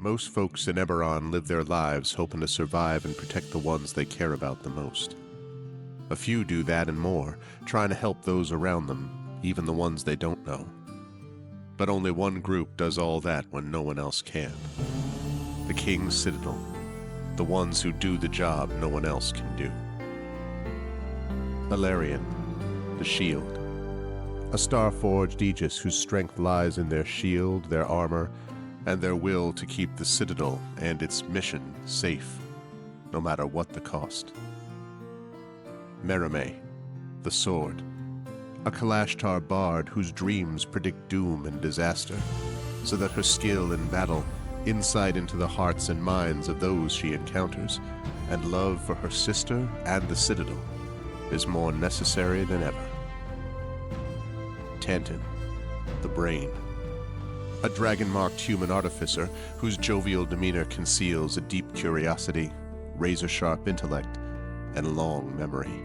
Most folks in Eberron live their lives hoping to survive and protect the ones they care about the most. A few do that and more, trying to help those around them, even the ones they don't know. But only one group does all that when no one else can. The King's Citadel. The ones who do the job no one else can do. Valerian, the Shield. A star-forged Aegis whose strength lies in their shield, their armor, and their will to keep the Citadel and its mission safe, no matter what the cost. Merime, the Sword. A Kalashtar bard whose dreams predict doom and disaster, so that her skill in battle, insight into the hearts and minds of those she encounters, and love for her sister and the Citadel is more necessary than ever. Tantin, the Brain. A dragon-marked human artificer whose jovial demeanor conceals a deep curiosity, razor-sharp intellect, and long memory.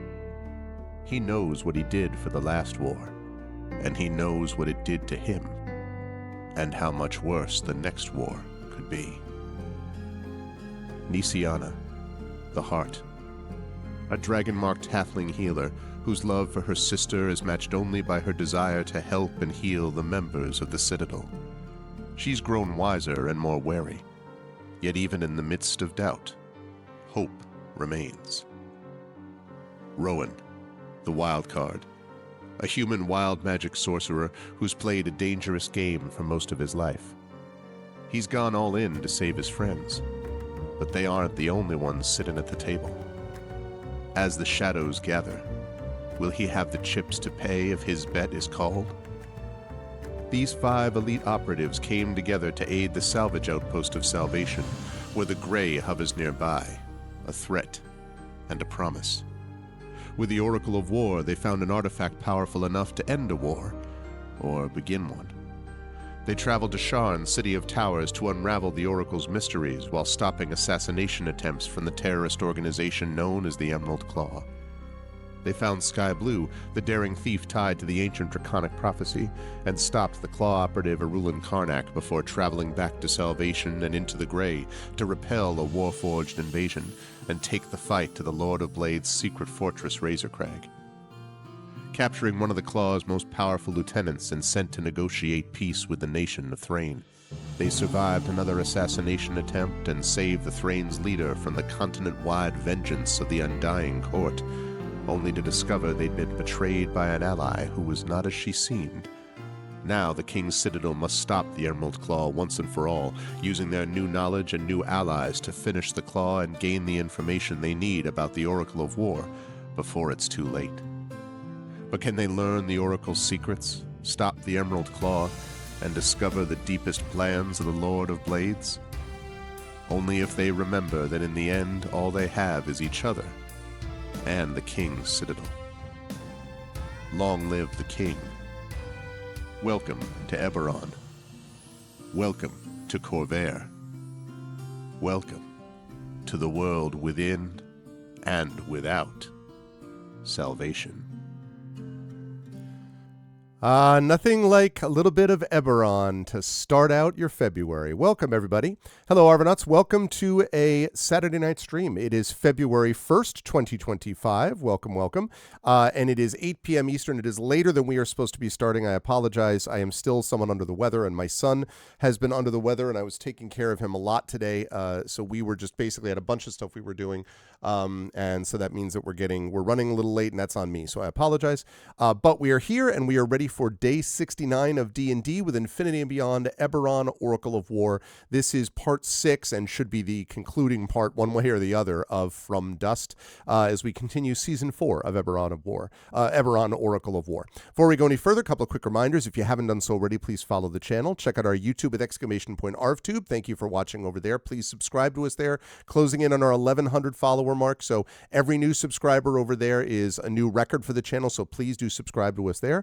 He knows what he did for the last war, and he knows what it did to him, and how much worse the next war could be. Nisiana, the Heart. A dragon-marked halfling healer whose love for her sister is matched only by her desire to help and heal the members of the Citadel. She's grown wiser and more wary, yet even in the midst of doubt, hope remains. Rowan, the Wild Card. A human wild magic sorcerer who's played a dangerous game for most of his life. He's gone all in to save his friends, but they aren't the only ones sitting at the table. As the shadows gather, will he have the chips to pay if his bet is called? These 5 elite operatives came together to aid the salvage outpost of Salvation, where the Grey hovers nearby, a threat and a promise. With the Oracle of War, they found an artifact powerful enough to end a war, or begin one. They traveled to Sharn, City of Towers, to unravel the Oracle's mysteries while stopping assassination attempts from the terrorist organization known as the Emerald Claw. They found Sky Blue, the daring thief tied to the ancient draconic prophecy, and stopped the Claw operative Arulin Karnak before traveling back to Salvation and into the Grey to repel a Warforged invasion and take the fight to the Lord of Blade's secret fortress Razorcrag. Capturing one of the Claw's most powerful lieutenants and sent to negotiate peace with the nation of Thrain, they survived another assassination attempt and saved the Thrain's leader from the continent-wide vengeance of the Undying Court, only to discover they'd been betrayed by an ally who was not as she seemed. Now the King's Citadel must stop the Emerald Claw once and for all, using their new knowledge and new allies to finish the Claw and gain the information they need about the Oracle of War before it's too late. But can they learn the Oracle's secrets, stop the Emerald Claw, and discover the deepest plans of the Lord of Blades? Only if they remember that in the end all they have is each other and the King's Citadel. Long live the King. Welcome to Eberron. Welcome to Corvair. Welcome to the world within and without Salvation. Nothing like a little bit of Eberron to start out your February. Welcome, everybody. Hello, Arvanauts. Welcome to a Saturday night stream. It is February 1st, 2025. Welcome, welcome. And it is 8 p.m. Eastern. It is later than we are supposed to be starting. I apologize. I am still somewhat under the weather, and my son has been under the weather, and I was taking care of him a lot today. So we were just basically had a bunch of stuff we were doing. And so that means that we're running a little late, and that's on me. So I apologize. But we are here, and we are ready for day 69 of D&D with Infinity and Beyond Eberron Oracle of War. This is part 6 and should be the concluding part, one way or the other, of From Dust as we continue season 4 of Eberron Oracle of War. Before we go any further, a couple of quick reminders. If you haven't done so already, please follow the channel. Check out our YouTube with !ArvTube. Thank you for watching over there. Please subscribe to us there. Closing in on our 1,100 follower mark. So every new subscriber over there is a new record for the channel. So please do subscribe to us there.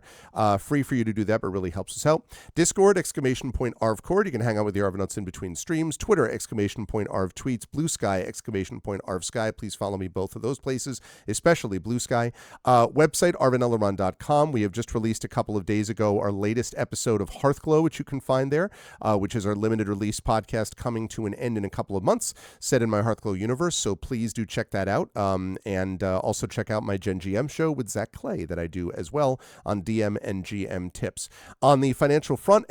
Free for you to do that, but really helps us out. Discord, !ArvCord. You can hang out with the Arvanauts in between streams. Twitter, !Arv tweets. Blue Sky, !Arv Sky. Please follow me both of those places, especially Blue Sky. Website, arvanelleron.com. We have just released a couple of days ago our latest episode of Hearthglow, which you can find there, which is our limited release podcast coming to an end in a couple of months, set in my Hearthglow universe. So please do check that out. And also check out my Gen GM show with Zach Clay that I do as well on DM and GM tips. On the financial front,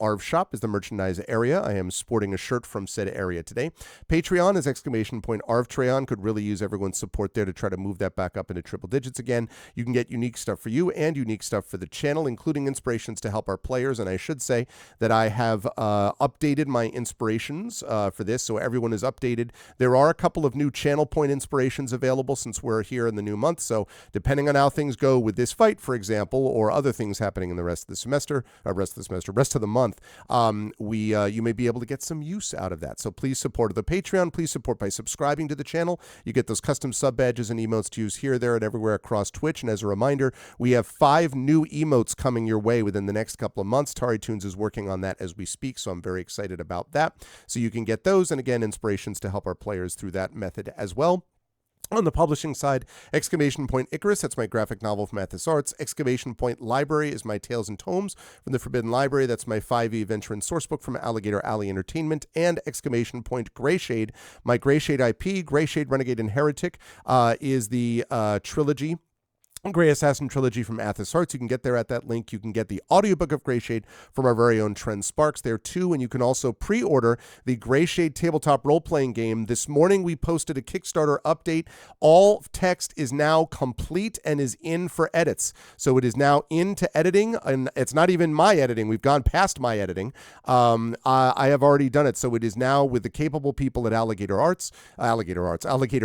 !Arv Shop is the merchandise area. I am sporting a shirt from said area today. Patreon is !Arv Treon. Could really use everyone's support there to try to move that back up into triple digits again. You can get unique stuff for you and unique stuff for the channel, including inspirations to help our players. And I should say that I have updated my inspirations for this, so everyone is updated. There are a couple of new channel point inspirations available since we're here in the new month. So depending on how things go with this fight, for example, or other things happening in the rest of the month, you may be able to get some use out of that. So please support the Patreon. Please support by subscribing to the channel. You get those custom sub badges and emotes to use here, there, and everywhere across Twitch. And as a reminder, we have 5 new emotes coming your way within the next couple of months. Tari Toons is working on that as we speak, so I'm very excited about that. So you can get those, and again, inspirations to help our players through that method as well. On the publishing side, Icarus, that's my graphic novel from Athos Arts. Library is my Tales and Tomes from the Forbidden Library. That's my 5e adventure and sourcebook from Alligator Alley Entertainment. And Greyshade, my Greyshade IP. Greyshade, Renegade, and Heretic is the trilogy. Grey Assassin Trilogy from Athos Arts. You can get there at that link. You can get the audiobook of Greyshade from our very own Trent Sparks there too, and you can also pre-order the Greyshade tabletop role-playing game. This morning we posted a Kickstarter update. All text is now complete and is in for edits. So it is now into editing, and it's not even my editing. We've gone past my editing. I have already done it, so it is now with the capable people at Alligator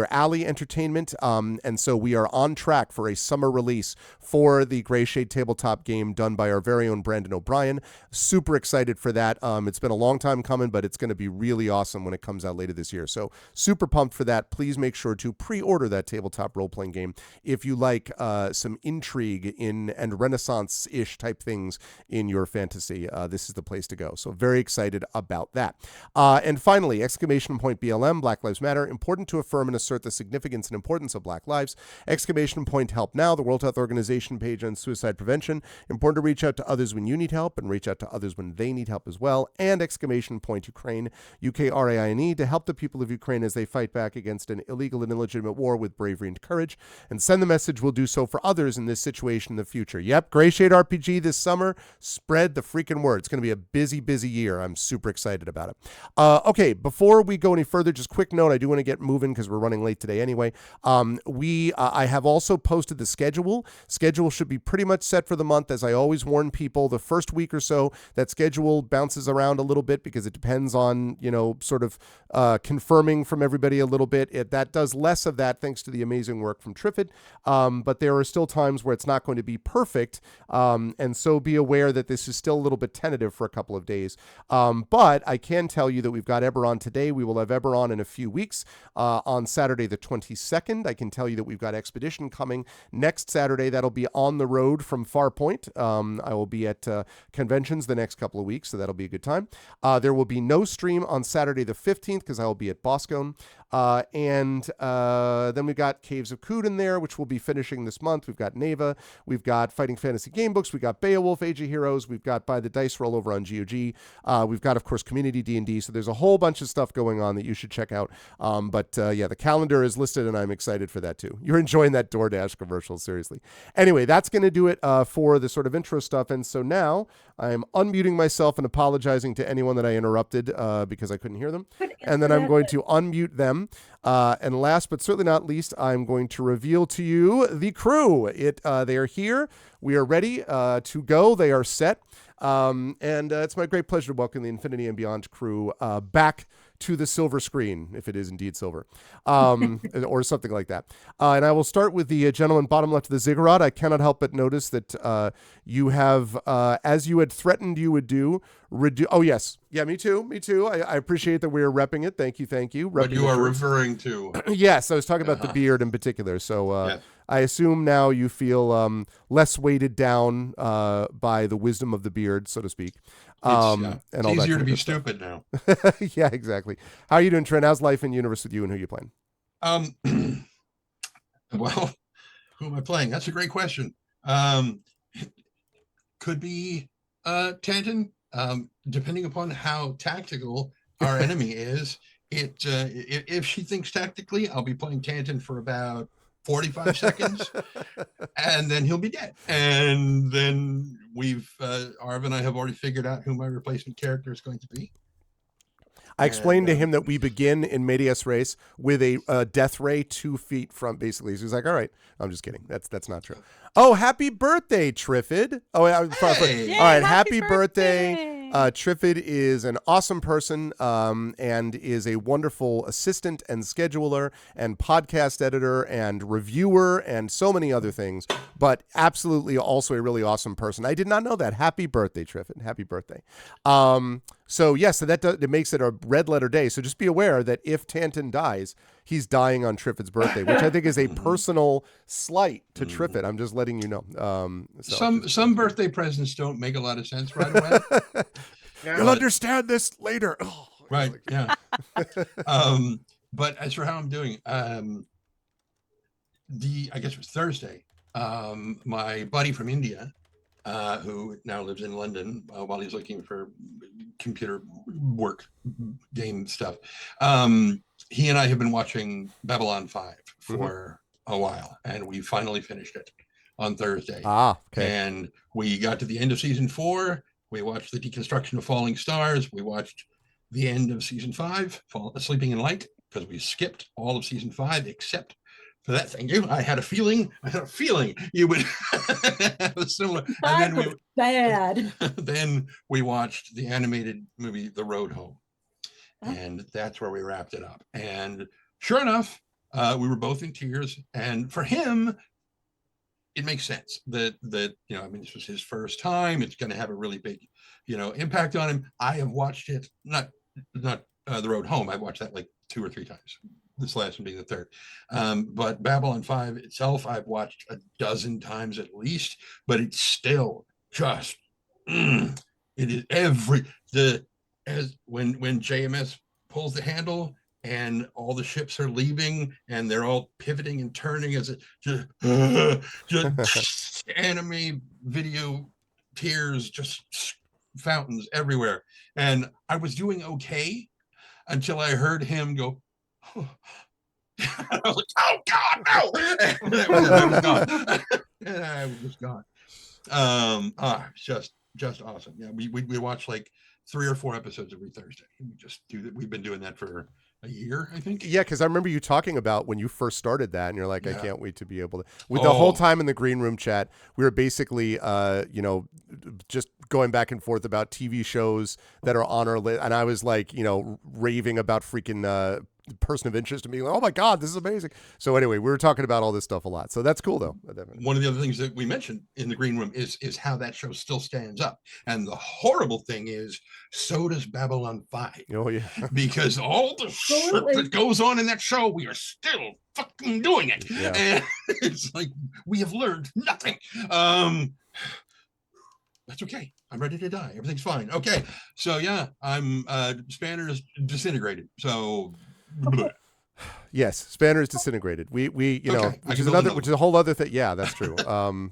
Alley Entertainment, and so we are on track for a summer release for the Greyshade tabletop game done by our very own Brandon O'Brien. Super excited for that. It's been a long time coming, but it's going to be really awesome when it comes out later this year. So super pumped for that. Please make sure to pre-order that tabletop role-playing game if you like some intrigue and Renaissance-ish type things in your fantasy. This is the place to go. So very excited about that. And finally, BLM, Black Lives Matter, important to affirm and assert the significance and importance of Black lives. Help Now, the World Health Organization page on suicide prevention. Important to reach out to others when you need help and reach out to others when they need help as well. And Ukraine, UKRAINE, to help the people of Ukraine as they fight back against an illegal and illegitimate war with bravery and courage. And send the message we'll do so for others in this situation in the future. Yep, Greyshade RPG this summer. Spread the freaking word. It's going to be a busy, busy year. I'm super excited about it. Okay, before we go any further, just quick note. I do want to get moving because we're running late today anyway. I have also posted the schedule. Schedule should be pretty much set for the month. As I always warn people, the first week or so, that schedule bounces around a little bit because it depends on, sort of confirming from everybody a little bit. That does less of that thanks to the amazing work from Triffid. But there are still times where it's not going to be perfect. And so be aware that this is still a little bit tentative for a couple of days. But I can tell you that we've got Eberron today. We will have Eberron in a few weeks on Saturday the 22nd. I can tell you that we've got Expedition coming next Saturday. That'll be on the road from Farpoint. I will be at conventions the next couple of weeks, so that'll be a good time. There will be no stream on Saturday the 15th because I will be at Boscone. And then we've got Caves of Cood in there, which we'll be finishing this month. We've got Neva. We've got Fighting Fantasy Game Books. We've got Beowulf, Age of Heroes. We've got By the Dice Roll over on GOG. We've got, of course, Community D&D. So there's a whole bunch of stuff going on that you should check out. But the calendar is listed, and I'm excited for that, too. You're enjoying that DoorDash commercial, seriously. Anyway, that's going to do it for the sort of intro stuff. And so now I'm unmuting myself and apologizing to anyone that I interrupted because I couldn't hear them. And then I'm going to unmute them. And last but certainly not least, I'm going to reveal to you the crew. They are here. We are ready to go. They are set. And it's my great pleasure to welcome the Infinity and Beyond crew back to the silver screen, if it is indeed silver, or something like that. And I will start with the gentleman bottom left of the ziggurat. I cannot help but notice that you have, as you had threatened you would do, oh, yes. Yeah, me too. I appreciate that we are repping it. Thank you. What you are referring to. Yes, I was talking about the beard in particular. So I assume now you feel less weighted down by the wisdom of the beard, so to speak. It's And all easier that to be stuff. stupid now. Yeah, exactly. How are you doing, Trent? How's life in universe with you, and who you playing? Well, who am I playing? That's a great question. Could be Tanton, depending upon how tactical our enemy is. If she thinks tactically, I'll be playing Tanton for about 45 seconds, and then he'll be dead. And then Arv and I have already figured out who my replacement character is going to be. I explained to him that we begin in Medias Res with a death ray 2 feet from basically. So he's like, all right, I'm just kidding. That's not true. Oh, happy birthday, Triffid. Oh, Hey. all right. Happy birthday. Triffid is an awesome person and is a wonderful assistant and scheduler and podcast editor and reviewer and so many other things, but absolutely also a really awesome person. I did not know that. Happy birthday, Triffid. Happy birthday. So it makes it a red letter day. So just be aware that if Tanton dies, he's dying on Triffid's birthday, which I think is a personal slight to Triffid. I'm just letting you know. Some birthday presents don't make a lot of sense right away. You'll understand this later. Oh, right. Yeah. But as for how I'm doing, I guess it was Thursday. My buddy from India, who now lives in London while he's looking for computer work, game stuff. He and I have been watching Babylon 5 for a while, and we finally finished it on Thursday. Okay. And we got to the end of season 4. We watched the deconstruction of Falling Stars. We watched the end of season 5, Sleeping in Light, because we skipped all of season 5 except for that. Thank you. I had a feeling you would have a similar. And then bad. Then we watched the animated movie The Road Home, and that's where we wrapped it up. And sure enough, we were both in tears. And for him, it makes sense that this was his first time. It's going to have a really big, impact on him. I have watched it, not The Road Home. I've watched that like 2 or 3 times. This last one being the 3rd. But Babylon 5 itself, I've watched a dozen times at least, but it's still just, it is when JMS pulls the handle and all the ships are leaving and they're all pivoting and turning as it just anime video tears, just fountains everywhere. And I was doing okay until I heard him go, I was like, oh God, no! And I was gone. And I was just gone. Just awesome. Yeah, we watch like 3 or 4 episodes every Thursday. We just do that. We've been doing that for a year, I think. Yeah, because I remember you talking about when you first started that, and you're like, I can't wait to be able to. With the whole time in the green room chat, we were basically, just going back and forth about TV shows that are on our list, and I was like, raving about freaking Person of Interest and being like, oh my God, this is amazing. So anyway, we were talking about all this stuff a lot. So that's cool though. One of the other things that we mentioned in the green room is how that show still stands up. And the horrible thing is, so does Babylon 5. Oh yeah. Because all the shit that goes on in that show, we are still fucking doing it. Yeah. And it's like, we have learned nothing. That's okay. I'm ready to die. Everything's fine. Okay. So yeah, I'm Spanner is disintegrated. So yes, Spanner is disintegrated. We which is a whole other thing. Yeah, that's true. But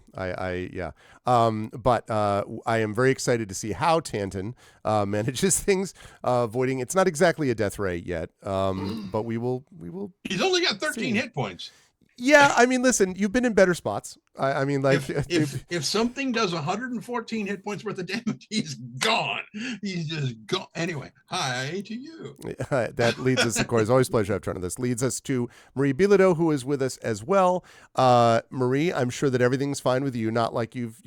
I am very excited to see how Tanton manages things, avoiding. It's not exactly a death ray yet, but we will. He's only got 13 hit points. Yeah, I mean, listen, you've been in better spots. I mean, like, if something does 114 hit points worth of damage, he's gone. He's just gone. Anyway, hi to you. That leads us, of course, always a pleasure to have Trent on this. Leads us to Marie Bilodeau, who is with us as well. Marie, I'm sure that everything's fine with you. Not like you've,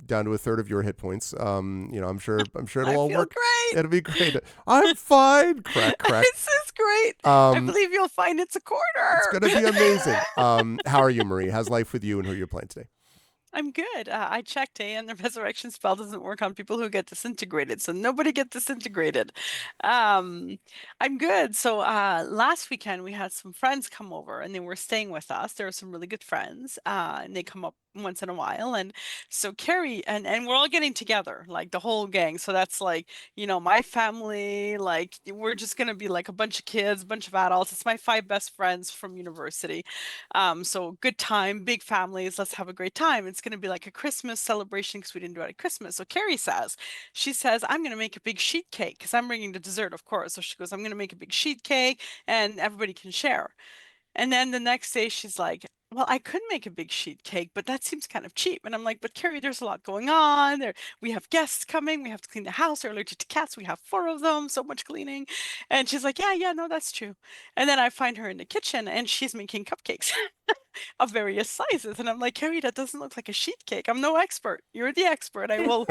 down to a third of your hit points. I'm sure it'll all work. Great. It'll be great. I'm fine. Crack. This is great. I believe you'll find it's a quarter. It's gonna be amazing. How are you, Marie? How's life with you, and who you're playing today? I'm good. I checked, and the resurrection spell doesn't work on people who get disintegrated, so nobody get disintegrated. Um, I'm good. So last weekend we had some friends come over, and they were staying with us. There were some really good friends, and they come up once in a while. And so Carrie and we're all getting together, like the whole gang. So that's like, my family. Like we're just gonna be like a bunch of kids, a bunch of adults. It's my 5 best friends from university. So good time, big families, let's have a great time. It's going to be like a Christmas celebration because we didn't do it at Christmas. So Carrie she says, I'm going to make a big sheet cake because I'm bringing the dessert, of course. So she goes, I'm going to make a big sheet cake and everybody can share. And then the next day she's like, well, I could make a big sheet cake, but that seems kind of cheap. And I'm like, but Carrie, there's a lot going on. We have guests coming. We have to clean the house. They're allergic to cats. We have 4 of them. So much cleaning. And she's like, yeah, no, that's true. And then I find her in the kitchen and she's making cupcakes of various sizes. And I'm like, Carrie, that doesn't look like a sheet cake. I'm no expert. You're the expert. I will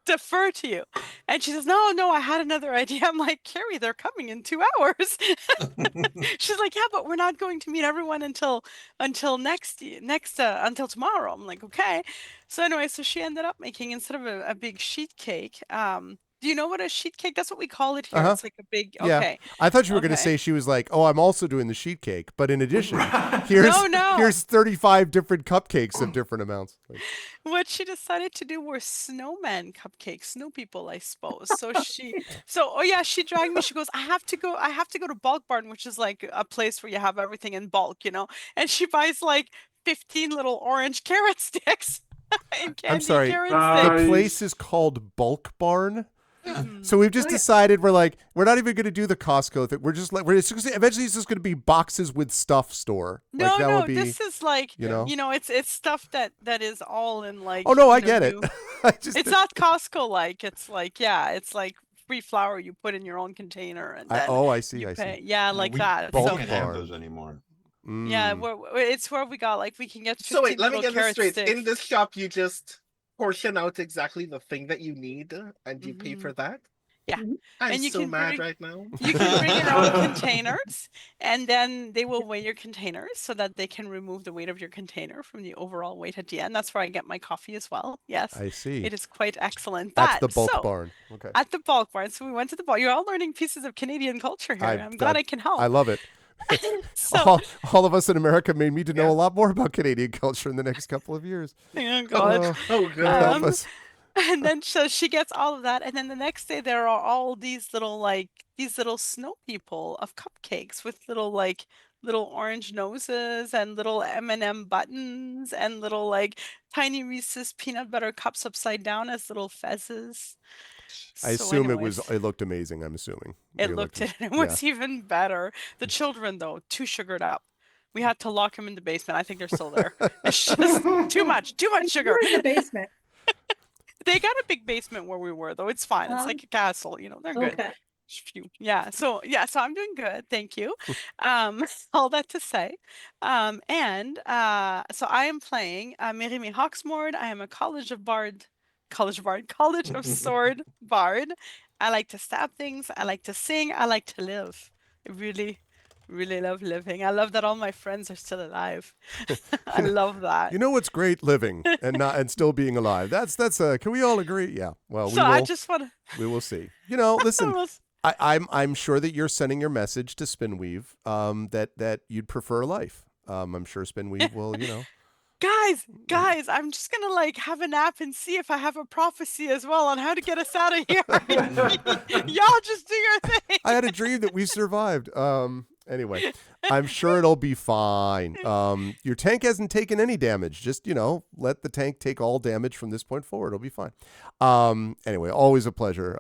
defer to you. And she says, no, I had another idea. I'm like, Carrie, they're coming in 2 hours. She's like, yeah, but we're not going to meet everyone until until tomorrow. I'm like, okay. So anyway, so she ended up making, instead of a big sheet cake, do you know what a sheet cake? That's what we call it here. Uh-huh. It's like a big, Yeah. okay. I thought you were going to Okay. say she was like, oh, I'm also doing the sheet cake. But in addition, here's 35 different cupcakes of different amounts. Like, What she decided to do were snowman cupcakes, snow people, I suppose. Oh yeah, she dragged me. She goes, I have to go to Bulk Barn, which is like a place where you have everything in bulk, And she buys like 15 little orange carrot sticks and I'm candy sorry, carrot the sticks. place is called Bulk Barn. Mhm. So we've just decided we're not even going to do the Costco thing. We're just like eventually it's just going to be boxes with stuff store. Like No, that would be, this is like, you know. it's stuff that is all in like, Oh no, I get it. it's not Costco like. It's like, yeah, it's like free flour you put in your own container and then I see. you I pay. see. Yeah, like we that. Bulk can't So have Barn. those anymore. yeah, Mm. it's where we got like we can get 15 So wait, let me little get this carrot straight. sticks. In this shop, you just portion out exactly the thing that you need, and you pay Mhm. for that. Yeah. I'm And you so can mad bring right now. you can bring your own containers, and then they will weigh your containers so that they can remove the weight of your container from the overall weight at the end. That's where I get my coffee as well. Yes, I see. it is quite excellent. That's the But Bulk so Barn. Okay. at the Bulk Barn, so we went to the bulk. You're all learning pieces of Canadian culture here. I'm glad I can help. I love it. So, all of us in America may need to know Yeah. a lot more about Canadian culture in the next couple of years. oh God. Oh, Lord help Um, us. And then so she gets all of that, and then the next day there are all these little snow people of cupcakes with little orange noses and little M&M buttons and little like tiny Reese's peanut butter cups upside down as little fezzes. I So assume anyways, it looked amazing. I'm assuming it You're looked looking- it yeah. was even better. The children though, too sugared up. We had to lock them in the basement. I think they're still there. It's just too much sugar. We're in the basement. They got a big basement where we were, though. It's fine. It's like a castle, they're good. Okay. Yeah. So I'm doing good. Thank you. All that to say. So I am playing Mérimée Hawksmoord. I am a College of Sword bard. I like to stab things. I like to sing. I like to live. I really, really love living. I love that all my friends are still alive. I love that. You know what's great? Living and still being alive. That's can we all agree? Yeah. Well, So I just want to. we will see. Listen, I'm sure that you're sending your message to Spinweave that you'd prefer life. I'm sure Spinweave will, Guys, I'm just gonna like have a nap and see if I have a prophecy as well on how to get us out of here. Y'all just do your thing. I had a dream that we survived. Anyway, I'm sure it'll be fine. Your tank hasn't taken any damage. Just, let the tank take all damage from this point forward. It'll be fine. Anyway, always a pleasure,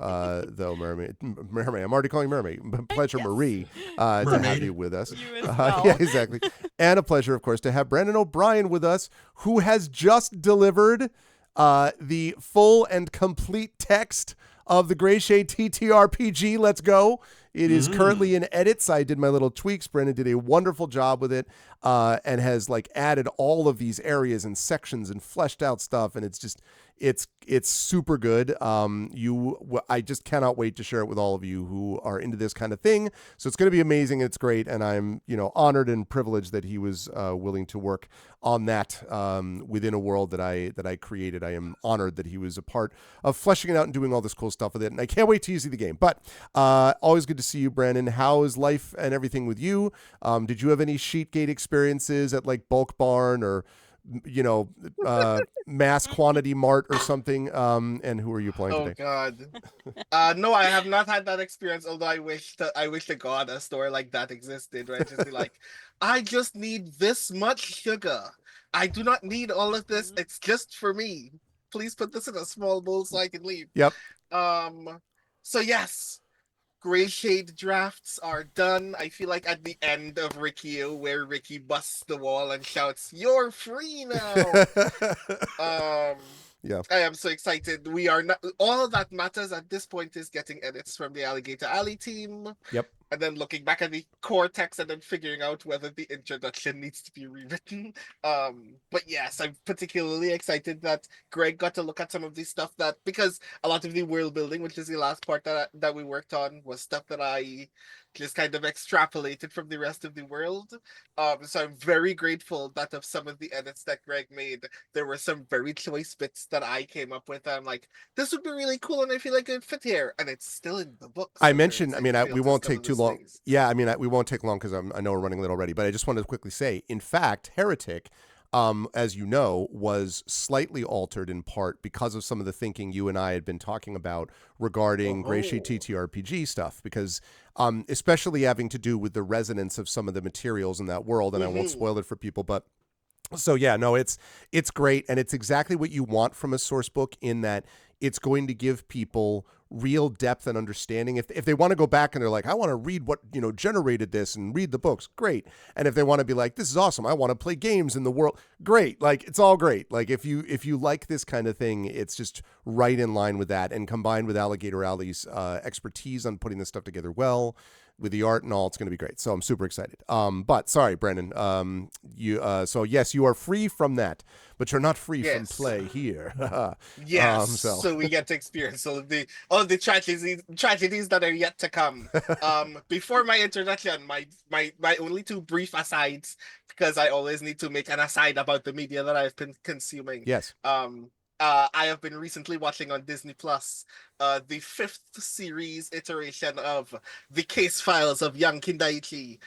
though, Mermaid. I'm already calling you Mermaid. Pleasure, Yes. Marie, to have you with us. You as well. Yeah, exactly. And a pleasure, of course, to have Brandon O'Brien with us, who has just delivered the full and complete text of the Gray Shade TTRPG. Let's go. It is currently in edits. I did my little tweaks. Brendan did a wonderful job with it, and has added all of these areas and sections and fleshed out stuff. And It's super good. I just cannot wait to share it with all of you who are into this kind of thing. So it's going to be amazing. It's great, and I'm honored and privileged that he was willing to work on that within a world that I created. I am honored that he was a part of fleshing it out and doing all this cool stuff with it, and I can't wait to see the game. But always good to see you, Brandon. How is life and everything with you? Did you have any Sheetgate experiences at like Bulk Barn or mass quantity mart or something? And who are you playing Oh today? God. No, I have not had that experience. Although I wish to God a store like that existed, where I just be like, I just need this much sugar. I do not need all of this. It's just for me. Please put this in a small bowl so I can leave. Yep. So yes, Gray Shade drafts are done. I feel like at the end of Rikio, where Ricky busts the wall and shouts, "You're free now." Yeah. I am so excited. We are not all that matters at this point is getting edits from the Alligator Alley team. Yep. And then looking back at the core text and then figuring out whether the introduction needs to be rewritten. But yes, I'm particularly excited that Greg got to look at some of the stuff because a lot of the world building, which is the last part that we worked on, was stuff that I just kind of extrapolated from the rest of the world. So I'm very grateful that of some of the edits that Greg made, there were some very choice bits that I came up with. I'm like, this would be really cool, and I feel like it would fit here, and it's still in the book. I mentioned, we won't take too long. Yeah, we won't take long because I know we're running late already. But I just wanted to quickly say, in fact, Heretic, as you know, was slightly altered in part because of some of the thinking you and I had been talking about regarding Gray Shade TTRPG stuff, because especially having to do with the resonance of some of the materials in that world, and I won't spoil it for people, but so yeah, no, it's great, and it's exactly what you want from a source book in that it's going to give people real depth and understanding. If they want to go back and they're like, I want to read what generated this and read the books, great. And if they want to be like, this is awesome, I want to play games in the world, great. Like, it's all great. Like, if you like this kind of thing, it's just right in line with that, and combined with Alligator Alley's expertise on putting this stuff together well, with the art and all, it's going to be great. So I'm super excited. But sorry, Brandon. So yes, you are free from that, but you're not free from play here. Yes. So we get to experience all of the tragedies that are yet to come. Before my introduction, my only two brief asides, because I always need to make an aside about the media that I've been consuming. Yes. I have been recently watching on Disney Plus the 5th series iteration of The Case Files of Young Kindaichi,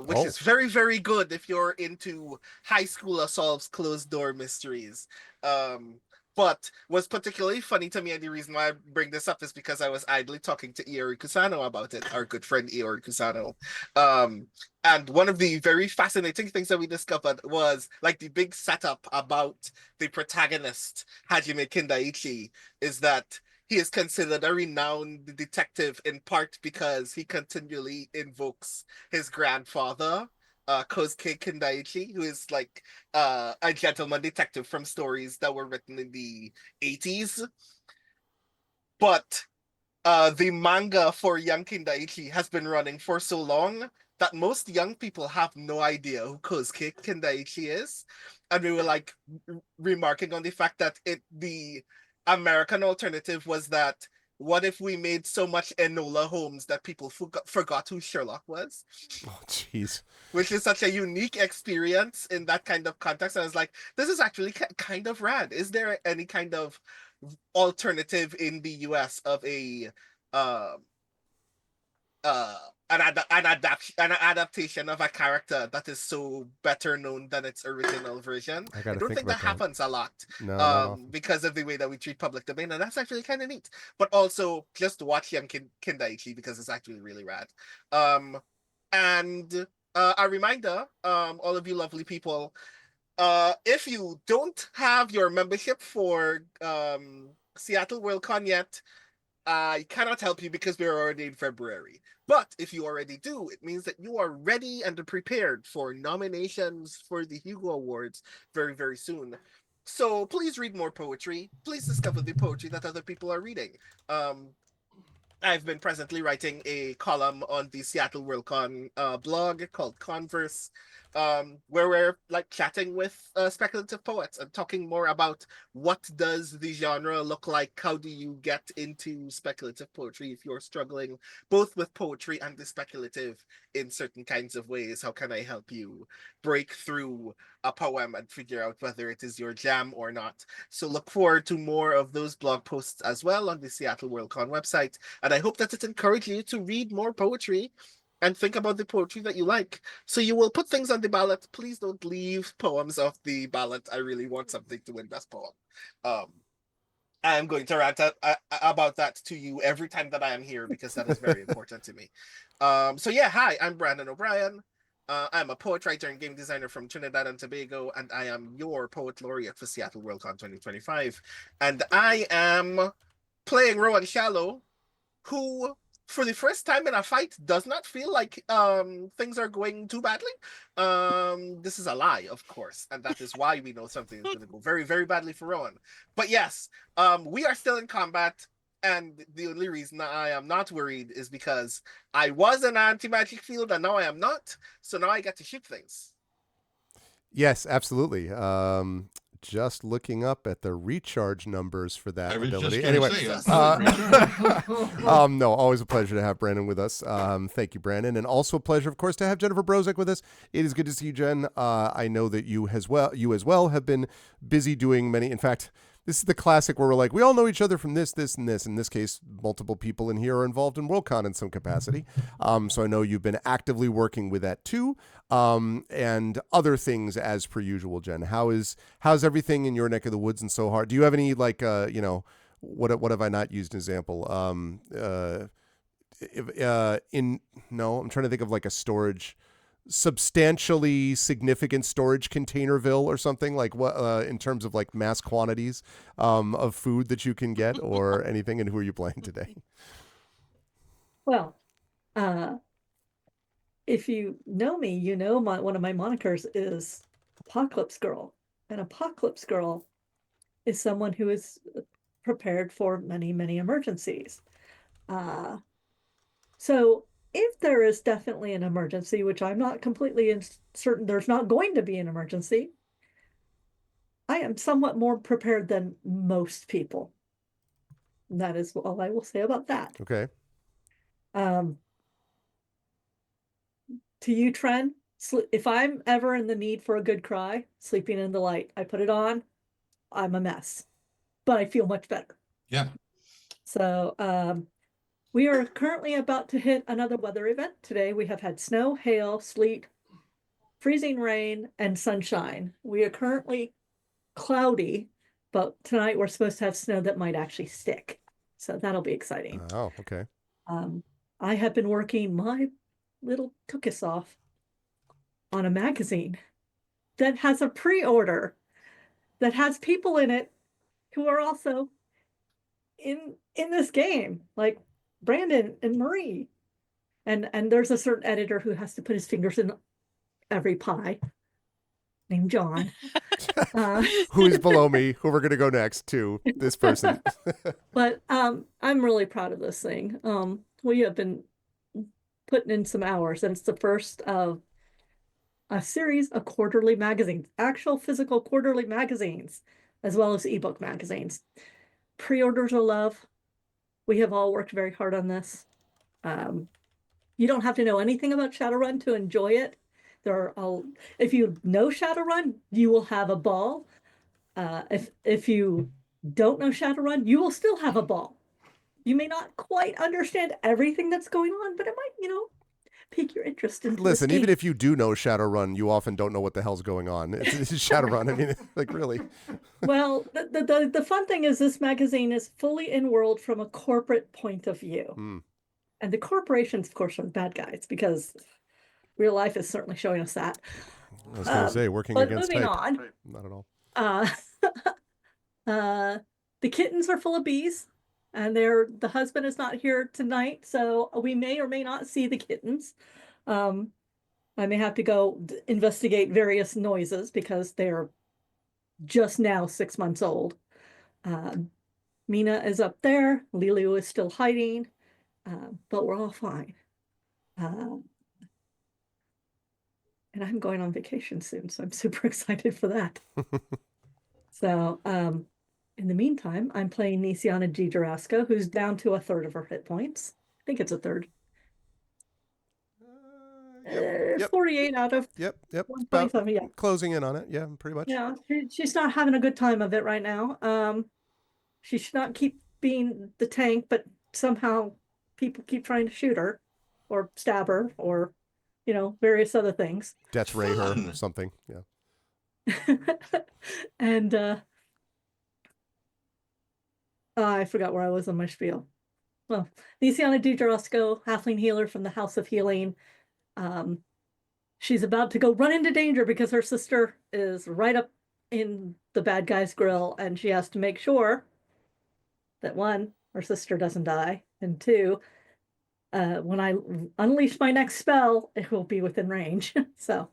which is very, very good if you're into high schooler solves closed door mysteries. But what's particularly funny to me, and the reason why I bring this up is because I was idly talking to Iori Kusano about it, our good friend Iori Kusano. And one of the very fascinating things that we discovered was like the big setup about the protagonist, Hajime Kindaichi, is that he is considered a renowned detective in part because he continually invokes his grandfather, Kosuke Kindaichi, who is like a gentleman detective from stories that were written in the 80s. But the manga for Young Kindaichi has been running for so long that most young people have no idea who Kosuke Kindaichi is. And we were like remarking on the fact that the American alternative was that what if we made so much Enola Holmes that people forgot who Sherlock was? Oh, jeez. Which is such a unique experience in that kind of context. And I was like, this is actually kind of rad. Is there any kind of alternative in the US of an adaptation of a character that is so better known than its original version? I don't think that happens a lot. No, because of the way that we treat public domain, and that's actually kind of neat. But also just watch Young Kindaichi because it's actually really rad. And a reminder, all of you lovely people, if you don't have your membership for Seattle Worldcon yet, I cannot help you because we're already in February. But if you already do, it means that you are ready and prepared for nominations for the Hugo Awards very, very soon. So please read more poetry. Please discover the poetry that other people are reading. I've been presently writing a column on the Seattle Worldcon blog called Converse, where we're like chatting with speculative poets and talking more about what does the genre look like? How do you get into speculative poetry if you're struggling both with poetry and the speculative in certain kinds of ways? How can I help you break through a poem and figure out whether it is your jam or not? So look forward to more of those blog posts as well on the Seattle Worldcon website. And I hope that it encourages you to read more poetry and think about the poetry that you like. So you will put things on the ballot. Please don't leave poems off the ballot. I really want something to win best poem. I am going to rant about that to you every time that I am here because that is very important to me. So yeah, hi, I'm Brandon O'Brien. I'm a poet, writer, and game designer from Trinidad and Tobago, and I am your poet laureate for Seattle Worldcon 2025. And I am playing Rowan Shallow, who for the first time in a fight does not feel like things are going too badly. This is a lie, of course, and that is why we know something is going to go very, very badly for Rowan. But yes, we are still in combat, and the only reason I am not worried is because I was in an anti-magic field and now I am not, so now I get to shoot things. Yes, absolutely. Just looking up at the recharge numbers for that ability. Anyway, no, always a pleasure to have Brandon with us. Thank you, Brandon, and also a pleasure, of course, to have Jennifer Brozek with us. It is good to see you, Jen. I know that you as well have been busy doing many. In fact, this is the classic where we're like, we all know each other from this, and this. In this case, multiple people in here are involved in Worldcon in some capacity. So I know you've been actively working with that too, and other things as per usual. Jen, how's everything in your neck of the woods and so hard? Do you have any what have I not used an example? I'm trying to think of like a storage. Substantially significant storage containerville or something like what in terms of like mass quantities of food that you can get or anything. And who are you playing today? Well, if you know me, you know one of my monikers is Apocalypse Girl, and Apocalypse Girl is someone who is prepared for many, many emergencies. So if there is definitely an emergency, which I'm not completely certain there's not going to be an emergency, I am somewhat more prepared than most people. And that is all I will say about that. Okay. To you, Tren, if I'm ever in the need for a good cry, Sleeping in the Light, I put it on, I'm a mess, but I feel much better. Yeah. So, we are currently about to hit another weather event. Today we have had snow, hail, sleet, freezing rain, and sunshine. We are currently cloudy, but tonight we're supposed to have snow that might actually stick. So that'll be exciting. Oh, okay. I have been working my little tookus off on a magazine that has a pre-order that has people in it who are also in this game. Like Brandon and Marie, and there's a certain editor who has to put his fingers in every pie named John, who is below me, who we're going to go next to this person. But I'm really proud of this thing. We have been putting in some hours, and it's the first of a series of quarterly magazines, actual physical quarterly magazines, as well as ebook magazines. Pre-orders are love. We have all worked very hard on this. You don't have to know anything about Shadowrun to enjoy it. If you know Shadowrun, you will have a ball. If you don't know Shadowrun, you will still have a ball. You may not quite understand everything that's going on, but it might, pique your interest in. Listen, even if you do know Shadowrun, you often don't know what the hell's going on. It's Shadowrun. I mean, like really. Well, the fun thing is this magazine is fully in world from a corporate point of view. And the corporations, of course, are the bad guys because real life is certainly showing us that. I was going to say, working against moving type. on. Not at all. The kittens are full of bees, and the husband is not here tonight, so we may or may not see the kittens. I may have to go investigate various noises because they're just now 6 months old. Mina is up there. Lilu is still hiding. but we're all fine. And I'm going on vacation soon, so I'm super excited for that. So, in the meantime, I'm playing Nisiana G. Jaraska, who's down to 1/3 of her hit points. I think it's 1/3. Yep. 48 out of Yep. 127, yeah. Closing in on it. Yeah, pretty much. Yeah, she's not having a good time of it right now. She should not keep being the tank, but somehow people keep trying to shoot her or stab her or, various other things. Death ray her, something. Yeah. And I forgot where I was on my spiel. Well, Nisiana Di Jarosco, halfling healer from the House of Healing. She's about to go run into danger because her sister is right up in the bad guy's grill, and she has to make sure that one, her sister doesn't die, and two, when I unleash my next spell, it will be within range. So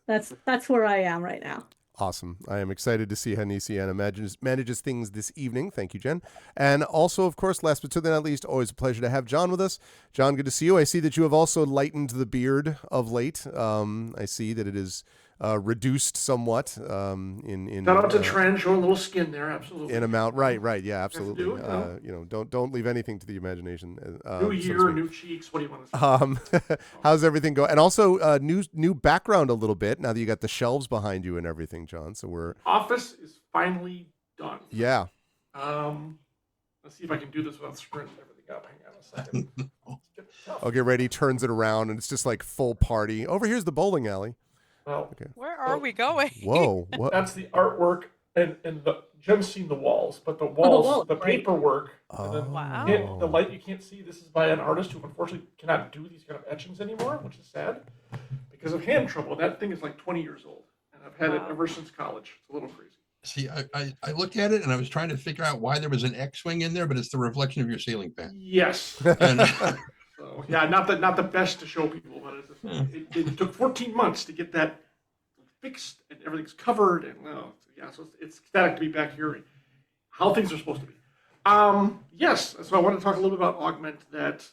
that's where I am right now. Awesome. I am excited to see how Nisiana manages things this evening. Thank you, Jen. And also, of course, last but certainly not least, always a pleasure to have John with us. John, good to see you. I see that you have also lightened the beard of late. I see that it is reduced somewhat in Shout out to Trent, showing a little skin there, absolutely. in amount. Right. Yeah, absolutely. Do Don't leave anything to the imagination. New year, new cheeks. What do you want to say? How's everything going? And also new background a little bit now that you got the shelves behind you and everything, John. So we're Office is finally done. Yeah. Let's see if I can do this without screwing everything up. Hang on a second. I'll get ready. Turns it around and it's just like full party. Over here's the bowling alley. Well, Okay. Where are we going? Whoa. What? that's the artwork, and Jen's seen the walls, but the walls, the right. paperwork, and then Wow. the light you can't see. This is by an artist who unfortunately cannot do these kind of etchings anymore, which is sad because of hand trouble. That thing is like 20 years old, and I've had it ever since college. It's a little crazy. See, I looked at it and I was trying to figure out why there was an X-wing in there, but it's the reflection of your ceiling fan. Yes. And So yeah, not the best to show people, but it took 14 months to get that fixed and everything's covered, and so it's ecstatic to be back here, how things are supposed to be. Yes, so I want to talk a little bit about Augment that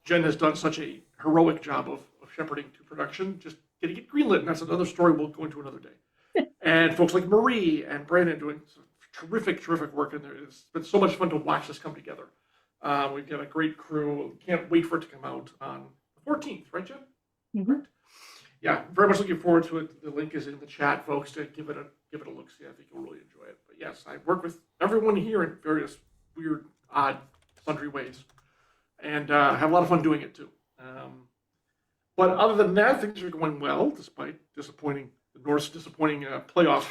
Jen has done such a heroic job of shepherding to production, just getting it greenlit, and that's another story we'll go into another day. And folks like Marie and Brandon doing some terrific work in there. It's been so much fun to watch this come together. We've got a great crew. Can't wait for it to come out on the 14th, right, Jen? Mm-hmm. Yeah, very much looking forward to it. The link is in the chat, folks, to give it a look. See, I think you'll really enjoy it. But yes, I work with everyone here in various weird, odd, sundry ways, and have a lot of fun doing it too. But other than that, things are going well, despite the North's disappointing playoff,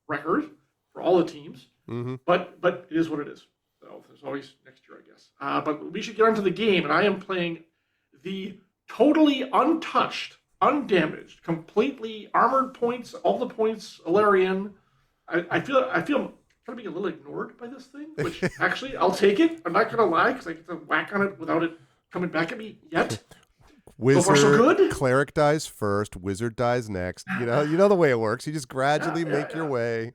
record for all the teams. Mm-hmm. But it is what it is. So there's always next year, I guess. But we should get onto the game, and I am playing the totally untouched, undamaged, completely armored points, all the points, Alarian. I feel I'm kind of being a little ignored by this thing, which actually I'll take it. I'm not gonna lie, because I get to whack on it without it coming back at me yet. Wizard, so far, so good. Cleric dies first, wizard dies next. You know the way it works. You just gradually make your way.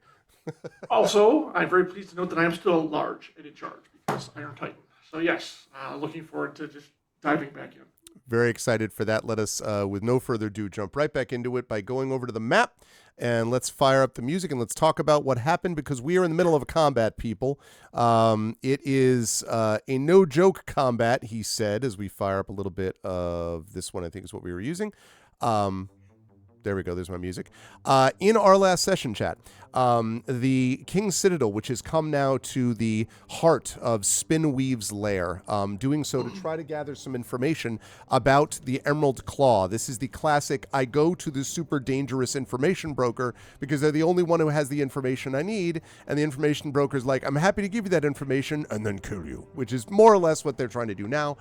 Also, I'm very pleased to note that I am still large and in charge because Iron Titan. So yes, looking forward to just diving back in. Very excited for that. Let us, with no further ado, jump right back into it by going over to the map, and let's fire up the music and let's talk about what happened, because we are in the middle of a combat, people. It is a no-joke combat, he said, as we fire up a little bit of this one, I think is what we were using. There we go. There's my music. In our last session, chat, the King's Citadel, which has come now to the heart of Spinweave's lair, doing so to try to gather some information about the Emerald Claw. This is the classic, I go to the super dangerous information broker because they're the only one who has the information I need, and the information broker's like, I'm happy to give you that information and then kill you, which is more or less what they're trying to do now.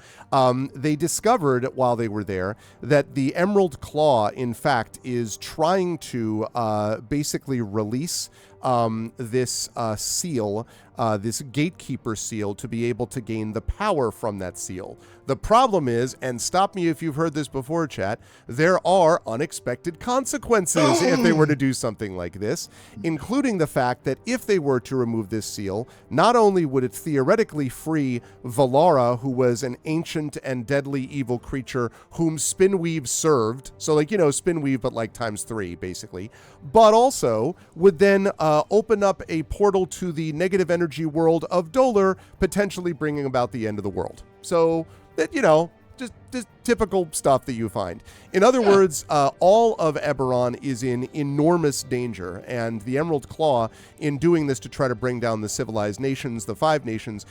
They discovered while they were there that the Emerald Claw, in fact, is trying to basically release this seal, this gatekeeper seal, to be able to gain the power from that seal. The problem is, and stop me if you've heard this before, chat, there are unexpected consequences if they were to do something like this, including the fact that if they were to remove this seal, not only would it theoretically free Valara, who was an ancient and deadly evil creature whom Spinweave served, so like, Spinweave, but like times 3, basically, but also would then open up a portal to the negative energy world of Dolar, potentially bringing about the end of the world. So that, just typical stuff that you find. In other words, all of Eberron is in enormous danger, and the Emerald Claw, in doing this to try to bring down the civilized nations, the 5 nations,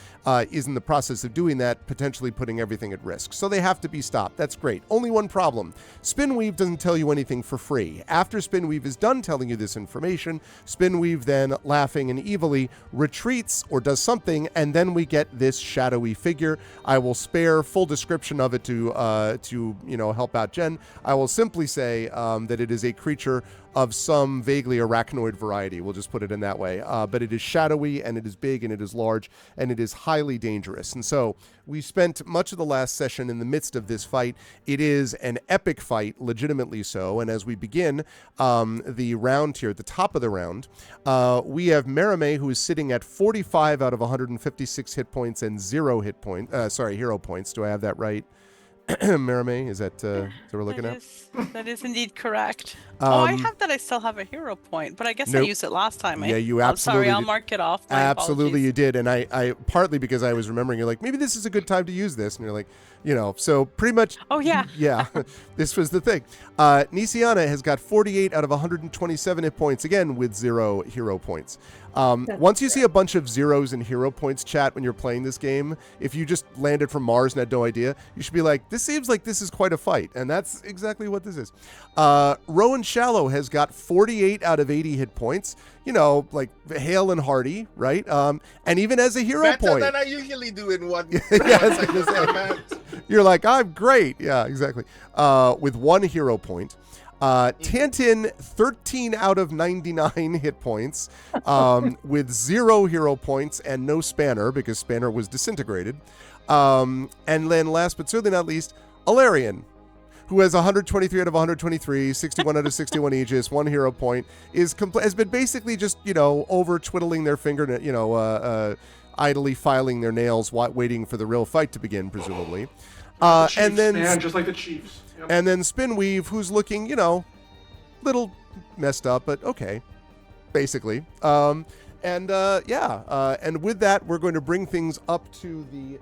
is in the process of doing that, potentially putting everything at risk. So they have to be stopped. That's great. Only one problem. Spinweave doesn't tell you anything for free. After Spinweave is done telling you this information, Spinweave then, laughing and evilly, retreats or does something, and then we get this shadowy figure. I will spare full description of it to help out Jen. I will simply say that it is a creature of some vaguely arachnoid variety. We'll just put it in that way. But it is shadowy, and it is big, and it is large, and it is highly dangerous. And so we spent much of the last session in the midst of this fight. It is an epic fight, legitimately so. And as we begin the round here, at the top of the round, we have Merime, who is sitting at 45 out of 156 hit points and 0 hero points. Do I have that right? Merime, is that what we're looking at? That is indeed correct. I have that. I still have a hero point, but I guess I used it last time. Yeah, you I'm absolutely sorry, I'll did. mark it off. Absolutely, you did. And I partly because I was remembering, you're like, maybe this is a good time to use this. And you're like, so pretty much. Oh, yeah. Yeah, this was the thing. Nisiana has got 48 out of 127 hit points, again, with 0 hero points. Once you see a bunch of zeros in hero points, chat, when you're playing this game, if you just landed from Mars and had no idea, you should be like, this seems like this is quite a fight. And that's exactly what this is. Rowan Shallow has got 48 out of 80 hit points, like hale and hearty, right? And even as a hero point. Better than I usually do in one. You're like, I'm great. Yeah, exactly. With 1 hero point. Tantin, 13 out of 99 hit points, with 0 hero points and no Spanner, because Spanner was disintegrated. And then last but certainly not least, Alarian, who has 123 out of 123, 61 out of 61 Aegis, 1 hero point, has been basically just, over twiddling their finger, idly filing their nails, waiting for the real fight to begin, presumably. And then just like the Chiefs. Yep. And then Spinweave, who's looking, little messed up, but okay, basically. And with that, we're going to bring things up to the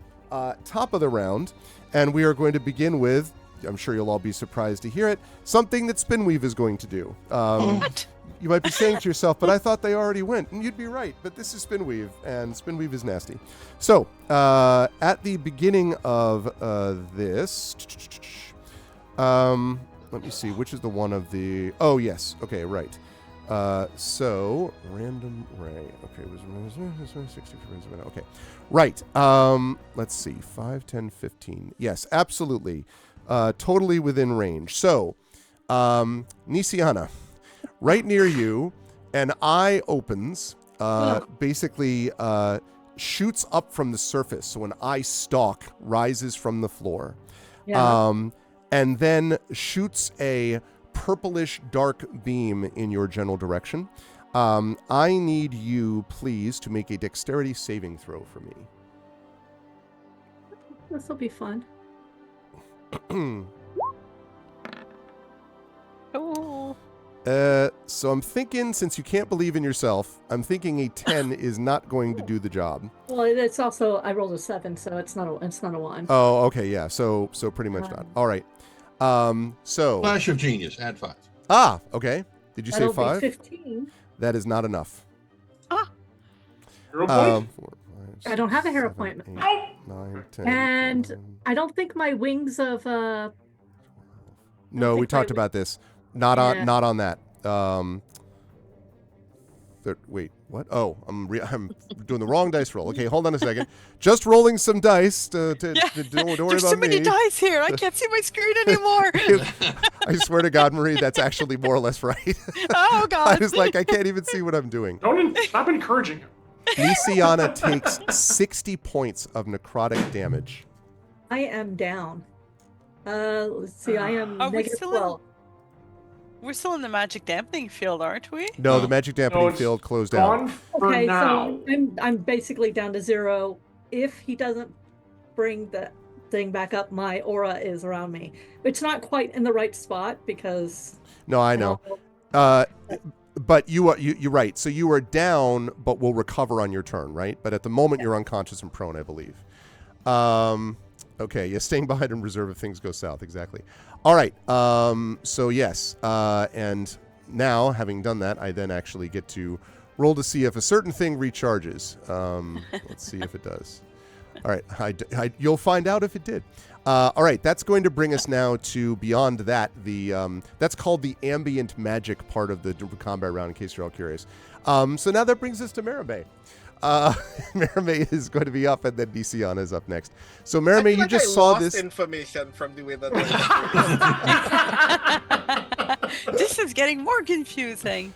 top of the round, and we are going to begin with, I'm sure you'll all be surprised to hear it, something that Spinweave is going to do. What? You might be saying to yourself, but I thought they already went. And you'd be right, but this is Spinweave, and Spinweave is nasty. So, at the beginning of this, let me see, which is the one of the... Oh, yes. Okay, right. So, random ray. Okay, was 60. Okay, right. Let's see, 5, 10, 15. Yes, absolutely. Totally within range. So, Nisiana, right near you, an eye opens, basically shoots up from the surface. So an eye stalk rises from the floor. Yeah. And then shoots a purplish dark beam in your general direction. I need you, please, to make a dexterity saving throw for me. This will be fun. Oh. So I'm thinking, since you can't believe in yourself, I'm thinking a 10 is not going to do the job. Well, it's also, I rolled a 7, so it's not a 1. Oh, okay, yeah. So pretty much not. All right. So Flash of genius. Add 5. Okay. Did you say That'll 5? be 15. That is not enough. Hero point? 4, 5, I don't have a hero 7, point. 8, 9, 10. And 11. I don't think my wings of No, we think talked my- about this. Not on that. Wait, what? Oh, I'm doing the wrong dice roll. Okay, hold on a second. Just rolling some dice. Don't worry There's about too many me. dice here. I can't see my screen anymore. I swear to God, Marie, that's actually more or less right. Oh I God. was like, I can't even see what I'm doing. Stop encouraging him. Nisiana takes 60 points of necrotic damage. I am down. Let's see. I am Are we negative still 12. We're still in the magic dampening field, aren't we? No, No. the magic dampening it's field closed down. Gone for Okay, now. so I'm basically down to 0. If he doesn't bring the thing back up, my aura is around me. It's not quite in the right spot because. No, I know. But you're right. So you are down, but will recover on your turn, right? But at the moment, you're unconscious and prone, I believe. Okay, yeah, staying behind in reserve if things go south. Exactly. All right. So yes, and now having done that, I then actually get to roll to see if a certain thing recharges. Let's see if it does. All right, you'll find out if it did. All right, that's going to bring us now to beyond that. That's called the ambient magic part of the combat round, in case you're all curious. So now that brings us to Marame. Marame is going to be up, and then Nisiana is up next. So Marame, you just saw lost this information from the way that. This is getting more confusing.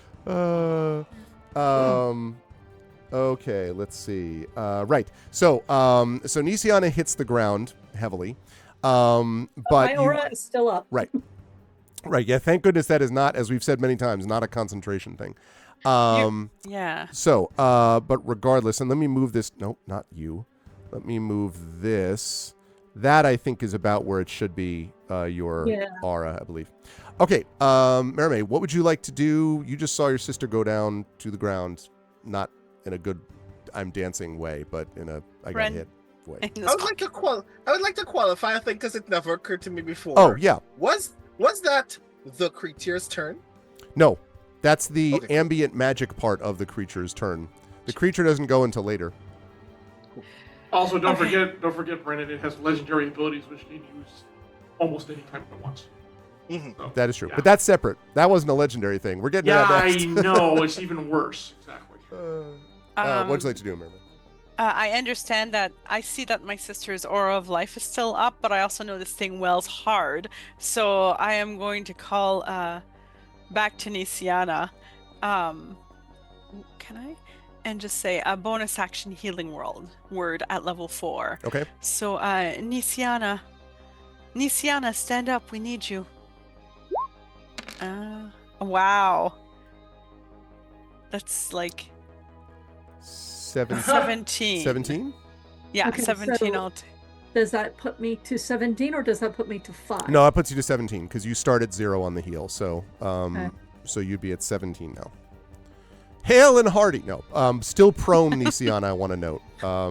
Okay, let's see. Right. So Nisiana hits the ground heavily. But my aura is still up. Right. Right. Yeah. Thank goodness that is not, as we've said many times, not a concentration thing. Yeah. So, but regardless, and let me move this. Nope, not you. Let me move this. That I think is about where it should be. Your aura, I believe. Okay, Marame, what would you like to do? You just saw your sister go down to the ground, not in a good I'm dancing way, but in a I got hit way. I would like to qualify a thing because it never occurred to me before. Oh yeah. Was that the creature's turn? No, that's the ambient magic part of the creature's turn. The creature doesn't go until later. Also, don't forget, Brennan, it has legendary abilities which you can use almost any time at once. Mm-hmm. So, That is true, yeah. but that's separate. That wasn't a legendary thing. We're getting to that next. I know, it's even worse. Exactly. What'd you like to do, Marame? I understand that. I see that my sister's aura of life is still up, but I also know this thing wells hard. So I am going to call back to Nisiana. Can I? And just say a bonus action healing word at level 4. Okay. So Nisiana, stand up. We need you. Wow. That's like 17. 17? Yeah, Okay, 17 so- Does that put me to 17 or does that put me to 5? No, that puts you to 17 because you start at 0 on the heal. So, Okay. so you'd be at 17 now. Hail and hearty. No, still prone, Nisiana, I want to note. So.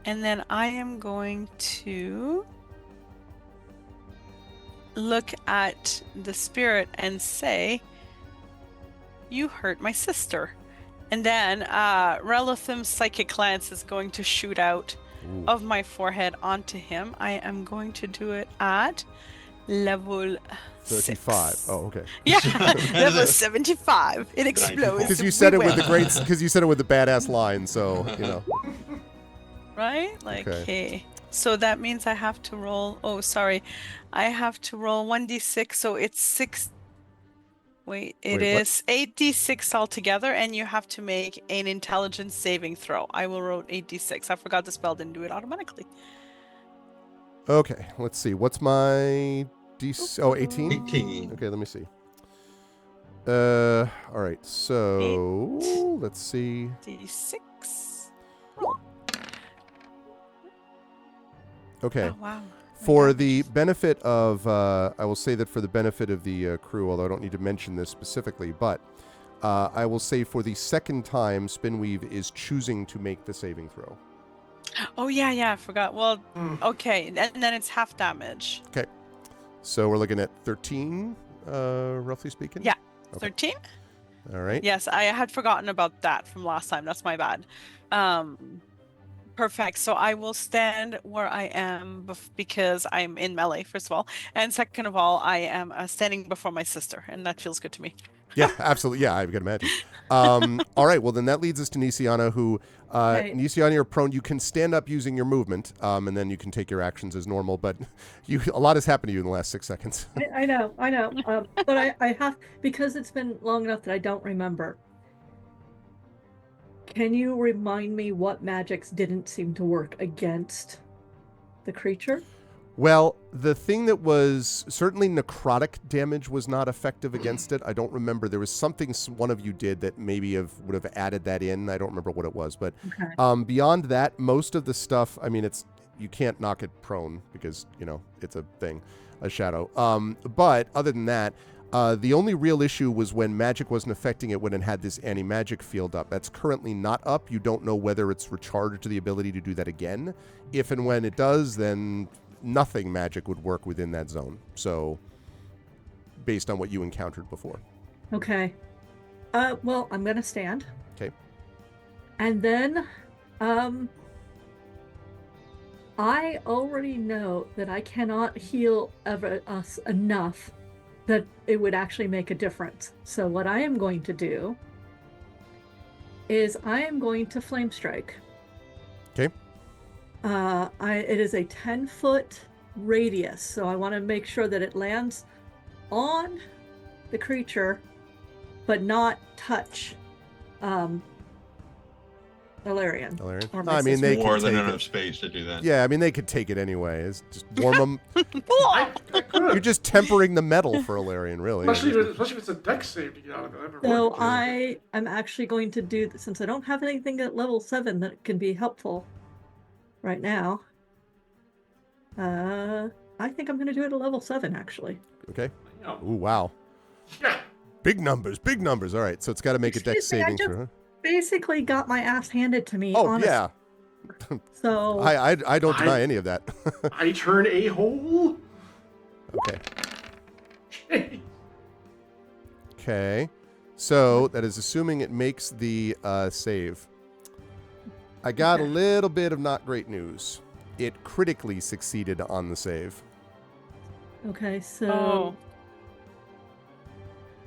And then I am going to look at the spirit and say, "You hurt my sister." And then Relithim's psychic lance is going to shoot out of my forehead onto him. I am going to do it at level 35. 6. Oh, okay. Yeah, level 75. It explodes. Because you said it We with the win. because you said it with the badass line, so you know. Right? Like, Okay. okay. So that means I have to roll. Oh, sorry. I have to roll 1d6. So it's 6. Wait, it Wait, what? is 8d6 altogether, and you have to make an intelligence saving throw. I will roll 8d6. I forgot the spell didn't do it automatically. Okay, let's see. What's my Oh, 18? 18. Okay, let me see. All right. So, let's see. D6. Okay. Oh, wow. For the benefit of, I will say that for the benefit of the crew, although I don't need to mention this specifically, but I will say for the second time, Spinweave is choosing to make the saving throw. Oh, yeah, I forgot. Well, okay. And then it's half damage. Okay. So we're looking at 13, roughly speaking? Yeah. Okay. 13? All right. Yes, I had forgotten about that from last time. That's my bad. Perfect. So I will stand where I am because I'm in melee, first of all. And second of all, I am standing before my sister, and that feels good to me. Yeah, absolutely. Yeah, I can imagine. All right. Well, then that leads us to Nisiana, who, Okay. Nisiana, you're prone. You can stand up using your movement, and then you can take your actions as normal. But a lot has happened to you in the last 6 seconds. I know. But I have, because it's been long enough that I don't remember. Can you remind me what magics didn't seem to work against the creature? Well, the thing that was certainly necrotic damage was not effective against it. I don't remember. There was something one of you did that maybe would have added that in. I don't remember what it was, but Okay. beyond that, most of the stuff. I mean, you can't knock it prone because it's a thing, a shadow. But other than that, the only real issue was when magic wasn't affecting it when it had this anti-magic field up. That's currently not up. You don't know whether it's recharged to the ability to do that again. If and when it does, then nothing magic would work within that zone. So, based on what you encountered before. Okay. Well, I'm gonna stand. Okay. And then, I already know that I cannot heal us enough that it would actually make a difference. So what I am going to do is I am going to flame strike. Okay. It is a 10-foot radius, so I want to make sure that it lands on the creature, but not touch Ilarion. Or my I mean, they sister. More could than take enough it. space to do that. Yeah, I mean, they could take it anyway. It's just warm them. I could. You're just tempering the metal for Ilarion, really. Especially if it's a dex save to get out of it. I've never So worked with it. I am actually going to do, since I don't have anything at level 7 that can be helpful right now. I think I'm going to do it at level 7, actually. Okay. Yeah. Ooh, wow. Yeah. Big numbers. All right, so it's got to make a dex Excuse me, I saving just- throw. Huh? Basically got my ass handed to me. Oh, honestly. yeah. So I don't deny any of that. I turn a hole. Okay. Okay. So that is assuming it makes the save. I got a little bit of not great news. It critically succeeded on the save. Okay, so Oh.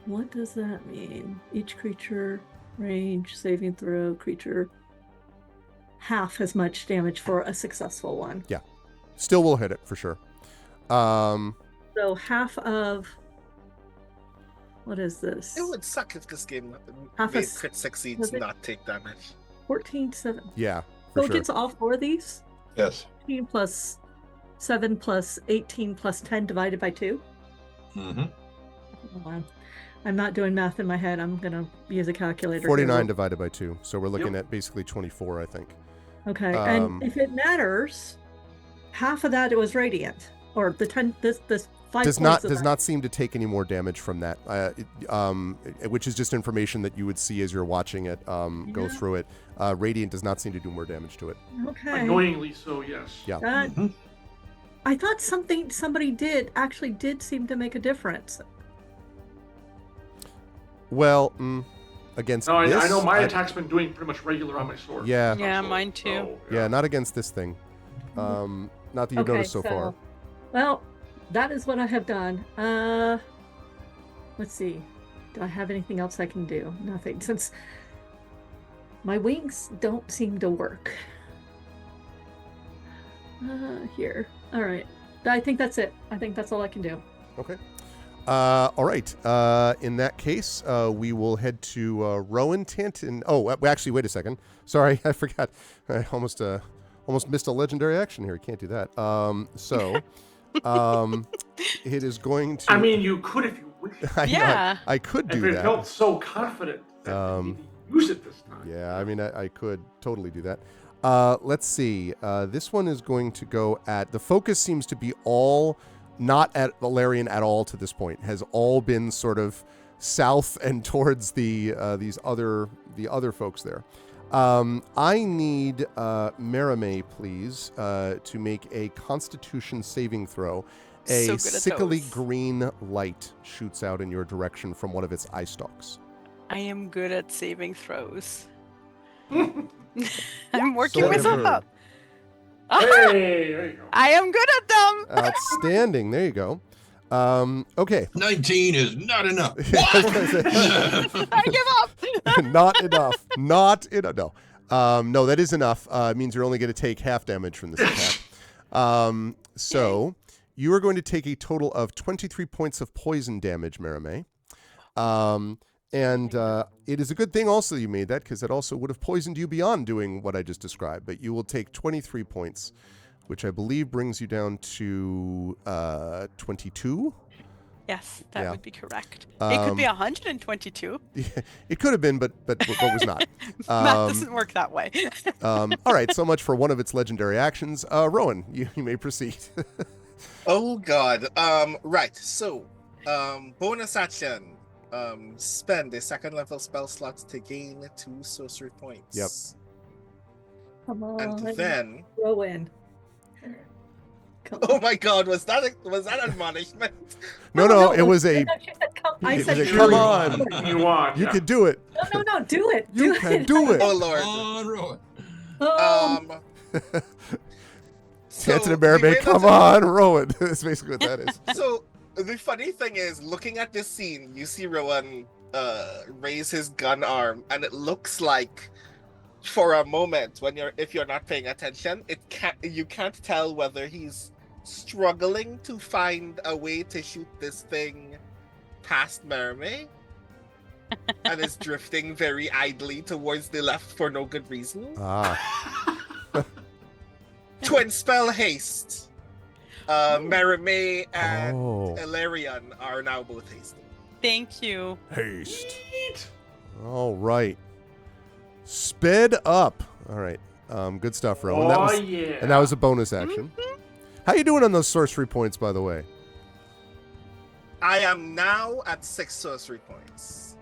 what does that mean? Each creature, range, saving throw, creature, half as much damage for a successful one. Still will hit it for sure. So half of, what is this? It would suck if this game Half made a crit succeeds was it- not take damage. 14, 7. Yeah, So for it sure. gets all 4 of these? Yes. 15 plus 7 plus 18 plus 10 divided by 2? Mm-hmm. Hold on. I'm not doing math in my head. I'm going to use a calculator. 49 here. divided by 2. So we're looking at basically 24, I think. Okay, Um, and if it matters, half of that it was radiant, or the 10. This 5 Does points of does that. not seem to take any more damage from that, which is just information that you would see as you're watching it go Yeah. through it. Radiant does not seem to do more damage to it. Okay. Annoyingly so, yes. Yeah. That, Mhm. I thought somebody did seem to make a difference. Well, against No, this, I know my attack's been doing pretty much regular on my sword. Yeah, Yeah, So, mine too. so, yeah, not against this thing. Not that you've noticed so far. Well, that is what I have done. Let's see. Do I have anything else I can do? Nothing, since my wings don't seem to work. Here. All right. I think that's it. I think that's all I can do. Okay. All right. In that case, we will head to Rowan Tanton. Oh, actually, wait a second. Sorry, I forgot. I almost missed a legendary action here. Can't do that. It is going to. I mean, you could if you wish. I know, Yeah. I could If do it that. felt so confident that you need to use it this time. Yeah, I mean, I could totally do that. Let's see. This one is going to go at. The focus seems to be all not at Valerian at all to this point. Has all been sort of south and towards the other folks there. I need Merime, please, to make a Constitution saving throw. A So good at sickly those. green light shoots out in your direction from one of its eye stalks. I am good at saving throws. I'm working So myself ever. up. Hey, there you go. I am good at them. Outstanding. There you go. Okay. 19 is not enough. I was gonna say, I give up. not enough. Not enough. No. No, that is enough. It means you're only going to take half damage from this attack. So you are going to take a total of 23 points of poison damage, Marame. And it is a good thing also you made that, because it also would have poisoned you beyond doing what I just described. But you will take 23 points, which I believe brings you down to 22. Yes, that Yeah. would be correct. It could be 122. It could have been, but was not. Math doesn't work that way. All right, so much for one of its legendary actions. Rowan, you may proceed. Oh God. Right. So, bonus action. Spend a second level spell slot to gain 2 sorcery points. Yep. Come on. And then, Rowan. Come oh my God, was that admonishment? No, it was a. I it said, was a, do come it. on, You want? you yeah. can do it. No, do it. You can do it. Oh Lord. On, Rowan. Oh, So Hanson and the way Marame, that come it- on, Rowan. That's basically what that is. So the funny thing is, looking at this scene, you see Rowan raise his gun arm, and it looks like, for a moment, if you're not paying attention, you can't tell whether he's struggling to find a way to shoot this thing past Marame, and is drifting very idly towards the left for no good reason. Ah, Twin spell haste. Marame and oh, Elarion are now both hasted. Thank you. haste. All right, sped up. All right, good stuff, Rowan. Oh yeah. And that was a bonus action. How you doing on those sorcery points, by the way? I am now at 6 sorcery points.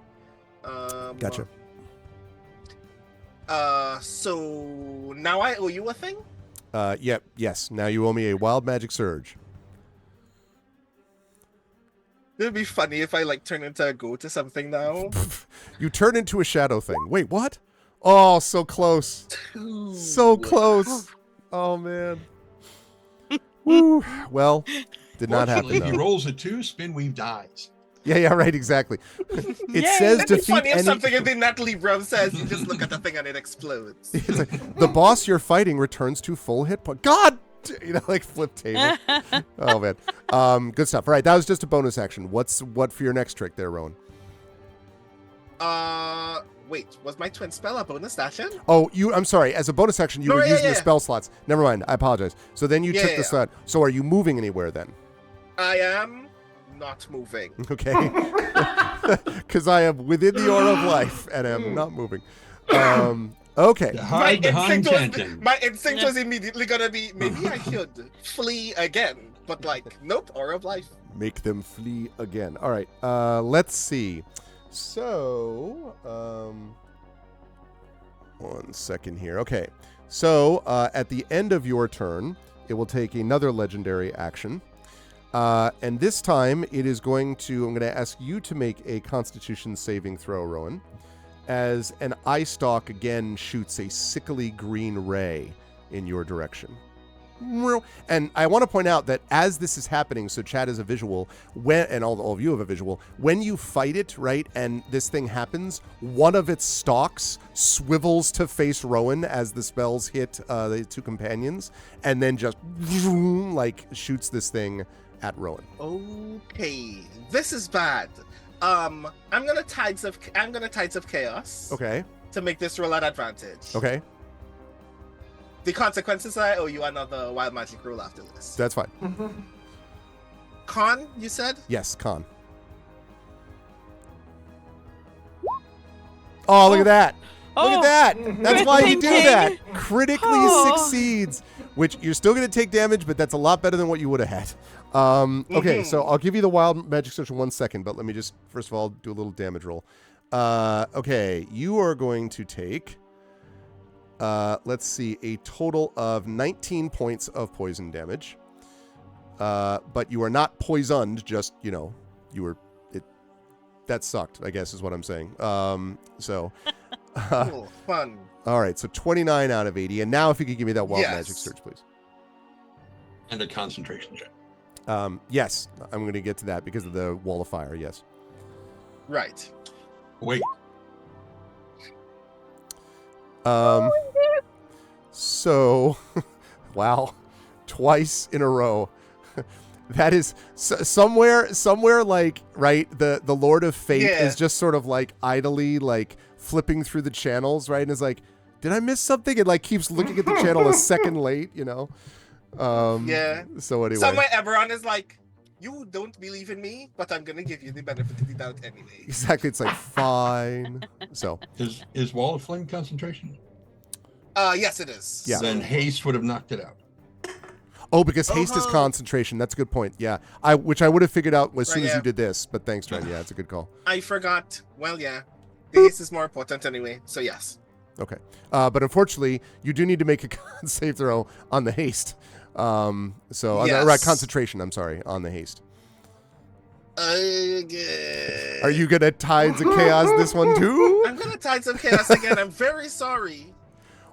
Gotcha. So now I owe you a thing? Yep, yes. Now you owe me a wild magic surge. It'd be funny if I turn into a goat or something now. You turn into a shadow thing. Wait, what? Oh, so close. So close. Oh, man. Woo. Well, did not happen, Fortunately, if he though. rolls a 2, Spinweave dies. Yeah, right, exactly. It Yay. says It'd be defeat funny if any... something in the Natalie Brown says you just look at the thing and it explodes. It's like, the boss you're fighting returns to full hit point. God! Flip table. Oh, man. Good stuff. All right, that was just a bonus action. What for your next trick there, Rowan? Wait, was my twin spell a bonus action? Oh, I'm sorry. As a bonus action, you were using the spell slots. Never mind. I apologize. So then you took the slot. So are you moving anywhere then? I am not moving. Okay. Because I am within the aura of life and am not moving. Okay. Hide behind Kenton. My instinct was immediately gonna be, maybe I should flee again. But nope, aura of life. Make them flee again. All right. Let's see. So, 1 second here. Okay. So, at the end of your turn, it will take another legendary action. And this time, I'm going to ask you to make a Constitution saving throw, Rowan, as an eye stalk again shoots a sickly green ray in your direction. And I want to point out that as this is happening, so Chad is a visual, and all of you have a visual, when you fight it, right, and this thing happens, one of its stalks swivels to face Rowan as the spells hit the two companions, and then just shoots this thing at Rowan. Okay, this is bad. I'm gonna Tides of Chaos. Okay. To make this roll at advantage. Okay. The consequences I owe you another wild magic roll after this. That's fine. Con, you said? Yes, con. Oh, look at that. Look at that. That's Good why you do thinking. that. Critically succeeds, which you're still going to take damage, but that's a lot better than what you would have had. Okay, so I'll give you the wild magic surge in 1 second, but let me just, first of all, do a little damage roll. Okay, you are going to take, let's see, a total of 19 points of poison damage. But you are not poisoned, just, you were, that sucked, I guess is what I'm saying. Cool, fun. All right, so 29 out of 80. And now if you could give me that wild Yes. magic surge, please. And a concentration check. Yes, I'm going to get to that because of the wall of fire. Yes. Right. Wait. So, wow, twice in a row. That is somewhere like, right, the Lord of Fate is just sort of like idly like flipping through the channels, right, and is like, did I miss something? And like keeps looking at the channel a second late, you know. So anyway, somewhere Eberron is like, you don't believe in me, but I'm gonna give you the benefit of the doubt anyway. Exactly, it's like fine. So is Wall of Flame concentration? Yes, it is. Yeah. Then haste would have knocked it out. Oh, because haste is concentration. That's a good point. Yeah, which I would have figured out as soon as you did this. But thanks, Trent. Yeah, it's a good call. I forgot. Well, yeah, the haste is more important anyway. So yes. Okay, but unfortunately, you do need to make a con save throw on the haste. On the, right, concentration. I'm sorry, on the haste. Are you gonna Tides of Chaos this one too? I'm gonna Tides of Chaos again. I'm very sorry.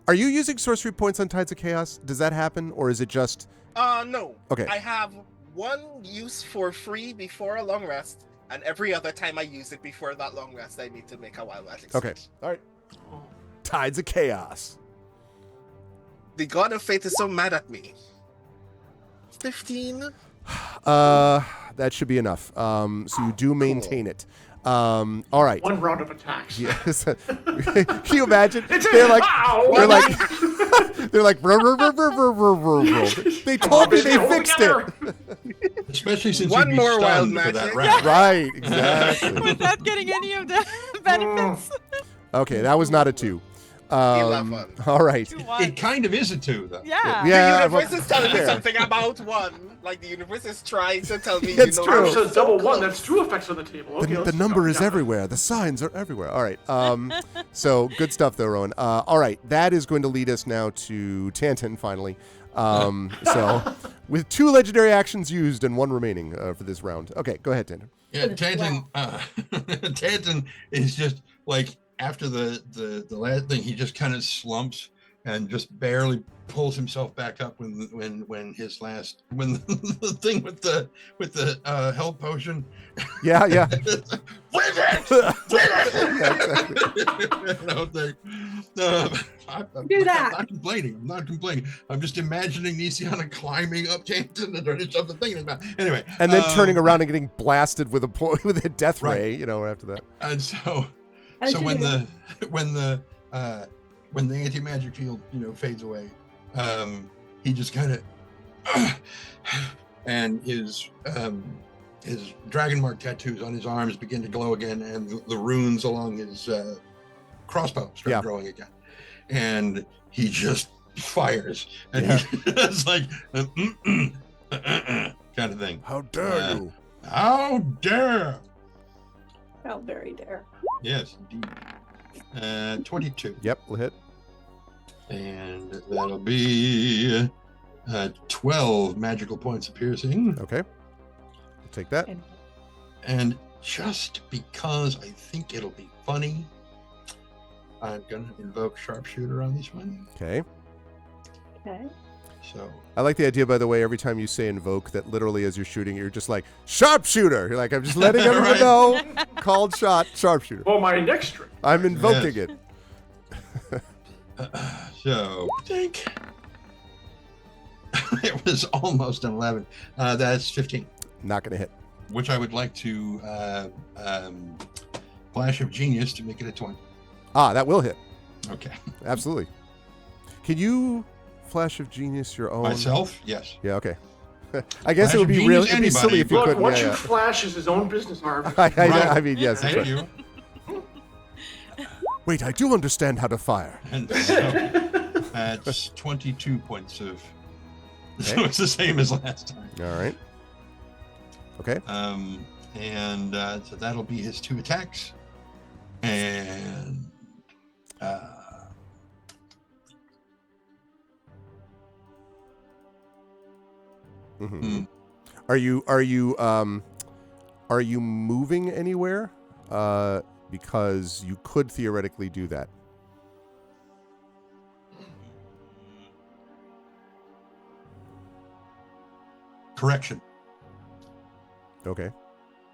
Are you using sorcery points on Tides of Chaos? Does that happen, or is it just? No. Okay. I have one use for free before a long rest, and every other time I use it before that long rest, I need to make a wild magic. Okay. All right. Tides of Chaos. The God of Fate is so mad at me. 15. That should be enough. So you do maintain it. All right. One round of attacks. Yes. Can you imagine? They're like, they told me they fixed it. Especially since One you'd be more wild stunned for that magic. round. Right, exactly. Without getting any of the benefits. Okay, that was not a 2. 11. All right. It kind of is a 2, though. Yeah. Yeah. The universe is telling me fair. something about 1. Like the universe is trying to tell me. It's true. So double 1. That's 2 effects on the table. Okay, The let's number go. is Yeah. everywhere. The signs are everywhere. All right. So good stuff, though, Rowan. All right. That is going to lead us now to Tantan, finally. So with 2 legendary actions used and 1 remaining for this round. Okay, go ahead, Tantan. Yeah, Tantan is just like, after the last thing, he just kind of slumps and just barely pulls himself back up when the thing with the health potion. Yeah. With it! Do that. I'm not complaining. I'm just imagining Nisiana climbing up Tantan and something thinking about. Anyway, And then turning around and getting blasted with a death Right. ray, after that. And so As you when do. the anti-magic field fades away, he just kind of and his dragon mark tattoos on his arms begin to glow again, and the runes along his crossbow start growing again, and he just fires, and it's like kind of thing. How dare you? How dare! How very dare. Yes, indeed. 22. Yep, we'll hit. And that'll be 12 magical points of piercing. Okay. I'll take that. And just because I think it'll be funny, I'm going to invoke Sharpshooter on this one. Okay. Okay. So I like the idea, by the way, every time you say invoke, that literally as you're shooting, you're just like, sharpshooter! You're like, I'm just letting everyone Right. know. Called shot, sharpshooter. For my next trick. I'm invoking it. so I think it was almost an 11. That's 15, Not going to hit. which I would like to Flash of Genius to make it a 20. That will hit. Okay. Absolutely. Can you Flash of Genius your own? Myself? Yes. Yeah, okay. I guess Flash it would of be Genius, really it'd be anybody. silly if you Look, couldn't. what Yeah, you yeah. flash is his own business, Harv. I mean, yes. That's Thank right. you. Wait, I do understand how to fire. And so that's 22 points of. So Okay. it's the same as last time. All right. Okay. And so that'll be his 2 attacks. And Mm-hmm. Are you moving anywhere? Because you could theoretically do that. correction. Okay.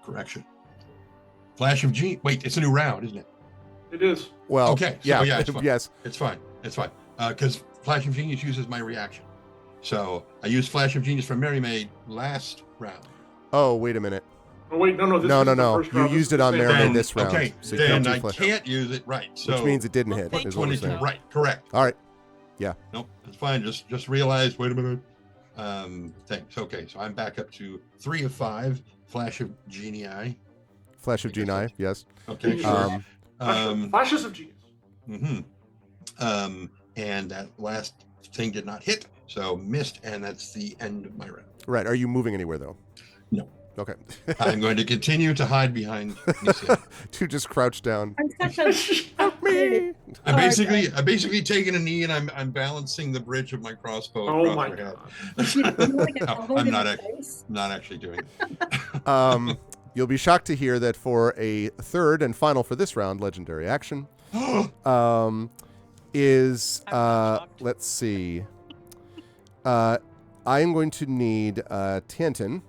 Correction. Flash of Genius. Wait, it's a new round, isn't it? It is. Well, Okay, so yeah, yeah, it's fine. yes. It's fine. Because Flash of Genius uses my reaction. So I used Flash of Genius from Mary Maid last round. Oh, wait a minute. Oh wait, no. This No. is the first You round. used This it is on the Mary same Maid round. this round. Okay, so you then can't do I Flash. can't use it. Right. So Which means it didn't Well, hit. thank Is what we're 22. saying. Right. Correct. All right. Nope. It's fine. Just realize. Wait a minute. Thanks. Okay. So I'm back up to 3 of 5. Flash of Genii. Flash of Genii. Yes. Okay. Sure. Flashes of genius. And that last thing did not hit, so missed, and that's the end of my round. Right. Are you moving anywhere though? No. Okay. I'm going to continue to hide behind Nisia. To just crouch down. I'm such a Me. I'm basically taking a knee and I'm balancing the bridge of my crossbow Oh across my her head. god. You know, like an No, elbow I'm to not the actually, face. not actually doing it. You'll be shocked to hear that for a third and final for this round legendary action, is I'm not shocked. let's see. I am going to need Tantin,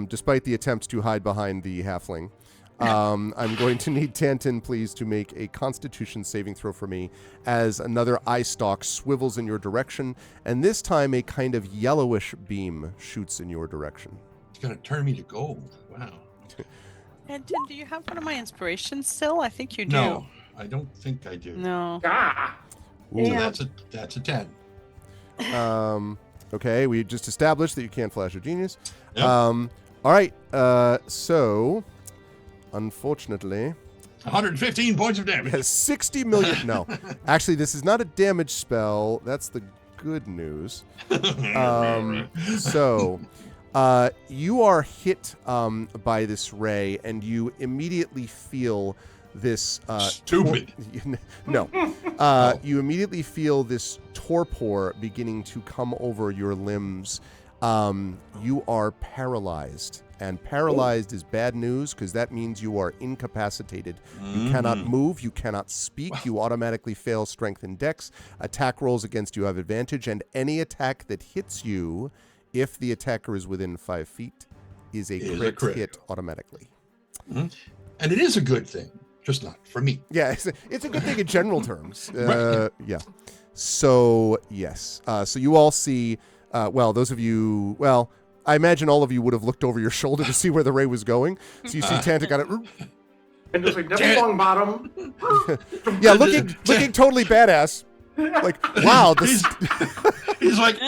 despite the attempts to hide behind the halfling. I'm going to need Tantin, please, to make a Constitution saving throw for me as another eye stalk swivels in your direction, and this time a kind of yellowish beam shoots in your direction. It's going to turn me to gold. Wow. And do you have one of my inspirations still? I think you do. No, I don't think I do. No. Ah. So Yeah. that's a 10. Okay, we just established that you can't flash a genius. Yep. All right, so unfortunately, 115 points of damage. has 60 million. No, actually, this is not a damage spell. That's the good news. So, you are hit by this ray, and you immediately feel this Stupid. no. You immediately feel this torpor beginning to come over your limbs. You are paralyzed, and paralyzed is bad news because that means you are incapacitated. You cannot move, you cannot speak, you automatically fail strength and dex. Attack rolls against you have advantage, and any attack that hits you, if the attacker is within 5 feet, is a crit hit automatically. And it is a good thing, just not for me. Yeah, it's a good thing in general terms. Right. Yeah. So, yes. So you all see, those of you, I imagine all of you would have looked over your shoulder to see where the ray was going. So you see Tanta got it. And just like Neville Longbottom. Yeah, looking totally badass. Like, wow. This, He's like,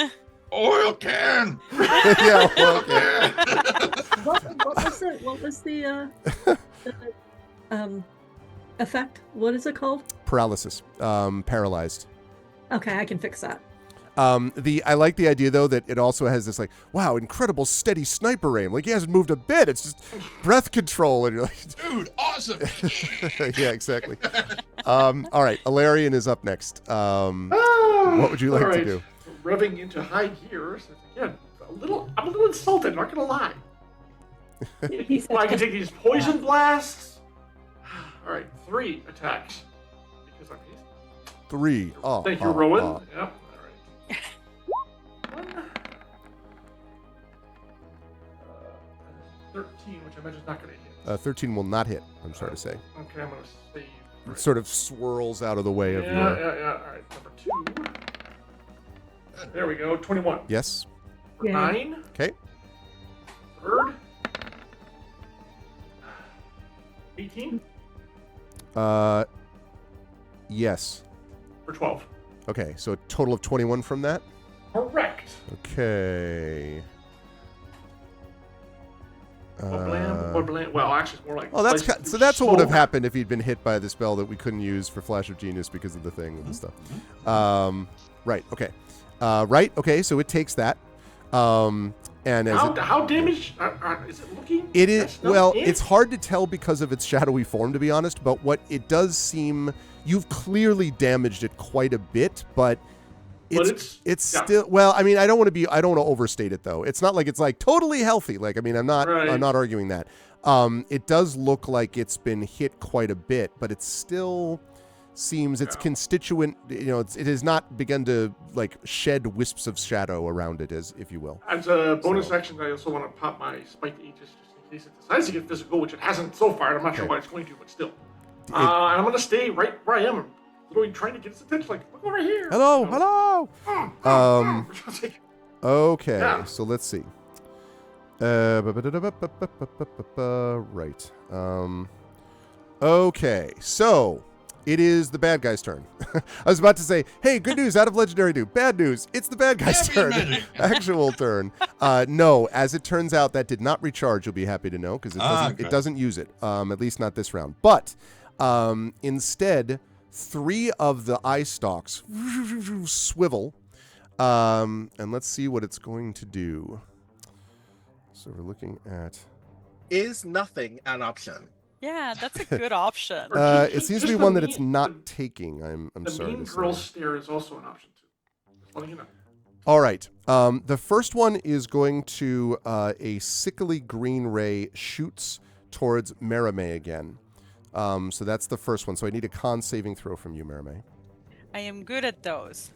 oil can. yeah, well, okay. What was the effect? What is it called? Paralysis. Paralyzed. Okay, I can fix that. I like the idea though that it also has this like, wow, incredible steady sniper aim. Like he hasn't moved a bit. It's just breath control, and you're like, Dude, awesome. yeah, exactly. All right, Alarian is up next. What would you like to do? Revving into high gear. So again, I'm a little insulted. Not gonna lie. He Well, I can take these poison blasts. All right, 3 attacks because I'm hasty. 3. Oh, Thank you, Rowan. Yep. All right. 13, which I imagine is not going to hit. 13 will not hit. I'm sorry to say. Okay, I'm going to save. It sort of swirls out of the way of Yeah. your. All right, number 2. There we go. 21. Yes. For Yeah. 9. Okay. Third. 18 Yes. for 12. Okay, so a total of 21 from that. Correct. Okay. Blam. Well, actually, it's more like. Oh, that's slices so. through That's what would have smoke. happened if he'd been hit by the spell that we couldn't use for Flash of Genius because of the thing and the stuff. Right. Okay. Right. Okay. So it takes that. And as How damaged is it looking? it is, That's not well, it? it's hard to tell because of its shadowy form, to be honest. But what it does seem, you've clearly damaged it quite a bit, but. But It's yeah. still, well, I mean, I don't want to overstate it though. It's not like it's like totally healthy. Like, I mean, I'm not arguing that. It does look like it's been hit quite a bit, but it's still seems its constituent, it has not begun to like shed wisps of shadow around it, as if you will. As a bonus action, I also want to pop my Spike Aegis just in case it decides to get physical, which it hasn't so far. I'm not sure why it's going to, but still. And I'm going to stay right where I am. I'm literally trying to get its attention, like, look over here. Hello. Okay, Yeah. so let's see. Right. Okay, so it is the bad guy's turn. I was about to say, hey, good news out of legendary do. Bad news, it's the bad guy's turn. Actual turn. No, as it turns out, that did not recharge, you'll be happy to know, because it doesn't use it, at least not this round. But instead, 3 of the eye stalks swivel. And let's see what it's going to do. So we're looking at... Is nothing an option? Yeah, that's a good option. It seems to be one that it's not taking. I'm sorry. The mean girl stare is also an option too. Just letting you know. All right. The first one is going to a sickly green ray shoots towards Merime again. So that's the first one. So I need a con saving throw from you, Merime. I am good at those.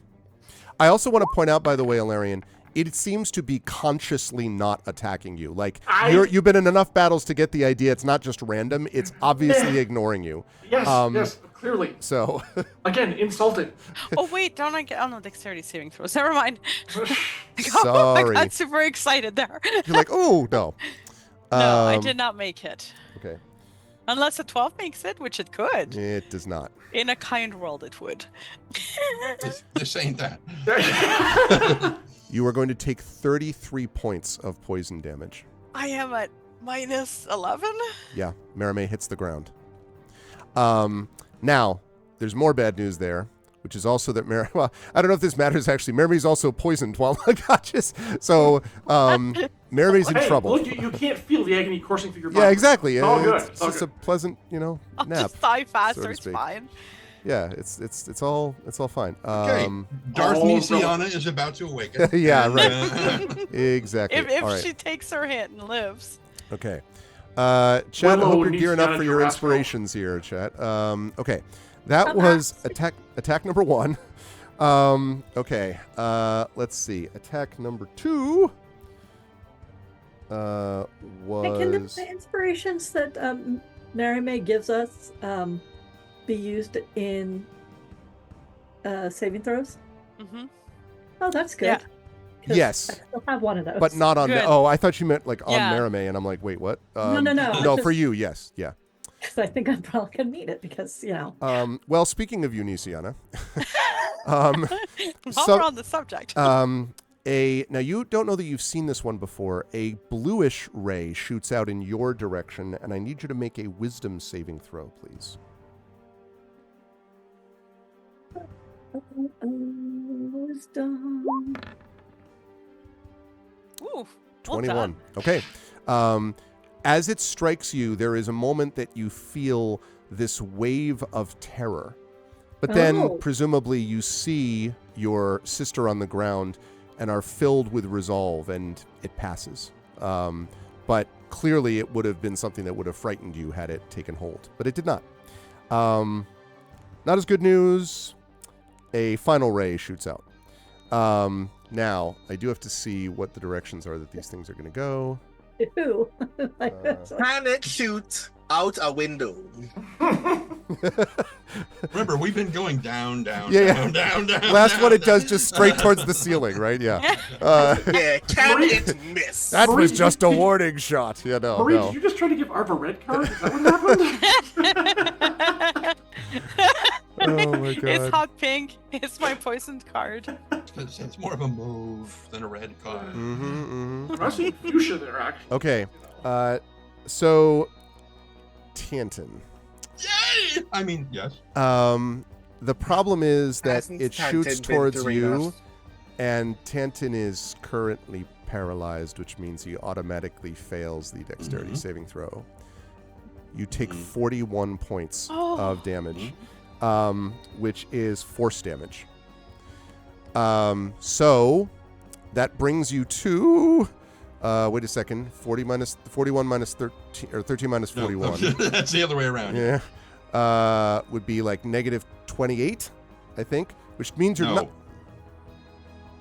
I also want to point out, by the way, Alarian, it seems to be consciously not attacking you. Like, you've been in enough battles to get the idea it's not just random. It's obviously ignoring you. Yes, clearly. So. Again, insulting. Oh, wait, don't I get... Oh, no, dexterity saving throws. Never mind. Sorry. I got super excited there. You're like, oh, no. No, I did not make it. Okay. Unless a 12 makes it, which it could. It does not. In a kind world, it would. This ain't that. You are going to take 33 points of poison damage. I am at minus 11? Yeah, Merime hits the ground. Now, there's more bad news there, which is also that well, I don't know if this matters actually. Merime is also poisoned while unconscious. So, Merime's in trouble. Well, you can't feel the agony coursing through your body. Yeah, exactly. It's all good. It's just a pleasant, I'll nap. just die faster, so to it's speak. fine. Yeah, it's all fine. Okay, Darth Nisiana is about to awaken. Yeah, and, right. Exactly. If all right. she takes her hit and lives. Okay. Chat, I hope you're gearing up Nisiana for your Jurassic inspirations here, chat. Okay. That was attack number 1. Okay. Let's see. Attack number 2 was... Can the inspirations that Merime gives us be used in saving throws? Mm-hmm. Oh, that's good. Yeah. 'Cause Yes. I still have one of those. But not on... Good. I thought you meant like on Yeah. Merime, and I'm like, wait, what? No. No, for you, yes. Yeah. Because I think I'm probably going to need it because, Well, speaking of you, Nisiana... While we're on the subject. now you don't know that you've seen this one before. A bluish ray shoots out in your direction, and I need you to make a wisdom saving throw, please. Wisdom. Ooh, well 21. done. Okay. As it strikes you, there is a moment that you feel this wave of terror. But then, presumably, you see your sister on the ground and are filled with resolve, and it passes. But clearly, it would have been something that would have frightened you had it taken hold. But it did not. Not as good news. A final ray shoots out. Now, I do have to see what the directions are that these things are going to go. Ew. Can it shoot out a window? Remember, we've been going down. Last one, it does just straight towards the ceiling, right? Yeah. Yeah, can it miss? That was just a warning shot. Yeah, no. Marie, did you just try to give Arv a red card? Is that what happened? Oh my god. It's hot pink. It's my poisoned card. It's more of a mauve than a red card. I see fuchsia there, actually. Okay. So, Tantin. Yay! I mean, yes. The problem is that Hasn't it Tantin shoots been towards through you, enough? and Tantin is currently paralyzed, which means he automatically fails the dexterity saving throw. You take 41 points of damage, which is force damage. So that brings you to wait a second, 41 minus 13, or 13 minus 41. No, that's the other way around. Yeah. would be like negative 28, I think, which means you're No. not.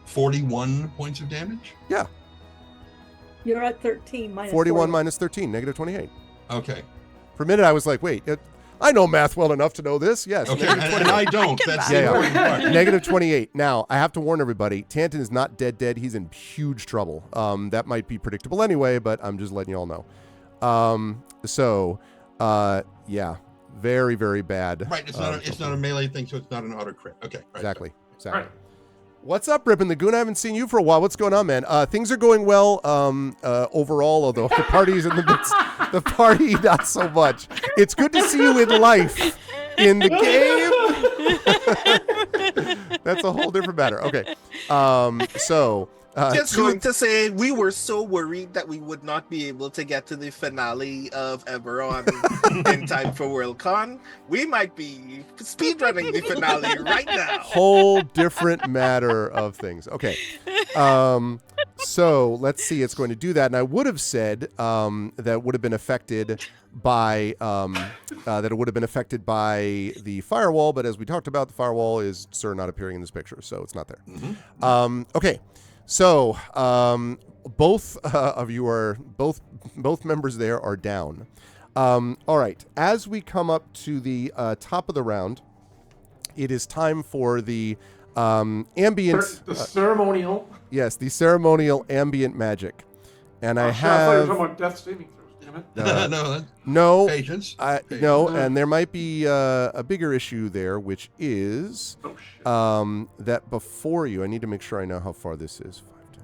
41 points of damage? Yeah, You're at 13 minus 41 minus 13, negative 28. Okay. For a minute, I was like, wait, I know math well enough to know this. Yes, Okay, negative and 28. I don't. can That's buy the Yeah, important part. Negative 28. Now, I have to warn everybody, Tanton is not dead. He's in huge trouble. That might be predictable anyway, but I'm just letting you all know. Yeah, very, very bad. Right, it's not a melee thing, so it's not an auto crit. Okay, right. Exactly. All right. What's up, Rip and the Goon? I haven't seen you for a while. What's going on, man? Things are going well overall, although the party's in the midst. The party, not so much. It's good to see you in life. In the game, that's a whole different matter. Okay, Just going to say, we were so worried that we would not be able to get to the finale of Eberron in time for Worldcon. We might be speedrunning the finale right now. whole different matter of things. Okay, so let's see. It's going to do that, and I would have said that would have been affected by that it would have been affected by the firewall, but as we talked about, the firewall is not appearing in this picture, so it's not there. Okay. So, both of you are both members there are down. All right. As we come up to the top of the round, it is time for the ambient. The ceremonial. Yes, the ceremonial ambient magic, and I I thought you were have talking about death saving throws. Damn it. no. Patience. No, and there might be a bigger issue there, which is Oh shit. that before you, I need to make sure I know how far this is. 5, 10,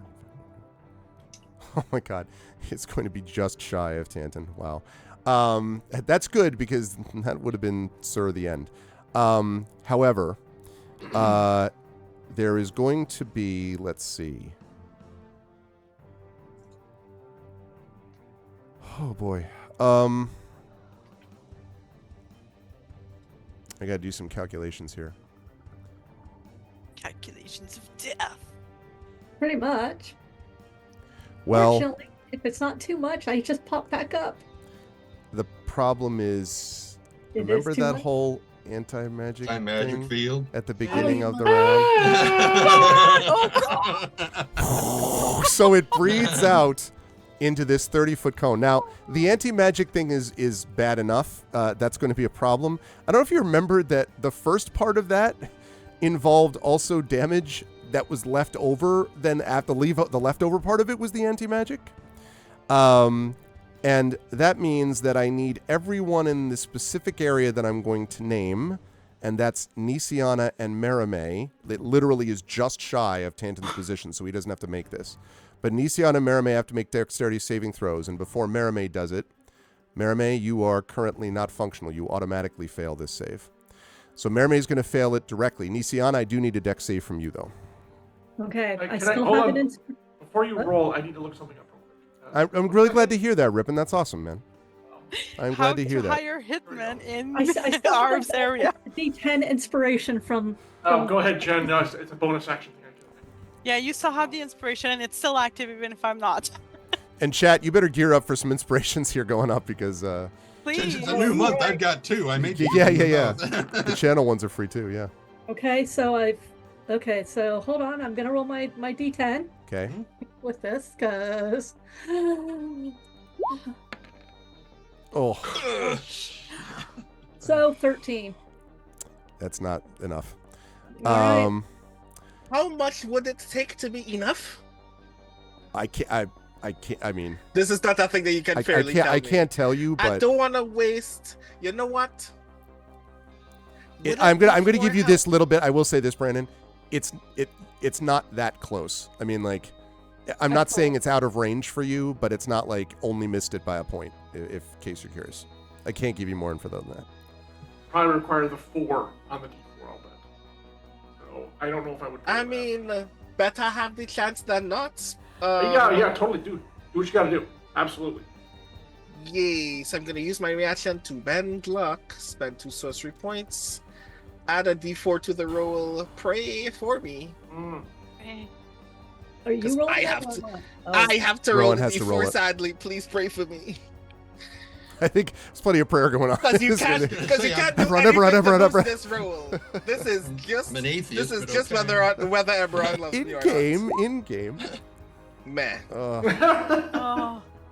15. Oh my God, it's going to be just shy of Tanton. Wow, that's good because that would have been Sir the end. However, there is going to be. Let's see. Oh boy. I gotta do some calculations here. Calculations of death. Pretty much. Well, Fortunately, if it's not too much, I just pop back up. the problem is, It is remember too that much? whole anti-magic Time magic thing field. at the beginning of the round? So it breathes out into this 30-foot cone. Now, the anti-magic thing is bad enough. That's going to be a problem. I don't know if you remembered that the first part of that involved also damage that was left over. Then after the leftover part of it was the anti-magic. And that means that I need everyone in the specific area that I'm going to name, and that's Nisiana and Merime. It literally is just shy of Tanton's position, so he doesn't have to make this. But Nisiana and Merime have to make dexterity saving throws, and before Merime does it, Merime, you are currently not functional. You automatically fail this save. So Merime is going to fail it directly. Nisiana, I do need a dex save from you, though. Okay, Can I I- still hold have on. it in. Before you What? roll, I need to look something up real quick. I'm really glad to hear that, Rippin. That's awesome, man. I'm How glad to hear that. hire hitmen in I still have Arv's a area. D10 inspiration from. Oh, go ahead, Jen. No, it's a bonus action thing. Yeah, you still have the inspiration, and it's still active even if I'm not. And chat, you better gear up for some inspirations here going up because Since Please. it's a new month, I've got 2. I made yeah. The channel ones are free too, yeah. Okay, so Okay, so hold on. I'm gonna roll my D10 Okay. with this, cause. Oh, So 13. that's not enough. Alright. How much would it take to be enough? I can't, I mean, This is not a thing that you can I fairly can't, tell I me. can't tell you, I but don't want to waste. You know what? Would I'm it gonna be give you more this little bit. I will say this, Brandon. It's not that close. I mean, like, I'm not saying it's out of range for you, but it's not like only missed it by a point. If in case you're curious, I can't give you more info than that. Probably require the 4 on the D4, I'll bet. So I don't know if I would. I mean, better have the chance than not. Yeah, totally, dude. Do what you gotta do. Absolutely. Yes, I'm gonna use my reaction to bend luck, spend 2 sorcery points, add a d4 to the roll, pray for me. Are you 'Cause rolling? I that have or to- what? Oh. I have to roll Rowan the has to roll d4, it. sadly. Please pray for me. I think there's plenty of prayer going on. Because you can't do Everyone. to lose this role. This is just I'm an atheist, this is but just okay. whether Eberron loves me or In game. not. Meh.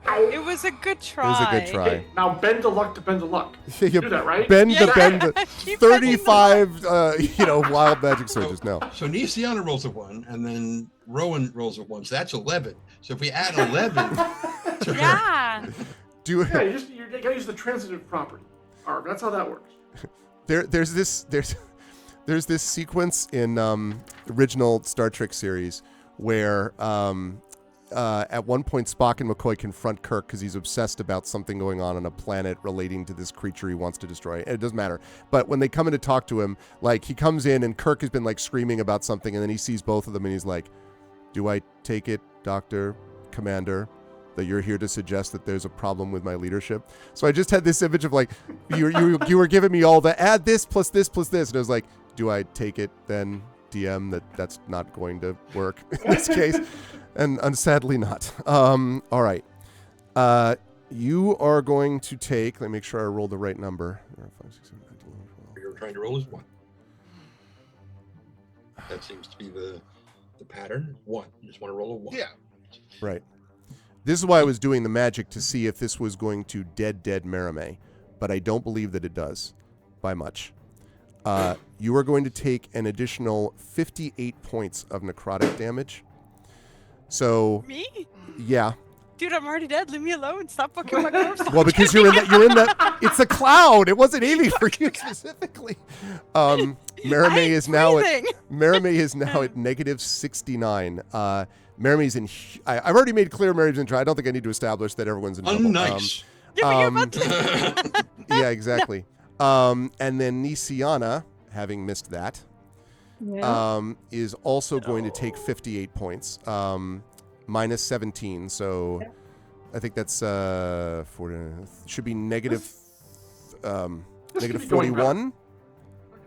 Oh, it was a good It try. was a good try. Hey, now bend the luck to bend the luck. You Do that, right? bend Yeah. the Keep bending the 35 wild magic surges. No. So Nisiana rolls a 1, and then Rowan rolls a 1. So that's 11. So if we add 11 to her, Yeah. Yeah, you gotta use the transitive property. All right, that's how that works. There's this sequence in original Star Trek series where at one point Spock and McCoy confront Kirk because he's obsessed about something going on a planet relating to this creature he wants to destroy. It doesn't matter. But when they come in to talk to him, like he comes in and Kirk has been like screaming about something, and then he sees both of them and he's like, "Do I take it, Doctor, Commander, that you're here to suggest that there's a problem with my leadership?" So I just had this image of like you were giving me all the add this plus this plus this, and I was like, "Do I take it then, DM, that's not going to work in this case?" And sadly not. All right. You are going to take, let me make sure I rolled the right number. 5, 6, 7, 8, 9, 10, 11, 12. you're trying to roll is 1. That seems to be the pattern. 1. You just want to roll a 1. Yeah. Right. This is why I was doing the magic to see if this was going to dead Merime, but I don't believe that it does by much. You are going to take an additional 58 points of necrotic damage. So, Me? yeah. Dude, I'm already dead. Leave me alone. Stop fucking my corpse. Well, because you're in that. It's a cloud. It wasn't aiming for you specifically. Merime is now at negative 69. Merime's in. I've already made clear Merime's in trouble. I don't think I need to establish that everyone's in trouble. Unnice. Yeah, but you're about to... Yeah, exactly. And then Nisiana, having missed that, is also going to take 58 points, minus 17. So I think that's should be negative 41.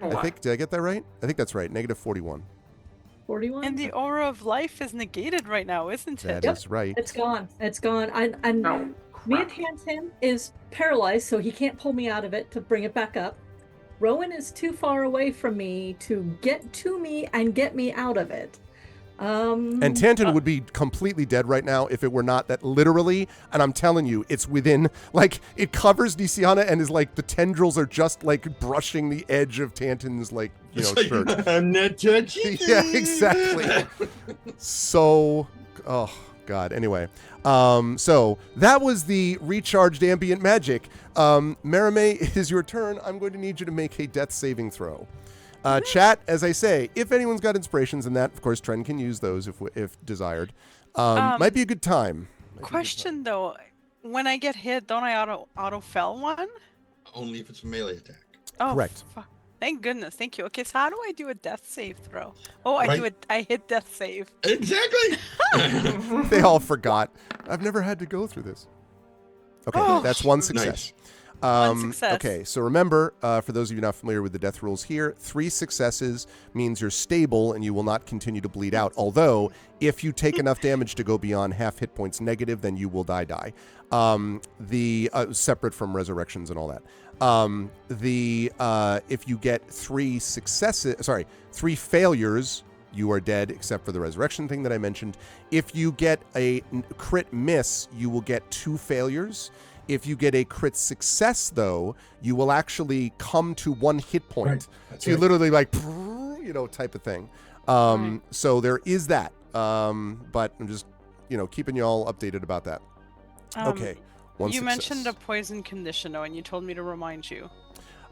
I think. Did I get that right? I think that's right. Negative 41. 41. And the aura of life is negated right now, isn't it? That is right. It's gone. It's gone. And Oh, me crap. and Hansen is paralyzed, so he can't pull me out of it to bring it back up. Rowan is too far away from me to get to me and get me out of it. And Tanton would be completely dead right now if it were not that literally, and I'm telling you, it's within, like, it covers Nisiana and is like, the tendrils are just like brushing the edge of Tanton's, like, shirt. I'm not touching. Yeah, exactly. So, oh, God. Anyway, so that was the recharged ambient magic. Merime, it is your turn. I'm going to need you to make a death saving throw. Chat, as I say, if anyone's got inspirations in that, of course, Tren can use those if desired. Might be a good time. Question though, when I get hit, don't I auto fell one? Only if it's a melee attack. Oh, Correct. Thank goodness. Thank you. Okay, so how do I do a death save throw? Oh, I hit death save. Exactly. They all forgot. I've never had to go through this. Okay, that's one success. Nice. One success. Okay, so remember, for those of you not familiar with the death rules here, 3 successes means you're stable and you will not continue to bleed out. Although, if you take enough damage to go beyond half hit points negative, then you will die. Separate from resurrections and all that. If you get 3 failures, you are dead, except for the resurrection thing that I mentioned. If you get a crit miss, you will get 2 failures. If you get a crit success, though, you will actually come to 1 hit point. Right. So you literally like, type of thing. So there is that. But I'm just, keeping you all updated about that. Okay. One You success. mentioned a poison condition, though, and you told me to remind you.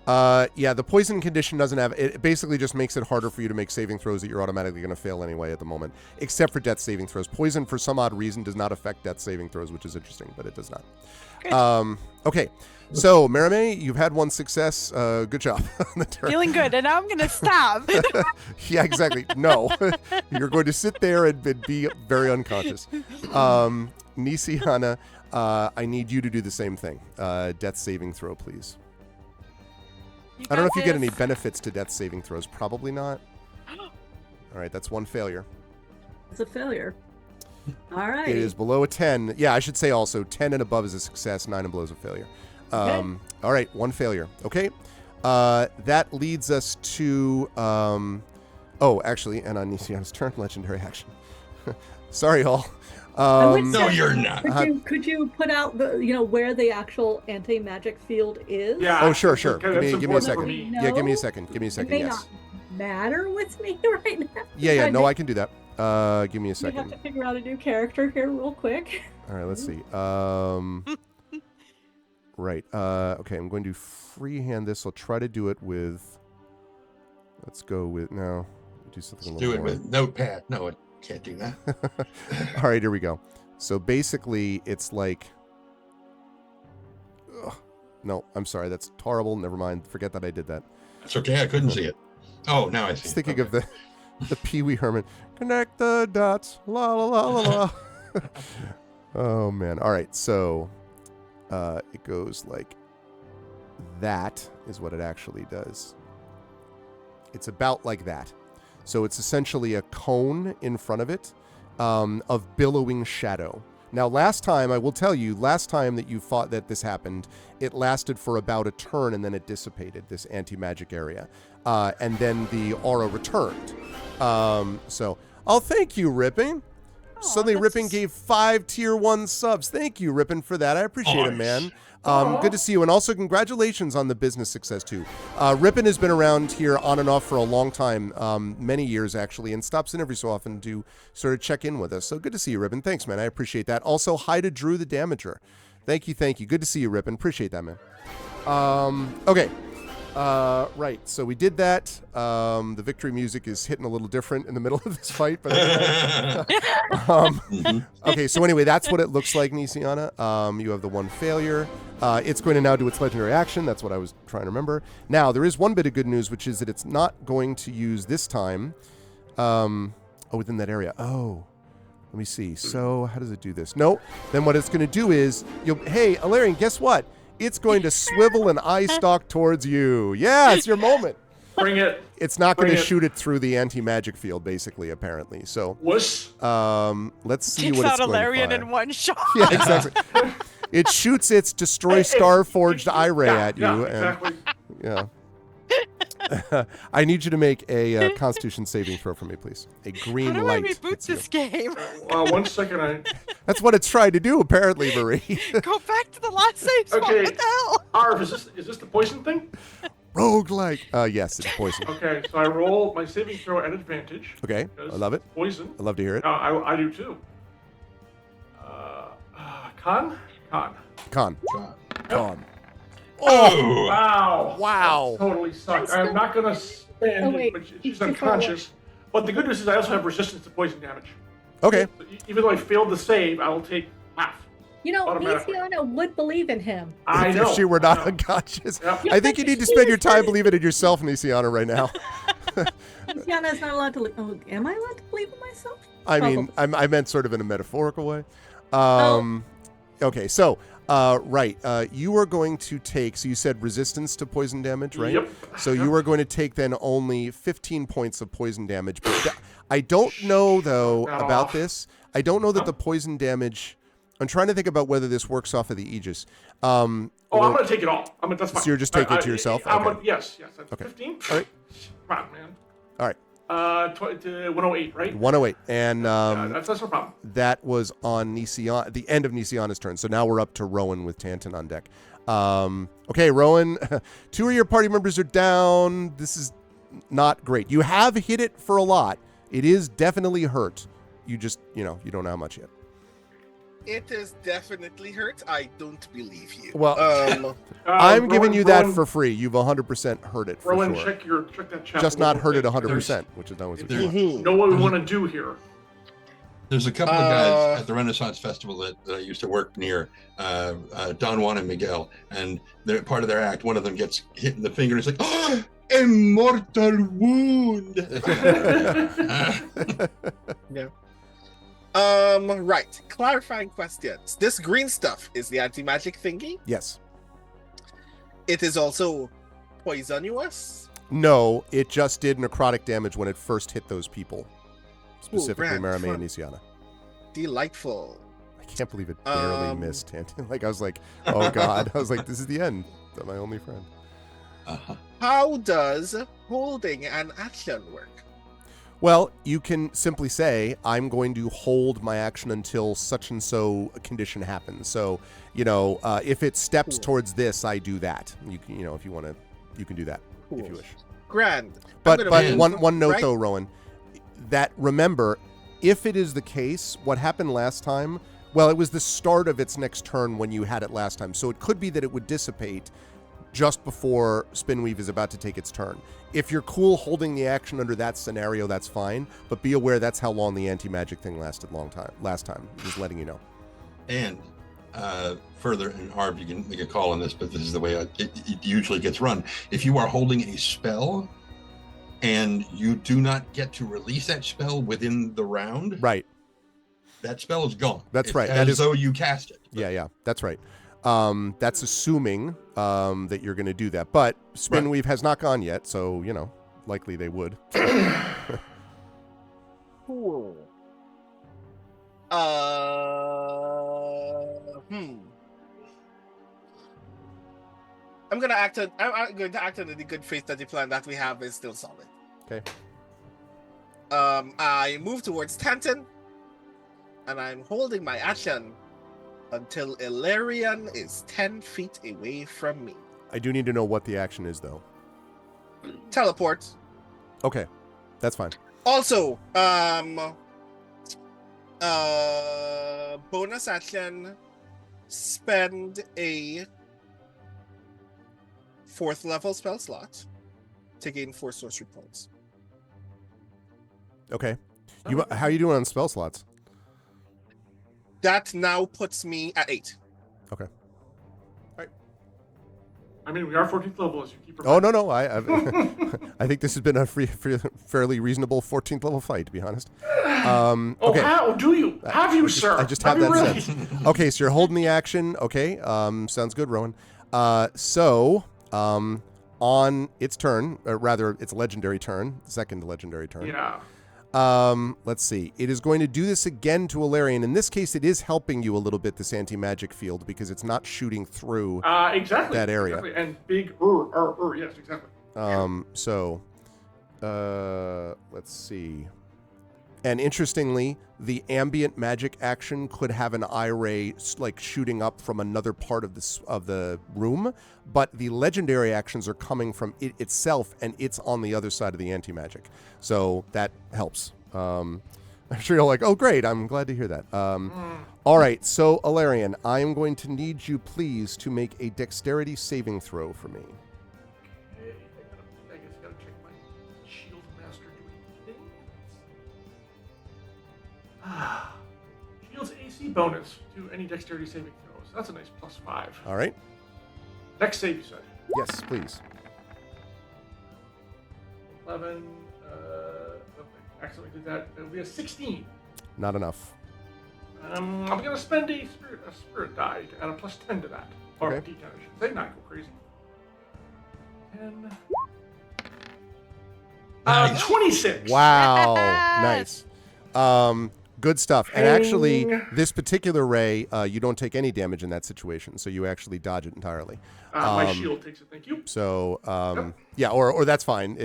Yeah, the poison condition doesn't have it. Basically, just makes it harder for you to make saving throws that you're automatically going to fail anyway at the moment, except for death saving throws. Poison, for some odd reason, does not affect death saving throws, which is interesting, but it does not. Good. Okay, so Merime, you've had 1 success. Good job on the turn. Feeling good, and now I'm gonna stab. Yeah, exactly. No, you're going to sit there and be very unconscious. Nisiana, I need you to do the same thing. Death saving throw, please. I don't know if you get any benefits to death saving throws. Probably not. All right, that's 1 failure. It's a failure. All right. It is below a 10. Yeah, I should say also 10 and above is a success, 9 and below is a failure. All right, one failure. Okay. That leads us to... actually, and on Nisiana's turn, legendary action. Sorry, all. No, you're not. Could you put out where the actual anti-magic field is? Yeah. Oh, sure. Okay, Give me a that's second. important for me. Yeah, give me a second. It may Yes. not matter with me right now. Yeah. No, I can do that. Give me a We have second. to figure out a new character here real quick. All right, let's see. Right. Okay, I'm going to freehand this. I'll try to do it with... Let's go with... No. Do something a Do little it more. with Notepad. No, it can't do that. All right, here we go. So basically, it's like... Ugh. No, I'm sorry. That's horrible. Never mind. Forget that I did that. It's okay. I couldn't see it. Oh, now I see. Just thinking of the Pee Wee Herman. Connect the dots. La la la la la. Oh man. All right. So it goes like that is what it actually does. It's about like that. So it's essentially a cone in front of it of billowing shadow. Now, last time, I will tell you, that you fought that this happened, it lasted for about a turn and then it dissipated, this anti-magic area. And then the aura returned. So, thank you, Rippin. Suddenly, Rippin gave 5 tier 1 subs. Thank you, Rippin, for that. I appreciate it, man. Good to see you. And also, congratulations on the business success, too. Rippin has been around here on and off for a long time, many years, actually, and stops in every so often to sort of check in with us. So good to see you, Rippin. Thanks, man. I appreciate that. Also, hi to Drew the Damager. Thank you. Good to see you, Rippin. Appreciate that, man. Okay. Right, so we did that. The victory music is hitting a little different in the middle of this fight, but okay, so anyway, that's what it looks like, Nisiana. You have the one failure. It's going to now do its legendary action. That's what I was trying to remember. Now, there is one bit of good news, which is that it's not going to use this time within that area. Oh, let me see. So how does it do this? No, then what it's going to do is, hey, Alarian, guess what? It's going to swivel an eye stalk towards you. Yeah, it's your moment. Bring it. It's not going to shoot it through the anti-magic field, basically, apparently. So, Wuss. let's see Takes what it's out going Alarian to fire. in one shot. Yeah, exactly. It shoots its Destroy Star-Forged eye ray at you. Yeah, and, exactly. yeah. I need you to make a Constitution saving throw for me, please. A green How do light. I reboot hits you. this game? 1 second. That's what it's trying to do, apparently, Marie. Go back to the last save spot. Okay. What the hell? Arv, is this the poison thing? Roguelike. Yes, it's poison. Okay, so I roll my saving throw at advantage. Okay, I love it. Poison. I love to hear it. I do too. Con. Con. Oh! Wow. Wow. Totally sucked. I'm not gonna spend Oh, wait. it, but she's unconscious. But the good news is I also have resistance to poison damage. Okay. So even though I failed the save, I will take half. Automatically. Nisiana would believe in him. I know. If she were I not know. unconscious. Yep. I think you need to spend your time believing in yourself, Nisiana, right now. Nisiana is not allowed to. Am I allowed to believe in myself? I mean, I meant sort of in a metaphorical way. Oh. Okay, so, right. You are going to take, so you said resistance to poison damage, right? Yep. So you are going to take then only 15 points of poison damage. But I don't know, though, Not about off. this. I don't know that the poison damage... I'm trying to think about whether this works off of the Aegis. I'm going to take it all. That's fine. So you're just taking it to yourself? Okay. Yes. That's Okay. 15? All right. Come on, man. All right. 108, right? 108. And That's no problem. that was on Nisiana, the end of Nisiana's turn. So now we're up to Rowan with Tantan on deck. Okay, Rowan, 2 of your party members are down. This is not great. You have hit it for a lot. It is definitely hurt. You just, you don't know how much yet. It is definitely hurt. I don't believe you. Well, I'm giving you that for free. You've 100% heard it for Rowan, sure. check that chat. Just not heard it 100%, which is not what There- you Know what we want to do here. There's a couple of guys at the Renaissance Festival that I used to work near, Don Juan and Miguel, and they're part of their act. One of them gets hit in the finger, and it's like, oh, immortal wound. Yeah. Right. Clarifying questions. This green stuff is the anti-magic thingy. Yes. It is also poisonous. No, it just did necrotic damage when it first hit those people. Specifically ran Marame fun. and Nisiana. Delightful. I can't believe it barely missed Tantin. Like, I was like, oh God. I was like, this is the end. That's my only friend. How does holding an action work? Well, you can simply say, I'm going to hold my action until such and so a condition happens. So, if it steps towards this, I do that. You can, if you want to, you can do that if you wish. Grand. But one note though, Rowan, that remember, if it is the case, what happened last time, well, it was the start of its next turn when you had it last time. So it could be that it would dissipate just before Spinweave is about to take its turn. If you're cool holding the action under that scenario, that's fine. But be aware that's how long the anti-magic thing lasted last time. Just letting you know. And further, and Harv, you can make a call on this, but this is the way it usually gets run. If you are holding a spell and you do not get to release that spell within the round, right, that spell is gone. That's right. As though you cast it. Yeah, that's right. That's assuming that you're going to do that. But Spinweave has not gone yet, so, likely they would. Cool. I'm going to act on the good faith that the plan that we have is still solid. Okay. I move towards Tantin, and I'm holding my action until Ilarion is 10 feet away from me. I do need to know what the action is, though. Teleport. Okay, that's fine. Also, bonus action, spend a 4th level spell slot to gain 4 sorcery points. Okay. How are you doing on spell slots? That now puts me at 8. Okay. All right. I mean, we are 14th level as you keep. Oh no, I think this has been a fairly reasonable 14th level fight, to be honest. Okay. How do you? Have you, sir? I just have that sense. Okay, so you're holding the action. Okay. Sounds good, Rowan. On its turn, or rather, its legendary turn, second legendary turn. Yeah. Let's see. It is going to do this again to Ilarion. In this case, it is helping you a little bit, this anti-magic field, because it's not shooting through exactly that area. Exactly. And big yes, exactly. Let's see. And interestingly, the ambient magic action could have an eye ray like shooting up from another part of the room, but the legendary actions are coming from it itself, and it's on the other side of the anti-magic. So that helps. I'm sure you're like, oh, great. I'm glad to hear that. All right. So, Ilarion, I am going to need you, please, to make a dexterity saving throw for me. Okay. I guess I gotta check my shield master doing things. Shield's AC bonus to any dexterity saving throws. That's a nice +5. All right. Next save, you said? Yes, please. 11. Accidentally did that. It'll be a 16. Not enough. I'm gonna spend a spirit die to add a +10 to that. Or Okay. D10, I should say, not go crazy. 10. Nice. 26. Wow. Nice. Good stuff. And actually, Ping. this particular ray, you don't take any damage in that situation, so you actually dodge it entirely. My shield takes it, thank you. So, yeah, or that's fine.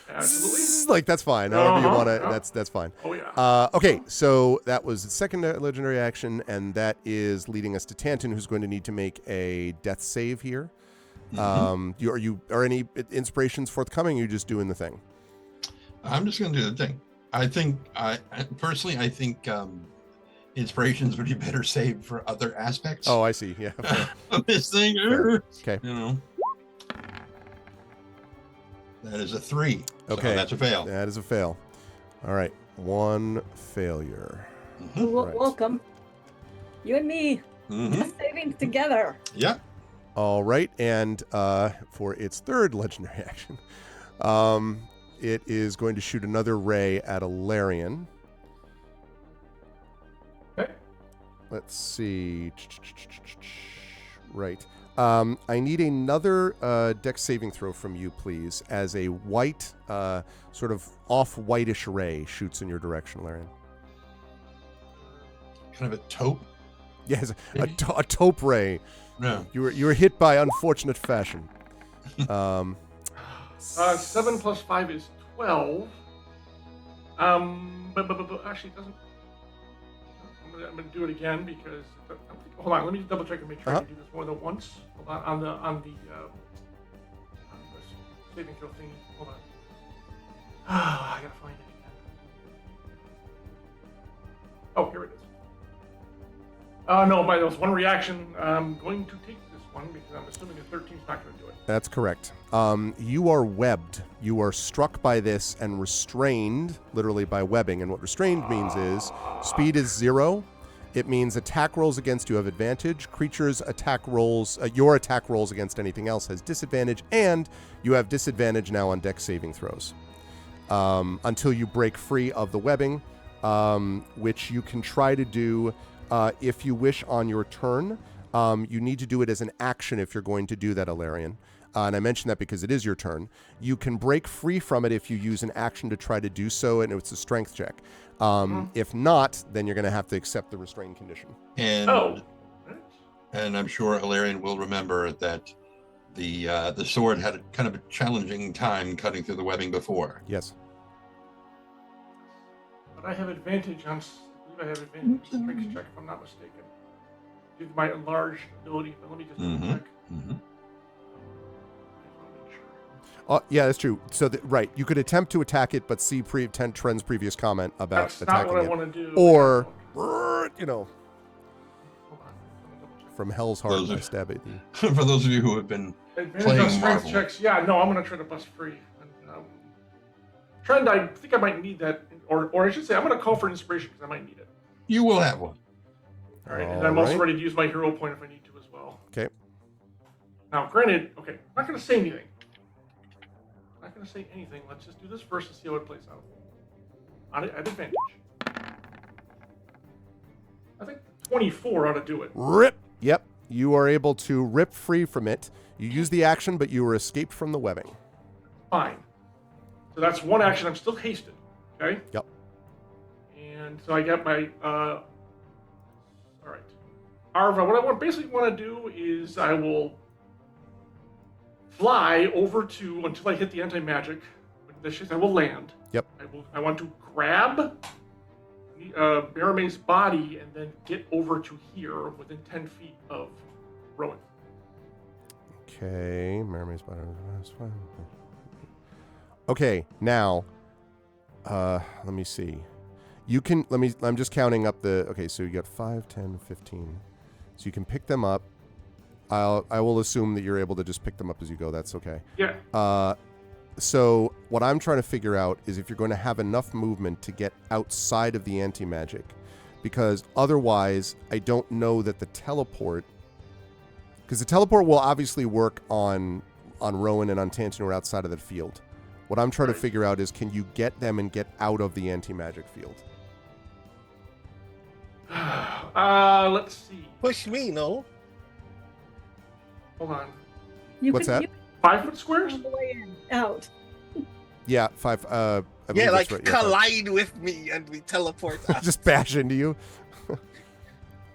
Absolutely. Like, that's fine. However you want to, yeah. that's fine. Oh, yeah. Okay, so that was the second legendary action, and that is leading us to Tantin, who's going to need to make a death save here. Are any inspirations forthcoming? Or are you just doing the thing? I'm just going to do the thing. I think, personally, I think inspirations would be better saved for other aspects. Oh, I see. Yeah. Of this thing. Okay. That is a 3. Okay. So that's a fail. That is a fail. All right. One failure. Right. Welcome. You and me. Savings together. Yeah. All right. And for its third legendary action, it is going to shoot another ray at Ilarion. Okay. Let's see. Right. I need another dex saving throw from you, please, as a white, sort of off-whitish ray shoots in your direction, Ilarion. Kind of a taupe. Yes, a taupe ray. No. You were hit by unfortunate fashion. 7 plus 5 is 12. But actually, it doesn't. I'm gonna do it again because. Hold on, let me double check and make sure I do this more than once. Hold on, on the saving throw thing. Hold on. I gotta find it again. Oh, here it is. No, that was one reaction. I'm going to take this one because I'm assuming a 13 is not going to do it. That's correct. You are webbed. You are struck by this and restrained, literally by webbing. And what restrained means is speed is 0. It means attack rolls against you have advantage. Creatures' attack rolls, your attack rolls against anything else has disadvantage, and you have disadvantage now on dex saving throws until you break free of the webbing, which you can try to do if you wish on your turn. You need to do it as an action if you're going to do that, Alarian. And I mention that because it is your turn. You can break free from it if you use an action to try to do so, and it's a strength check. If not, then you're going to have to accept the restraint condition. And I'm sure Alarian will remember that the sword had a kind of a challenging time cutting through the webbing before. Yes. But I have advantage on. I have advantage strength check if I'm not mistaken. Due to my enlarged ability, but let me just double check. Yeah, that's true. So, right, you could attempt to attack it, but see Trent's previous comment about That's attacking not what it. I want to do. Or, Hold on. From hell's heart, I stab at you. For those of you who have been advantage playing on strength Marvel. checks. Yeah, no, I'm going to try to bust free. And, Trend, I think I might need that, or I should say, I'm going to call for inspiration because I might need it. You will have one. All right, and I'm also ready to use my hero point if I need to as well. Okay. Now, granted, I'm not going to say anything. I'm not going to say anything. Let's just do this first and see how it plays out. At advantage. I think 24 ought to do it. Rip. Yep. You are able to rip free from it. You use the action, but you were escaped from the webbing. Fine. So that's one action. I'm still hasted. Okay? Yep. And so I get my... all right. Arva, what I basically want to do is I will fly over to, until I hit the anti-magic, I will land. Yep. I want to grab Marame's body and then get over to here within 10 feet of Rowan. Okay, Marame's body. That's fine. Okay, now, let me see. You can, I'm just counting up okay, so you got 5, 10, 15. So you can pick them up. I will assume that you're able to just pick them up as you go. That's okay. Yeah. So what I'm trying to figure out is if you're going to have enough movement to get outside of the anti-magic, because otherwise I don't know that the teleport, because the teleport will obviously work on Rowan and on Tantan who are outside of the field. What I'm trying to figure out is, can you get them and get out of the anti-magic field? Let's see. Push me, no? Hold on. What's that? 5 foot squares? On the way in, out. Yeah, 5. I believe Yeah, that's like right. Yeah, 5. collide with me and we teleport out. Just bash into you.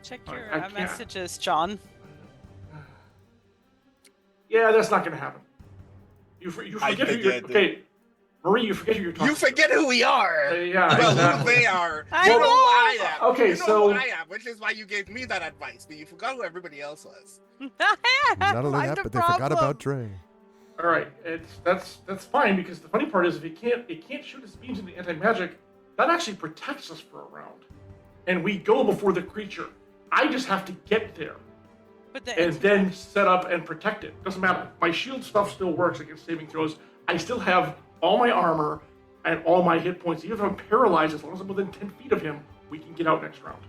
Check your I can't. messages, John. Yeah, that's not going to happen. You forget who you're... Okay, Marie, you forget who you're talking You forget who we are. Yeah, Well, exactly. who they are. I You know know. who I am. Okay, you know so- who I am, which is why you gave me that advice, but you forgot who everybody else was. Not only I'm that, the but they forgot problem. about Dre. All right, that's fine, because the funny part is if it can't shoot its beams into anti-magic, that actually protects us for a round, and we go before the creature. I just have to get there But the and then set up and protect it. Doesn't matter. My shield stuff still works against saving throws. I still have all my armor and all my hit points. Even if I'm paralyzed, as long as I'm within 10 feet of him, we can get out next round.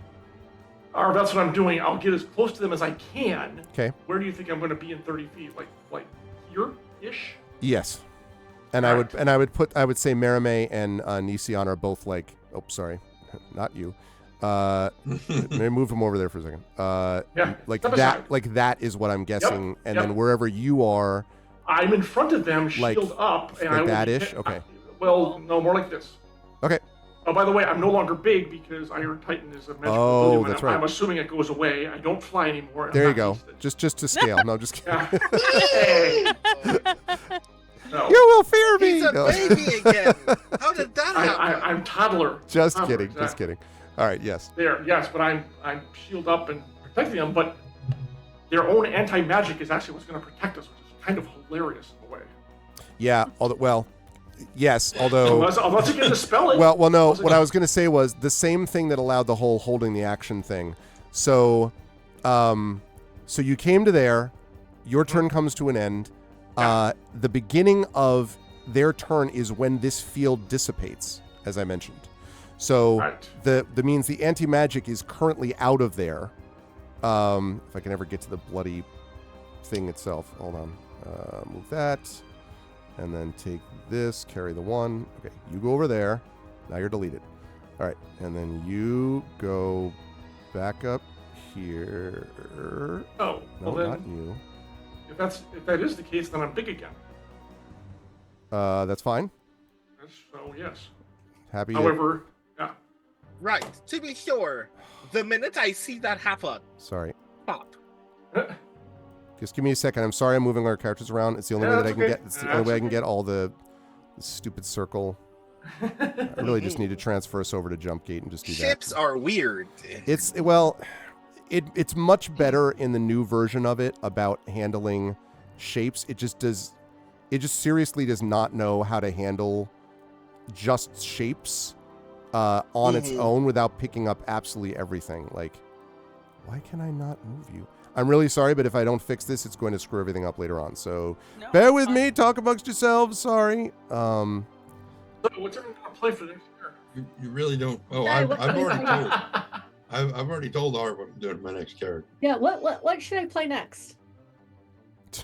Or that's what I'm doing. I'll get as close to them as I can. Okay. Where do you think I'm going to be in 30 feet? Like here-ish? Yes. And Alright. I would say Marame and Nisian are both like, oh, sorry, not you. Maybe move him over there for a second. Yeah, like step that, aside. like that is what I'm guessing. And yep. then wherever you are, I'm in front of them, Like- shield up, and like I will that-ish? hit- Okay. Well, no, more like this. okay. Oh, by the way, I'm no longer big because Iron Titan is a magical Oh, ability. that's right. I'm assuming it goes away. I don't fly anymore. There you go. Just to scale. No, just kidding. Hey. No. You will fear me. He's a No. baby again. How did that happen? I'm toddler. Just Toddler, kidding. exactly. Just kidding. All right. Yes. There, yes, but I'm shielded up and protecting them, but their own anti-magic is actually what's going to protect us, which is kind of hilarious in a way. Yeah. Yes. Although. Unless you get to spell it. Well, no. What I was going to say was the same thing that allowed the whole holding the action thing. So you came to there. Your turn comes to an end. The beginning of their turn is when this field dissipates, as I mentioned. So Right. the means the anti-magic is currently out of there. If I can ever get to the bloody thing itself. Hold on. Move that. And then take this, carry the 1. Okay, you go over there. Now you're deleted. All right, and then you go back up here. Oh, well No, then, not you. if that is the case, then I'm big again. That's fine. So yes. Happy to... However, yeah. Right. To be sure, the minute I see that happen, Sorry. pop. Just give me a second. I'm sorry I'm moving our characters around. It's the only way that I can okay. get. It's the only way I can get all the stupid circle. I really just need to transfer us over to Jump Gate and just do that. Ships are weird. It's much better in the new version of it about handling shapes. It just seriously does not know how to handle just shapes on its own without picking up absolutely everything. Like, why can I not move you? I'm really sorry, but if I don't fix this, it's going to screw everything up later on. So No, bear it's with fine. me. Talk amongst yourselves. Sorry. So what's everyone going to play for next year? You really don't. Oh, Hey, I've what already kind told. of- I've already told Art what I'm doing to my next character. Yeah, what should I play next?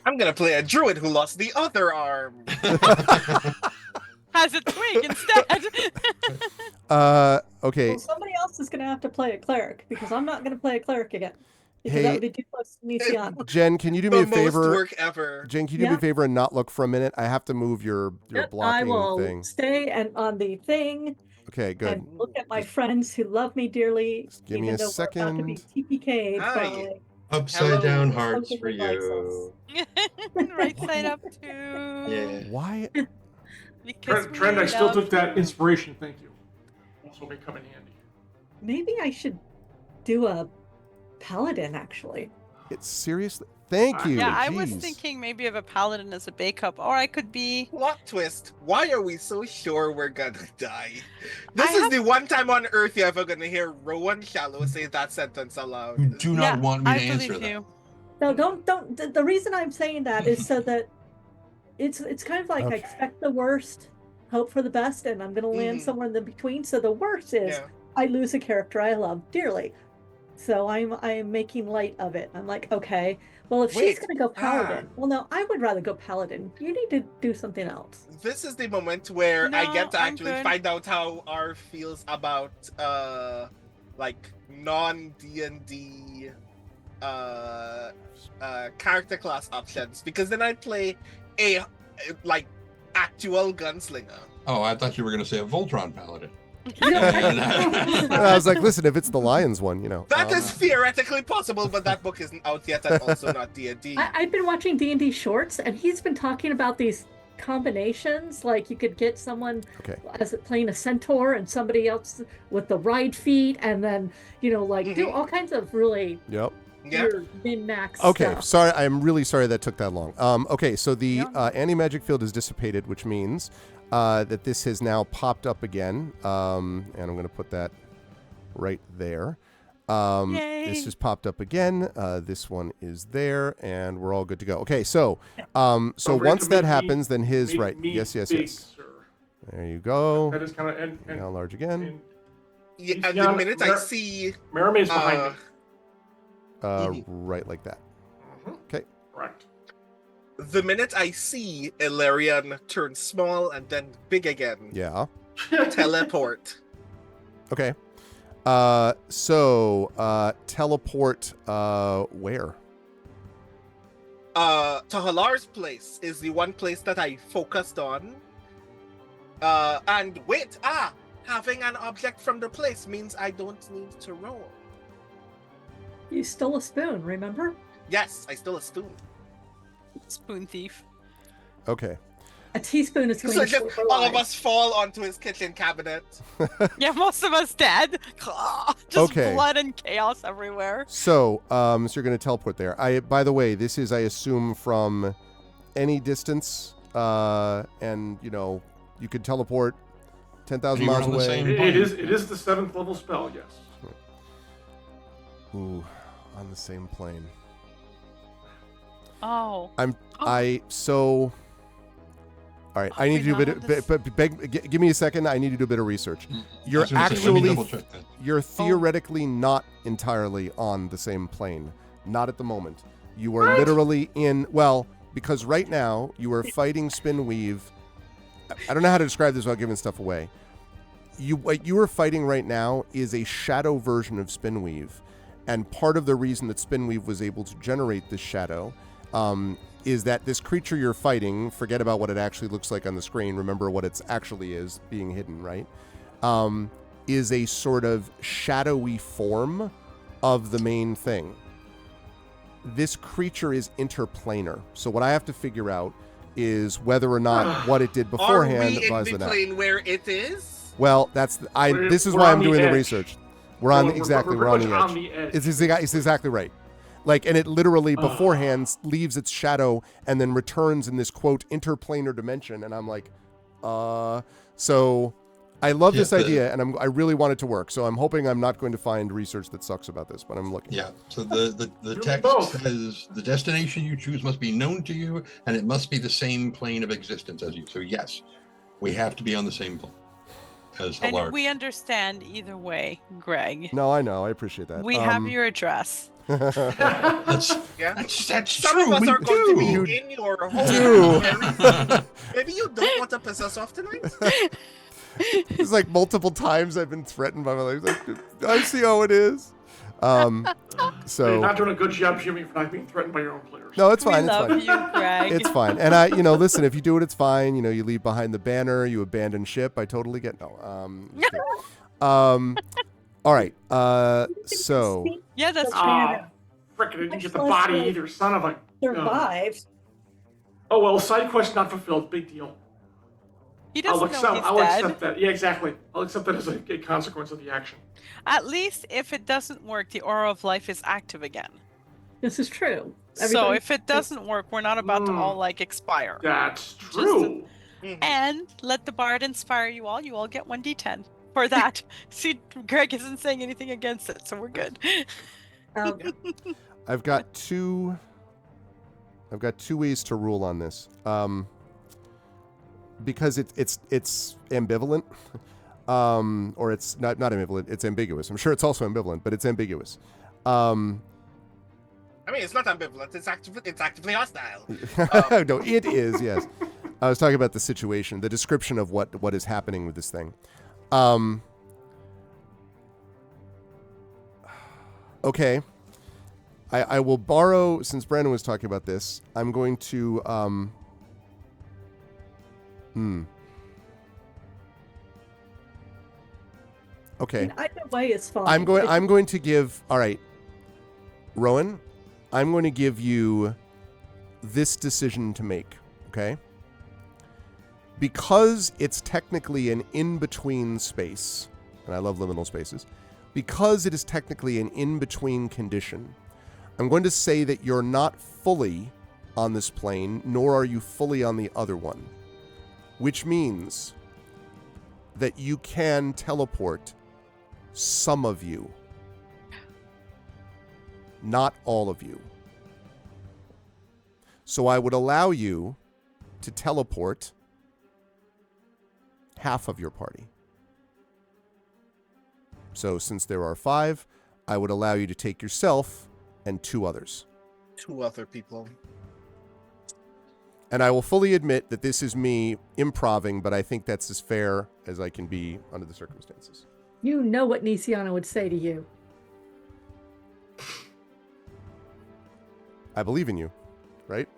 I'm gonna play a druid who lost the other arm. Has a twig instead. Okay. Well, somebody else is gonna have to play a cleric because I'm not gonna play a cleric again. Because Hey- that would be too close to Nisian. Jen, can you do me The a most favor? work ever. Jen, can you do me a favor and not look for a minute? I have to move your Yep, I blocking will thing. stay and on the thing Okay, good. and look at my friends who love me dearly. Just give me even a though we're about to be second. TPK'd Hi. by Upside Hello. down hearts Something for invites you. Right side up too. Yeah. Why? Because Trend, we I still love took that you. inspiration. Thank you. Also may come in handy. maybe I should do a paladin actually. It's seriously. Thank you. Yeah, I was Jeez. thinking maybe of a paladin as a backup, or I could be. Plot twist. Why are we so sure we're gonna die? This I is have- the one time on Earth you're ever gonna hear Rowan Shallow say that sentence You aloud. do not Yeah, want me I to answer believe that. you. No, don't. The reason I'm saying that is so that it's kind of like I Okay. expect the worst, hope for the best, and I'm gonna land Mhm. somewhere in the between. So the worst is Yeah. I lose a character I love dearly. So I am making light of it. I'm like, okay, well if Wait, she's gonna go paladin, well no, I would rather go paladin. You need to do something else. This is the moment where I No, get to I'm actually good. find out how R feels about like non D&D character class options, because then I play a like actual gunslinger. Oh, I thought you were going to say a Voltron paladin. I was like, listen, if it's the Lions one, you know. That is theoretically possible, but that book isn't out yet, and also not D&D. I've been watching D&D shorts, and he's been talking about these combinations. Like you could get someone Okay. as playing a centaur and somebody else with the ride feet, and then like do all kinds of really Yep. Yeah. weird min-max Okay, stuff. sorry. I'm really sorry that took that long. Okay, so the Yeah. anti-magic field is dissipated, which means that this has now popped up again. And I'm going to put that right there. Yay. This has popped up again. This one is there, and we're all good to go. Okay, so Don't forget once to that make happens, then his Make right. me Yes. big, sir. There you go. That is kind of and Now large again. Yeah, and Yeah, the minute I Mar- see Mermaid's behind uh, me. Right like that. Mhm. Okay. Correct. the minute I see Illyrian turn small and then big again, Yeah. teleport. Okay. So teleport where? Tahalar's place is the one place that I focused on. And wait, Having an object from the place means I don't need to roll. You stole a spoon, remember? Yes, I stole a spoon. Spoon thief. Okay. A teaspoon is going So to just save her all of life. us fall onto his kitchen cabinet. Yeah, most of us dead. Just Okay. blood and chaos everywhere. So, so you're going to teleport there. By the way, this is, I assume, from any distance, and you could teleport 10,000 Anywhere miles on the away. same- It is the 7th level spell, yes. Ooh, on the same plane. Oh. All right, Are I need we to do a not bit. on this? Give me a second. I need to do a bit of research. You're I was gonna say, let me actually, double check that. you're theoretically not entirely on the same plane. Not at the moment. You are literally in. Well, because right now you are fighting Spinweave. I don't know how to describe this without giving stuff away. What you are fighting right now is a shadow version of Spinweave, and part of the reason that Spinweave was able to generate this shadow is that this creature you're fighting, forget about what it actually looks like on the screen, remember what it actually is being hidden, right? Is a sort of shadowy form of the main thing. This creature is interplanar. So what I have to figure out is whether or not what it did beforehand Are we in applies the to that. plane where it is? Well, this is We're why on I'm the doing the edge. research. We're on exactly we're on pretty the much edge. on the edge. It's exactly right. Like, and it literally beforehand leaves its shadow and then returns in this quote interplanar dimension, and I'm like, so I love this idea, and I really want it to work. So I'm hoping I'm not going to find research that sucks about this, but I'm looking. Yeah. So the text both. says the destination you choose must be known to you, and it must be the same plane of existence as you. So yes, we have to be on the same plane as a And large. we understand either way, Greg. No, I know. I appreciate that. We have your address. That's Yeah. that's Some true. of us We are going do. to be in your home. do. Maybe you don't want to piss us off tonight? It's like multiple times I've been threatened by my life. Like, I see how it is. So You're not doing a good job, Jimmy, for not being threatened by your own players. no, it's fine. We It's love fine. you, Greg. It's fine. And listen, if you do it, it's fine. You leave behind the banner, you abandon ship. I totally get just kidding. All right. So Yeah, that's true. Ah, frickin' didn't get the body either, son of a... Survived. Oh, well, side quest not fulfilled, big deal. He doesn't know he's I'll dead. accept that. Yeah, exactly. I'll accept that as a consequence of the action. At least if it doesn't work, the aura of life is active again. This is true. So Everybody- if it doesn't work, we're not about to all expire. That's true. And let the bard inspire you all. You all get 1d10 for that. See, Greg isn't saying anything against it, so we're good. I've got two ways to rule on this. Because it's ambivalent. Or it's not ambivalent, it's ambiguous. I'm sure it's also ambivalent, but it's ambiguous. I mean, it's not ambivalent. It's actively hostile. No, it is, yes. I was talking about the situation, the description of what is happening with this thing. Okay. I will borrow, since Brandon was talking about this, I'm going to Okay. Either way is fine. I'm going to give, all right, Rowan, I'm going to give you this decision to make, okay? Because it's technically an in-between space, and I love liminal spaces, because it is technically an in-between condition, I'm going to say that you're not fully on this plane, nor are you fully on the other one, which means that you can teleport some of you, not all of you. So I would allow you to teleport half of your party. So since there are 5, I would allow you to take yourself and 2 others. 2 other people. And I will fully admit that this is me improving, but I think that's as fair as I can be under the circumstances. You know what Nisiana would say to you. I believe in you, right?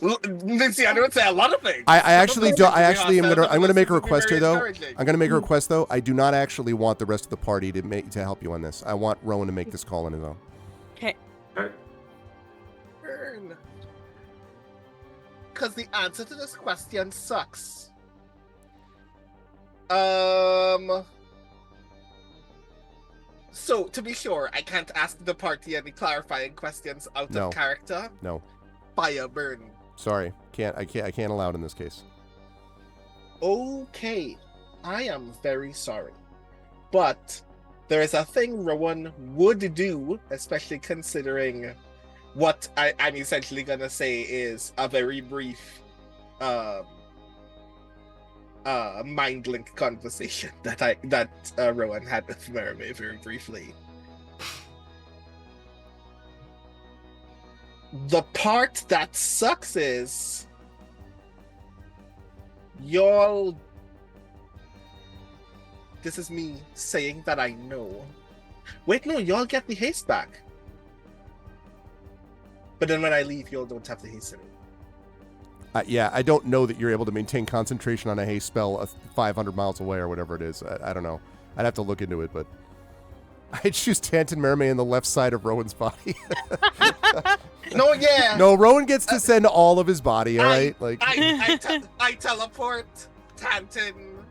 Luciana would say a lot of things. I actually Some do. of those I things would actually be am gonna. hostile, I'm gonna some make a of those would be request here, very though. encouraging. I'm gonna make a request, though. I do not actually want the rest of the party to help you on this. I want Rowan to make this call on his own. Okay. Because the answer to this question sucks. So, to be sure, I can't ask the party any clarifying questions out No. of character. No, Fire burn. sorry, I can't allow it in this case. Okay, I am very sorry. But there is a thing Rowan would do, especially considering what I'm essentially gonna say is a very brief mind link conversation that Rowan had with Merame very briefly. The part that sucks is y'all. This is me saying that I know. Wait, no, y'all get the haste back. But then when I leave, y'all don't have the haste anymore. Yeah, I don't know that you're able to maintain concentration on a haste spell 500 miles away or whatever it is. I don't know. I'd have to look into it, but I'd choose Tantan Mermaid in the left side of Rowan's body. No, yeah. No, Rowan gets to send all of his body, all right? I teleport Tantan,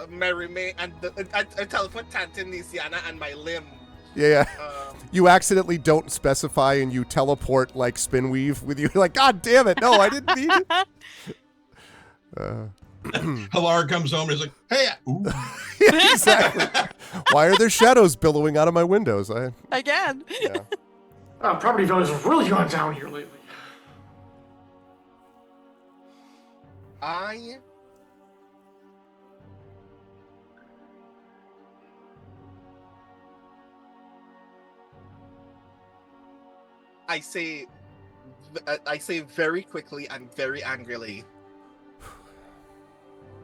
Merime, and I teleport Tantan, Nisiana, and my limb. Yeah. You accidentally don't specify and you teleport like Spinweave with you. You're like, God damn it. No, I didn't need it. Halar comes home and is like, hey, ooh. Yeah, exactly. Why are there shadows billowing out of my windows? Again. Yeah. Property values have really gone down here lately. I say very quickly and very angrily,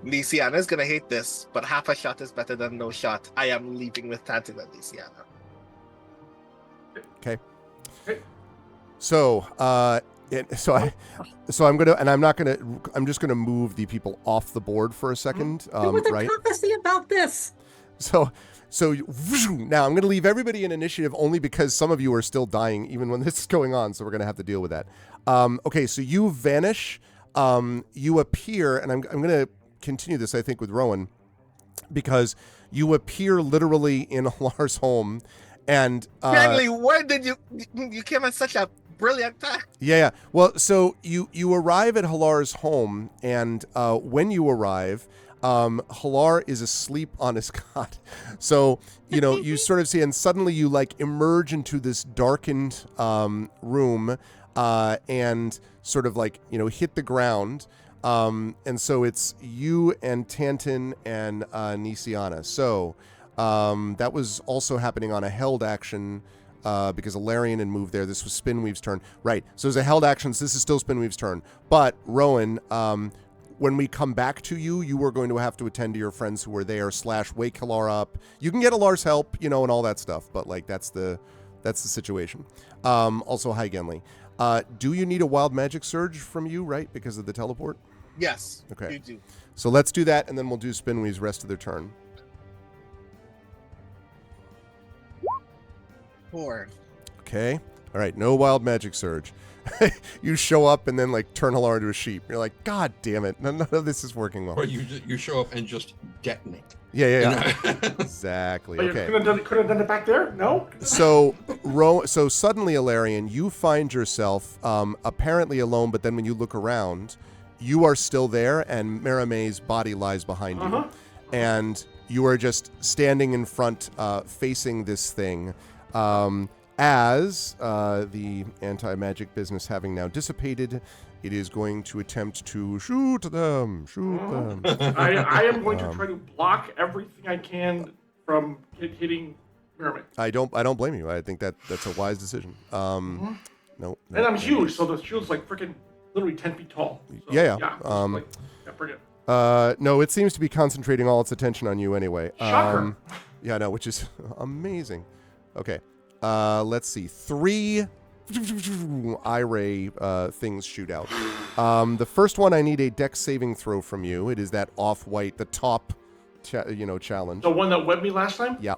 Nisiana's gonna hate this, but half a shot is better than no shot. I am leaving with Tantan and Nisiana. Okay. So, I'm just gonna move the people off the board for a second. There was a Right? prophecy about this. So now I'm going to leave everybody in initiative only because some of you are still dying even when this is going on. So we're going to have to deal with that. Okay, so you vanish, you appear, and I'm going to continue this, I think, with Rowan, because you appear literally in Halar's home, and Stanley, where did you came at such a brilliant time? Yeah. Well, so you arrive at Halar's home, and when you arrive, Halar is asleep on his cot. So, you sort of see, and suddenly you like emerge into this darkened room and sort of like, hit the ground. And so it's you and Tantan and Nisiana. So that was also happening on a held action because Alarian had moved there. This was Spinweave's turn. Right. So it was a held action. So this is still Spinweave's turn. But Rowan, when we come back to you, you are going to have to attend to your friends who were there / wake Halar up. You can get Halar's help, and all that stuff. But like that's the situation. Also, hi Genli. Do you need a wild magic surge from you, right? Because of the teleport? Yes. Okay. You do. So let's do that, and then we'll do Spinweave's rest of their turn. 4. Okay. All right. No wild magic surge. You show up and then like turn Halar into a sheep. You're like, God damn it! None of this is working well. Or you show up and just detonate. Yeah. Exactly. Okay. Could have done it back there? No? So suddenly, Alarian, you find yourself apparently alone, but then when you look around, you are still there, and Merame's body lies behind you. And you are just standing in front, facing this thing, as the anti-magic business having now dissipated. It is going to attempt to shoot them. I am going to try to block everything I can from hitting Mermaid. I don't blame you. I think that's a wise decision. No. And I'm huge, so the shield's like freaking literally 10 feet tall. So, Yeah. bring it. No, it seems to be concentrating all its attention on you anyway. Shocker. Yeah, no, which is amazing. Okay. Let's see. 3 eye ray things shoot out. The first one, I need a dex saving throw from you. It is that off-white, the top, challenge. The one that webbed me last time? Yeah.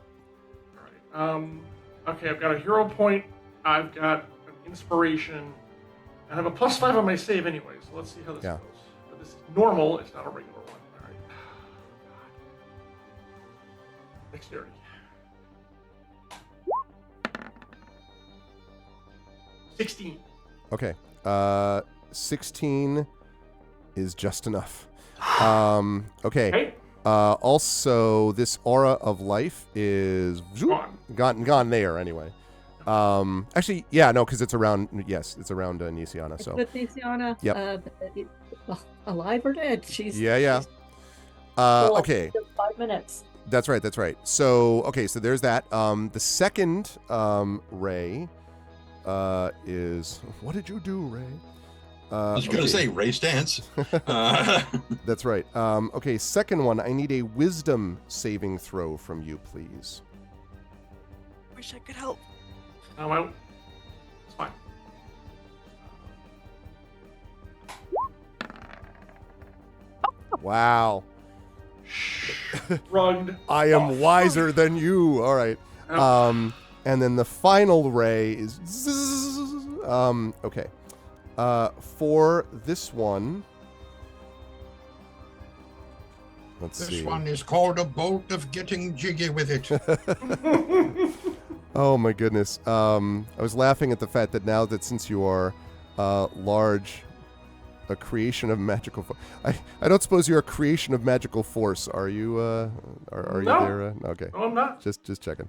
All right. Okay, I've got a hero point. I've got an inspiration. And I have a +5 on my save anyway, so let's see how this goes. But this is normal. It's not a regular one. All right. Dexterity. 16. Okay. 16 is just enough. Okay. Also, this aura of life is gone there anyway. Actually, yeah, no, because it's around. Yes, it's around Nisiana. So with Nisiana, alive or dead? She's yeah. She's Okay. 5 minutes. That's right. So so there's that. The second ray is, what did you do, Ray? I was going to say Ray stance. That's right. Okay, second one, I need a wisdom saving throw from you, please. Wish I could help. Well, it's fine. Wow. Rugged. I am wiser than you. All right. And then the final ray is okay. For this one, let's see. This one is called a bolt of getting jiggy with it. Oh my goodness. I was laughing at the fact that now that since you are large, a creation of magical force. I don't suppose you're a creation of magical force, are you? Are you there? Okay. No, I'm not. Just checking.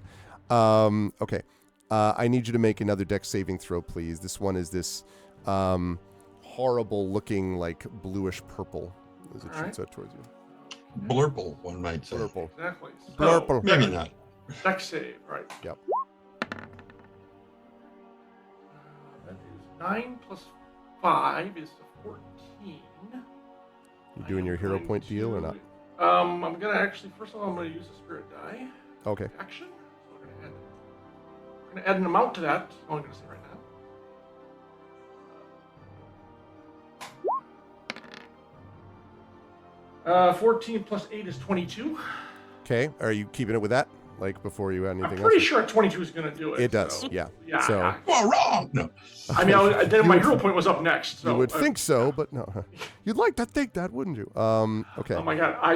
Okay. I need you to make another dex saving throw, please. This one is this horrible looking, like bluish purple as it shoots out towards you. Blurple, one might say. Blurple. Exactly. Blurple. Maybe not. Dex save, right? Yep. That is 9 plus 5 is 14. You doing your hero point deal or not? I'm gonna actually, first of all, I'm gonna use the spirit die. Okay. Action. So we're gonna add an amount to that. That's all I'm gonna say right now. 14 plus 8 is 22. Okay. Are you keeping it with that? Like before you add anything else? I'm pretty sure 22 is gonna do it. It does. So. Yeah. Yeah. So Well, wrong. No. I mean, then my hero point was up next. So you would think so, but no. You'd like to think that, wouldn't you? Okay. Oh my god, I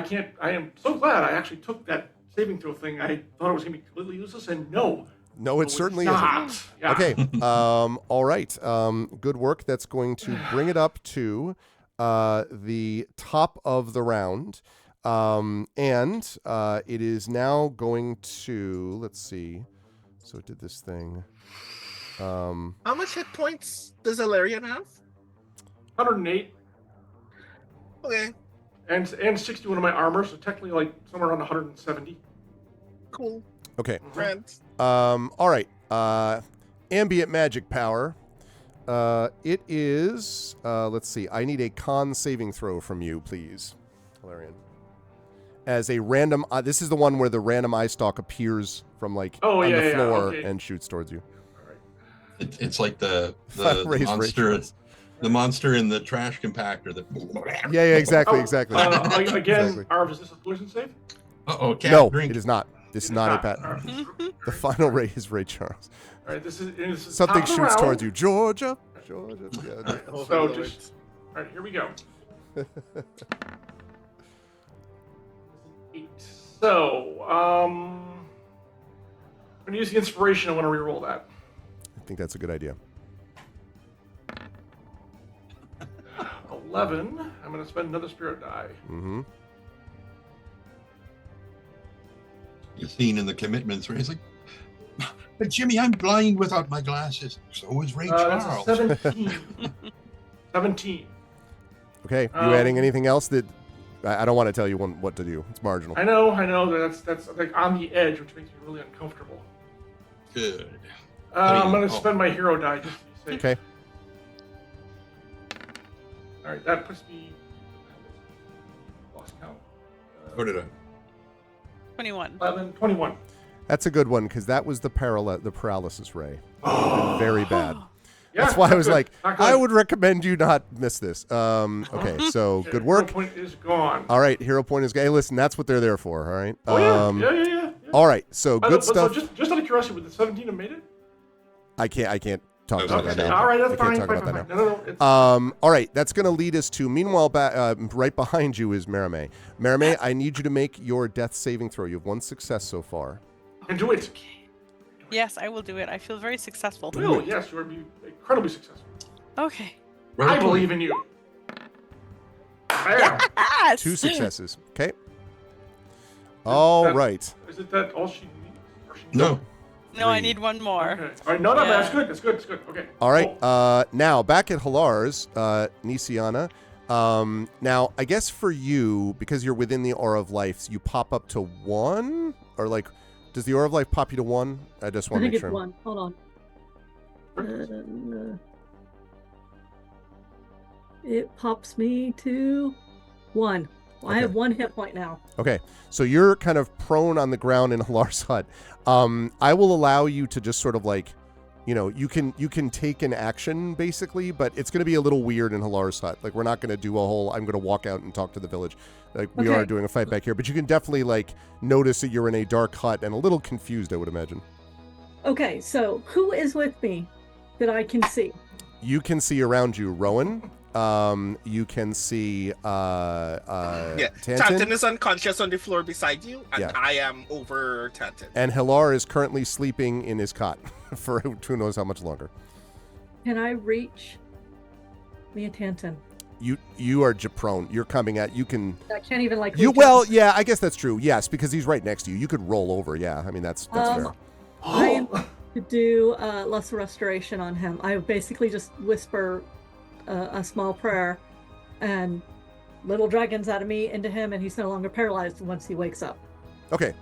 am so glad I actually took that saving throw thing. I thought it was gonna be completely useless, and no, it certainly not. isn't. Yeah. Okay. All right. Good work. That's going to bring it up to the top of the round. And it is now going to, let's see. So it did this thing. How much hit points does Alarian have? 108 Okay, and 61 of my armor, so technically like somewhere around 170. cool. Okay. Friends. All right. Ambient magic power. It is, let's see. I need a con saving throw from you, please, Valerian. As a random, this is the one where the random eye stalk appears from on the floor and shoots towards you. All right. It's like the Raise monster. ratios. The monster in the trash compactor. That. Yeah, exactly. Again, Exactly. Arv, is this a poison save? Uh-oh, cat No, drink. it is not. This is not a pat. All right. The final ray is Ray Charles. All right, this is Something top of the shoots round. towards you. Georgia. Yeah. So just, all right, here we go. 8. So, I'm gonna use the inspiration. I want to reroll that. I think that's a good idea. 11. I'm gonna spend another spirit die. Mm-hmm. You're seen in the commitments where he's like, but Jimmy, I'm blind without my glasses. So is Ray That's Charles. a 17. 17. Okay. You adding anything else that I don't want to tell you what to do. It's marginal. I know. That's like on the edge, which makes me really uncomfortable. Good. I'm gonna spend my hero die just to be safe. Okay. All right, that puts me. Lost count. What did I? 21. 11, 21. That's a good one because that was the paralysis ray. Very bad. Yeah, That's why I was good, like, not good. I would recommend you not miss this. Okay, so Okay, good work. hero point is gone. All right, hero point is. Hey, listen, that's what they're there for. All right. Oh yeah. All right, so By good the- stuff. So just out of curiosity, would the 17 have made it? I can't talk about that Okay. now. All right, that's I can't fine. talk about fine. that No. It's, now. All right, that's going to lead us to. Meanwhile, right behind you is Marame. Marame, I need you to make your death saving throw. You have one success so far. and do it. Yes, I will do it. I feel very successful. Will, yes, you will be incredibly successful. Okay. I believe in you. Bam. Yes. 2 successes. Okay. All that- right. Is it that all she needs? Or she No. No, I 3. need one more. Okay. All right, no, Yeah. that's good. That's good. Okay. All right. Cool. Now back at Halar's, Nisiana. Now I guess for you, because you're within the Aura of Life, you pop up to 1, or like, does the Aura of Life pop you to 1? I just I want to think make it's sure. 1. Hold on. It pops me to 1. Well, I have Okay. 1 hit point now. Okay, so you're kind of prone on the ground in Halar's hut. I will allow you to just sort of like, you can take an action basically, but it's going to be a little weird in Halar's hut. Like we're not going to do a whole. I'm going to walk out and talk to the village. Like we are Okay. doing a fight back here, but you can definitely like notice that you're in a dark hut and a little confused. I would imagine. Okay, so who is with me that I can see? You can see around you, Rowan. You can see Yeah, Tantin. Tantin is unconscious on the floor beside you, and Yeah. I am over Tantin. And Hilar is currently sleeping in his cot for who knows how much longer. Can I reach me and Tantin? You are prone. You're coming at. You can. I can't even like. You reach well, out. yeah. I guess that's true. Yes, because he's right next to you. You could roll over. Yeah. I mean that's fair. I am to do lesser restoration on him. I basically just whisper a small prayer, and little dragons out of me into him, and he's no longer paralyzed once he wakes up. Okay.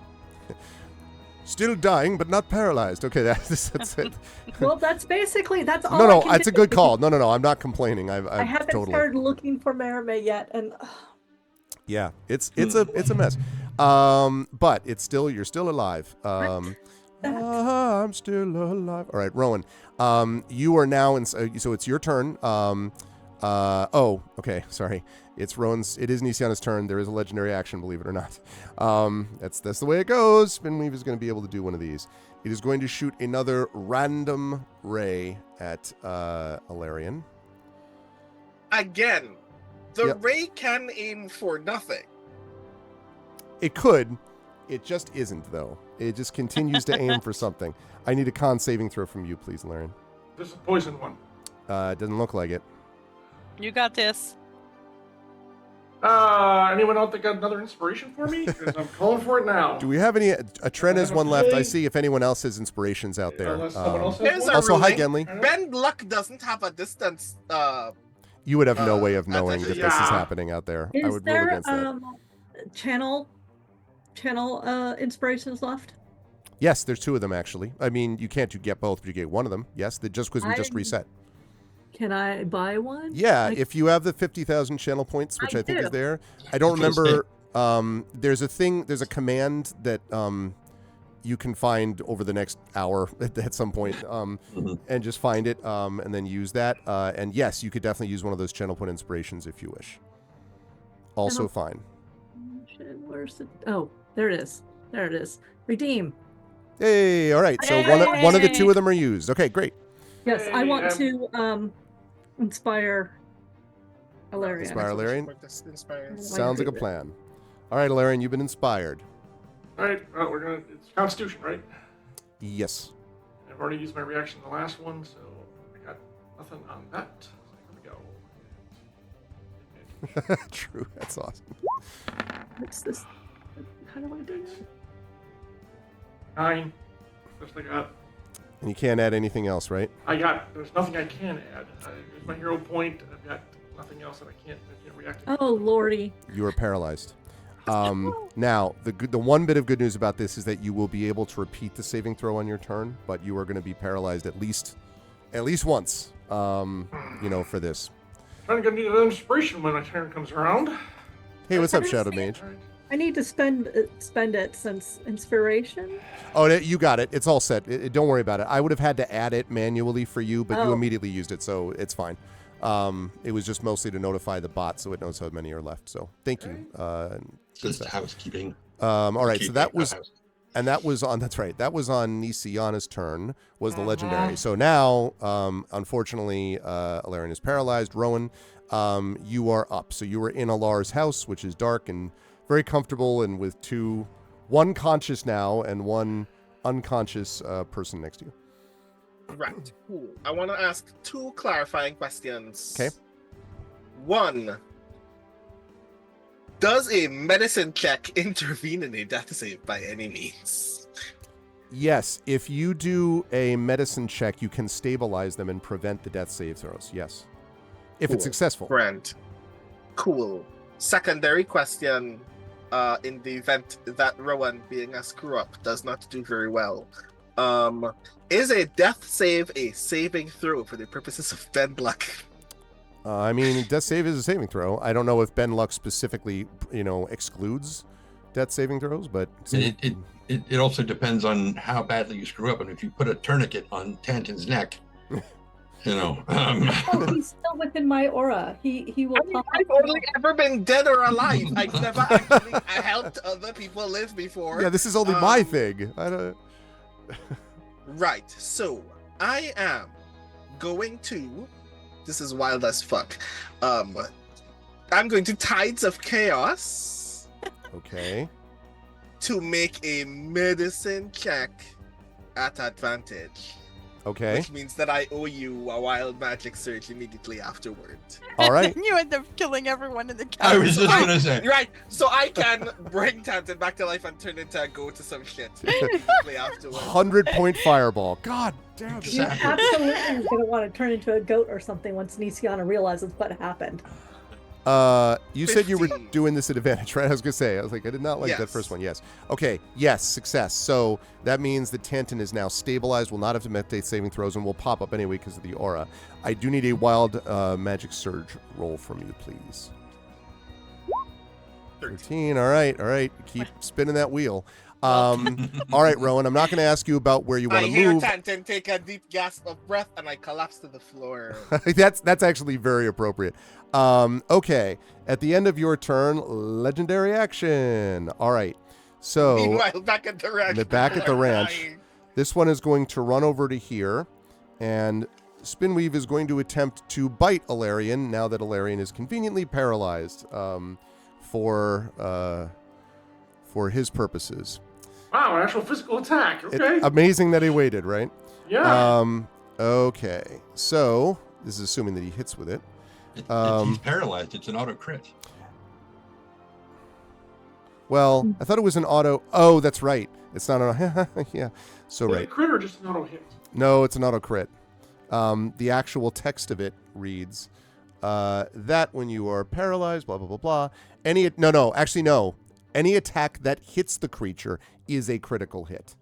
Still dying, but not paralyzed. Okay, that's it. Well, that's all. No, I can it's a do. good call. No. I'm not complaining. I I've haven't totally. started looking for Marame yet, and Yeah, it's a mess. But it's still you're still alive. I'm still alive. All right, Rowan. You are now in. So it's your turn. Okay. Sorry. It's Rowan's. It is Nisiana's turn. There is a legendary action, believe it or not. That's the way it goes. Spinweave is going to be able to do one of these. It is going to shoot another random ray at Alarian. Again, the Yep. ray can aim for nothing. It could. It just isn't, though. It just continues to aim for something. I need a con saving throw from you, please, Alarian. This is a poison one. It doesn't look like it. You got this. Anyone out there got another inspiration for me? Because I'm calling for it now. Do we have any? Trent has one left. I Okay. see if anyone else has inspirations out there. Unless someone else has There's one? a Also, hi, ruling. Genly. Bend luck doesn't have a distance. You would have no way of that's knowing that actually- this is Yeah. happening out there. I is would rule there against that. channel inspirations left? Yes, there's 2 of them actually. I mean, you can't get both, but you get one of them. Yes, just because we just I'm- reset. Can I buy one? Yeah, I- if you have the 50,000 channel points, which I I think is do. there. I don't Okay, remember. There's a command that you can find over the next hour at some point, and just find it, and then use that. And yes, you could definitely use one of those channel point inspirations if you wish. Also Channel- fine. Shit, where's the? Oh, there it is. There it is. Redeem. Hey, all right. So one of the 2 of them are used. Okay, great. Yes, I Hey, want to inspire Alarian. Inspire Alarian? Inspire. Sounds like a plan. All right, Alarian, you've been inspired. All right, it's Constitution, right? Yes. I've already used my reaction in the last one, so I got nothing on that. So here we go. True. That's awesome. What's this? How do I do that? 9. Just I got. And you can't add anything else, right? There's nothing I can add. There's my hero point. I've got nothing else that I can't react to. Oh, lordy. You are paralyzed. Now, the one bit of good news about this is that you will be able to repeat the saving throw on your turn, but you are going to be paralyzed at least once. For this. Trying to get another inspiration when my turn comes around. Hey, what's up, Shadow Mage? All right. I need to spend it since inspiration. Oh, you got it. It's all set. Don't worry about it. I would have had to add it manually for you, but you immediately used it, so it's fine. It was just mostly to notify the bot so it knows how many are left. So thank you. Just housekeeping. All right, so that was, and that was on. That's right. That was on Nisiana's turn. Was the legendary. So now, unfortunately, Alarian is paralyzed. Rowan, you are up. So you are in Alar's house, which is dark and very comfortable, and with one conscious now and one unconscious person next to you. Right. Cool. I want to ask 2 clarifying questions. Okay. 1. Does a medicine check intervene in a death save by any means? Yes. If you do a medicine check, you can stabilize them and prevent the death save throws. Yes. If it's successful. Brent. Cool. Secondary question. In the event that Rowan, being a screw-up, does not do very well, is a death save a saving throw for the purposes of Ben Luck? I mean, death save is a saving throw. I don't know if Ben Luck specifically, excludes death saving throws, but it also depends on how badly you screw up. And if you put a tourniquet on Tantan's neck, Oh, he's still within my aura. He will. I've only ever been dead or alive. I've never actually helped other people live before. Yeah, this is only my thing. I don't. Right. So I am going to. This is wild as fuck. I'm going to Tides of Chaos. Okay. To make a medicine check at advantage. Okay. Which means that I owe you a wild magic surge immediately afterward. All right. You end up killing everyone in the castle. I was just gonna say. Right, so I can bring Tantan back to life and turn into a goat to some shit immediately afterwards. 100-point fireball. God damn it. You absolutely are going to want to turn into a goat or something once Nisiana realizes what happened. You said you were 15. doing this at advantage, right? I was gonna say, I did not like that Yes. first one. Yes. Okay. Yes. Success. So that means that Tantan is now stabilized. Will not have to make death saving throws and will pop up anyway because of the aura. I do need a wild magic surge roll from you, please. 13. All right. Keep spinning that wheel. All right, Rowan. I'm not going to ask you about where you want I to hear move. Tantan take a deep gasp of breath and I collapse to the floor. That's actually very appropriate. Okay. At the end of your turn, legendary action. All right. So Meanwhile, back at the ranch. back at the people are ranch. dying. This one is going to run over to here, and Spinweave is going to attempt to bite Alarian now that Alarian is conveniently paralyzed for his purposes. Wow, an actual physical attack. Okay. Amazing that he waited, right? Yeah. Okay. So this is assuming that he hits with it. He's paralyzed. It's an auto crit. Well, I thought it was an auto. Oh, that's right. It's not an. Yeah. So Was it right. a crit or just an auto hit? No, it's an auto crit. The actual text of it reads that when you are paralyzed, blah blah blah blah. No. Any attack that hits the creature is a critical hit.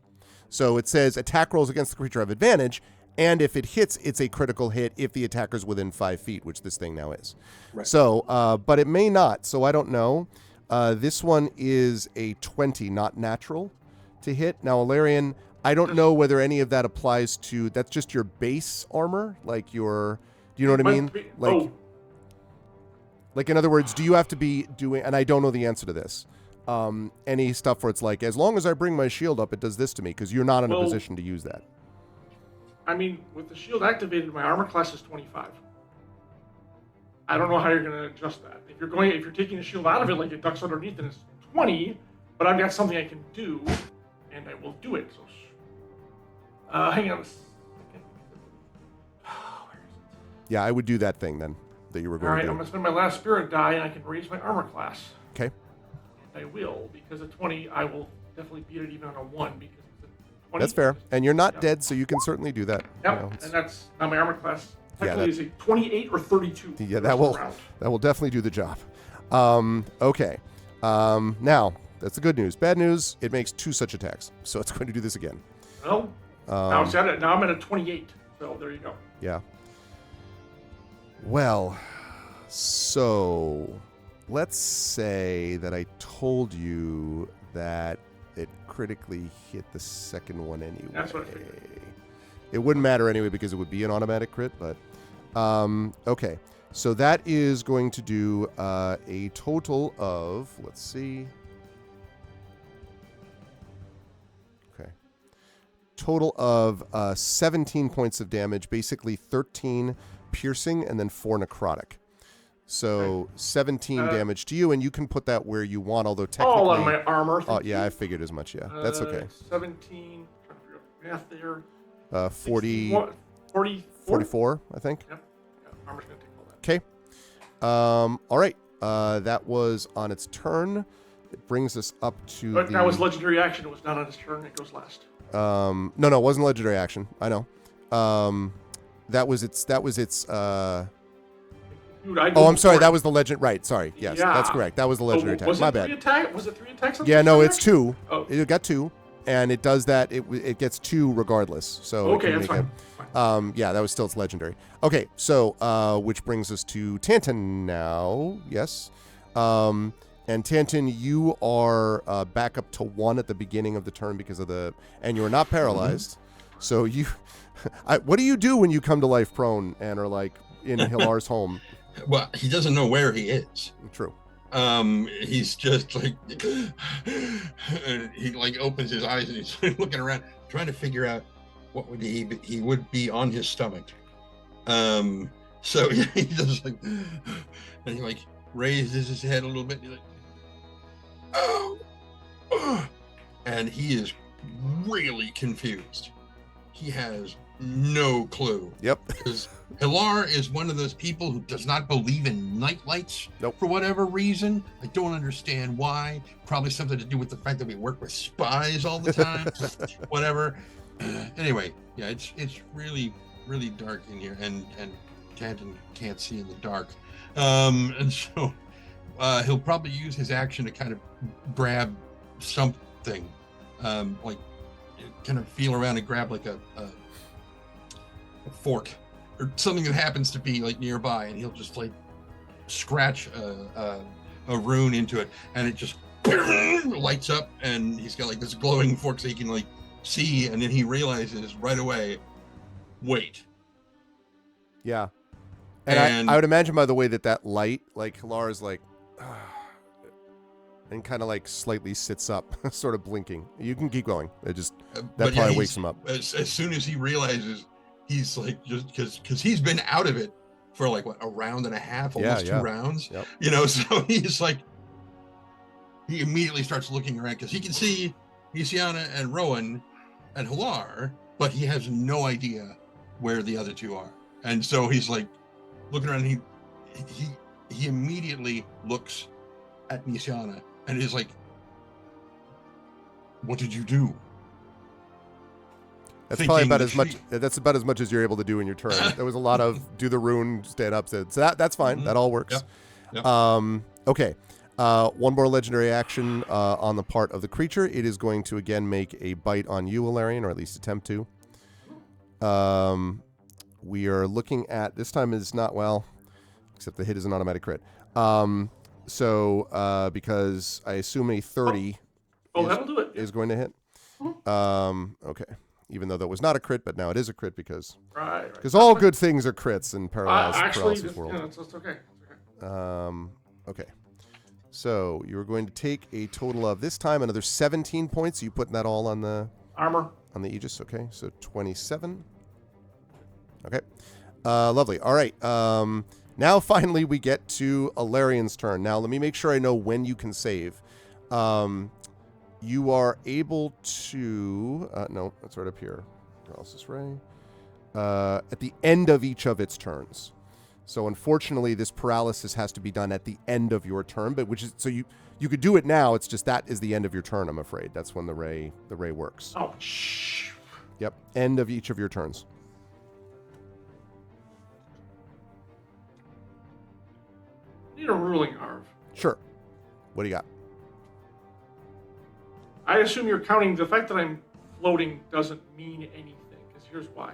So it says attack rolls against the creature have advantage, and if it hits, it's a critical hit if the attacker's within 5 feet, which this thing now is. Right. So, but it may not. So I don't know. This one is a 20, not natural to hit. Now, Alarian, I don't know whether any of that applies to. That's just your base armor, like your. Do you know what I mean? Like in other words, do you have to be doing? And I don't know the answer to this. Any stuff where it's like, as long as I bring my shield up, it does this to me, because you're not in a position to use that. I mean, with the shield activated, my armor class is 25. I don't know how you're going to adjust that. If you're taking the shield out of it, like it ducks underneath, then it's 20. But I've got something I can do, and I will do it. So, hang on a second. Where is it? Yeah, I would do that thing then that you were All going right, to I'm do. going to spend my last spirit die, and I can raise my armor class. Okay. And I will, because at 20, I will definitely beat it even on a 1, because it's a 20. That's fair. And you're not Yeah. dead, so you can certainly do that. Yep, You know, and that's now my armor class. Yeah, Technically is a 28 or 32. Yeah, First round. that will definitely do the job. Okay. Now, that's the good news. Bad news, it makes 2 such attacks. So it's going to do this again. Well, now I'm at a 28. So there you go. Yeah. Well, so let's say that I told you that it critically hit the second one anyway. That's what I figured. It wouldn't matter anyway because it would be an automatic crit, but okay. So that is going to do a total of, let's see. Okay. Total of 17 points of damage, basically 13 piercing and then 4 necrotic. So 17 damage to you, and you can put that where you want, although technically... All on my armor. Oh, yeah, I figured as much, yeah. That's okay. 17, trying to figure out the math there. 44, I think. Yep. Yeah, armor's going to take all that. Okay. All right. That was on its turn. It brings us up to But that was legendary action. It was not on its turn. It goes last. No, it wasn't legendary action. I know. That was its Dude, I'm sorry. That was the legend. Right. Sorry. Yes, Yeah. that's correct. That was the legendary attack. Was My it bad. 3 attack? Was it 3 attacks on Yeah, the no, turn it's action? 2. Oh. It got 2, and it does that. It gets 2 regardless. So Okay, it can that's make fine. yeah, that was still its legendary. Okay, so which brings us to Tantan now. Yes. And Tantan, you are back up to 1 at the beginning of the turn because of and you are not paralyzed. So you, what do you do when you come to life prone and are like in Hilar's home? Well, he doesn't know where he is. True. He's just like, and he like opens his eyes and he's looking around, trying to figure out what would he would be on his stomach. So he just like, and he like raises his head a little bit. And he's like, oh, and he is really confused. He has no clue. Yep. Because Hilar is one of those people who does not believe in night lights. Nope. For whatever reason. I don't understand why. Probably something to do with the fact that we work with spies all the time. Whatever. Anyway, yeah, it's really, really dark in here, and Tantan can't see in the dark. And so he'll probably use his action to kind of grab something, like kind of feel around and grab like a fork or something that happens to be like nearby, and he'll just like scratch a rune into it, and it just lights up, and he's got like this glowing fork so he can like see, and then he realizes right away, wait. Yeah. And I would imagine by the way that light, like Hilar is like, and kind of like slightly sits up, sort of blinking. You can keep going. It just, that probably wakes him up. As soon as he realizes, he's like, just because he's been out of it for like what, a round and a half, almost 2 rounds. Yep. You know, so he's like, he immediately starts looking around because he can see Isiana and Rowan and Hilar, but he has no idea where the other 2 are. And so he's like looking around, and he immediately looks at Isiana and is like, what did you do? That's probably about as much. That's about as much as you're able to do in your turn. There was a lot of do the rune, stand up. So that's fine. Mm-hmm. That all works. Yep. Okay. One more legendary action on the part of the creature. It is going to again make a bite on you, Ilarion, or at least attempt to. We are looking at, this time is not, well, except the hit is an automatic crit. So because I assume a 30 that'll do it. is going to hit. Okay. Even though that was not a crit, but now it is a crit because all good things are crits in Paralysis World. Yeah, that's okay. Okay. So you're going to take a total of, this time, another 17 points. Are you putting that all on the armor? On the Aegis, okay. So 27. Okay. Lovely. All right. Now finally we get to Alarion's turn. Now let me make sure I know when you can save. You are able to... no, that's right up here. Paralysis Ray. At the end of each of its turns. So unfortunately, this paralysis has to be done at the end of your turn, but which is... So you could do it now, it's just that is the end of your turn, I'm afraid. That's when the ray works. Oh, shh. Yep, end of each of your turns. Need a ruling, Arv. Sure. What do you got? I assume you're counting the fact that I'm floating doesn't mean anything, because here's why.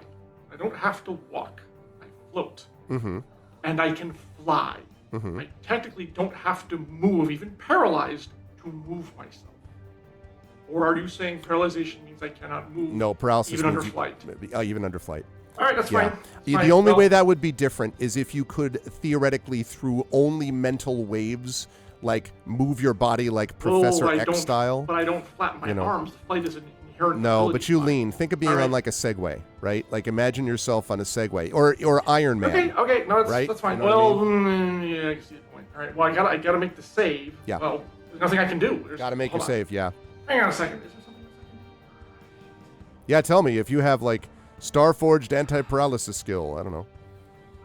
I don't have to walk. I float. Mm-hmm. And I can fly. I technically don't have to move, even paralyzed, to move myself. Or are you saying paralyzation means I cannot move? No, paralysis even under means flight. Even under flight. All right, that's fine. That's The fine. only Well, way that would be different is if you could theoretically, through only mental waves, like move your body like Professor I X don't- style. But I don't flatten my You know. arms. The flight is an inherent. No, ability but you of mine. lean. Think of being All right. on like a Segway, right? Like imagine yourself on a Segway, or Iron Man. Okay, no, Right? that's fine. You know what I Well, yeah, I can see the point. All right, well, I gotta make the save. Yeah. Well, there's nothing I can do. Got to make your hold on. save, yeah. Hang on a second. Is there something else Yeah, tell me if you have like Starforged anti-paralysis skill. I don't know.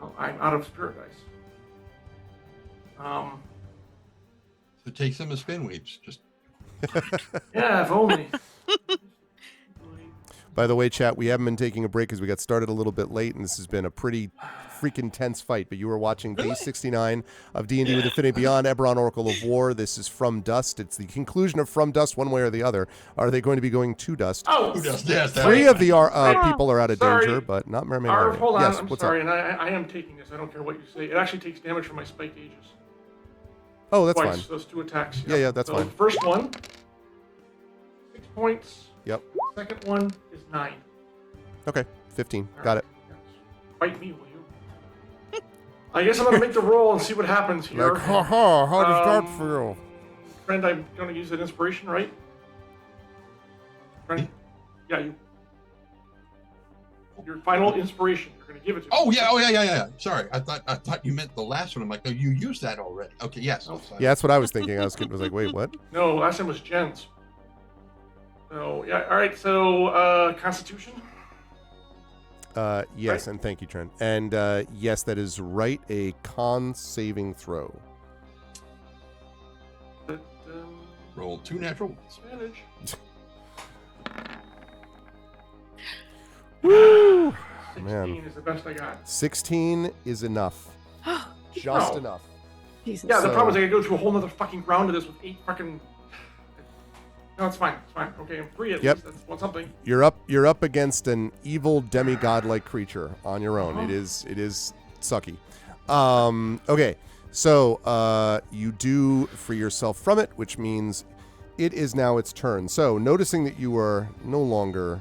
Oh, I'm out of spirit dice. So take some of spin weeps. Just Yeah, if only. By the way, chat, we haven't been taking a break because we got started a little bit late, and this has been a pretty freaking tense fight. But you were watching day 69 of D&D with Infinity Beyond, Eberron Oracle of War. This is From Dust. It's the conclusion of From Dust, one way or the other. Are they going to be going to Dust? Oh, who does this? Three of the people are out of Sorry. danger, but not Mermaid Arv, Army. hold on. Yes, I'm what's sorry, up? and I am taking this. I don't care what you say. It actually takes damage from my spiked aegis. Oh, that's Twice, fine. those 2 attacks. Yeah, that's so fine. The first one, 6 points. Yep. Second one is 9. Okay, 15. All Got right. it. Bite me, will you? I guess I'm gonna make the roll and see what happens here. Like, haha, how does that Um, feel? Friend, I'm gonna use an inspiration, right? Friend? Yeah, you. Your final inspiration. You're gonna give it to me. Oh yeah. Sorry, I thought you meant the last one. I'm like, no, you used that already. Okay, yes. Oh. Sorry. Yeah, that's what I was thinking. I was like, wait, what? No, last time was Jen's. So yeah, all right. So Constitution. Yes, Right. and thank you, Trent. And yes, that is right. A con saving throw. But, Roll 2 natural ones. advantage. Woo! 16 Man. is the best I got. 16 is enough. Just Oh. enough. Jesus. Yeah, the So- problem is I gotta go through a whole nother fucking round of this with 8 fucking. No, it's fine. It's fine. Okay, I'm free at Yep. least. That's something. You're up against an evil demigod-like creature on your own. Uh-huh. It is sucky. Okay, so you do free yourself from it, which means it is now its turn. So noticing that you are no longer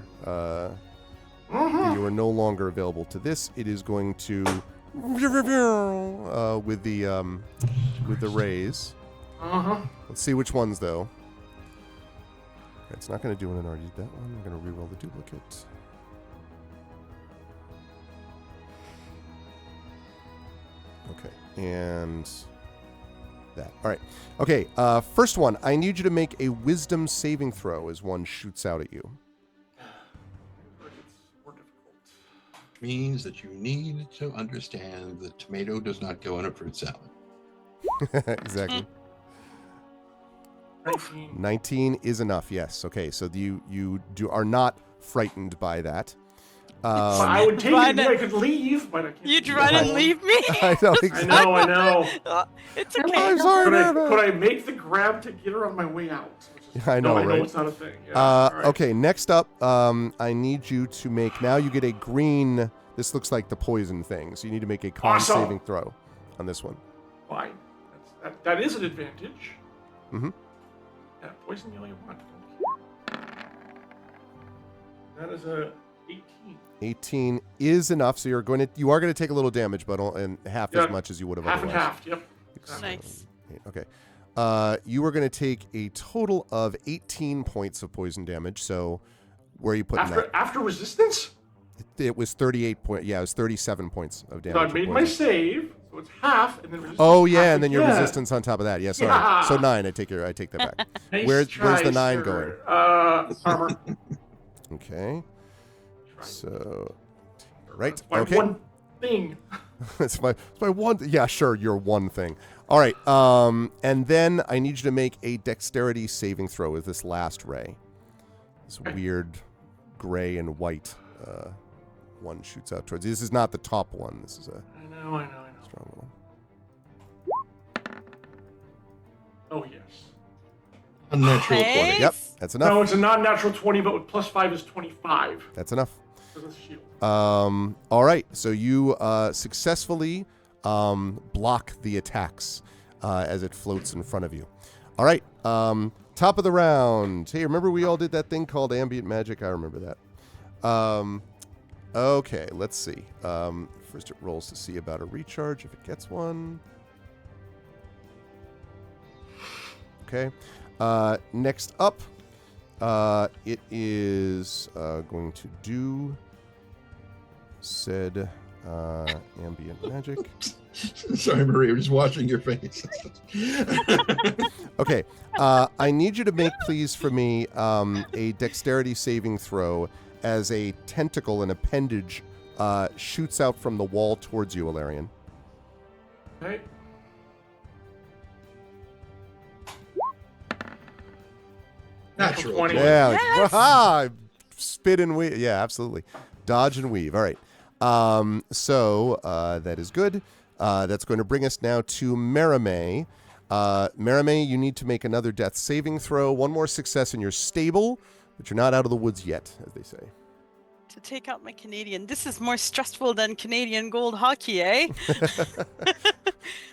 available to this, it is going to with the raise. Let's see which ones though. It's not going to do an already did that one. I'm going to reroll the duplicate. Okay, and that. All right. Okay, first one. I need you to make a wisdom saving throw as one shoots out at you. It's more difficult. Which means that you need to understand that tomato does not go in a fruit salad. Exactly. 19. 19 is enough. Yes. Okay. So you are not frightened by that. I would take Run it. I it. could leave, but I can't. You'd leave run and alone. leave me. I know. I Exactly. know. I know. It's I'm okay. I'm sorry, Could I make the grab to get her on my way out? Which is- I know, no, I know right? it's not a thing. Yeah. All right. Okay. Next up, I need you to make. Now you get a green. This looks like the poison thing. So you need to make a con Awesome. saving throw on this one. Fine. That is an advantage. Mhm. Yeah, poison you only want. That is a 18. 18 is enough. So you are going to take a little damage, but and half Yeah, as much as you would have Half and otherwise. half. Yep. Exactly. Nice. Okay. You are going to take a total of 18 points of poison damage. So where are you putting that? After resistance, It was 38 point. Yeah, it was 37 points of damage. so I of made my poison. save, so it's half, and then resistance. Oh yeah, half and then your again. resistance on top of that. Yeah, sorry. Yeah. So 9. I take that back. Nice Where's try, the 9 sir. Armor. Okay. So right. That's my Okay. one thing. it's my one. Yeah, sure. Your one thing. All right. And then I need you to make a dexterity saving throw with this last ray. This Okay. weird gray and white one shoots out towards you. This is not the top one. This is a I know. strong one. Oh yes. Unnatural 20. Nice. Yep, that's enough. No, it's a non-natural 20, but with plus 5 is 25. That's enough. So that's a shield. All right. So you successfully block the attacks as it floats in front of you. All right, top of the round. Hey, remember we all did that thing called ambient magic? I remember that. Okay, let's see. First it rolls to see about a recharge if it gets one. Okay. Next up, it is going to do said ambient magic. Sorry, Marie, I'm just watching your face. Okay. I need you to make, please, for me, a dexterity saving throw as a tentacle, an appendage, shoots out from the wall towards you, Alarian. Okay. Natural 20. Yeah. Yes! Like, spit and weave. Yeah, absolutely. Dodge and weave. All right. So that is good. That's going to bring us now to Merime. Merime, you need to make another death saving throw. One more success and you're stable, but you're not out of the woods yet, as they say. To take out my Canadian. This is more stressful than Canadian gold hockey, eh?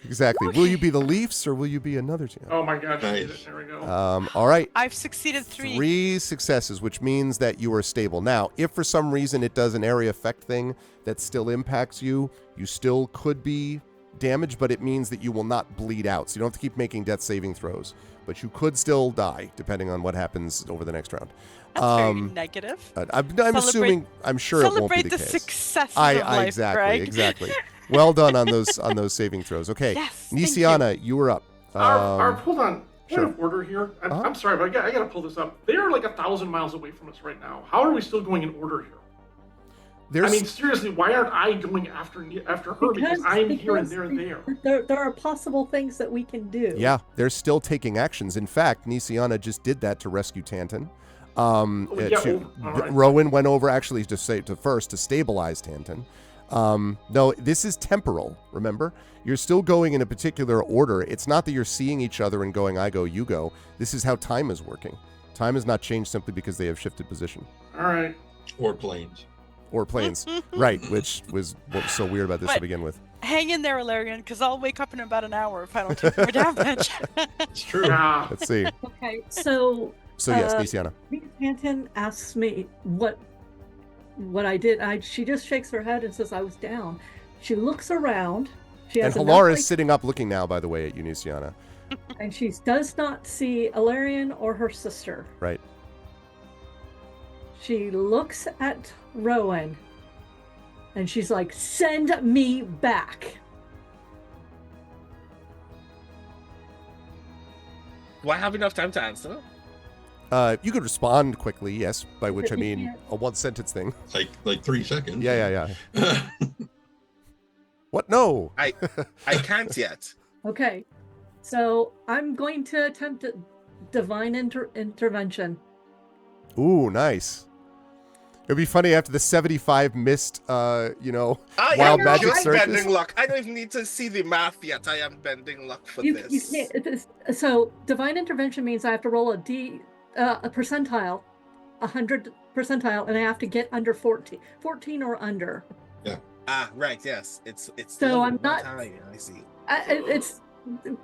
Exactly. Will you be the Leafs or will you be another team? Oh my gosh, I did Nice. it. There we go. All right. I've succeeded 3. 3 successes, which means that you are stable. Now, if for some reason it does an area effect thing that still impacts you, you still could be damaged, but it means that you will not bleed out. So you don't have to keep making death saving throws. But you could still die, depending on what happens over the next round. That's very negative. I'm assuming, I'm sure it won't be Celebrate the the case. successes of life, Exactly, Greg. exactly. Well done on those saving throws. Okay, Yes, thank Nisiana, you were up. Hold on. sure. Point of order here. Uh-huh. I'm sorry, but I got to pull this up. They are like 1,000 miles away from us right now. How are we still going in order here? There's, I mean, seriously, why aren't I going after her? Because I'm here and they're there. There are possible things that we can do. yeah, they're still taking actions. In fact, Nisiana just did that to rescue Tanton. All right. Rowan went over actually to stabilize Tanton. No, this is temporal, remember? You're still going in a particular order. It's not that you're seeing each other and going, I go, you go. This is how time is working. Time has not changed simply because they have shifted position. All right. Or planes. Or planes. Right, which was what was so weird about this to But- begin with. Hang in there, Alarian, because I'll wake up in about an hour if I don't take more damage. It's true. Yeah. Let's see. Okay, so So yes, Uh, Nisiana. Tanton asks me what I did. She just shakes her head and says I was down. She looks around. She And has Halar enough is sitting up looking now, by the way, at you, Nisiana. and she does not see Alarian or her sister. Right. She looks at Rowan and she's like, send me back. Do I have enough time to answer? You could respond quickly, yes, by which I mean a one-sentence thing. Like 3 seconds. Yeah. What? No. I can't yet. Okay, so I'm going to attempt a divine intervention. Ooh, nice. It'd be funny after the 75 missed, I wild am magic just searches. bending luck. I don't even need to see the math yet. I am bending luck for You this. can't. So divine intervention means I have to roll a percentile, 100 percentile, and I have to get under 14 or under. Ah, right. Yes, it's. So I'm not- high, I see. It's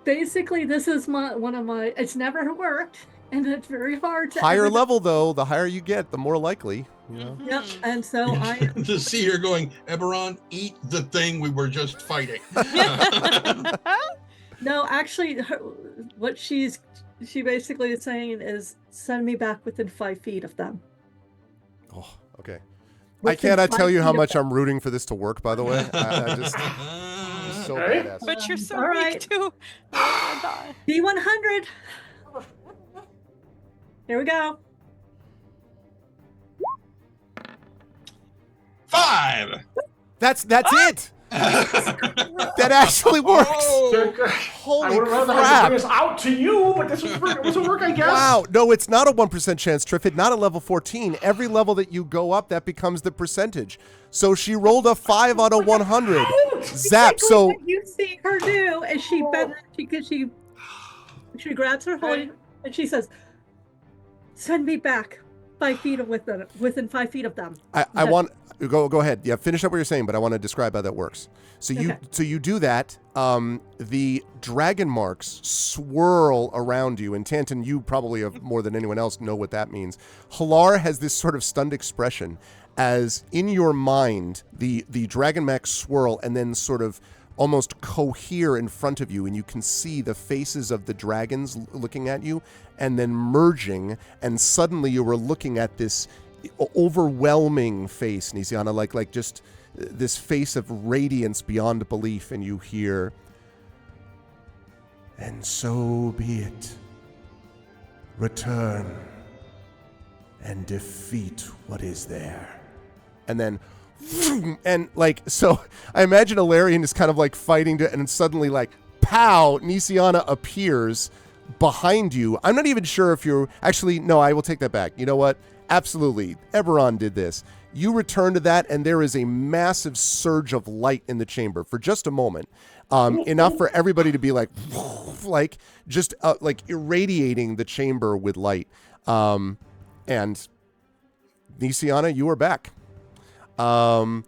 basically this is one of my. It's never worked, and it's very hard to higher ever- level, though, the higher you get, the more likely. You know? Yep, and so I. To see her going, Eberron, eat the thing we were just fighting. No, actually, what she basically is saying is send me back within 5 feet of them. Oh, okay. I Within cannot 5 tell you how feet of much them. I'm rooting for this to work, by the way. I just so Okay. badass. But you're so All weak right. too. Oh, die. D100. Here we go. 5. That's it. That actually works. Oh, I Holy would have rather had to crap. bring us out to you, but this was a work, I guess. Wow. No, it's not a 1% chance, Triffid. Not at level 14. Every level that you go up, that becomes the percentage. So she rolled a 5 out of 100. Zap. Exactly So what you see her do, and she grabs her holy and she says, "Send me back 5 feet of within 5 feet of them. I want go ahead. Yeah, finish up what you're saying, but I want to describe how that works. So you do that. The dragon marks swirl around you, and Tanton, you probably have more than anyone else know what that means. Halar has this sort of stunned expression as in your mind the dragon marks swirl and then sort of almost cohere in front of you, and you can see the faces of the dragons looking at you and then merging, and suddenly you were looking at this overwhelming face, Nisiana, like just this face of radiance beyond belief, and you hear, "And so be it. Return and defeat what is there." And then and like, so I imagine Alarion is kind of like fighting to, and suddenly like, pow, Nisiana appears behind you. I'm not even sure if you're actually, no, I will take that back. You know what? Absolutely. Eberron did this. You return to that, and there is a massive surge of light in the chamber for just a moment. Enough for everybody to be like just like irradiating the chamber with light. And Nisiana, you are back. Now,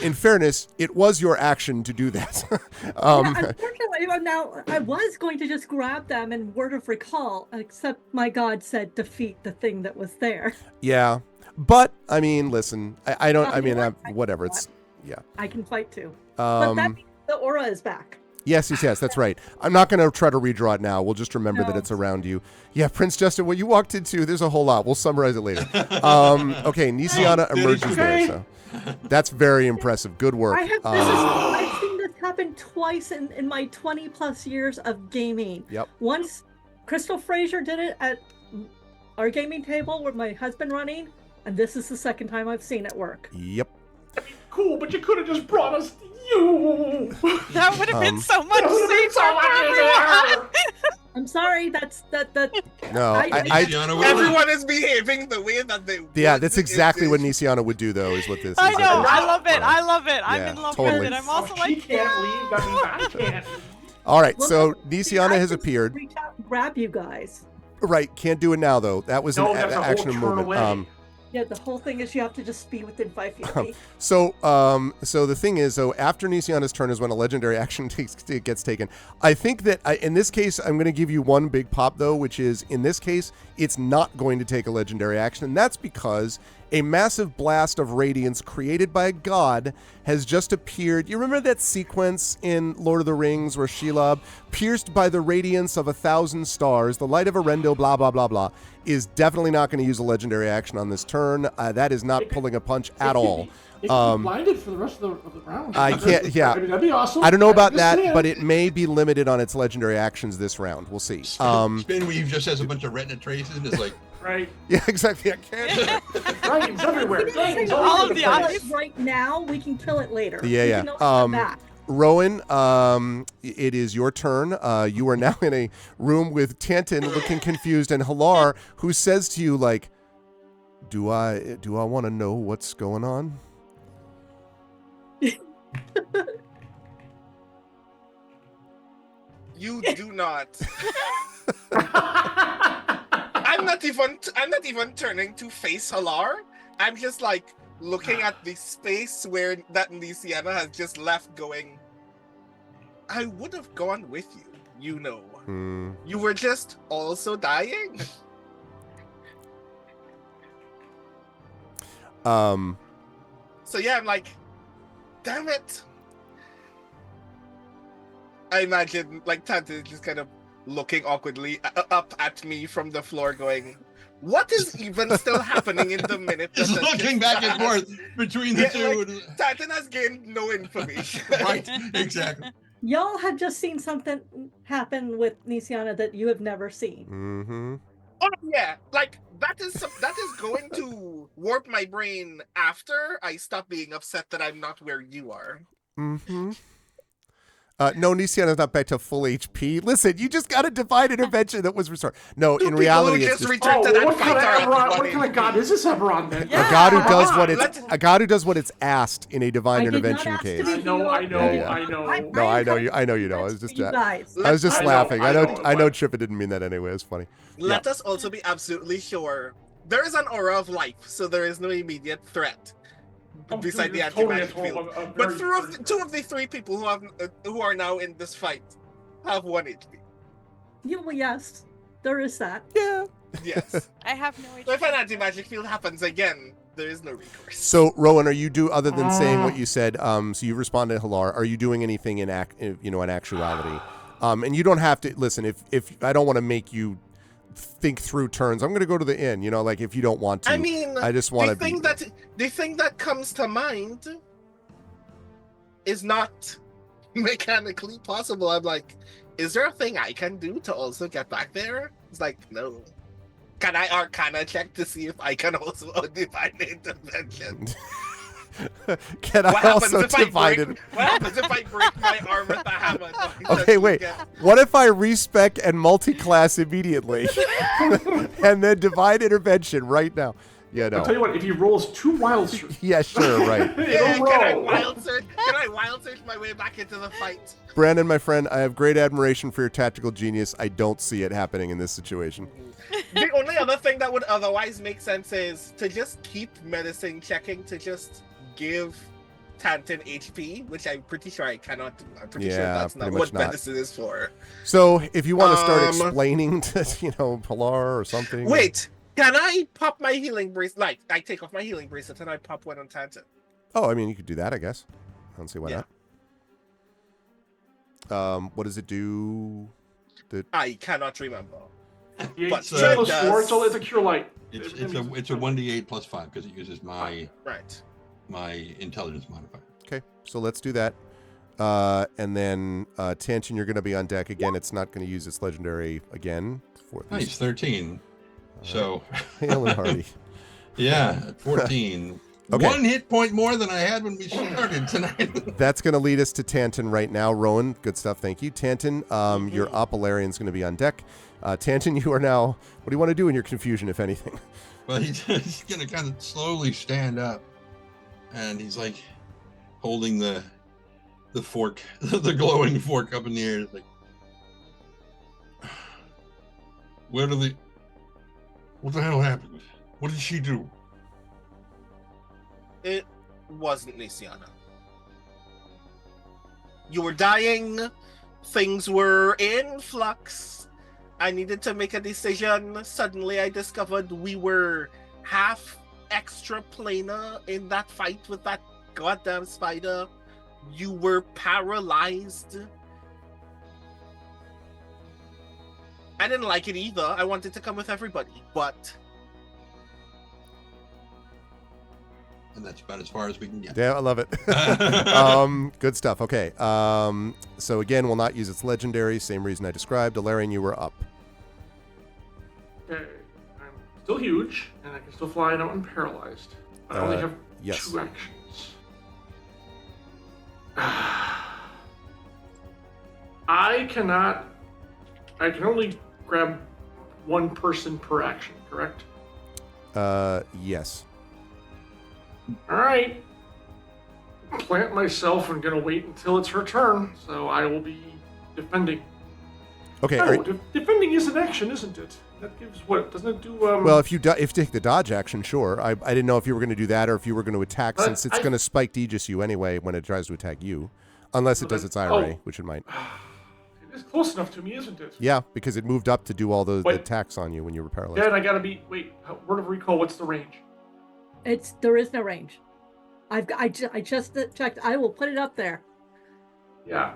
in fairness, it was your action to do that. Unfortunately, now I was going to just grab them and word of recall, except my god said defeat the thing that was there. Yeah, but I mean, listen, I don't. I mean, whatever. It's yeah. I can fight too. But that means the aura is back. Yes, that's right. I'm not going to try to redraw it now. We'll just remember that it's around you. Yeah, Prince Justin, what you walked into, there's a whole lot. We'll summarize it later. Okay, Nisiana emerges there, so that's very impressive. Good work. I've seen this happen twice in my 20 plus years of gaming. Yep. Once Crystal Fraser did it at our gaming table with my husband running, and this is the second time I've seen it work. Yep. Cool, but you could have just brought us you. That would have been so much safer for everyone. I'm sorry, that's that. No, everyone is behaving the way that they. Yeah, that's exactly what Nisiana would do, though. Is what this. I is. know. I love it. I love it. Yeah, I'm in love totally. with it. I'm also She like, can't leave. That means I can't. All right, Well, so I Nisiana has just appeared. Reach out and grab you guys. Right, can't do it now though. That was No, an that's a whole action turn movement. away. Yeah, the whole thing is you have to just be within 5 feet of me. So the thing is, though, after Nisiana's turn is when a legendary action gets taken. I think that in this case, I'm going to give you one big pop, though, which is, in this case, it's not going to take a legendary action, and that's because a massive blast of radiance created by a god has just appeared. You remember that sequence in Lord of the Rings where Shelob, pierced by the radiance of 1,000 stars, the light of Arendo, blah, blah, blah, blah, is definitely not going to use a legendary action on this turn. That is not pulling a punch at all. It could be blinded for the rest of the round. I can't, yeah. I mean, that'd be awesome. I don't know about that, but it may be limited on its legendary actions this round. We'll see. Spinweave just has a bunch of retina traces and is like, Right. Yeah, exactly. I can't. Dragons everywhere. Dragons all all over of the the place. obvious. Right now, we can kill it later. Yeah, We yeah. can always come back. Rowan, it is your turn. You are now in a room with Tanton looking confused and Halar, who says to you, like, do I want to know what's going on? You do not. I'm not even turning to face Halar. I'm just like looking at the space where that Nisiana has just left, going, I would have gone with you, you know. You were just also dying. So yeah, I'm like, damn it. I imagine like Tante is just kind of looking awkwardly up at me from the floor, going, what is even still happening in the minute? just looking back and forth between the two. Like, Titan has gained no information. Right, exactly. Y'all have just seen something happen with Nisiana that you have never seen. Mm-hmm. Oh yeah, like that is going to warp my brain after I stop being upset that I'm not where you are. Mm-hmm. No, Nisiana's not back to full HP. Listen, you just got a divine intervention that was restored. No, Two in people reality, who it's just just returned to that what fight are at what 1 kind of HP. god is this Eberron then? Yeah. a god who does Come what on, it's let's- a god who does what it's asked in a divine I did not intervention ask to case. be I know. Yeah. I know. No, I know you. I know you know. I was just you guys. I was just I know, laughing. I know, I know but- Trippa didn't mean that anyway. It's funny. Let us also be absolutely sure there is an aura of life, so there is no immediate threat beside the anti-magic field. But two of the three people who are now in this fight have 1 HP. Yeah, well, yes, there is that. Yeah. Yes. I have no So if idea. an anti-magic field happens again, there is no recourse. So, Rowan, are you other than saying what you said? So you responded to Halar. Are you doing anything in actuality? And you don't have to listen. If I don't want to make you think through turns, I'm going to go to the inn. Like if you don't want to. I mean, I just want the to. thing that comes to mind is not mechanically possible. I'm like, is there a thing I can do to also get back there? It's like, no. Can I Arcana check to see if I can also divine intervention? Can I also divide it? What happens if I break my arm with the hammer? Okay, wait. What if I respec and multi-class immediately, and then divine intervention right now? Yeah, no. I'll tell you what. If he rolls 2 wild surge, Yeah, sure, right. Yeah, it'll can I roll. wild search my way back into the fight? Brandon, my friend, I have great admiration for your tactical genius. I don't see it happening in this situation. The only other thing that would otherwise make sense is to just keep medicine checking to just give Tantin HP, which I'm pretty sure I cannot do. I'm pretty sure that's not pretty what much not. medicine is for. So, if you want to start explaining to, Pilar or something. Wait, can I pop my healing bracelet? Like, I take off my healing bracelet and I pop one on Tantin. Oh, I mean, you could do that, I guess. I don't see why Yeah. not. What does it do? I cannot remember. The But 18 Dread plus does- 4, it's a cure light. It's a 1d8 plus 5 because it uses my Right. intelligence modifier. Okay, so let's do that. And then Tantin, you're going to be on deck again. It's not going to use its legendary again. For Nice, 13. So, Hail and hearty. yeah, at 14. Okay. 1 hit point more than I had when we started tonight. That's going to lead us to Tantin right now. Rowan, good stuff. Thank you. Tantin, your Opalarian's going to be on deck. Tantin, you are now... What do you want to do in your confusion, if anything? Well, he's going to kind of slowly stand up. And he's like holding the fork, the glowing fork up in the air. It's like, what the hell happened? What did she do? It wasn't Nisiana. You were dying. Things were in flux. I needed to make a decision. Suddenly I discovered we were half extra planar in that fight with that goddamn spider. You were paralyzed. I didn't like it either. I wanted to come with everybody, but And that's about as far as we can get. Yeah, I love it. Good stuff. Okay. So again, we'll not use its legendary. Same reason I described. Alarian, you were up. Okay, I'm still huge, and I can still fly and I'm paralyzed. I only have yes. 2 actions. I can only grab 1 person per action, correct? Yes. Alright. Plant myself and gonna wait until it's her turn, so I will be defending. Okay. No, defending is an action, isn't it? That gives what? Doesn't it do, Well, if you take the dodge action, sure. I didn't know if you were going to do that or if you were going to attack, since it's going to spike Aegis you anyway when it tries to attack you. Unless it does its IRA, which it might. It is close enough to me, isn't it? Yeah, because it moved up to do all the attacks on you when you were paralyzed. Then I gotta be... Wait, word of recall, what's the range? There is no range. I just checked. I will put it up there. Yeah.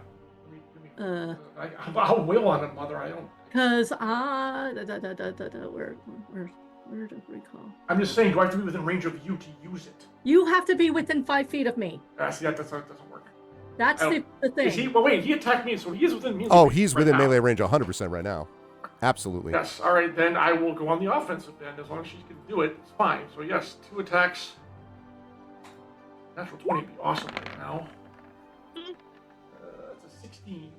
I'll will on it, mother. I don't... Because where to recall? I'm just saying, do I have to be within range of you to use it? You have to be within 5 feet of me. See, that doesn't work. That's the thing. Is he? Well, wait, he attacked me, so he is within me. Oh, he's within melee range 100% right now. Absolutely. Yes. All right, then I will go on the offensive then. As long as she can do it, it's fine. So yes, 2 attacks. Natural 20 would be awesome right now. It's a 16.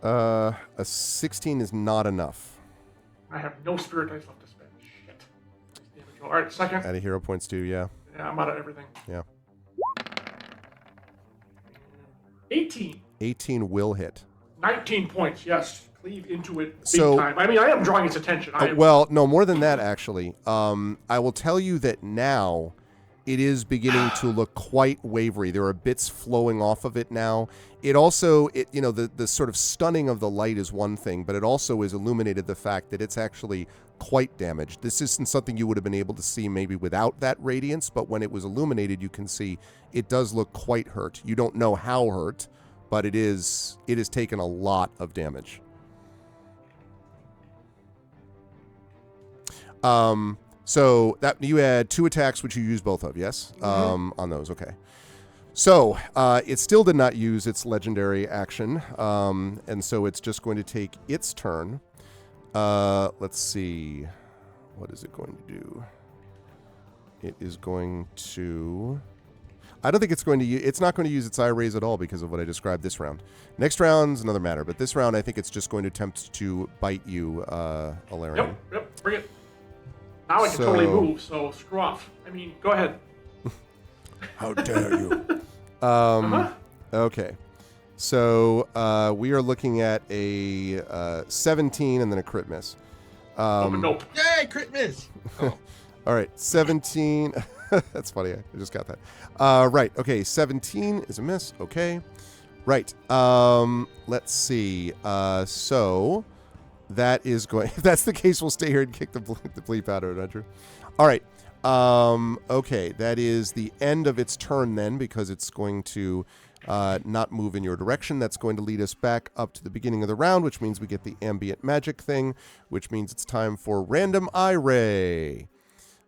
A 16 is not enough. I have no spirit dice left to spend. Shit. All right, second. Add a hero points too, yeah. Yeah, I'm out of everything. Yeah. 18. 18 will hit. 19 points, yes. Cleave into it big So- time. I mean, I am drawing its attention. Well, no, more than that, actually. I will tell you that now it is beginning to look quite wavery. There are bits flowing off of it now. It also, the sort of stunning of the light is one thing, but it also has illuminated the fact that it's actually quite damaged. This isn't something you would have been able to see maybe without that radiance, but when it was illuminated, you can see it does look quite hurt. You don't know how hurt, but it has taken a lot of damage. So that you had 2 attacks, which you used both of, yes? On those, okay. So it still did not use its legendary action, and so it's just going to take its turn. Let's see. What is it going to do? It is going to... I don't think it's going to use... It's not going to use its eye raise at all because of what I described this round. Next round's another matter, but this round I think it's just going to attempt to bite you, Alarian. Yep, bring it. Now I can totally move, so screw off. I mean, go ahead. How dare you? Okay. So we are looking at a 17 and then a crit miss. Nope. Yay, crit miss. Oh. All right, 17. That's funny. I just got that. Right. Okay, 17 is a miss. Okay. Right. Let's see. So that is going... If that's the case, we'll stay here and kick the bleep out of it, Andrew. All right. Okay, that is the end of its turn then, because it's going to not move in your direction. That's going to lead us back up to the beginning of the round, which means we get the ambient magic thing, which means it's time for random eye ray.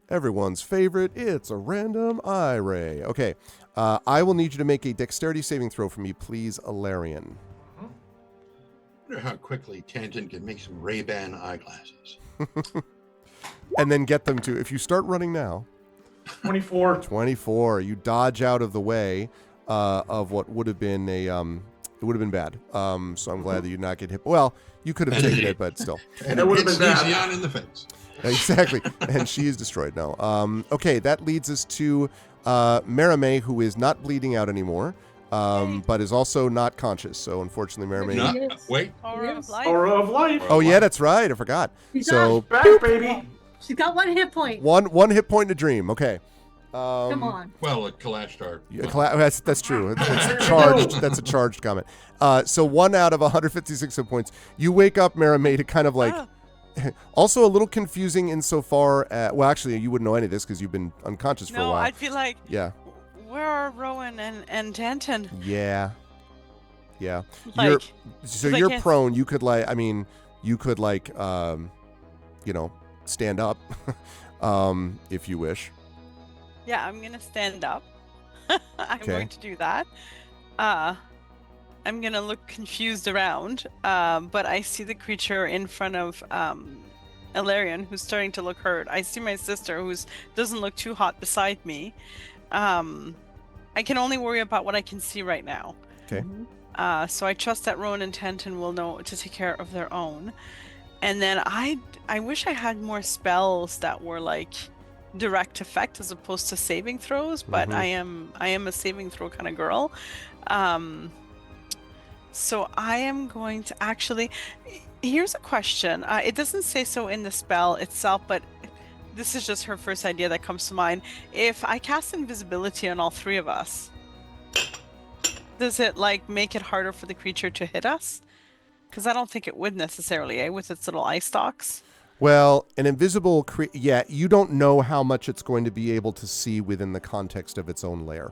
Everyone's favorite, it's a random eye ray. Okay, I will need you to make a dexterity saving throw for me, please, Alarian. I wonder how quickly Tanton can make some Ray-Ban eyeglasses. And then get them to, if you start running now. 24. 24. You dodge out of the way of what would have been a, it would have been bad. So I'm glad that you did not get hit. Well, you could have taken it, but still. And That it would have hits been bad. Lucian in the face. Exactly. And she is destroyed now. Okay, that leads us to Maramé, who is not bleeding out anymore, but is also not conscious. So unfortunately, Maramé... No, Yes. wait. Aura of life. Aura of life. Oh, yeah, that's right. I forgot. She's So Back, baby. She's got 1 hit point. one hit point in a dream. Okay. Come on. Well, a Kalashtar. That's true. It's charged. That's a charged comment. So 1 out of 156 hit points. You wake up, Maramé, to kind of like... Oh. Also a little confusing insofar as... Well, actually, you wouldn't know any of this because you've been unconscious for a No, while. I'd be like, Yeah. where are Rowan and Danton? Yeah. Yeah. Like, So 'cause I you're can't- prone. You could stand up if you wish. yeah, I'm gonna stand up. I'm Okay. going to do that. I'm gonna look confused around, but I see the creature in front of Alarian, who's starting to look hurt. I see my sister, who doesn't look too hot beside me. I can only worry about what I can see right now. Okay. So I trust that Rowan and Tanton will know to take care of their own. And then I wish I had more spells that were like direct effect as opposed to saving throws, but Mhm. I am a saving throw kind of girl. So I am going to actually... Here's a question. It doesn't say so in the spell itself, but this is just her first idea that comes to mind. If I cast invisibility on all 3 of us, does it like make it harder for the creature to hit us? Because I don't think it would necessarily, with its little eye stalks. Well, an invisible you don't know how much it's going to be able to see within the context of its own lair.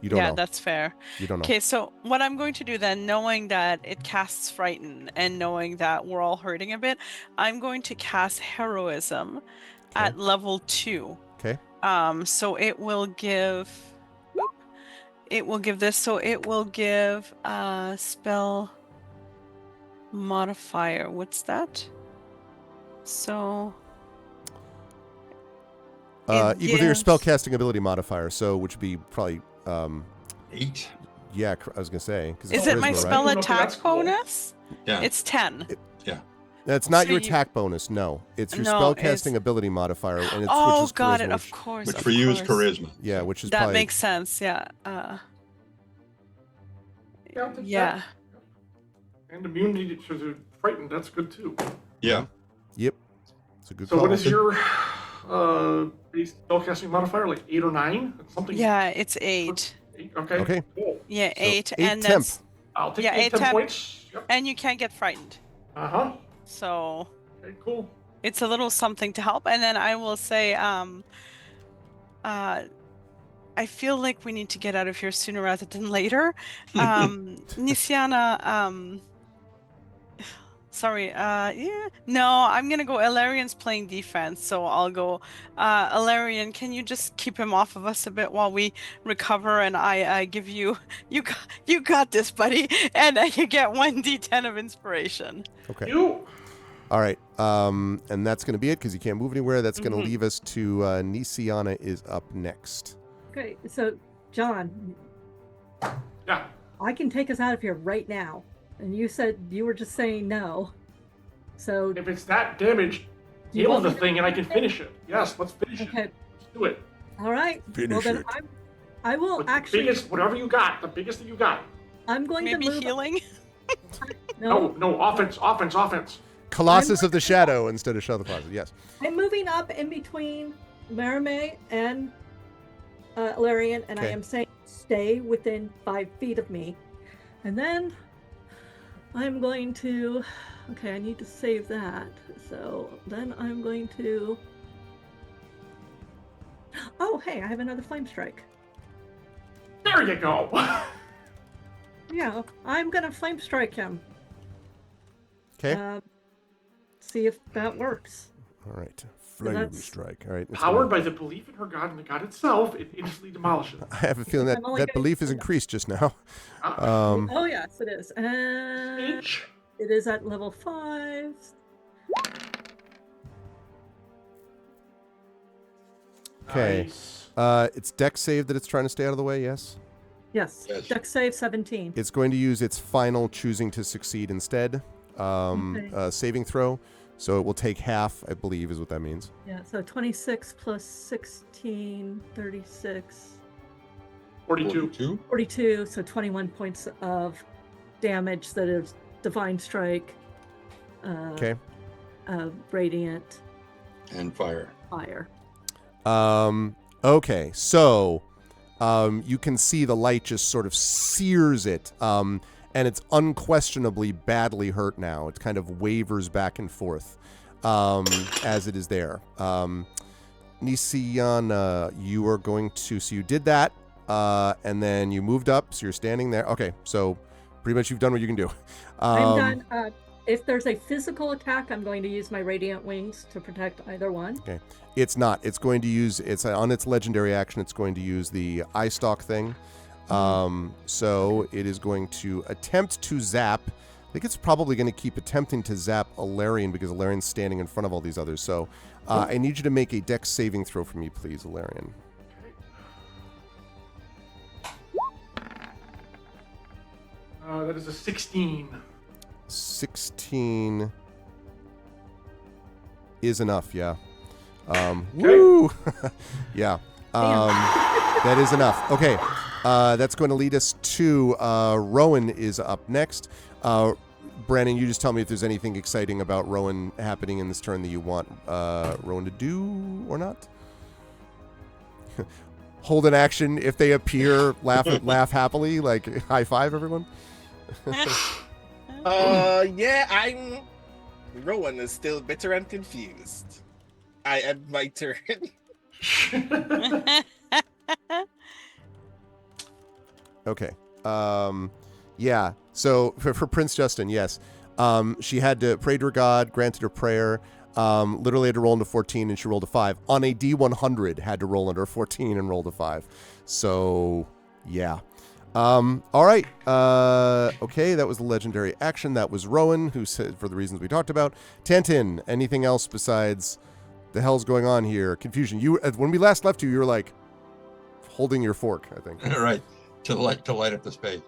You don't Yeah, know. that's fair. You don't know. Okay, so what I'm going to do then, knowing that it casts Frighten and knowing that we're all hurting a bit, I'm going to cast Heroism at level 2. Okay. So it will give... It will give this, so it will give spell modifier. What's that? So... Equal to your gives- spell casting ability modifier, so which would be probably 8. Yeah, I was gonna say. 'Cause it's Is it my charisma, spell right? Okay, that's attack cool. bonus? Yeah. It's 10. That's not So your you- attack bonus. No, it's your No, spellcasting it's- ability modifier, and it's Oh, which is got charisma, it. Of which, course. Which of for you is course. charisma. yeah, So- which is That probably makes sense. Yeah. Yeah, I'll take Yeah. that. And immunity to the frightened, that's good too. Yeah. yep. It's a good So call. what is your base spellcasting modifier? Like 8 or 9? Something. Yeah, it's 8. 8? Okay. Okay. Cool. Yeah, So 8. 8 and temp. then I'll take Yeah, 8 8 10 temp. points. Yep. and you can't get frightened. Uh-huh. So Okay, cool. it's a little something to help. And then I will say, I feel like we need to get out of here sooner rather than later. Nisiana, sorry, yeah, no, I'm gonna go. Ilarian's playing defense, so I'll go. Ilarian, can you just keep him off of us a bit while we recover? And I give you, you got this, buddy, and you get 1d10 of inspiration. Okay. You. All right. And that's going to be it because you can't move anywhere. That's going to Mhm. leave us to Nisiana is up next. Okay, so John, Yeah. I can take us out of here right now. And you said you were just saying no. So If it's that damaged, you heal want the me to thing and I can finish finish it. Yes, let's finish it. okay, Let's do it. all right. Well Finish then it. I will With the actually. biggest, whatever you got, the biggest that you got. I'm going Maybe to move. healing. No, offense. Colossus of the Shadow instead of Shadow of the Closet. Yes. I'm moving up in between Marame and Ilarian, and I Okay. am saying stay within 5 feet of me. And then I'm going to. Okay, I need to save that. So then I'm going to. Oh, hey, I have another flame strike. There you go. Yeah, I'm gonna flame strike him. Okay. See if that works. All right. Flame that's- strike. All right. it's Powered gonna- by the belief in her god and the god itself, it instantly demolishes. I have a feeling that I'm only that gonna belief do is that. increased just now. Uh, Oh yes, it is. And Inch. it is at level 5. Okay. Nice. It's deck save that it's trying to stay out of the way. Yes. Yes. Yes. Dex save 17. It's going to use its final choosing to succeed instead. Okay. Saving throw. So it will take half, I believe, is what that means. Yeah, so 26 plus 16, 36, 42. 42, so 21 points of damage that is Divine Strike, Okay. Radiant, And fire. Fire. Okay. So you can see the light just sort of sears it. And it's unquestionably badly hurt now. It kind of wavers back and forth as it is there. Nisiana, you are going to... So you did that, and then you moved up, so you're standing there. Okay, so pretty much you've done what you can do. I'm done. If there's a physical attack, I'm going to use my Radiant Wings to protect either one. Okay. It's not. It's going to use... It's on its legendary action, it's going to use the eye stalk thing. So it is going to attempt to zap. I think it's probably going to keep attempting to zap Ilarian because Ilarian's standing in front of all these others. So I need you to make a dex saving throw for me, please, Ilarian. That is a 16. 16 is enough, yeah. Woo! Yeah. That is enough. Okay. That's going to lead us to Rowan is up next. Brandon, you just tell me if there's anything exciting about Rowan happening in this turn that you want Rowan to do or not. Hold an action if they appear. Laugh happily, like high five everyone. Yeah, Rowan is still bitter and confused. I end my turn. Okay. Yeah. So for Prince Justin, yes. She had to pray to her God, granted her prayer. Literally had to roll into 14 and she rolled a 5. On a D100, had to roll under 14 and rolled a 5. So, yeah. All right. Okay, that was the legendary action. That was Rowan, who said, for the reasons we talked about. Tantin, anything else besides the hell's going on here? Confusion. You, when we last left you, you were like holding your fork, I think. Right. to light up the space.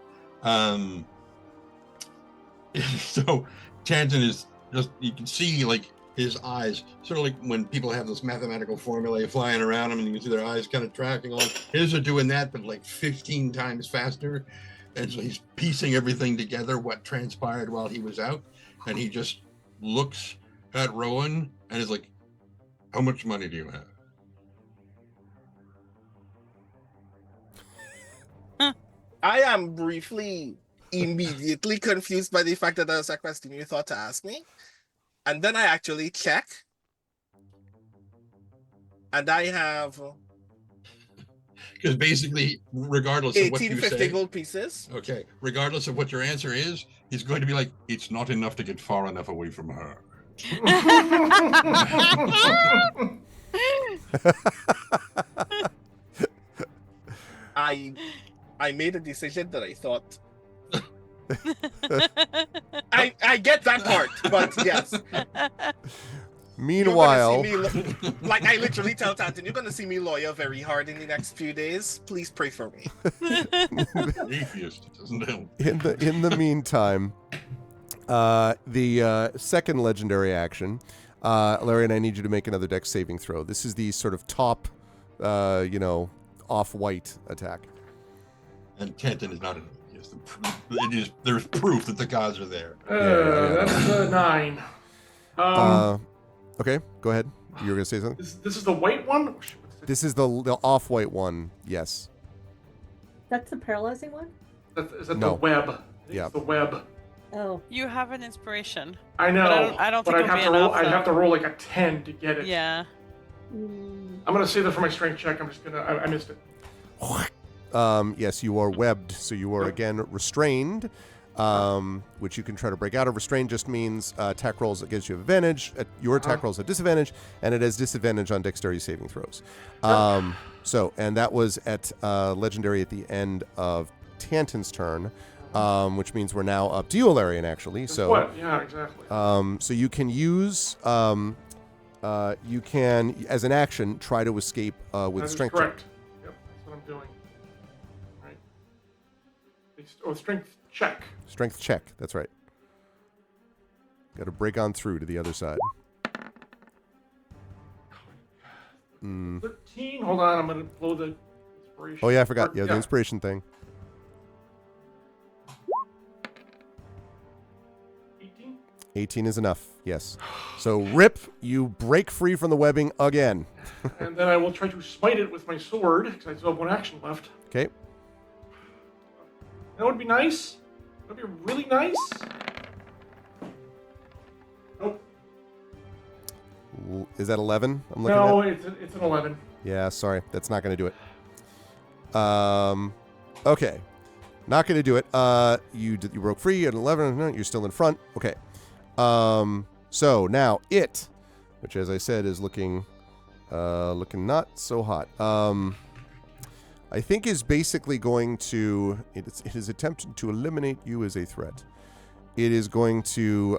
So Tanton is just, you can see like his eyes, sort of like when people have those mathematical formulae flying around them, and you can see their eyes kind of tracking on. His are doing that, but like 15 times faster. And so he's piecing everything together, what transpired while he was out. And he just looks at Rowan and is like, how much money do you have? I am briefly, immediately confused by the fact that that was a question you thought to ask me. And then I actually check. And I have Because basically, regardless of what you 1850 say, gold pieces. okay, regardless of what your answer is, he's going to be like, it's not enough to get far enough away from her. I made a decision that I thought. I get that part, but yes. Meanwhile, Like I literally tell Tanton, you're gonna see me lawyer very hard in the next few days. Please pray for me. Atheist doesn't help. in the meantime, the second legendary action, Larian, I need you to make another dex saving throw. This is the sort of top, off-white attack. And Tanton is not an atheist. There's proof that the gods are there. That's a 9. Okay, go ahead. You were going to say something? This is the white one? This is the off-white one, yes. That's the paralyzing one? Is that No. the web? I think Yeah. it's the web. Oh. You have an inspiration. I know. But I don't think I'd it'll have be to roll. enough, I'd though. have to roll like a 10 to get it. Yeah. Mm. I'm gonna save that for my strength check. I'm just gonna. I missed it. Yes, you are webbed, so you are again restrained, which you can try to break out of. Restrained just means attack rolls that gives you advantage. Your attack rolls at disadvantage, and it has disadvantage on dexterity saving throws. And that was at legendary at the end of Tanton's turn, which means we're now up to you, Alarian, actually. So What? Yeah, exactly. so you can use you can, as an action, try to escape with That a is strength correct. check. Yep, that's what I'm doing. Right. Strength check. Strength check. That's right. Got to break on through to the other side. 13. Hold on, I'm gonna blow the inspiration. Oh yeah, I forgot. Yeah, the inspiration thing. 18. 18 is enough. Yes. So Rip, you break free from the webbing again. And then I will try to smite it with my sword because I still have one action left. Okay. That would be nice. That would be really nice. Nope. Is that 11? I'm looking No, at. it's an 11. Yeah, sorry. That's not going to do it. Okay. Not going to do it. You broke free at 11. No, you're still in front. Okay. So now it, which as I said is looking not so hot. I think is basically going to it is attempting to eliminate you as a threat. It is going to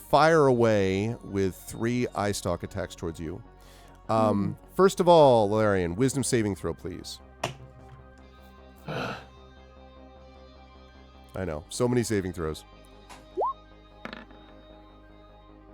fire away with 3 eye stalk attacks towards you. First of all, Larian, wisdom saving throw, please. I know, so many saving throws.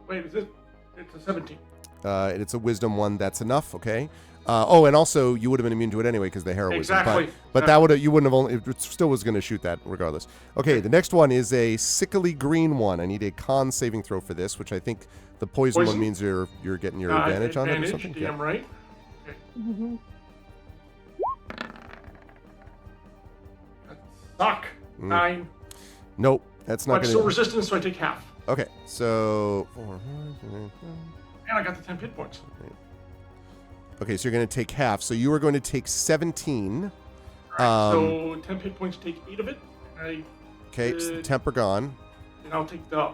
Wait, is it? It's a 17. It's a wisdom one. That's enough. Okay. And also you would have been immune to it anyway because the heroism. Exactly. But that would you wouldn't have only. It still was going to shoot that regardless. Okay. The next one is a sickly green one. I need a con saving throw for this, which I think the poison one means you're getting your advantage on it or something. Damn right. Okay. Mm-hmm. That suck. 9. Nope. That's not But going still to. resistance, so I take half. Okay. So. And I got the 10 hit points. Okay, so you're going to take half. So you are going to take 17. Right, so 10 hit points, take 8 of it. Okay, so temper gone. And I'll take the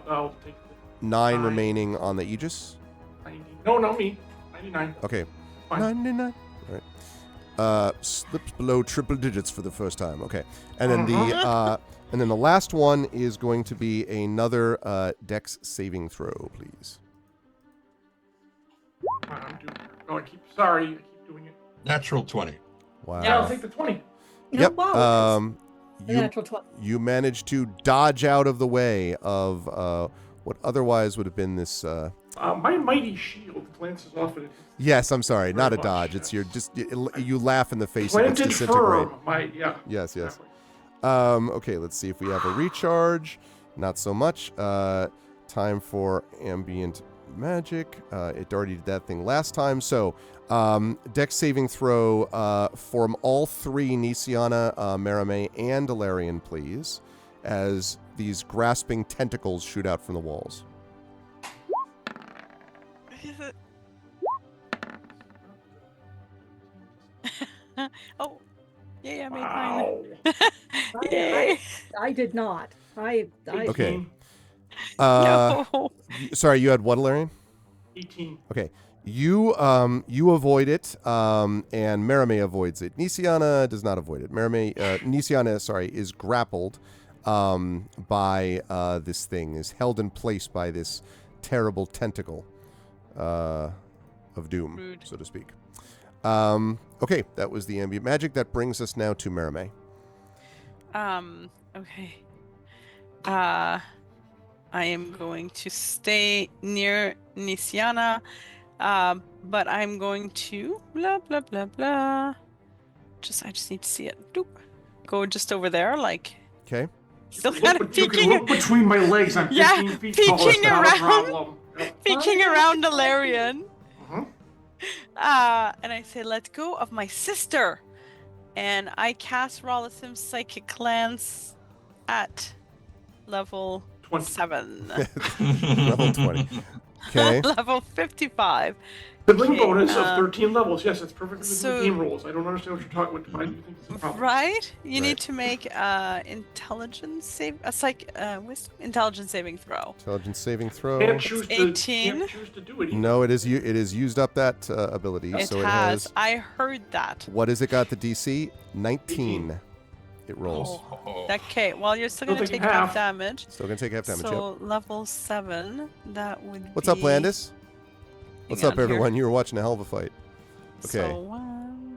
9 remaining on the Aegis. 90. No, not me. 99. Okay. Fine. 99. All right. Slips below triple digits for the first time. Okay. And then the last one is going to be another Dex saving throw, please. I'm doing. Oh, I keep doing it. Natural 20. Wow. Yeah, I'll take the 20. Yep. Wow, a You natural 20. you managed to dodge out of the way of what otherwise would have been this. My mighty shield glances off at it. Yes, I'm sorry, Very not a much, dodge. yes. It's you laugh in the face of its Planted disintegrate. firm. Yeah. Yes. Exactly. Okay, let's see if we have a recharge. Not so much. Time for ambient magic. It already did that thing last time. So, Dex saving throw from all three, Nisiana, Merame, and Alarian, please, as these grasping tentacles shoot out from the walls. Oh, yay, I made Wow. mine. Yay. I did not. I Okay. 18. No. Sorry, you had what, Alarian? 18. Okay. You avoid it, and Merame avoids it. Nisiana does not avoid it. Nisiana, is grappled by this thing, is held in place by this terrible tentacle of doom, Rude. so to speak. Okay, that was the ambient magic. That brings us now to Merame. Okay. I am going to stay near Nisiana, but I'm going to blah blah blah blah. I just need to see it. Doop. Go just over there, like Okay. still kind of You can peeking. look between my legs. I'm 15 Yeah, feet tall. It's peeking not a around. problem. Yep. Peeking around Alarian. Uh-huh. And I say, let go of my sister. And I cast Rollissim's Psychic Glance at level 20. 7. Level 20. Okay. Level 55. Sibling Okay, bonus of 13 levels. Yes, that's perfect with so- the game rules. I don't understand what you're talking about. Why do you think it's a problem? Right? You Right. need to make intelligence save wisdom intelligence saving throw. Intelligence saving throw. Can't choose to, 18. can't choose to do it. Either. No, it is used up that ability, It so it has. has. I heard that. What has it got? The DC 19. It rolls. Okay, well, you're still going to Still take taking half half. damage. Still gonna take half damage. So level 7, that would What's be... up, Landis? What's Hang up, on here. everyone? You were watching a hell of a fight. Okay.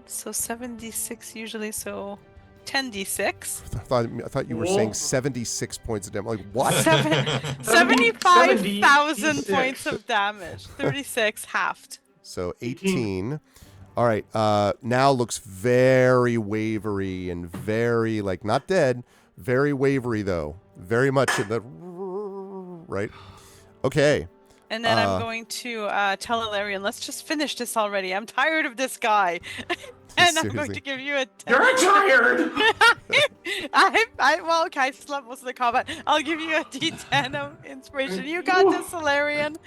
So 7d6 usually, so 10d6. I thought you were Whoa. saying 76 points of damage. Like what? 75,000 points of damage. 36 halved. So 18. All right. Now looks very wavery and very not dead. Very wavery though. Very much in the right. Okay. And then I'm going to tell Alarian, let's just finish this already. I'm tired of this guy. And I'm going Seriously. to give you a 10. You're tired. Well, okay, I slept most of the combat. I'll give you a d10 of inspiration. You got this, Alarian.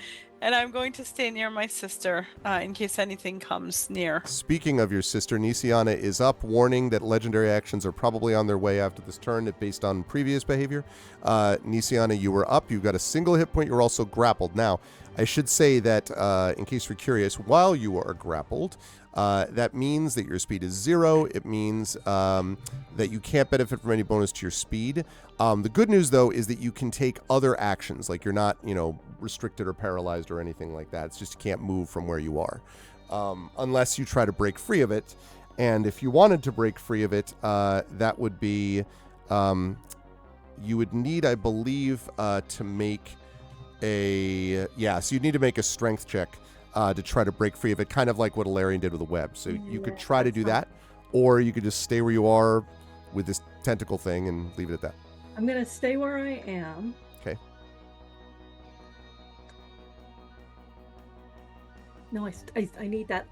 And I'm going to stay near my sister in case anything comes near. Speaking of your sister, Nisiana is up, warning that legendary actions are probably on their way after this turn based on previous behavior. Nisiana, you were up. You got a single hit point. You're also grappled. Now, I should say that, in case you're curious, while you are grappled, that means that your speed is 0. It means that you can't benefit from any bonus to your speed. The good news, though, is that you can take other actions. Like you're not, restricted or paralyzed or anything like that. It's just you can't move from where you are. Unless you try to break free of it. And if you wanted to break free of it, that would be... you would need, I believe, to make so you'd need to make a strength check to try to break free of it, kind of like what Alarian did with the web. So you could try to do that, or you could just stay where you are with this tentacle thing and leave it at that. I'm gonna stay where I am. Okay. No, I need that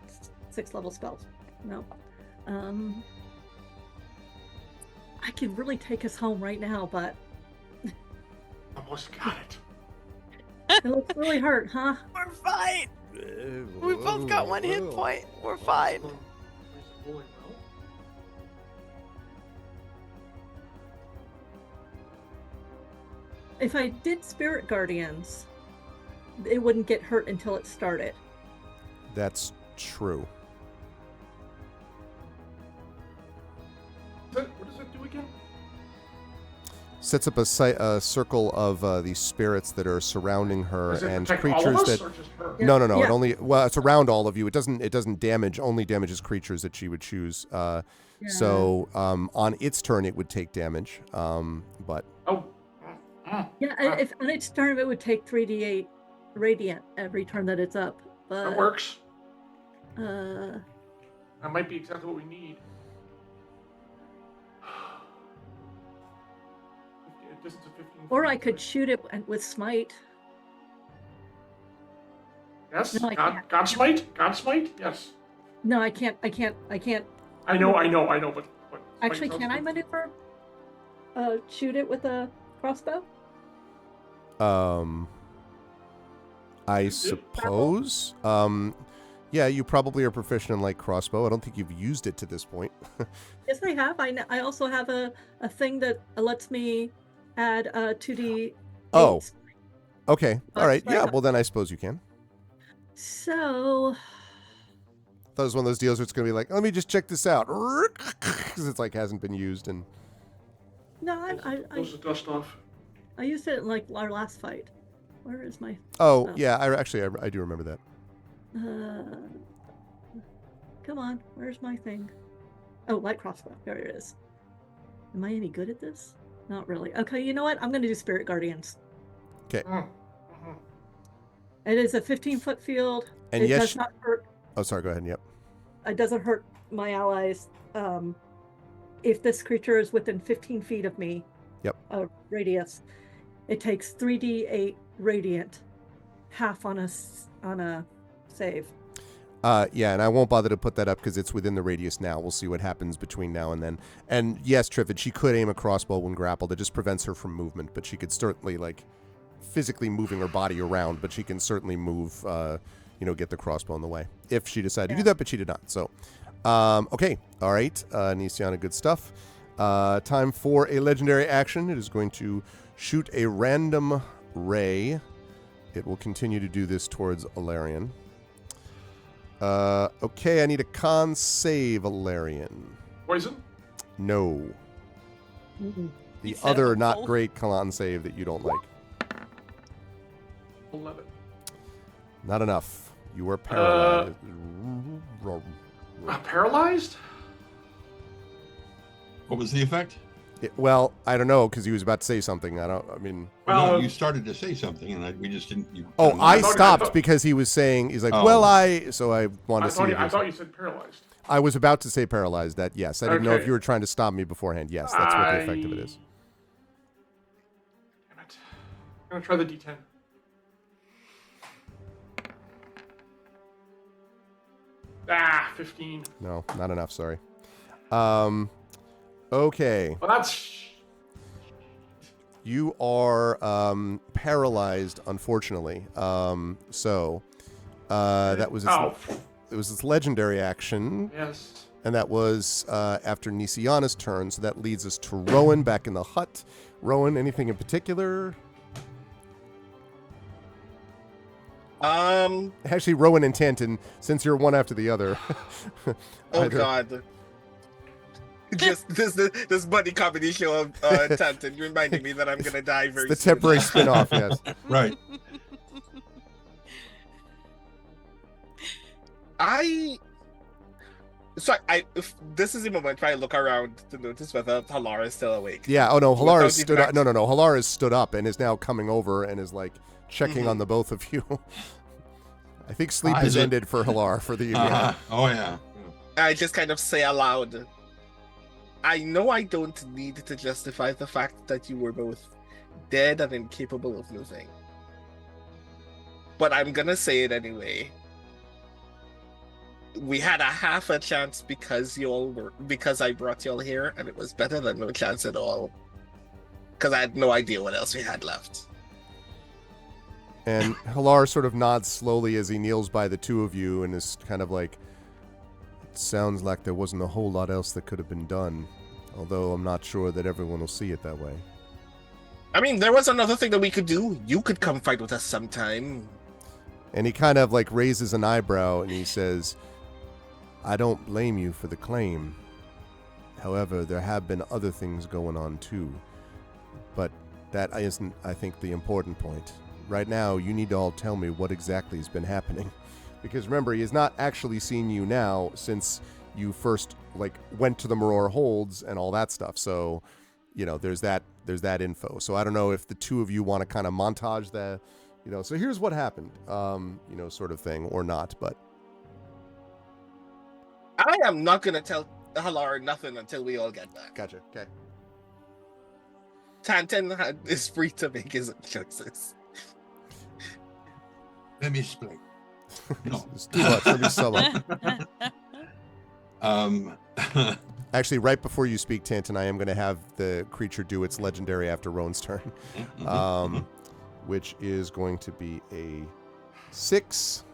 6th level spell. No. I could really take us home right now, but Almost got it. it looks really hurt, huh? We're fine. We both got 1 hit point. We're fine. If I did Spirit Guardians, it wouldn't get hurt until it started. That's true. What does it do again? sets up a circle of these spirits that are surrounding her Does it and protect creatures all of us, that. or just her? No. It Yeah. only it's around all of you. It doesn't damage. Only damages creatures that she would choose. So on its turn, it would take damage. But Oh. Yeah, if on its turn it would take 3d8 radiant every turn that it's up. But That works. Uh, That might be exactly what we need. Distance of 15 or feet, I could right? shoot it with smite. Yes. No, I can't. God smite. God smite. Yes. No, I can't. I know. But Actually, can I maneuver? Shoot it with a crossbow? I suppose. Yeah, you probably are proficient in like crossbow. I don't think you've used it to this point. Yes, I have. I also have a thing that lets me add 2d8. Oh. Okay. All right. Right Yeah. up. Well, then I suppose you can. So That was one of those deals where it's going to be like, let me just check this out. Because it's like hasn't been used. And no, Blows the dust off. I used it in like our last fight. Where is my? oh, Oh. yeah, I do remember that. Come on, where's my thing? Oh, light crossbow. There it is. Am I any good at this? Not really. Okay, you know what? I'm going to do Spirit Guardians. It is a 15-foot field. And it yes, does not hurt. Oh, sorry. Go ahead. Yep. It doesn't hurt my allies. If this creature is within 15 feet of me, Yep. Radius, it takes 3d8 radiant, half on a save. Yeah, and I won't bother to put that up because it's within the radius now. We'll see what happens between now and then. And yes, Triffid, she could aim a crossbow when grappled. It just prevents her from movement, but she could certainly, like, physically moving her body around, but she can certainly move, get the crossbow in the way if she decided to do that, but she did not. So, okay. All right. Nisiana, good stuff. Time for a legendary action. It is going to shoot a random ray. It will continue to do this towards Alarian. Okay, I need a con save, Alarian. Poison? No. Mm-mm. The You said other it, not Nicole. great con save that you don't like. 11. Not enough. You are paralyzed. Paralyzed? What was the effect? Well, I don't know because he was about to say something. No, Well, you started to say something, and we just didn't. Oh, I thought- stopped because he was saying, he's like, Oh. so I wanted I to see. thought, if he I was- thought you said paralyzed. I was about to say paralyzed. That, yes. I didn't know if Okay. you were trying to stop me beforehand. Yes, that's what the effect of it is. Damn it. I'm going to try the D10. Ah, 15. No, not enough, sorry. Okay. Well, that's... You are paralyzed, unfortunately. That was its, Oh, it was its legendary action, yes. and that was after Nisiana's turn. So that leads us to Rowan back in the hut. Rowan, anything in particular? Actually, Rowan and Tanton, since you're one after the other. Oh either- God. Just this buddy comedy show of Tanton reminding me that I'm gonna die very The soon. temporary spin-off, yes. Right. If this is the moment where I look around to notice whether Halara is still awake. Yeah. Oh no, Without Halara stood up. even No. Halara has stood up and is now coming over and is like checking on the both of you. I think sleep Is has it- ended for Halar for the evening. Oh yeah. I just kind of say aloud, I know I don't need to justify the fact that you were both dead and incapable of moving. But I'm gonna say it anyway. We had a half a chance because I brought y'all here, and it was better than no chance at all. Because I had no idea what else we had left. And Halar sort of nods slowly as he kneels by the two of you and is kind of like, it sounds like there wasn't a whole lot else that could have been done. Although I'm not sure that everyone will see it that way. I mean, there was another thing that we could do. You could come fight with us sometime. And he kind of like raises an eyebrow and he says, I don't blame you for the claim. However, there have been other things going on too. But that isn't, I think, the important point. Right now, you need to all tell me what exactly has been happening. Because remember, he has not actually seen you now since you first went to the Maror Holds and all that stuff. So, there's that info. So I don't know if the two of you want to kind of montage the, so here's what happened, sort of thing, or not. But I am not gonna tell Halar nothing until we all get back. gotcha. Okay. Tantan is free to make his choices. Let me explain. No. It's too much. Let me sum up. Actually, right before you speak, Tantan, I am going to have the creature do its legendary after Roan's turn, which is going to be a 6,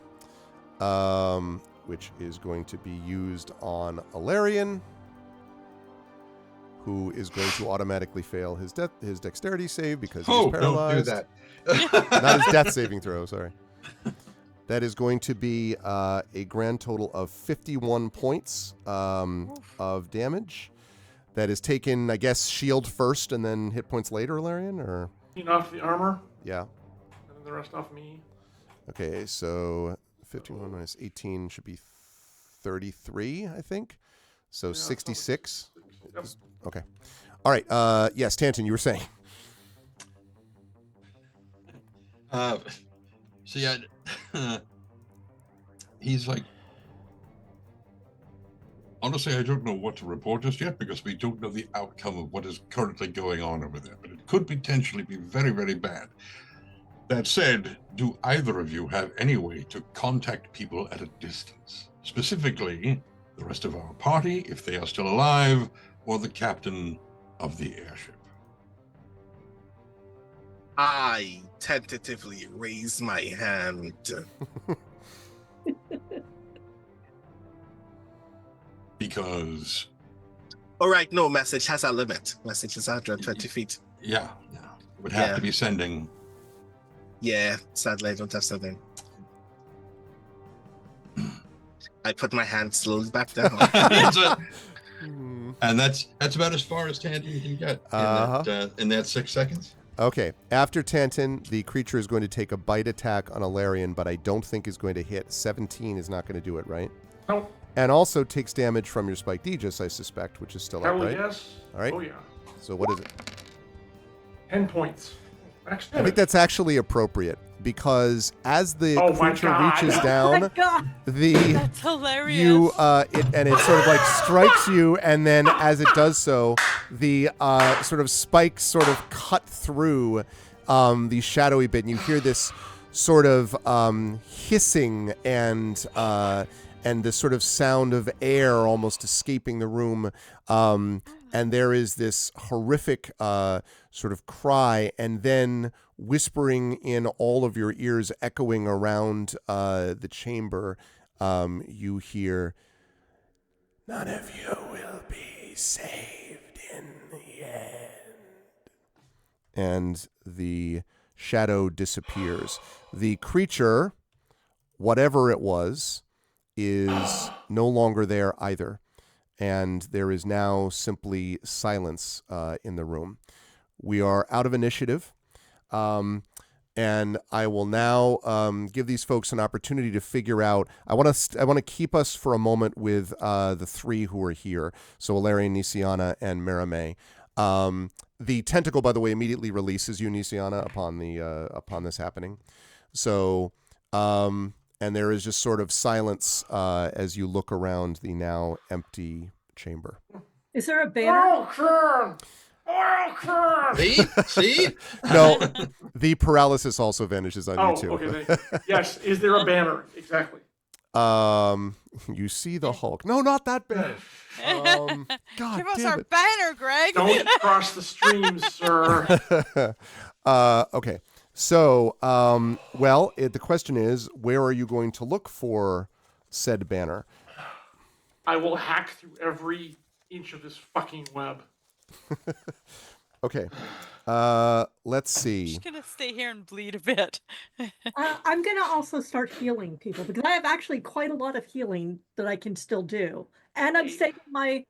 which is going to be used on Alarian, who is going to automatically fail his dexterity save because he's paralyzed. Don't do that. Not his death saving throw, sorry. That is going to be a grand total of 51 points of damage. That is taken, I guess, shield first and then hit points later, Alarian, or? Off the armor. Yeah. And then the rest off me. Okay, so 51 minus 18 should be 33, I think. So 66. Yep. Okay. All right. Yes, Tantan, you were saying. So yeah, he's like, honestly, I don't know what to report just yet because we don't know the outcome of what is currently going on over there, but it could potentially be very, very bad. That said, do either of you have any way to contact people at a distance? Specifically, the rest of our party, if they are still alive, or the captain of the airship? I tentatively raise my hand. Because... All right, no, message has a limit. Message is 120 feet. Yeah. Would have to be sending... Yeah, sadly, I don't have something. I put my hand slowly back down. And that's about as far as Tantan can get in that 6 seconds. Okay. After Tantan, the creature is going to take a bite attack on Alarian, but I don't think is going to hit. 17 is not going to do it, right? No. And also takes damage from your Spike Aegis, I suspect, which is still up, right? Yes. All right. Oh, yeah. So what is it? 10 points. Max I think that's actually appropriate because as the creature reaches down, That's hilarious. it sort of strikes you, and then as it does so, the sort of spikes sort of cut through the shadowy bit, and you hear this sort of hissing and this sort of sound of air almost escaping the room. And there is this horrific sort of cry, and then whispering in all of your ears, echoing around the chamber, you hear, "None of you will be saved in the end." And the shadow disappears. The creature, whatever it was, is no longer there either. And there is now simply silence in the room. We are out of initiative, and I will now give these folks an opportunity to figure out. I want to keep us for a moment with the three who are here. So Alarian, Nisiana, and Merame. The tentacle, by the way, immediately releases you, Nisiana, upon this happening. So. And there is just sort of silence as you look around the now empty chamber. Is there a banner? See? No, the paralysis also vanishes on you too. Okay. Yes, is there a banner? Exactly. You see the Hulk. No, not that banner. God, give us damn our it. banner, Greg. Don't cross the streams, sir. Okay. So, the question is, where are you going to look for said banner? I will hack through every inch of this fucking web. Okay. Let's see. Just gonna stay here and bleed a bit. I'm going to also start healing people because I have actually quite a lot of healing that I can still do. And I'm saving my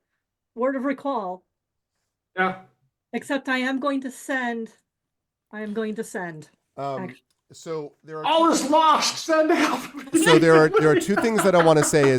word of recall. Yeah. Except I am going to send. Actually. So there are All is lost. Send help. so there are two things that I want to say.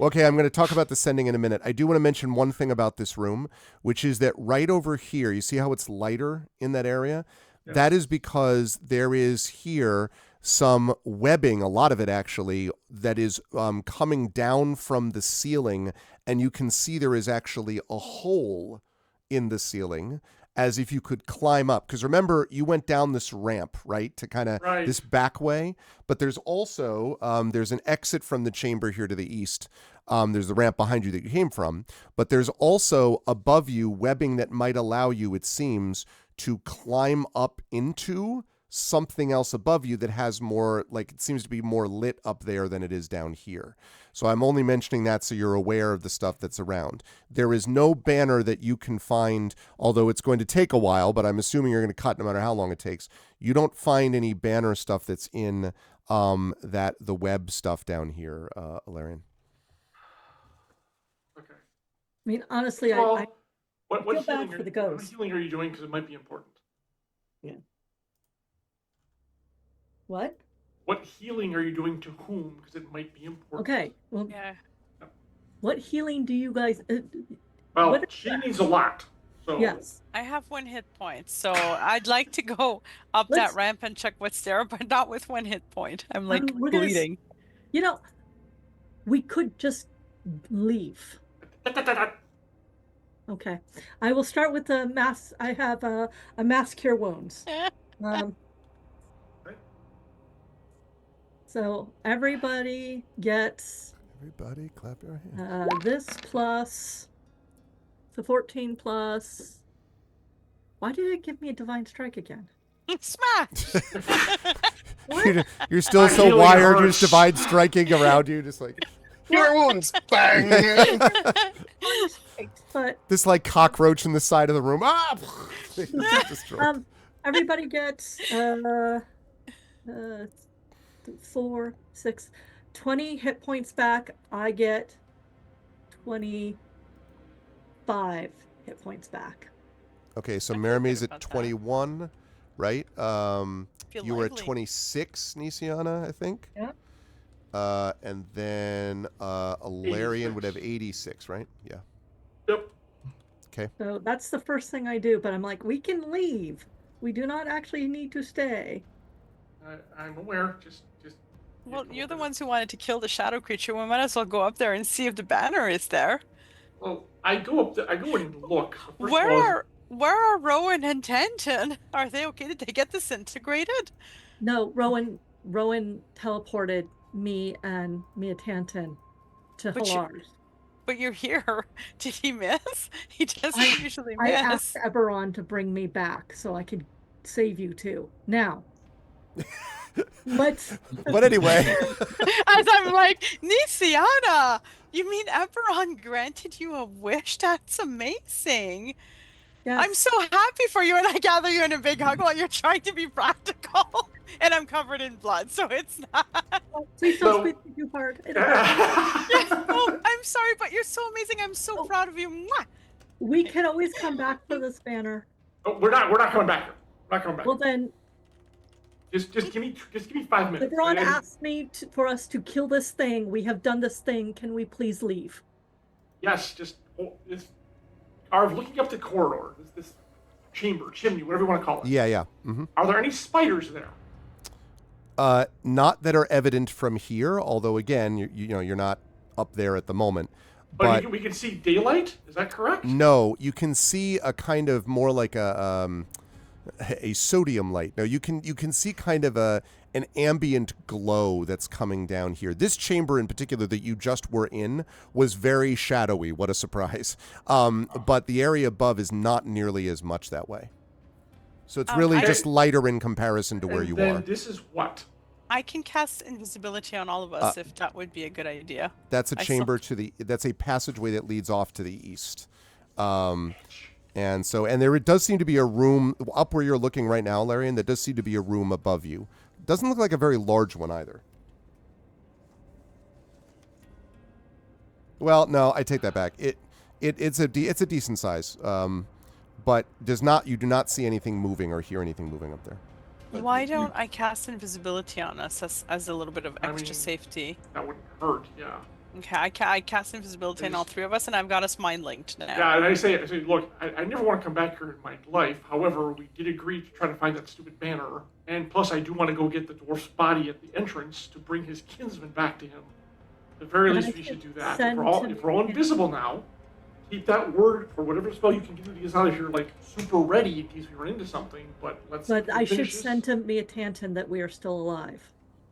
Okay, I'm going to talk about the sending in a minute. I do want to mention one thing about this room, which is that right over here, you see how it's lighter in that area? Yeah. That is because there is here some webbing, a lot of it actually, that is coming down from the ceiling, and you can see there is actually a hole in the ceiling, as if you could climb up. Because remember, you went down this ramp, right, to kind of Right. this back way. But there's also, there's an exit from the chamber here to the east. There's the ramp behind you that you came from. But there's also above you webbing that might allow you, it seems, to climb up into something else above you that has more, like, it seems to be more lit up there than it is down here. So I'm only mentioning that so you're aware of the stuff that's around. There is no banner that you can find, although it's going to take a while, but I'm assuming you're going to cut no matter how long it takes. You don't find any banner stuff that's in the web stuff down here, Alarian. Okay. I mean, honestly, Well, I what feel bad healing for are- the What ghost. healing are you doing? Because it might be important. What? What healing are you doing to whom? Because it might be important. Okay. Well, Yeah. what healing do you guys? Well, what is she that? needs a lot. So Yes. I have 1 hit point, so I'd like to go up Let's- that ramp and check what's there, but not with 1 hit point. I'm like we're gonna bleeding. You know, we could just leave. Okay. I will start with the mass. I have a mass cure wounds. So everybody gets Everybody clap your hands. this plus the 14 plus. Why did it give me a divine strike again? Smash! You're still My so healing wired, you're hurts. just divine striking around you, just like Cure wounds. Bang. But this like cockroach in the side of the room. Ah! Destroyed. everybody gets 4, 6, 20 hit points back. I get 25 hit points back. Okay, so I feel Marimy's good at about that. 21, right? Feel You were at lively. 26, Nisiana, I think. Yeah. And then Alarian would have 86, right? Yeah. Yep. So that's the first thing I do, but I'm like, we can leave. We do not actually need to stay. I'm aware. Just. Well, you're the ones who wanted to kill the shadow creature. We might as well go up there and see if the banner is there. Well, I go up there. I go and look. First of all, Where are Rowan and Tanton? Are they okay? Did they get disintegrated? No, Rowan teleported me and Mia Tanton to But you- Halars. But you're here. Did he miss? He doesn't I- usually I miss. asked Eberron to bring me back so I could save you two. Now, let's. But anyway, As I'm like, Nisiana, you mean Eberron granted you a wish? That's amazing. Yes. I'm so happy for you, and I gather you in a big hug while you're trying to be practical. And I'm covered in blood, so it's not. Please No. don't squeeze me too hard. It hurts. Oh, I'm sorry, but you're so amazing. I'm so Oh. proud of you. Mwah! We can always come back for this banner. Oh, we're not coming back here. We're not coming back. Well, then, Just give me 5 minutes. Eberron And- asked me for us to kill this thing. We have done this thing. Can we please leave? Yes, looking up the corridor, this chamber, chimney, whatever you want to call it. yeah. Mm-hmm. Are there any spiders there? Not that are evident from here, although again, you're not up there at the moment. But we can see daylight. Is that correct? no, you can see a kind of more like a sodium light. No, you can see kind of an ambient glow that's coming down here. This chamber in particular that you just were in was very shadowy. What a surprise. But the area above is not nearly as much that way. So it's really I- just lighter in comparison to where And you then are. This is what? I can cast invisibility on all of us if that would be a good idea. That's a I chamber that's a passageway that leads off to the east. And there does seem to be a room up where you're looking right now, Larian. There does seem to be a room above you. Doesn't look like a very large one either. Well, no, I take that back. It's a decent size. but you do not see anything moving or hear anything moving up there. But Why you- don't I cast invisibility on us as a little bit of I extra mean- safety? That wouldn't hurt, yeah. Okay, I cast invisibility on all three of us, and I've got us mind linked now. Yeah, and I say, look, I never want to come back here in my life. However, we did agree to try to find that stupid banner. And plus, I do want to go get the dwarf's body at the entrance to bring his kinsman back to him. At the very And least, I we could should do that. send If we're all invisible now, keep that word or whatever spell you can do to get us out of here, like, super ready in case we run into something. But I should finish this. send to Miatanton that we are still alive.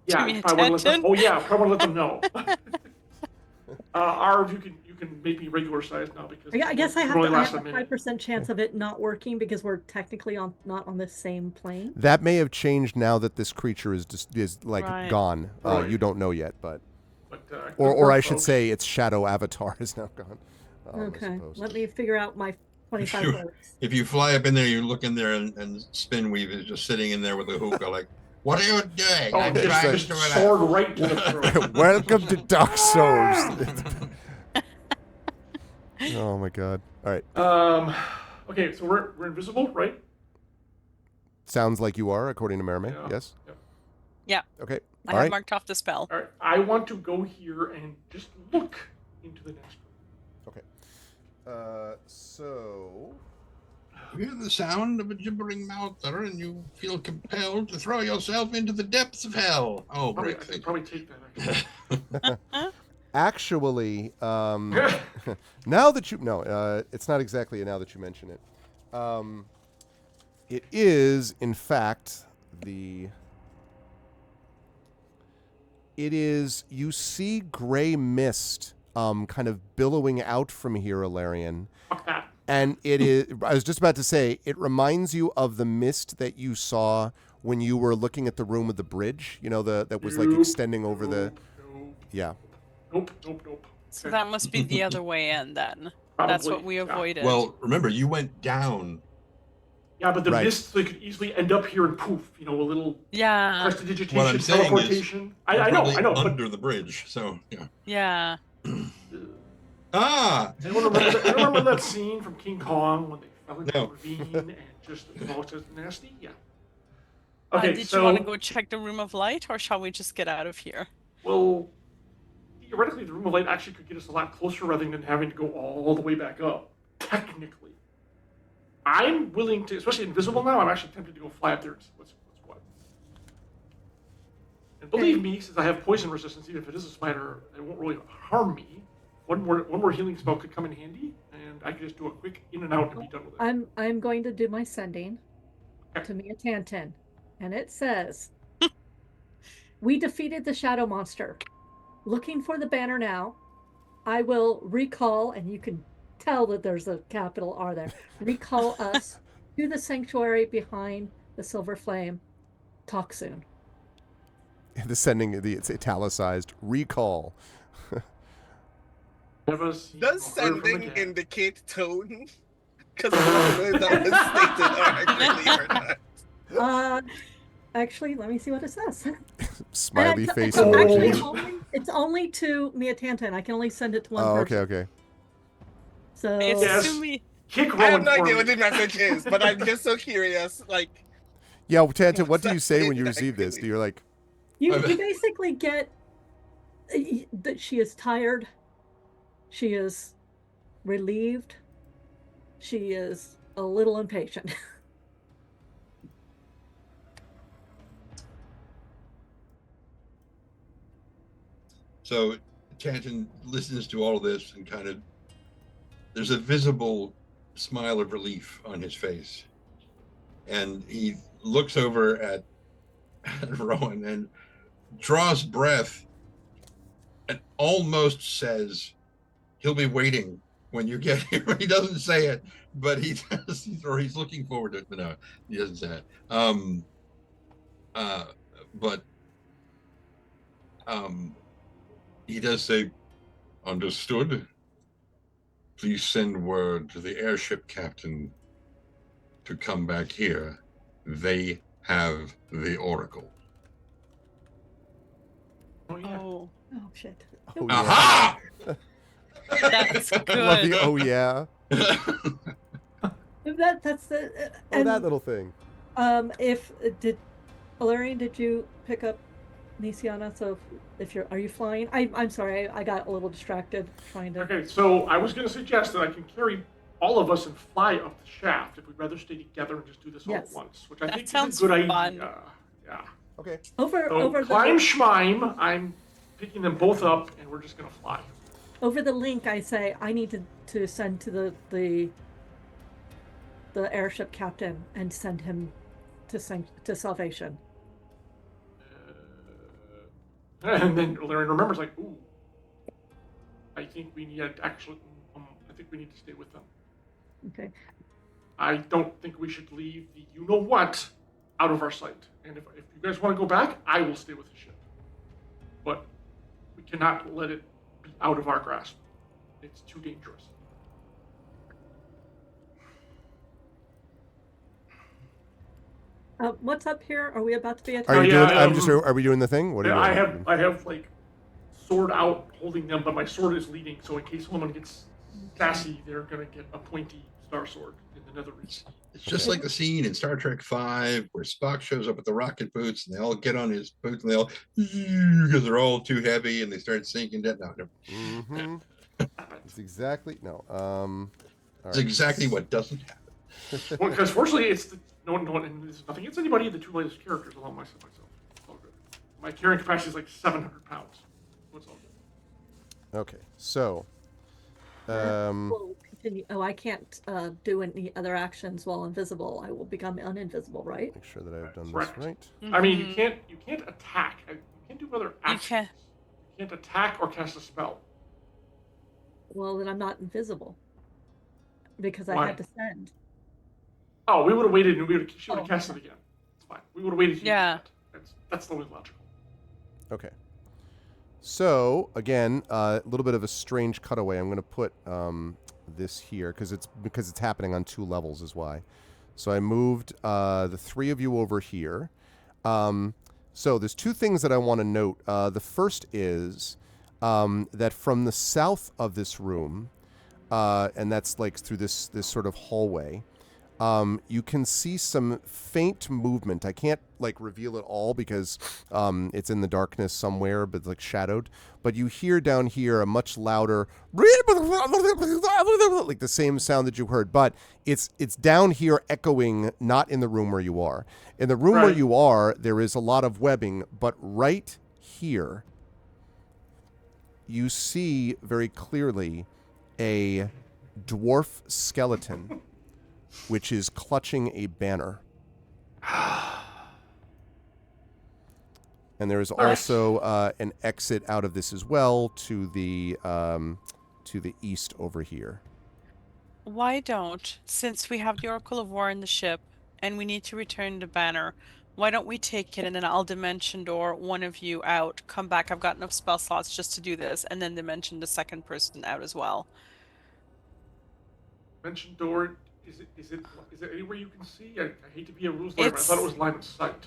Yeah, To you probably want to let them. Miatanton? Oh yeah, probably want to let them know. Arv, you can make me regular size now because I guess I it's have really to. I last have a a minute. 5% chance of it not working because we're technically not on the same plane. That may have changed now that this creature is Right. gone. Right. You don't know yet, but But, or good I work, should folks. say its shadow avatar is now gone. I Okay, suppose. let me figure out my 25 words. If you fly up in there, you look in there, and Spinweave is just sitting in there with a hookah, like, "What are you doing? Oh, I'm just trying just to sword relax." right to the throat. Welcome to Dark Souls. Oh my god! All right, Okay, so we're invisible, right? sounds like you are, according to Merime. Yeah. Yes. Yep. Yeah. Okay. I All have right. marked off the spell. All right, I want to go here and just look into the next room. Okay. So. You hear the sound of a gibbering mouther, and you feel compelled to throw yourself into the depths of hell. Oh, Probably, I great should thing. probably take that. Actually. Actually, now that it's not exactly now that you mention it. It is, in fact, you see gray mist kind of billowing out from here, Ilarion. Fuck that. And it is, I was just about to say, it reminds you of the mist that you saw when you were looking at the room with the bridge, that was like Nope, extending over the, Nope. yeah. Nope. So Okay. that must be the other way in then. That's what Probably, we yeah. avoided. Well, remember, you went down. Yeah, but the Right. mist, they could easily end up here and poof, a little yeah. prestidigitation, What I'm saying is, teleportation. You're I know, probably but under the bridge, so yeah. Yeah. Ah, remember that scene from King Kong when they fell into No. the ravine and just oh, it's just nasty? Yeah. Okay, Did so you want to go check the Room of Light, or shall we just get out of here? well, theoretically, the Room of Light actually could get us a lot closer rather than having to go all the way back up. Technically, I'm willing to, especially invisible now. I'm actually tempted to go fly up there and see what's what. And believe me, since I have poison resistance, even if it is a spider, it won't really harm me. One more healing spell could come in handy, and I could just do a quick in and out and be done with it. I'm going to do my sending to Miatanton, and it says, "We defeated the shadow monster. Looking for the banner now. I will recall," and you can tell that there's a capital R there. "Recall us to the sanctuary behind the silver flame. Talk soon." It's italicized. Recall. Never seen Does or heard from sending again. indicate tone? Because I don't know if that was stated accurately or not. Actually, let me see what it says. Smiley And face. Actually, emoji. it's only to Miatanton. I can only send it to one Oh, person. okay. So It's Yes. Sumi. Kick I have rolling no for idea me. what the message is, but I'm just so curious. Like, Yeah, Tanton, what What's do you that say when you saying receive this? accurately? Do you like, you basically get that she is tired, she is relieved, she is a little impatient. so Tanton listens to all of this and kind of, there's a visible smile of relief on his face. And he looks over at Rowan and draws breath and almost says, "He'll be waiting when you get here." He doesn't say it, but he does, or he's looking forward to it. But no, he doesn't say it. But he does say, "Understood. Please send word to the airship captain to come back here. They have the Oracle." Oh, yeah. Oh, Oh shit. oh yeah. Aha! that's I love good. the oh yeah. That's the Oh, that little thing. if did Valerian, did you pick up Nisiana? So if are you flying? I'm sorry, I got a little distracted trying to. Okay, so I was going to suggest that I can carry all of us and fly up the shaft if we'd rather stay together and just do this all at Yes. once, which I That think is sounds a good fun. idea. Yeah. Okay. Over So climb Schmime, I'm picking them both up, and we're just going to fly. over the link, I say I need to send to the airship captain and send him to salvation. And then Larry remembers, like, ooh, I think we need to stay with them. Okay. I don't think we should leave the you-know-what out of our sight. And if you guys want to go back, I will stay with the ship. But we cannot let it be out of our grasp. It's too dangerous. What's up here? Are we about to be attacked? Are you yeah, doing? Are we doing the thing? What are you doing? I have like sword out holding them, but my sword is leading. So in case someone gets sassy, they're gonna get a pointy star sword in the nether region. It's just like the scene in Star Trek V where Spock shows up with the rocket boots and they all get on his boots and they all because they're all too heavy and they start sinking down. No. Mm-hmm. It's exactly no. It's exactly what doesn't happen. Well, because fortunately, it's no one, and there's nothing against anybody of the two latest characters along myself. It's all good. My carrying capacity is like 700 pounds. So it's all good. Okay, so. We'll continue. Oh, I can't do any other actions while invisible. I will become uninvisible, right? Make sure that I've done Correct. this right. Mm-hmm. I mean, you can't attack. You can't do other actions. can't. You can't attack or cast a spell. Well, then I'm not invisible because I Why? had to send. Oh, we would have waited and she would have cast it again. It's fine. We would have waited. Yeah. That's the way logical. Okay. So again, a little bit of a strange cutaway. I'm going to put this here because it's happening on 2 levels is why. So I moved the 3 of you over here. So there's 2 things that I want to note. The first is that from the south of this room, and that's like through this sort of hallway, you can see some faint movement. I can't like reveal it all because it's in the darkness somewhere, but it's like shadowed. But you hear down here a much louder, like the same sound that you heard, but it's down here echoing, not in the room where you are. In the room where you are, there is a lot of webbing, but right here, you see very clearly a dwarf skeleton which is clutching a banner. And there is also an exit out of this as well to the east over here. Why don't, since we have the Oracle of War in the ship and we need to return the banner, why don't we take it and then I'll dimension door one of you out, come back, I've got enough spell slots just to do this, and then dimension the second person out as well. Dimension door. Is it anywhere you can see? I hate to be a rules lawyer, but I thought it was line of sight.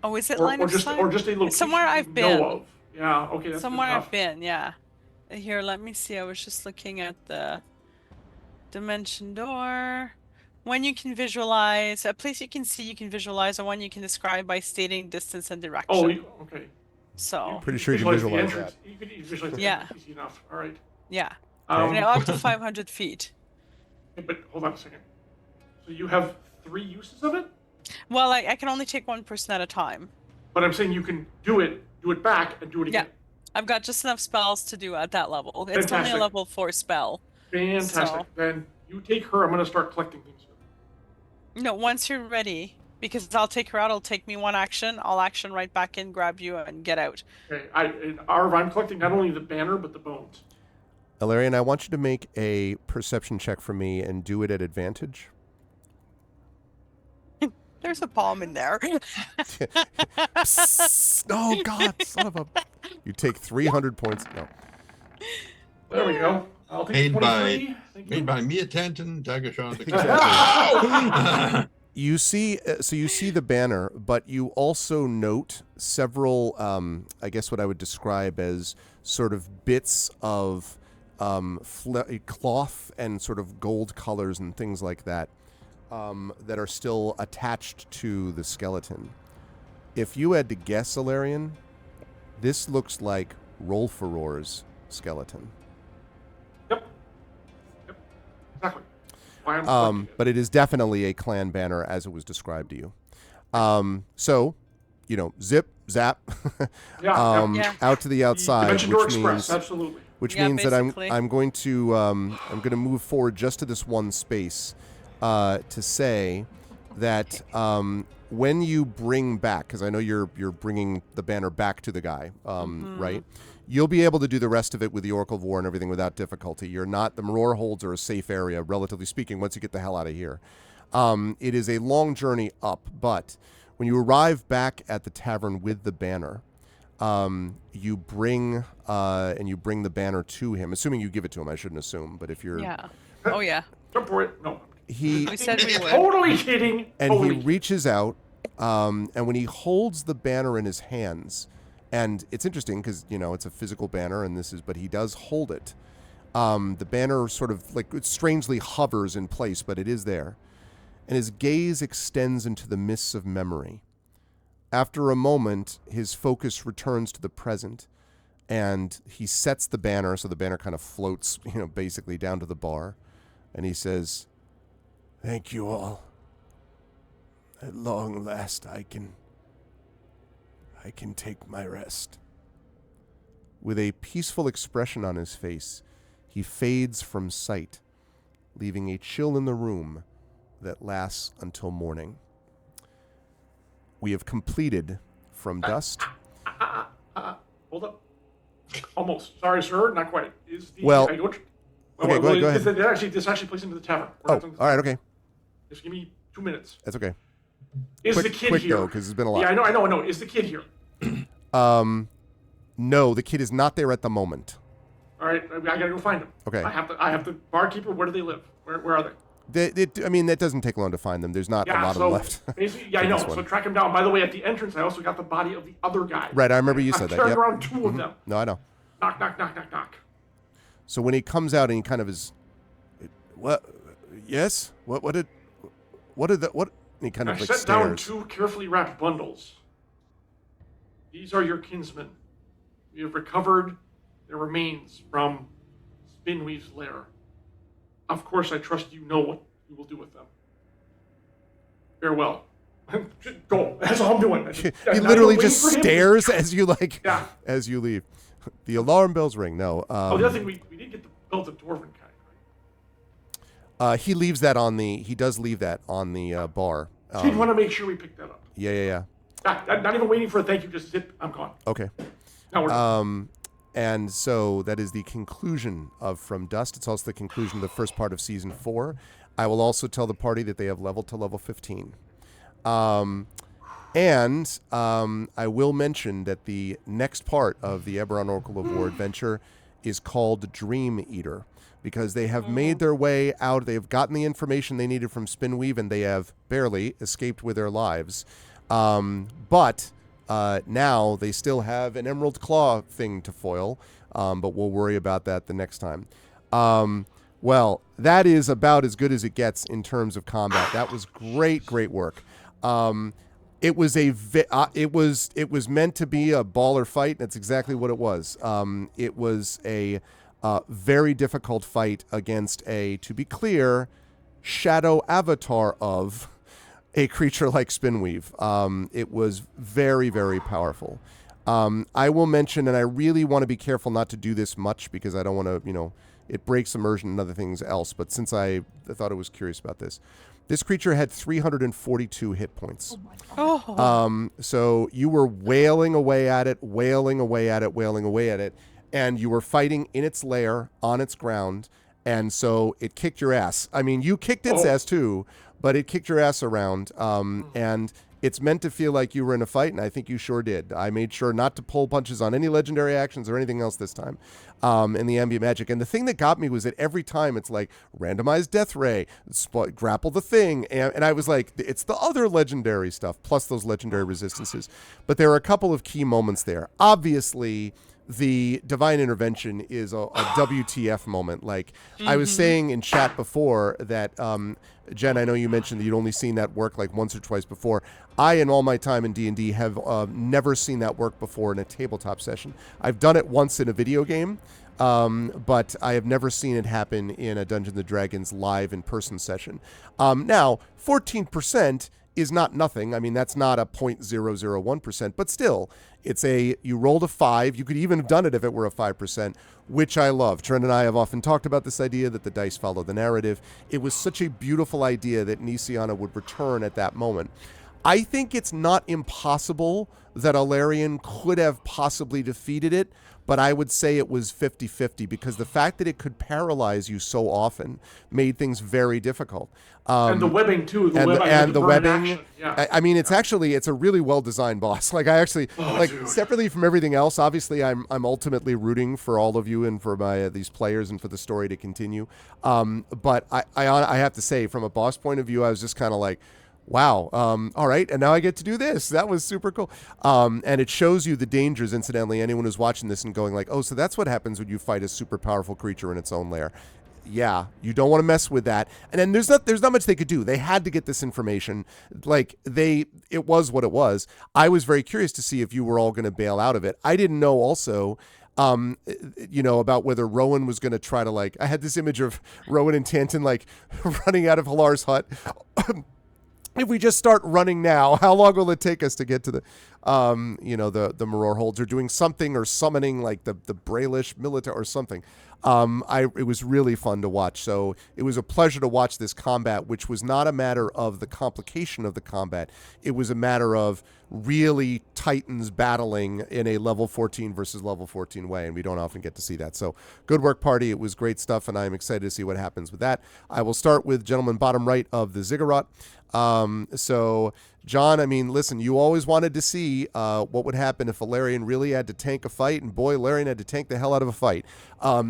Oh, is it line of sight? Or just a location somewhere I've you been. know of. Yeah, okay, that's somewhere good enough. I've been, yeah. Here, let me see. I was just looking at the dimension door. When you can visualize, a place you can see, you can visualize, or one you can describe by stating distance and direction. Oh, okay. So. Pretty sure you can visualize that. that. You can visualize the Yeah. entrance easy enough. All right. Yeah. Now up to 500 feet. But hold on a second. So you have 3 uses of it? Well, I can only take one person at a time. But I'm saying you can do it back, and do it again. Yeah. I've got just enough spells to do at that level. It's Fantastic. only a level 4 spell. Fantastic. So. Then you take her. I'm going to start collecting things here. No, once you're ready, because I'll take her out, it'll take me 1 action. I'll action right back in, grab you, and get out. Okay. I'm collecting not only the banner, but the bones. Ilarion, I want you to make a perception check for me and do it at advantage. There's a palm in there. Psst, oh, God, son of a... You take 300 points. No. There we go. I'll take 23. Made by Mia Tanton, Dagashon. Exactly. You see the banner, but you also note several, I guess what I would describe as sort of bits of cloth and sort of gold colors and things like that that are still attached to the skeleton. If you had to guess, Alarian, this looks like Rolforor's skeleton. Yep. Exactly. Why I'm selecting it. But it is definitely a clan banner as it was described to you. So, zip, zap, Yeah. out to the outside, Dimension Door which Express, means absolutely. means that basically. I'm going to move forward just to this one space to say that when you bring back, because I know you're bringing the banner back to the guy, right? You'll be able to do the rest of it with the Oracle of War and everything without difficulty. You're not, the Maror holds are a safe area, relatively speaking, once you get the hell out of here. It is a long journey up, but when you arrive back at the tavern with the banner, you bring the banner to him, assuming you give it to him. I shouldn't assume, but if you're... Yeah. Oh, yeah. Jump for it. No. We said we would. Totally kidding. And totally he reaches out, and when he holds the banner in his hands, and it's interesting because, it's a physical banner, but he does hold it. The banner sort of, it strangely hovers in place, but it is there. And his gaze extends into the mists of memory. After a moment, his focus returns to the present, and he sets the banner, so the banner kind of floats, basically down to the bar, and he says, "Thank you all. At long last, I can take my rest." With a peaceful expression on his face, he fades from sight, leaving a chill in the room that lasts until morning. We have completed From Dust. Hold up. Almost. Sorry, sir. Not quite. Well, okay, go ahead. This actually plays into the tavern. Oh, all right, okay. Just give me 2 minutes. That's okay. Is the kid quick here? though, because it's been a lot. Yeah, I know. Is the kid here? No, the kid is not there at the moment. All right, I gotta go find him. Okay. I have the barkeeper. Where do they live? Where are they? That doesn't take long to find them. There's not a lot of them left. Basically, yeah, I for know. this one. So track him down. By the way, at the entrance, I also got the body of the other guy. Right, I remember you said that. Carrying Yep. around two of them. No, I know. Knock, knock, knock, knock, knock. So when he comes out and he kind of is, what? Yes. What did? And he kind of I like set down stares. 2 carefully wrapped bundles. These are your kinsmen. We have recovered their remains from Spinweave's lair. Of course, I trust you know what you will do with them. Farewell. Go. That's all I'm doing. He literally just waiting for him. stares as you Yeah. as you leave. The alarm bells ring. No. The other thing, we did get the belt of Dwarven kind, right? He leaves that on the. He does leave that on the bar. Did want to make sure we picked that up. Yeah. Not even waiting for a thank you, just zip, I'm gone. Okay. Now we're done. And so that is the conclusion of From Dust. It's also the conclusion of the first part of Season 4. I will also tell the party that they have leveled to level 15. And I will mention that the next part of the Eberron Oracle of War adventure is called Dream Eater, because they have made their way out. They have gotten the information they needed from Spinweave, and they have barely escaped with their lives. But now they still have an Emerald Claw thing to foil, but we'll worry about that the next time. Well, that is about as good as it gets in terms of combat. That was great work. It was it was meant to be a baller fight. That's exactly what it was. It was a very difficult fight against to be clear, shadow avatar of a creature like Spinweave. It was very, very powerful. I will mention, and I really want to be careful not to do this much because I don't want to, it breaks immersion and other things else. But since I thought I was curious about this creature had 342 hit points. Oh my God. So you were wailing away at it, and you were fighting in its lair, on its ground, and so it kicked your ass. I mean, you kicked its ass too, but it kicked your ass around, and it's meant to feel like you were in a fight, and I think you sure did. I made sure not to pull punches on any legendary actions or anything else this time in the ambient magic. And the thing that got me was that every time it's like, randomized death ray, grapple the thing, and I was like, it's the other legendary stuff, plus those legendary resistances. But there are a couple of key moments there. Obviously, the divine intervention is a WTF moment. Like I was saying in chat before that, Jen, I know you mentioned that you'd only seen that work like once or twice before. I, in all my time in D&D, have never seen that work before in a tabletop session. I've done it once in a video game, but I have never seen it happen in a Dungeons & Dragons live in-person session. Now, 14% is not nothing. I mean, that's not a 0.001%, but still, you rolled a 5. You could even have done it if it were a 5%, which I love. Trent and I have often talked about this idea that the dice follow the narrative. It was such a beautiful idea that Nisiana would return at that moment. I think it's not impossible that Alarion could have possibly defeated it, but I would say it was 50-50 because the fact that it could paralyze you so often made things very difficult. And the webbing too. The webbing. Yeah. I mean, it's a really well designed boss. Like I actually dude. Separately from everything else. Obviously, I'm ultimately rooting for all of you and for these players and for the story to continue. But I have to say, from a boss point of view, I was just kind of like, wow. All right. And now I get to do this. That was super cool. And it shows you the dangers, incidentally, anyone who's watching this and going like, oh, so that's what happens when you fight a super powerful creature in its own lair. Yeah, you don't want to mess with that. And then there's not much they could do. They had to get this information. It was what it was. I was very curious to see if you were all going to bail out of it. I didn't know also about whether Rowan was going to try to I had this image of Rowan and Tanton running out of Halar's hut. If we just start running now, how long will it take us to get to the Maror holds, or doing something, or summoning the Brailish military or something? It was really fun to watch. So it was a pleasure to watch this combat, which was not a matter of the complication of the combat. It was a matter of really titans battling in a level 14 versus level 14 way, and we don't often get to see that. So good work, party. It was great stuff, and I'm excited to see what happens with that. I will start with gentleman bottom right of the Ziggurat. So John, I mean, listen, you always wanted to see what would happen if Alarion really had to tank a fight, and boy, Alarion had to tank the hell out of a fight.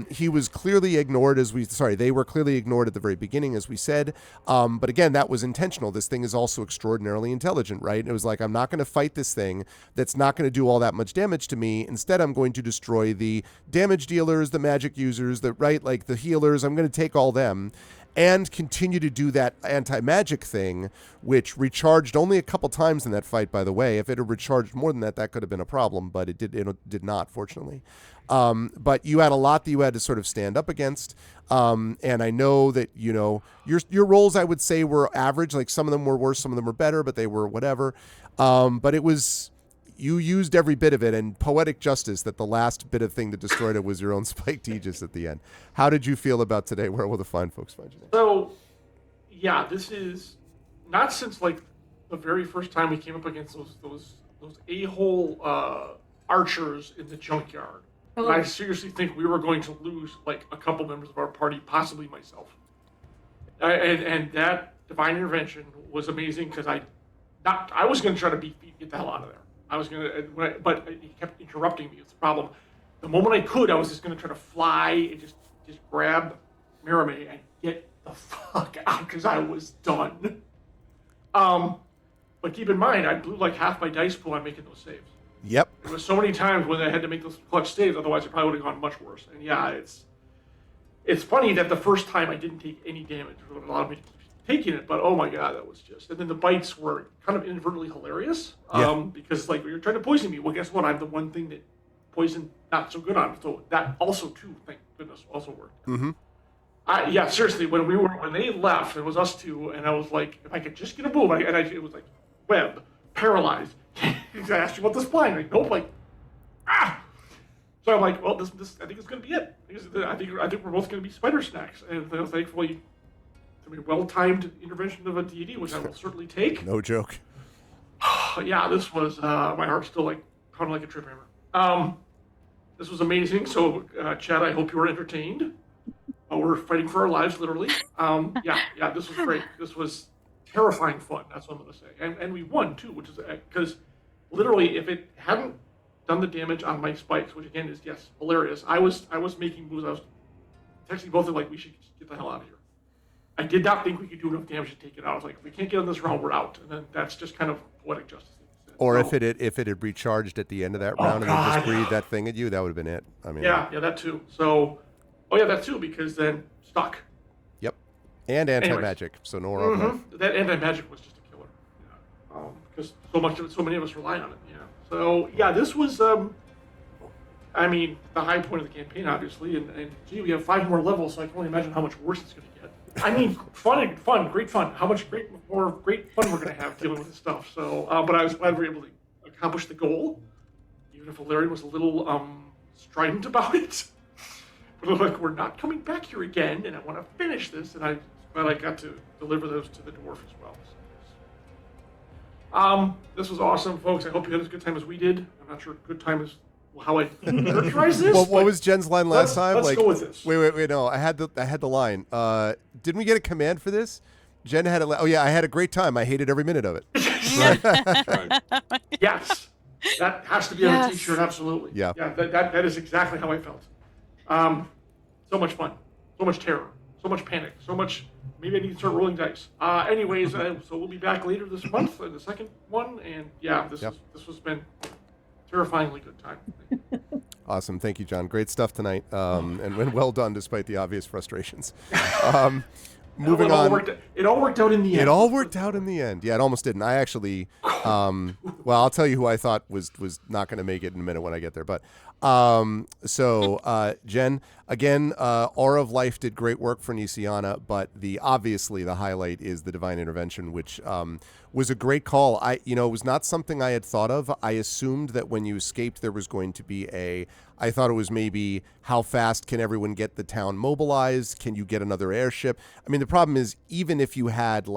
He was clearly ignored they were clearly ignored at the very beginning, as we said. But again, that was intentional. This thing is also extraordinarily intelligent, right? It was like, I'm not going to fight this thing that's not going to do all that much damage to me. Instead, I'm going to destroy the damage dealers, the magic users, the healers. I'm going to take all them and continue to do that anti-magic thing, which recharged only a couple times in that fight, by the way. If it had recharged more than that, that could have been a problem, but it did not, fortunately. But you had a lot that you had to sort of stand up against. And I know that, your roles, I would say, were average. Like some of them were worse, some of them were better, but they were whatever. But you used every bit of it, and poetic justice that the last bit of thing that destroyed it was your own spiked Aegis at the end. How did you feel about today? Where will the fine folks find you? So, yeah, this is not since the very first time we came up against those a-hole archers in the junkyard. Oh. And I seriously think we were going to lose a couple members of our party, possibly myself. And that divine intervention was amazing because I was going to try to get the hell out of there. I was going to, but he kept interrupting me. It's the problem. The moment I could, I was just going to try to fly and just grab Merime and get the fuck out because I was done. But keep in mind, I blew half my dice pool on making those saves. Yep. There was so many times when I had to make those clutch saves, otherwise it probably would have gone much worse. And yeah, it's funny that the first time I didn't take any damage. It allowed me to keep taking it, but oh my god, that was just... And then the bites were kind of inadvertently hilarious, because you're trying to poison me. Well, guess what? I'm the one thing that poison not so good on, so that also too, thank goodness, also worked. Mm-hmm. Yeah, seriously, when they left, it was us two, and I was like, if I could just get a move, it was web, paralyzed. I asked you about the spine, nope, So I'm like, well, this I think it's going to be it. I think we're both going to be spider snacks, and thankfully, well-timed intervention of a deity, which I will certainly take. No joke. Yeah, this was my heart's still pounding like a trip hammer. This was amazing. So, Chad, I hope you were entertained. We're fighting for our lives, literally. Yeah, this was great. This was terrifying fun. That's what I'm going to say. And we won too, which is because literally, if it hadn't done the damage on my spikes, which again is hilarious. I was making moves. I was texting both of we should get the hell out of here. I did not think we could do enough damage to take it out. I was like, if we can't get in this round, we're out. And then that's just kind of poetic justice. Or So- if it had recharged at the end of that round and then just God. breathed that thing at you, that would have been it. I mean, Yeah, that too. So, that too, because then stuck. Yep. And anti-magic, so no more life. That anti-magic was just a killer. Yeah. Because so many of us rely on it. Yeah. So this was I mean, the high point of the campaign, obviously, and gee, we have 5 more levels, so I can only imagine how much worse it's going to get. I mean, great fun. How much great fun we're going to have dealing with this stuff. So, but I was glad we were able to accomplish the goal, even if Valerian was a little strident about it. But like, we're not coming back here again, and I want to finish this, and I'm glad I got to deliver those to the dwarf as well. So, this was awesome, folks. I hope you had as good time as we did. I'm not sure good time is how I characterize this. Well, what was Jen's line last time? Let's go with this. Wait. No, I had the line. Didn't we get a command for this? Jen had oh yeah, I had a great time. I hated every minute of it. Right. Yes, that has to be on a T-shirt. Absolutely. Yeah. That is exactly how I felt. So much fun, so much terror, so much panic, so much. Maybe I need to start rolling dice. Anyways, so we'll be back later this month for the second one, and this has been terrifyingly good time. Awesome. Thank you, John. Great stuff tonight. And well done despite the obvious frustrations. Moving on. It all worked out in the end. It all worked out in the end. Yeah, it almost didn't. I actually, well, I'll tell you who I thought was not going to make it in a minute when I get there. But Jen, again, Aura of Life did great work for Nisiana, but obviously the highlight is the Divine Intervention, which was a great call. It was not something I had thought of. I assumed that when you escaped, there was going to be I thought it was maybe how fast can everyone get the town mobilized? Can you get another airship? I mean, the problem is even if you had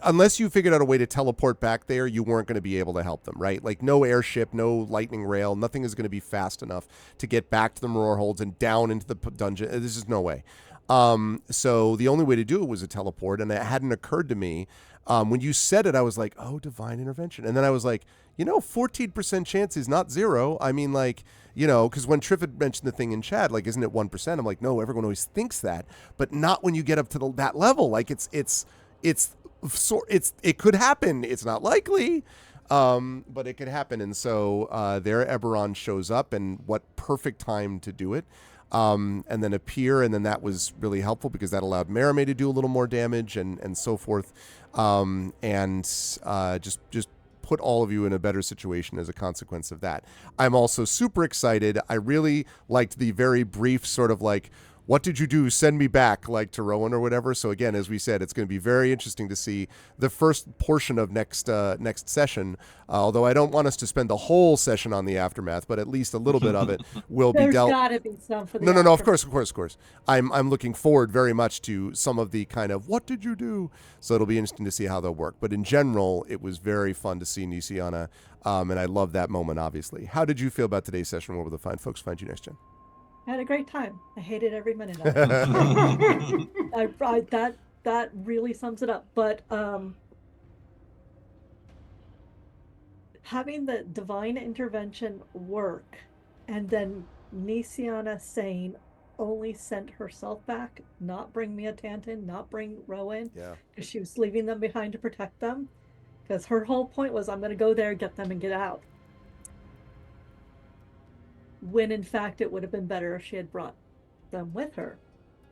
unless you figured out a way to teleport back there, you weren't going to be able to help them, right? Like no airship, no lightning rail, nothing is going to be fast enough to get back to the Roar Holds and down into the dungeon. There's just no way. So the only way to do it was a teleport, and it hadn't occurred to me. When you said it, I was like, oh, Divine Intervention. And then I was like, 14% chance is not 0. I mean, because when Triff had mentioned the thing in chat, isn't it 1%? I'm like, no, everyone always thinks that, but not when you get up to that level. Like it could happen. It's not likely, but it could happen. And so there Eberron shows up, and what perfect time to do it. And then appear, and then that was really helpful because that allowed Maramé to do a little more damage and so forth, and just put all of you in a better situation as a consequence of that. I'm also super excited. I really liked the very brief sort of what did you do? Send me back, to Rowan or whatever. So again, as we said, it's going to be very interesting to see the first portion of next session. Although I don't want us to spend the whole session on the aftermath, but at least a little bit of it will be dealt. There's got to be some for the No. Of aftermath. course. I'm looking forward very much to some of the kind of what did you do. So it'll be interesting to see how they'll work. But in general, it was very fun to see Nisiana, and I love that moment. Obviously, how did you feel about today's session? Where will the fine folks find you next, Jen? I had a great time. I hated every minute of it. That really sums it up. But having the Divine Intervention work, and then Nisiana saying only send herself back, not bring Mia Tanton, not bring Rowan, because she was leaving them behind to protect them. Because her whole point was, I'm going to go there, get them, and get out. When in fact it would have been better if she had brought them with her.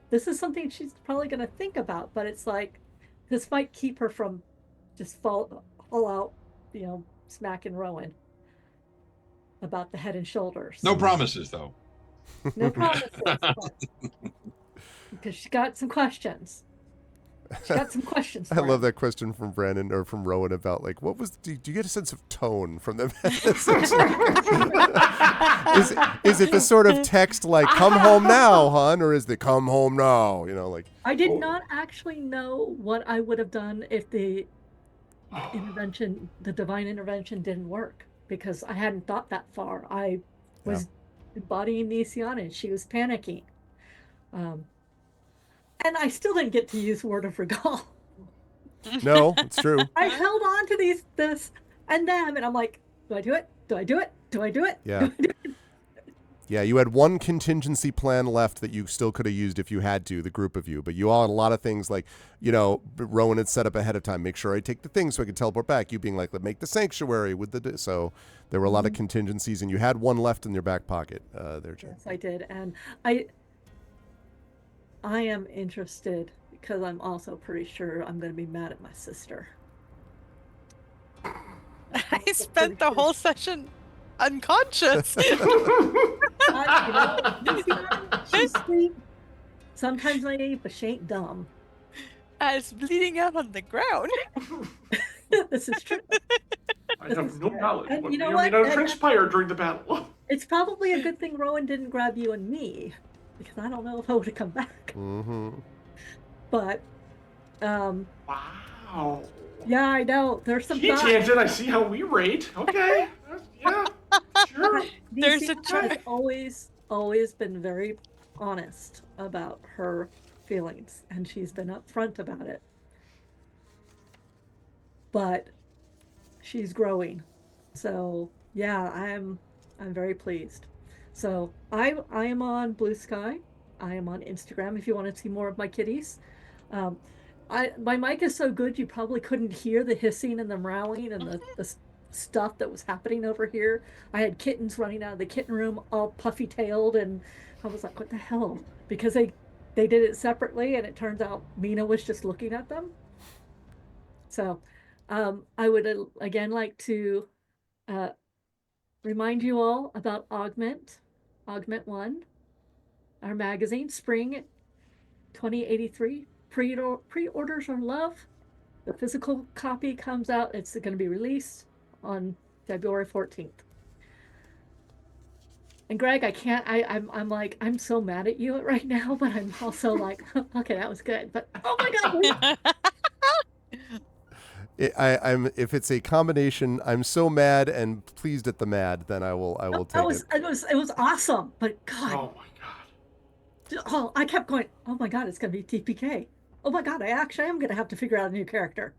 This is something she's probably going to think about, but it's this might keep her from just fall out, smacking Rowan about the Head and Shoulders. No promises, though. No promises, because she got some questions. She got some questions. I love that question from Brandon or from Rowan about what was. Do you get a sense of tone from them? Is it the sort of text "Come home now, hon," or is the "Come home now"? I did not actually know what I would have done if the Divine Intervention didn't work, because I hadn't thought that far. I was embodying Nisiana, and she was panicking. And I still didn't get to use Word of Recall. No, it's true. I held on to this and them, and I'm like, do I do it? Do I do it? Do I do it? Yeah. Yeah, you had one contingency plan left that you still could have used if you had to, the group of you. But you all had a lot of things like, Rowan had set up ahead of time, make sure I take the thing so I can teleport back. You being like, let's make the sanctuary with so there were a lot of contingencies, and you had one left in your back pocket there, Jen. Yes, I did. And I am interested because I'm also pretty sure I'm going to be mad at my sister. I spent the whole session unconscious. She's sweet, sometimes naive, but she ain't dumb. I was bleeding out on the ground. This is true. I have no knowledge And what you may know or what? may not transpire during the battle. It's probably a good thing Rowan didn't grab you and me, because I don't know if I would have come back. Mm-hmm. But, Wow. yeah, I know. There's some Gee, thought. Tangent, I see how we rate. Okay. Yeah, sure. There's a DC has always been very honest about her feelings, and she's been upfront about it. But she's growing, so yeah, I'm very pleased. So I am on Blue Sky. I am on Instagram if you want to see more of my kitties. My mic is so good you probably couldn't hear the hissing and the meowing and the stuff that was happening over here. I had kittens running out of the kitten room all puffy tailed, and I was like, what the hell? Because they did it separately, and it turns out Mina was just looking at them. So I would again like to remind you all about Augment 1, our magazine, Spring 2083. Pre-orders are love. The physical copy comes out. It's going to be released on February 14th. And Greg, I'm like, I'm so mad at you right now, but I'm also like, okay, that was good. But oh my God. If it's a combination, I'm so mad and pleased at the mad, then I will take it. It was awesome, but God. Oh my God. Oh, I kept going, oh my God, it's going to be TPK. Oh my God, I actually am going to have to figure out a new character.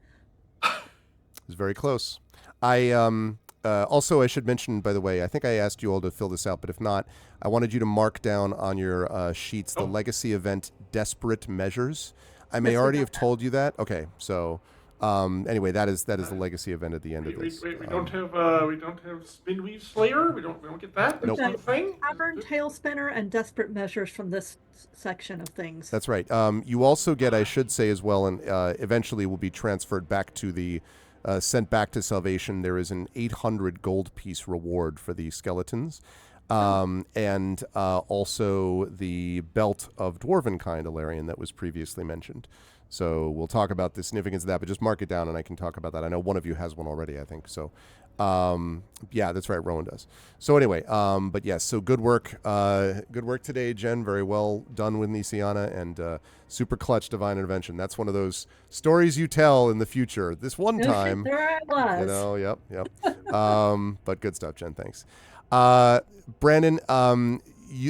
It's very close. Also, I should mention, by the way, I think I asked you all to fill this out, but if not, I wanted you to mark down on your sheets the legacy event Desperate Measures. I may already have told you that. Okay, so anyway, that is the legacy event at the end of this. We don't have Spinweave Slayer. We don't get that. Nope. That's one thing. Tavern, Tailspinner, and Desperate Measures from this section of things. That's right. You also get, I should say as well, and eventually will be transferred back to the sent back to Salvation. There is an 800 gold piece reward for the skeletons. And also the belt of Dwarven kind, Alarian, that was previously mentioned. So we'll talk about the significance of that, but just mark it down and I can talk about that. I know one of you has one already, I think. So, yeah, that's right. Rowan does. So anyway, but yes, so good work. Good work today, Jen. Very well done with Nisiana, and super clutch Divine Intervention. That's one of those stories you tell in the future. This one time. There I was. Yep. But good stuff, Jen. Thanks. Brandon,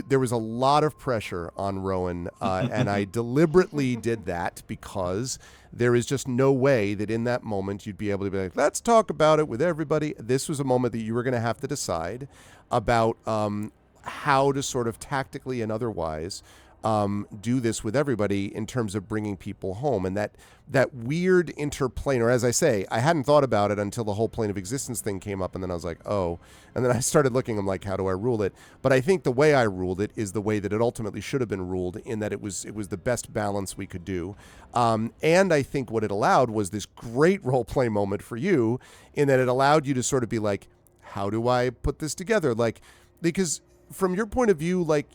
there was a lot of pressure on Rowan, and I deliberately did that because there is just no way that in that moment you'd be able to be like, let's talk about it with everybody. This was a moment that you were going to have to decide about how to sort of tactically and otherwise do this with everybody in terms of bringing people home. And that weird interplane, or as I say, I hadn't thought about it until the whole plane of existence thing came up, and then I was like, oh, and then I started looking, I'm like, how do I rule it? But I think the way I ruled it is the way that it ultimately should have been ruled, in that it was the best balance we could do. And I think what it allowed was this great role play moment for you, in that it allowed you to sort of be like, how do I put this together? Like, because from your point of view, like,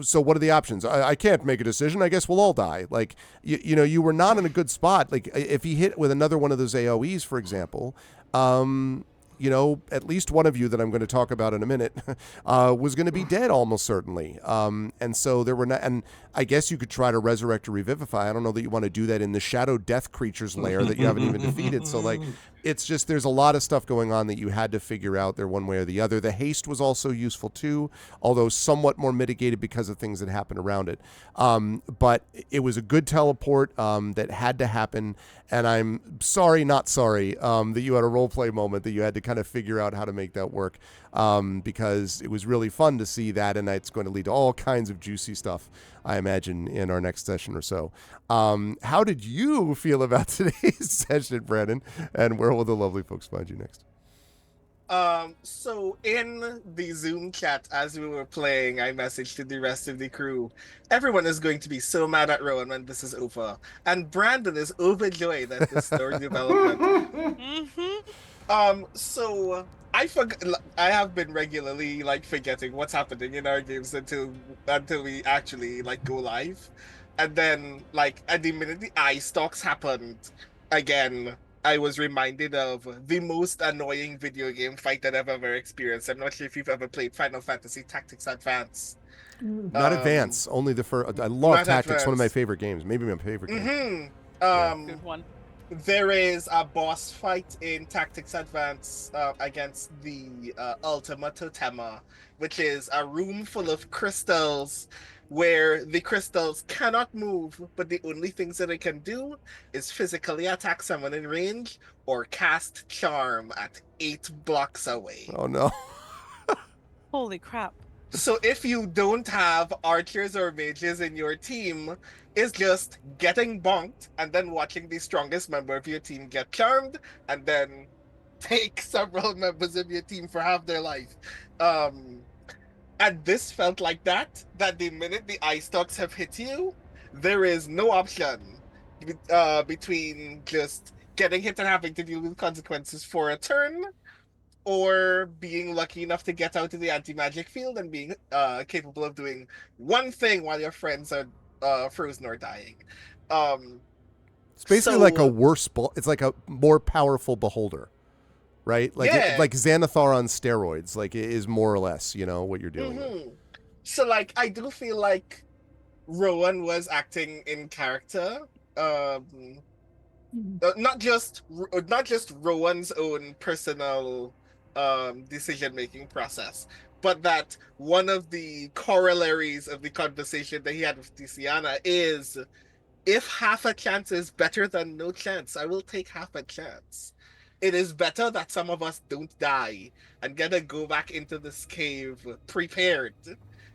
so what are the options? I can't make a decision. I guess we'll all die. Like, you were not in a good spot. Like, if he hit with another one of those AoEs, for example, at least one of you that I'm going to talk about in a minute was going to be dead almost certainly. And so there were not, and I guess you could try to resurrect or revivify. I don't know that you want to do that in the shadow death creatures lair that you haven't even defeated. So like, it's just, there's a lot of stuff going on that you had to figure out there one way or the other. The haste was also useful too, although somewhat more mitigated because of things that happened around it. But it was a good teleport that had to happen. And I'm sorry, not sorry, that you had a role play moment that you had to kind of figure out how to make that work. because it was really fun to see that, and it's going to lead to all kinds of juicy stuff, I imagine, in our next session or so. How did you feel about today's session, Brandon? And where will the lovely folks find you next? So in the Zoom chat as we were playing, I messaged to the rest of the crew, everyone is going to be so mad at Rowan when this is over. And Brandon is overjoyed at the story development. So I have been regularly like forgetting what's happening in our games until we actually like go live. And then like at the minute the eye stalks happened again, I was reminded of the most annoying video game fight that I've ever experienced. I'm not sure if you've ever played Final Fantasy Tactics Advance. Not Advance, only the first. I love Tactics, one of my favorite games. Maybe my favorite game. Good one. There is a boss fight in Tactics Advance against the Ultima Totema, which is a room full of crystals where the crystals cannot move, but the only things that it can do is physically attack someone in range or cast charm at 8 blocks away. Oh no. Holy crap. So if you don't have archers or mages in your team, it's just getting bonked and then watching the strongest member of your team get charmed and then take several members of your team for half their life. And this felt like that the minute the eye stalks have hit you, there is no option between just getting hit and having to deal with consequences for a turn, or being lucky enough to get out of the anti-magic field and being capable of doing one thing while your friends are frozen or dying. It's basically like a worse it's like a more powerful beholder, right? Like like Xanathar on steroids, like it is more or less, you know, what you're dealing with. So like I do feel like Rowan was acting in character. Not just Rowan's own personal decision-making process, but that one of the corollaries of the conversation that he had with Tiziana is, if half a chance is better than no chance, I will take half a chance. It is better that some of us don't die and get to go back into this cave prepared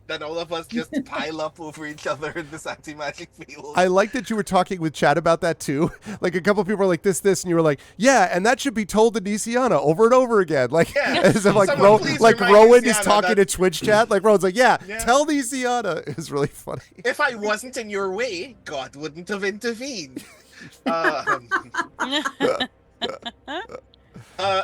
than all of us just pile up over each other in this anti-magic field. I like that you were talking with Chad about that too. Like a couple of people were like this, and you were like, yeah, and that should be told to Nisiana over and over again. Like, as if like Rowan is talking to Twitch chat. Like Rowan's like, yeah. Tell Nisiana. It's really funny. If I wasn't in your way, God wouldn't have intervened.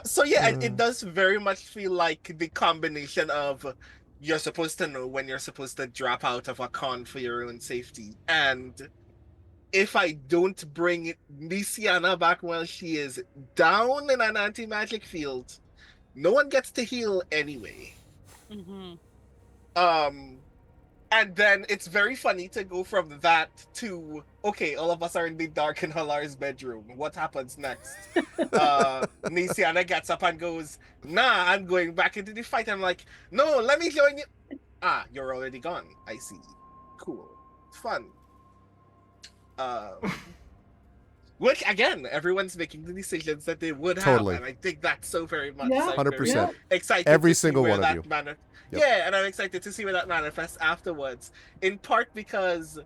So yeah, it does very much feel like the combination of you're supposed to know when you're supposed to drop out of a con for your own safety, and if I don't bring Nisiana back while she is down in an anti-magic field, no one gets to heal anyway. And then it's very funny to go from that to, okay, all of us are in the dark in Halar's bedroom. What happens next? Nisiana gets up and goes, nah, I'm going back into the fight. I'm like, no, let me join you. Ah, you're already gone. I see. Cool. Fun. Which, again, everyone's making the decisions that they would have. And I think that's so very much. Yeah. 100%. Excited Every to see single where one of you. Yep. Yeah, and I'm excited to see where that manifests afterwards. In part because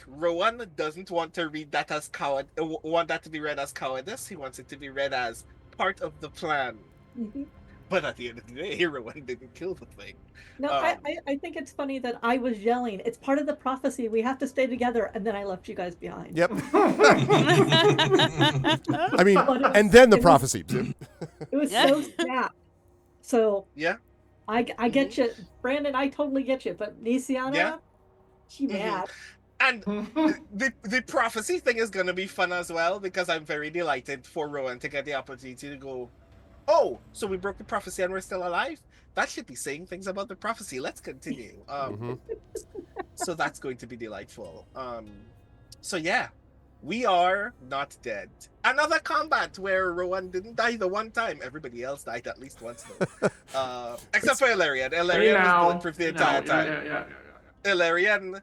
Rowan doesn't want to read that as want that to be read as cowardice. He wants it to be read as part of the plan. But at the end of the day, Rowan didn't kill the thing. No, I think it's funny that I was yelling, it's part of the prophecy, we have to stay together, and then I left you guys behind. Yep. I mean, and then the prophecy. It was so snap. So yeah, I get you, Brandon. I totally get you. But Nisiana, she mad. And the prophecy thing is gonna be fun as well, because I'm very delighted for Rowan to get the opportunity to go, oh, so we broke the prophecy and we're still alive? That should be saying things about the prophecy. Let's continue. So that's going to be delightful. So yeah, we are not dead. Another combat where Rowan didn't die the one time. Everybody else died at least once though. Except for Ilarion. Ilarion was bulletproof the entire time. Ilarion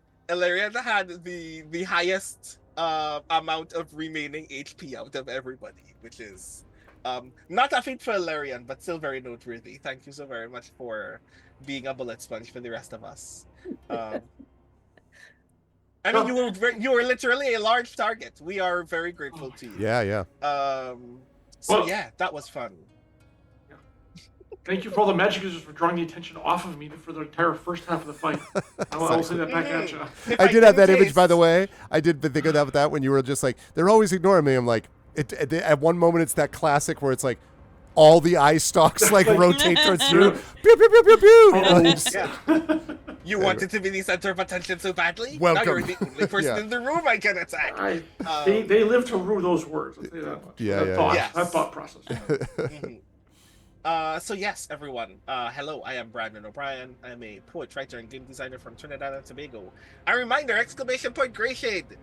had the highest amount of remaining HP out of everybody, which is Not a feat for Ilarion, but still very noteworthy. Thank you so very much for being a bullet sponge for the rest of us. I mean, you were literally a large target. We are very grateful to you. Yeah. So yeah, that was fun. Thank you for all the magic users for drawing the attention off of me for the entire first half of the fight. I'll say that back at you. I did have that image, by the way. I did think of that when you were just like, they're always ignoring me. I'm like, at one moment it's that classic where it's like, all the eye stalks like rotate towards you. Pew, pew, pew, pew, pew. Yeah. You wanted to be the center of attention so badly? Welcome. Now you're the only person in the room I can attack. They live to rue those words. I'll say that much. That thought process. So yes, everyone. Hello, I am Brandon O'Brien. I'm a poet, writer, and game designer from Trinidad and Tobago. A reminder! ! Greyshade.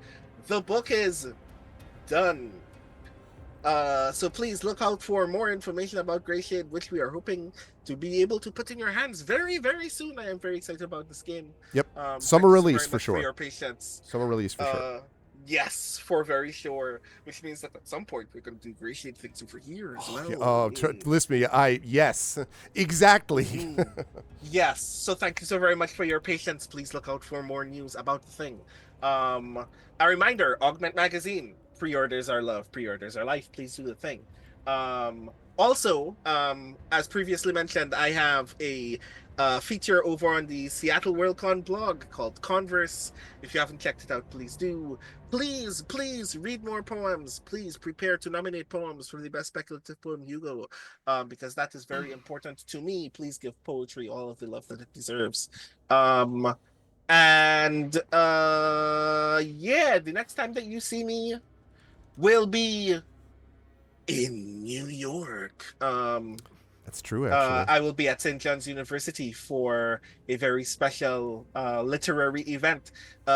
The book is done. So please look out for more information about Greyshade, which we are hoping to be able to put in your hands very, very soon. I am very excited about this game. Yep. Summer release for sure. For your patience. Summer release for sure. Yes, for very sure. Which means that at some point we're going to do Greyshade things over here as well. Listen me. Yes, exactly. Yes. So thank you so very much for your patience. Please look out for more news about the thing. A reminder: Augment Magazine. Pre-orders are love. Pre-orders are life. Please do the thing. Also, as previously mentioned, I have a feature over on the Seattle Worldcon blog called Converse. If you haven't checked it out, please do. Please read more poems. Please prepare to nominate poems for the best speculative poem Hugo, because that is very important to me. Please give poetry all of the love that it deserves. The next time that you see me will be in New York. That's true, actually. I will be at St. John's University for a very special literary event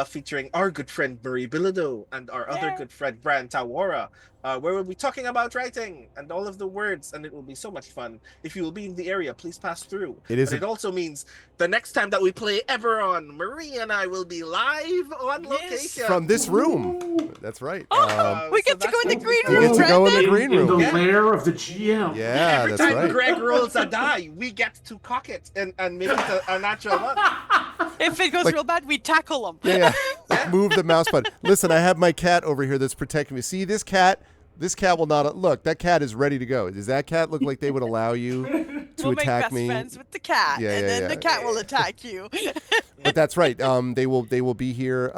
featuring our good friend Marie Bilodeau and our other good friend Brian Tawara, where we'll be talking about writing and all of the words, and it will be so much fun. If you will be in the area, please pass through. It also means the next time that we play Eberron, Marie and I will be live on location. From this room. That's right. We get to go in the green room. We get to go in the green room. In the lair of the GM. Yeah, Every that's time right. Greg rolls a die, we get to cock it and make it a natural one. If it goes real bad, we tackle them. Yeah. Move the mouse button. Listen, I have my cat over here that's protecting me. See, this cat will not look. That cat is ready to go. Does that cat look like they would allow you to attack me? We'll make best friends with the cat, then the cat will attack you. But that's right. They will be here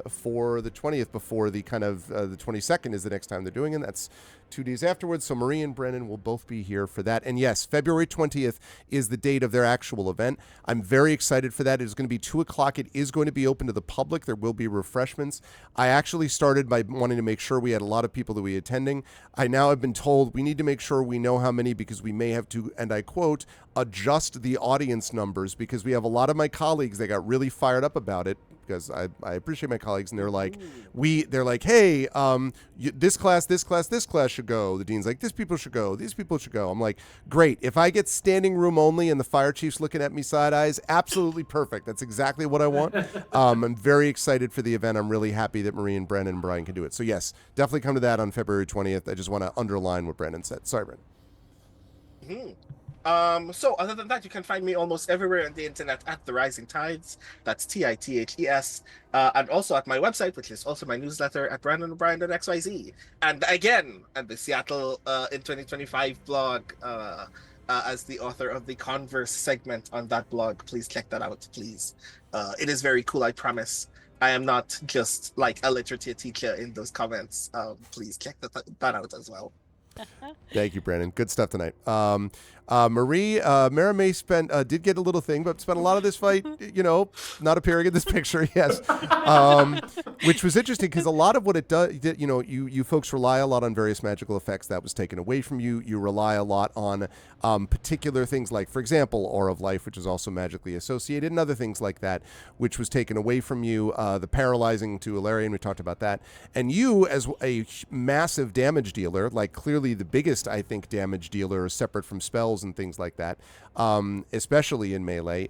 for the 20th before the kind of the 22nd is the next time they're doing it. That's 2 days afterwards. So Marie and Brennan will both be here for that. And yes, February 20th is the date of their actual event. I'm very excited for that. It is going to be 2:00. It is going to be open to the public. There will be refreshments. I actually started by wanting to make sure we had a lot of people that we attending. I now have been told we need to make sure we know how many because we may have to, and I quote, adjust the audience numbers because we have a lot of my colleagues that got really fired up about it because I appreciate my colleagues and they're like, hey, this class should go. The dean's like, these people should go. I'm like, great. If I get standing room only and the fire chief's looking at me side eyes, absolutely perfect. That's exactly what I want. I'm very excited for the event. I'm really happy that Marie and Brennan and Brian can do it. So yes, definitely come to that on February 20th. I just want to underline what Brennan said. Sorry, Brennan. So other than that, you can find me almost everywhere on the internet at The Rising Tides. That's TITHES. And also at my website, which is also my newsletter at BrandonO'Brien.xyz. And again, at the Seattle in 2025 blog, as the author of the Converse segment on that blog. Please check that out, please. It is very cool, I promise. I am not just like a literature teacher in those comments. Please check that out as well. Thank you, Brandon. Good stuff tonight. Marie, Mara May did get a little thing, but spent a lot of this fight, not appearing in this picture, yes. Which was interesting because a lot of what it does, you folks rely a lot on various magical effects. That was taken away from you. You rely a lot on particular things like, for example, Aura of Life, which is also magically associated, and other things like that, which was taken away from you. The paralyzing to Ilarion, we talked about that. And you, as a massive damage dealer, like clearly the biggest, I think, damage dealer separate from spells battles and things like that, especially in melee,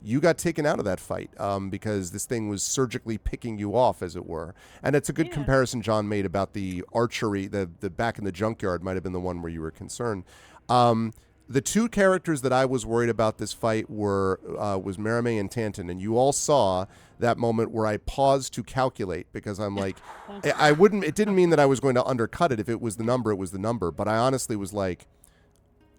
you got taken out of that fight because this thing was surgically picking you off, as it were. And it's a good comparison John made about the archery. The back in the junkyard might have been the one where you were concerned. The two characters that I was worried about this fight was Merime and Tanton, and you all saw that moment where I paused to calculate because I'm like, it didn't mean that I was going to undercut it. If it was the number, it was the number. But I honestly was like,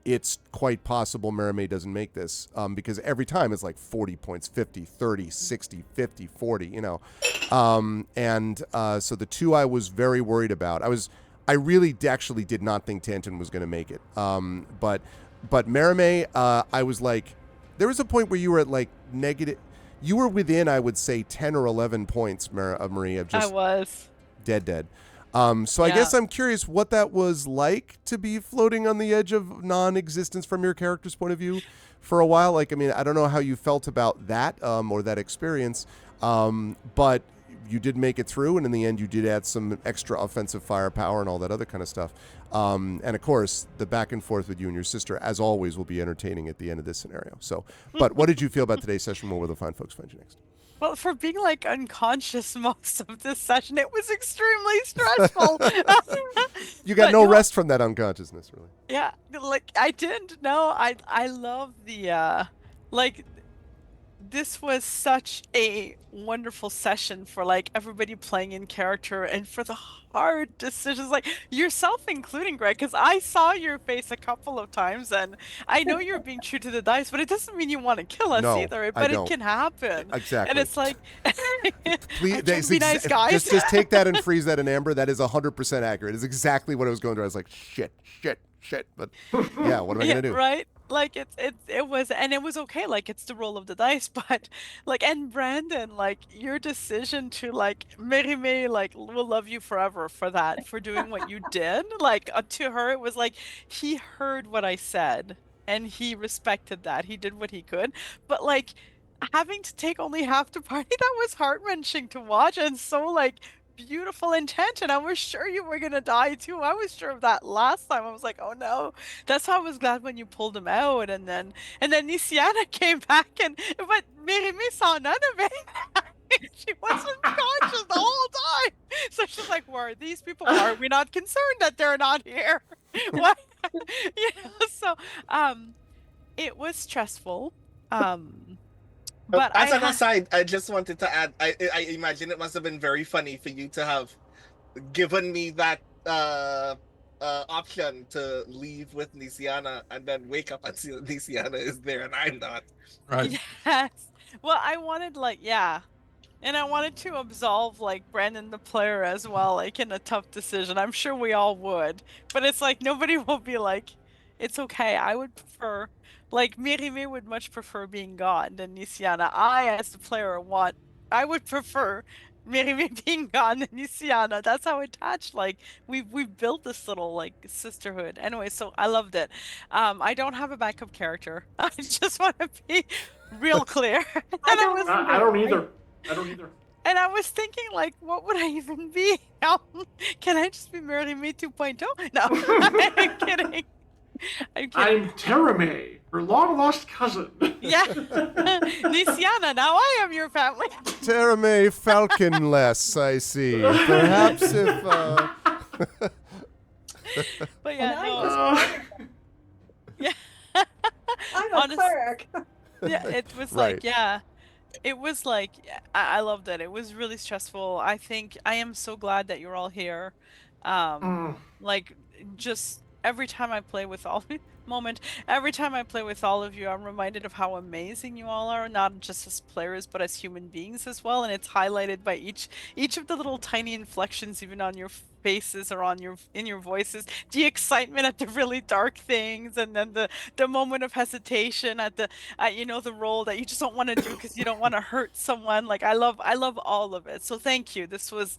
it's quite possible Merime doesn't make this because every time it's like 40 points, 50, 30, 60, 50, 40, you know. So the two I was very worried about. I really actually did not think Tanton was going to make it. But Merime, I was like, there was a point where you were at like negative. You were within, I would say, 10 or 11 points, Marie, of just I was dead. So I guess I'm curious what that was like to be floating on the edge of non-existence from your character's point of view for a while. Like, I mean, I don't know how you felt about that or that experience, but you did make it through, and in the end, you did add some extra offensive firepower and all that other kind of stuff. And of course, the back and forth with you and your sister, as always, will be entertaining at the end of this scenario. So, but what did you feel about today's session? Where will the fine folks find you next? Well, for being like unconscious most of this session, it was extremely stressful. You got no rest from that unconsciousness, really. Yeah, like I didn't know. I love the like this was such a wonderful session for like everybody playing in character and for the hard decisions, like yourself including, Greg, because I saw your face a couple of times and I know you're being true to the dice, but it doesn't mean you want to kill us either. But it can happen. Exactly. And it's like, please be nice, guys. Just take that and freeze that in amber. That is 100% accurate. It's exactly what I was going through. I was like, shit. But yeah, what am I gonna do? Right? Like it was, and it was okay. Like it's the roll of the dice, but like, and Brandon, like your decision to like Merime, like will love you forever for that, for doing what you did. Like to her, it was like he heard what I said and he respected that. He did what he could, but like having to take only half the party, that was heart-wrenching to watch and so like beautiful intent, and I was sure you were gonna die too. I was sure of that last time. I was like, oh no. That's why I was glad when you pulled him out, and then Nisiana came back, but Merime saw none of it. She wasn't conscious the whole time. So she's like, where are these people? Are we not concerned that they're not here? What? So it was stressful. But as an aside, I just wanted to add, I imagine it must have been very funny for you to have given me that option to leave with Nisiana and then wake up and see that Nisiana is there and I'm not. Right. Yes. Well, I wanted and I wanted to absolve like Brandon the player as well, like in a tough decision. I'm sure we all would, but it's like nobody will be like, it's okay. I would prefer. Like, Merime would much prefer being gone than Nisiana. As the player, I would prefer Merime being gone than Nisiana. That's how attached, like, we've built this little, like, sisterhood. Anyway, so I loved it. I don't have a backup character. I just want to be real clear. I don't either. And I was thinking, like, what would I even be? Can I just be Merime 2.0? No, I'm kidding. I'm Terame, her long-lost cousin. Yeah. Nisiana, now I am your family. Terame Falconless, I see. Perhaps if... But yeah, no. Yeah. I'm a cleric. Yeah, it was like, it was like, I loved it. It was really stressful. I think I am so glad that you're all here. Like, just... every time I play with every time I play with all of you, I'm reminded of how amazing you all are, not just as players, but as human beings as well. And it's highlighted by each of the little tiny inflections, even on your faces or in your voices, the excitement at the really dark things, and then the moment of hesitation at the role that you just don't want to do because you don't want to hurt someone. Like I love all of it. So thank you. This was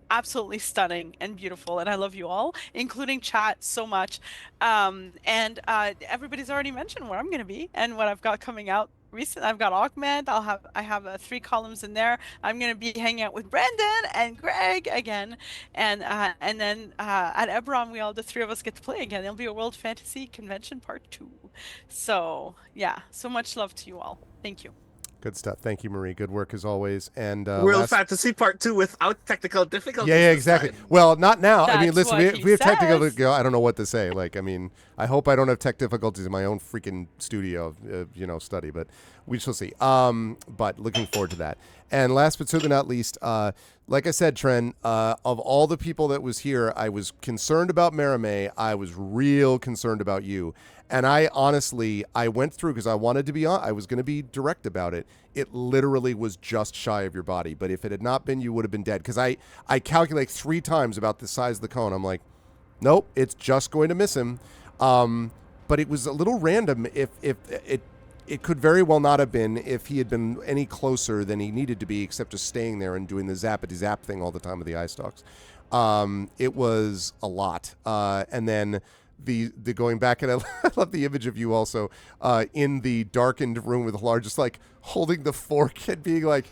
absolutely stunning and beautiful, and I love you all, including chat, so much. And everybody's already mentioned where I'm going to be and what I've got coming out I've got Augment. I have 3 columns in there. I'm gonna be hanging out with Brandon and Greg again, and then at Eberron the 3 of us get to play again. It'll be a World Fantasy Convention Part 2. So yeah, so much love to you all. Thank you. Good stuff. Thank you, Marie. Good work as always. And World Fantasy Part 2 without technical difficulties. Yeah, exactly. Well, not now. I mean, That's listen, what we he have technical. says. I don't know what to say. Like, I mean, I hope I don't have tech difficulties in my own freaking studio, study, but we shall see. But looking forward to that. And last but certainly not least, like I said, Tren, of all the people that was here, I was concerned about Maramé. I was real concerned about you. And I honestly, I went through because I wanted to be on. I was going to be direct about it. It literally was just shy of your body. But if it had not been, you would have been dead. Because I calculate 3 times about the size of the cone. I'm like, nope, it's just going to miss him. But it was a little random. If it could very well not have been if he had been any closer than he needed to be, except just staying there and doing the zappity zap thing all the time with the eye stalks. It was a lot. And then the going back, and I love the image of you also in the darkened room with Lar, just like holding the fork and being like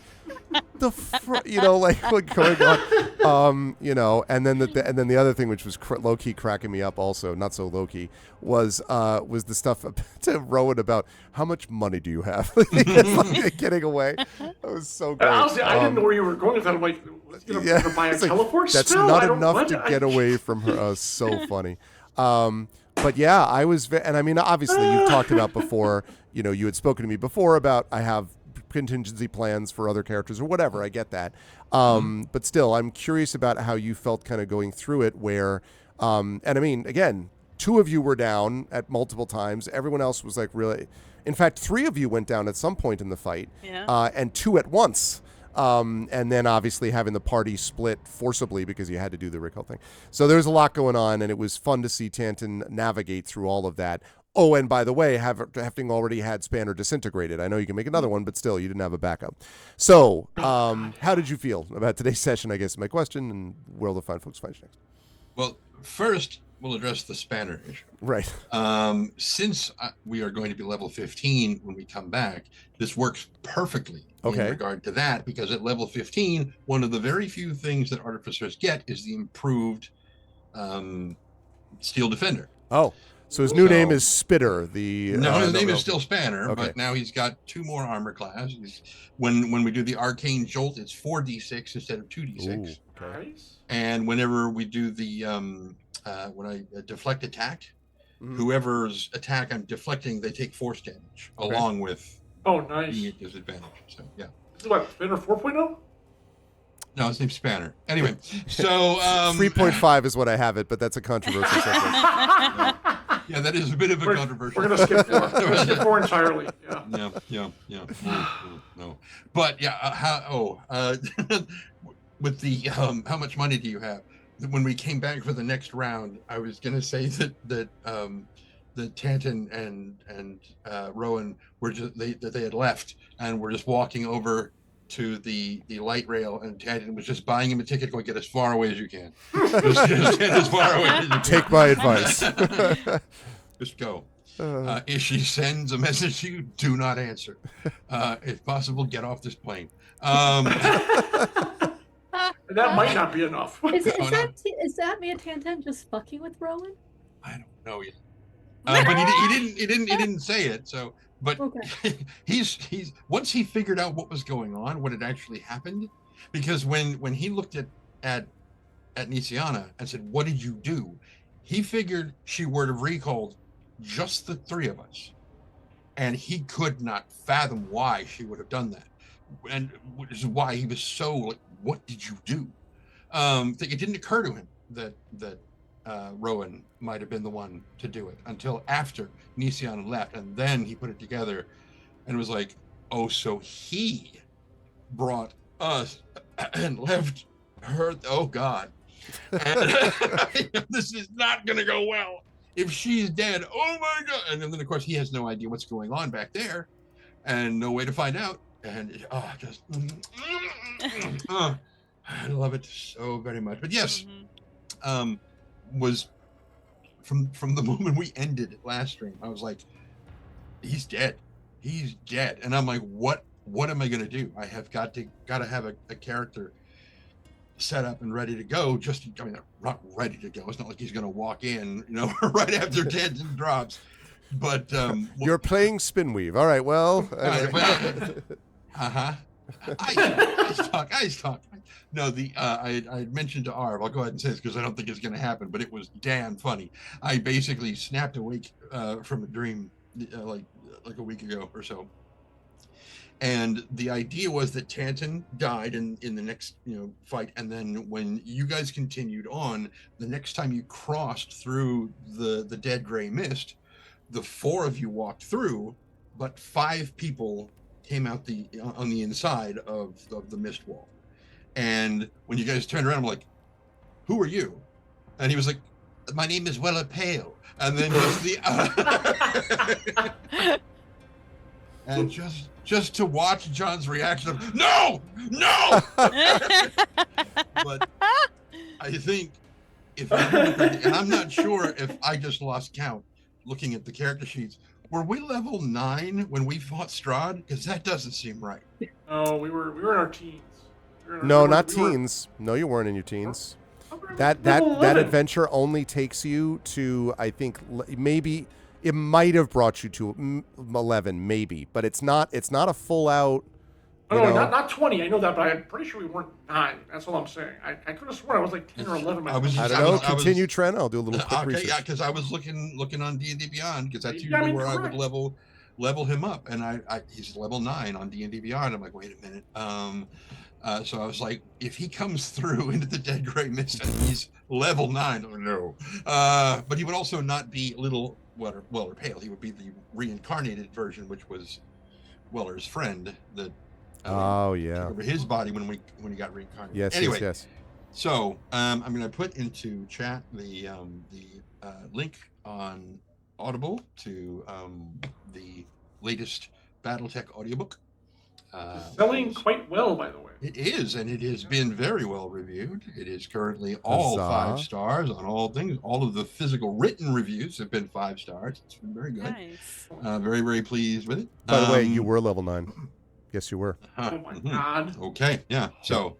like what's going on, and then the other thing which was low key cracking me up, also not so low key, was the stuff to Rowan about how much money do you have? Like, getting away. That was so great. Honestly, I didn't know where you were going with that. I'm like, gonna buy a teleport that's spell? not enough to get away from her. So funny. But yeah, I was, and I mean, obviously you've talked about before, you had spoken to me before about I have contingency plans for other characters or whatever. I get that. But still, I'm curious about how you felt kind of going through it where, and I mean, again, 2 of you were down at multiple times. Everyone else was like really, in fact, 3 of you went down at some point in the fight, and 2 at once. And then obviously having the party split forcibly because you had to do the recall thing. So there's a lot going on, and it was fun to see Tanton navigate through all of that. Oh, and by the way, having already had Spanner disintegrated, I know you can make another one, but still, you didn't have a backup. So how did you feel about today's session, I guess, is my question, and World of Fine Folks find you next. Well, first, we'll address the Spanner issue. Right. Since we are going to be level 15 when we come back, this works perfectly in regard to that, because at level 15, one of the very few things that artificers get is the improved Steel Defender. Oh, so his new name is Spitter. No, his name is still Spanner, but now he's got 2 more armor class. When we do the Arcane Jolt, it's 4d6 instead of 2d6. Ooh, okay. Nice. And whenever we do the when I deflect attack, whoever's attack I'm deflecting, they take force damage along with being at disadvantage. So yeah. This is what, Spinner 4.0? No, his name's Spanner. Anyway, so 3.5 is what I have it, but that's a controversial subject. Yeah, that is a bit of a controversial. We're gonna skip 4. We're gonna skip 4 entirely. Yeah. No. But yeah, with the how much money do you have? When we came back for the next round, I was going to say that Tanton and Rowan were that they had left and were just walking over to the light rail, and Tanton was just buying him a ticket, going, get as far away as you can. Just get as far away as you can. Take my advice. Just go. If she sends a message to you, do not answer. If possible, get off this plane. That might not be enough. Is that Mia Tantan just fucking with Rowan? I don't know yet. But he didn't say it. So, but he's once he figured out what was going on, what had actually happened, because when he looked at Nisiana and said, "What did you do?" He figured she would have recalled just the 3 of us, and he could not fathom why she would have done that, and which is why he was so like, "What did you do?" It didn't occur to him that Rowan might have been the one to do it until after Nisiana left, and then he put it together and was like, "Oh, so he brought us and left her? Oh God, and, this is not going to go well. If she's dead, oh my God!" And then of course he has no idea what's going on back there, and no way to find out. And I love it so very much. But yes, was from the moment we ended last stream, I was like, he's dead. he's dead. And I'm like, what am I gonna do? I have got to have a character set up and ready to go. Not ready to go. It's not like he's gonna walk in, right after Tanton drops. But you're playing Spinweave. All right, well, Ice talk. No, I mentioned to Arv, I'll go ahead and say this because I don't think it's going to happen, but it was damn funny. I basically snapped awake from a dream like a week ago or so. And the idea was that Tanton died in the next fight, and then when you guys continued on, the next time you crossed through the dead gray mist, the 4 of you walked through, but 5 people came out on the inside of the mist wall. And when you guys turned around, I'm like, who are you? And he was like, my name is Weller Pale. And then and just to watch John's reaction of no. But I think and I'm not sure if I just lost count looking at the character sheets. Were we level 9 when we fought Strahd? Because that doesn't seem right. No, we were in our teens. No, not teens. No, you weren't in your teens. That adventure only takes you to, I think, maybe it might have brought you to 11, maybe, but it's not a full out. No, not 20. I know that, but I'm pretty sure we weren't 9. That's all I'm saying. I could have sworn I was like 10 or 11. I don't know. Continue, Trent. I'll do a little quick research. Yeah, because I was looking on D&D Beyond, because that's usually where I would level him up, and he's level 9 on D&D Beyond. I'm like, wait a minute. So I was like, if he comes through into the dead gray mist and he's level 9, oh no. But he would also not be little Weller Pale. He would be the reincarnated version, which was Weller's friend that. Over his body when he got reincarnated. Yes. Anyway, yes. So I'm going to put into chat the link on Audible to the latest BattleTech audiobook. Selling quite well, by the way. It is, and it has been very well reviewed. It is currently all 5 stars on all things. All of the physical written reviews have been 5 stars. It's been very good. Nice. Very, very pleased with it. By the way, you were level 9. Yes, you were. Oh my God. Okay, yeah. So,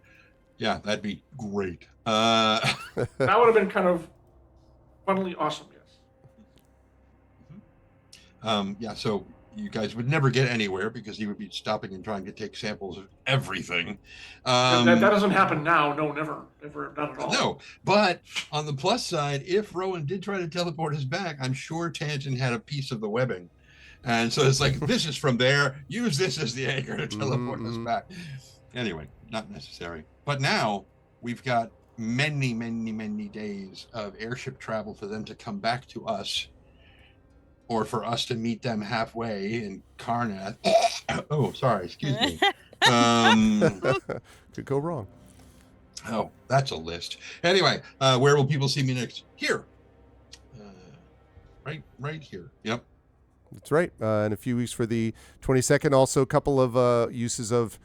yeah, that'd be great. That would have been kind of funnily awesome, yes. Yeah, so you guys would never get anywhere because he would be stopping and trying to take samples of everything. That doesn't happen now. No, never, not at all. No, but on the plus side, if Rowan did try to teleport us back, I'm sure Tangent had a piece of the webbing. And so it's like, this is from there. Use this as the anchor to teleport us back. Anyway, not necessary. But now we've got many, many, many days of airship travel for them to come back to us, or for us to meet them halfway in Karnath. Oh, sorry. Excuse me. Could go wrong. Oh, that's a list. Anyway, where will people see me next? Here. Right here. Yep. That's right. In a few weeks for the 22nd. Also, a couple of uses of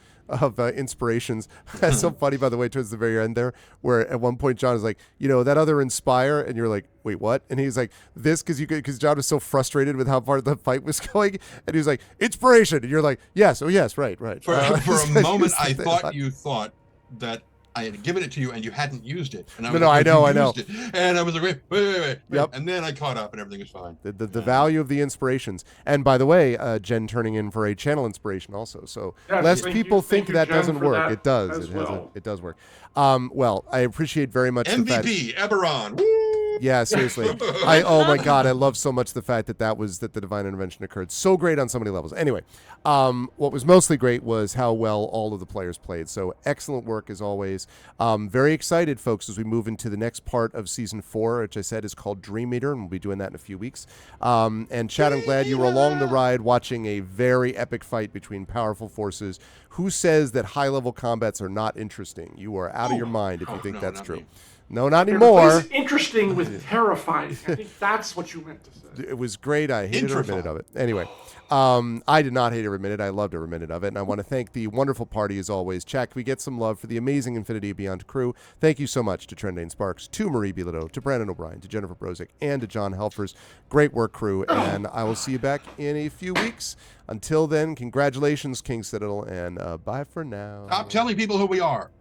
inspirations. That's so funny, by the way, towards the very end there, where at one point John is like, that other Inspire, and you're like, wait, what? And he's like, this, because John was so frustrated with how far the fight was going, and he was like, inspiration, and you're like, yes, right. For a moment, I thought you thought that I had given it to you and you hadn't used it. And I was I know. It. And I was like, wait. Yep. And then I caught up and everything was fine. The value of the inspirations. And by the way, Jen turning in for a channel inspiration also. So lest people think that doesn't work, it does. It does work. Well, I appreciate very much MVP, Eberron. Woo! Yeah, seriously. Oh my God, I love so much the fact that the divine intervention occurred. So great on so many levels. Anyway, what was mostly great was how well all of the players played. So excellent work as always. Very excited, folks, as we move into the next part of season 4, which I said is called Dream Eater, and we'll be doing that in a few weeks. And Chad, I'm glad you were along the ride watching a very epic fight between powerful forces. Who says that high-level combats are not interesting? You are out of your mind if you think that's true. No, not They anymore. replace interesting with terrifying. I think that's what you meant to say. It was great. I hated every minute of it. Anyway, I did not hate every minute. I loved every minute of it. And I want to thank the wonderful party as always. Chat, we get some love for the amazing Infinity Beyond crew. Thank you so much to Trendane Sparks, to Marie Bilodeau, to Brandon O'Brien, to Jennifer Brozick, and to John Helfers. Great work, crew. And I will see you back in a few weeks. Until then, congratulations, King Citadel, and bye for now. Stop telling people who we are.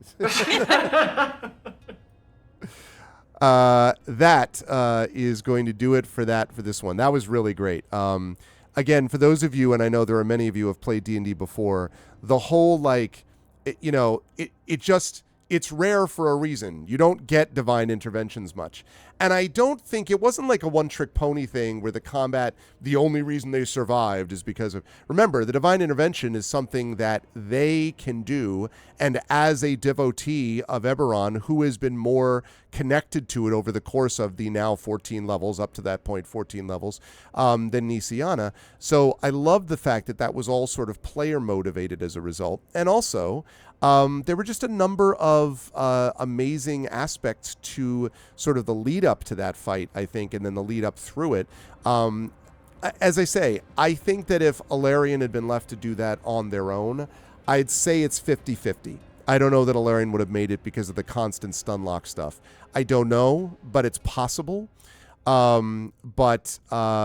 That is going to do it for this one. That was really great. Again, for those of you, and I know there are many of you who have played D&D before, the whole it's rare for a reason. You don't get divine interventions much. And I don't think it wasn't like a one-trick pony thing where the combat, the only reason they survived is because of... Remember, the divine intervention is something that they can do, and as a devotee of Eberron, who has been more connected to it over the course of the now 14 levels, up to that point, 14 levels, than Nisiana. So I love the fact that was all sort of player-motivated as a result. And also... there were just a number of amazing aspects to sort of the lead up to that fight, I think, and then the lead up through it. As I say, I think that if Alarion had been left to do that on their own, I'd say it's 50-50. I don't know that Alarion would have made it because of the constant stun lock stuff. I don't know, but it's possible. It was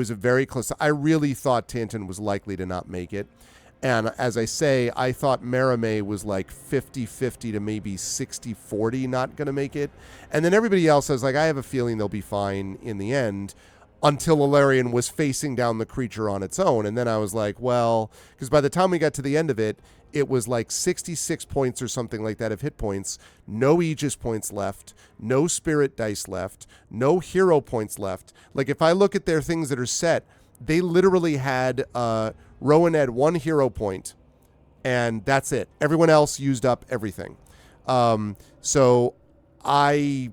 a very close. I really thought Tanton was likely to not make it. And as I say, I thought Merimee was like 50-50 to maybe 60-40 not going to make it. And then everybody else, I was like, I have a feeling they'll be fine in the end, until Alarion was facing down the creature on its own. And then I was like, well, because by the time we got to the end of it, it was like 66 points or something like that of hit points, no Aegis points left, no spirit dice left, no hero points left. Like if I look at their things that are set, they literally had... Rowan had 1 hero point, and that's it. Everyone else used up everything. So I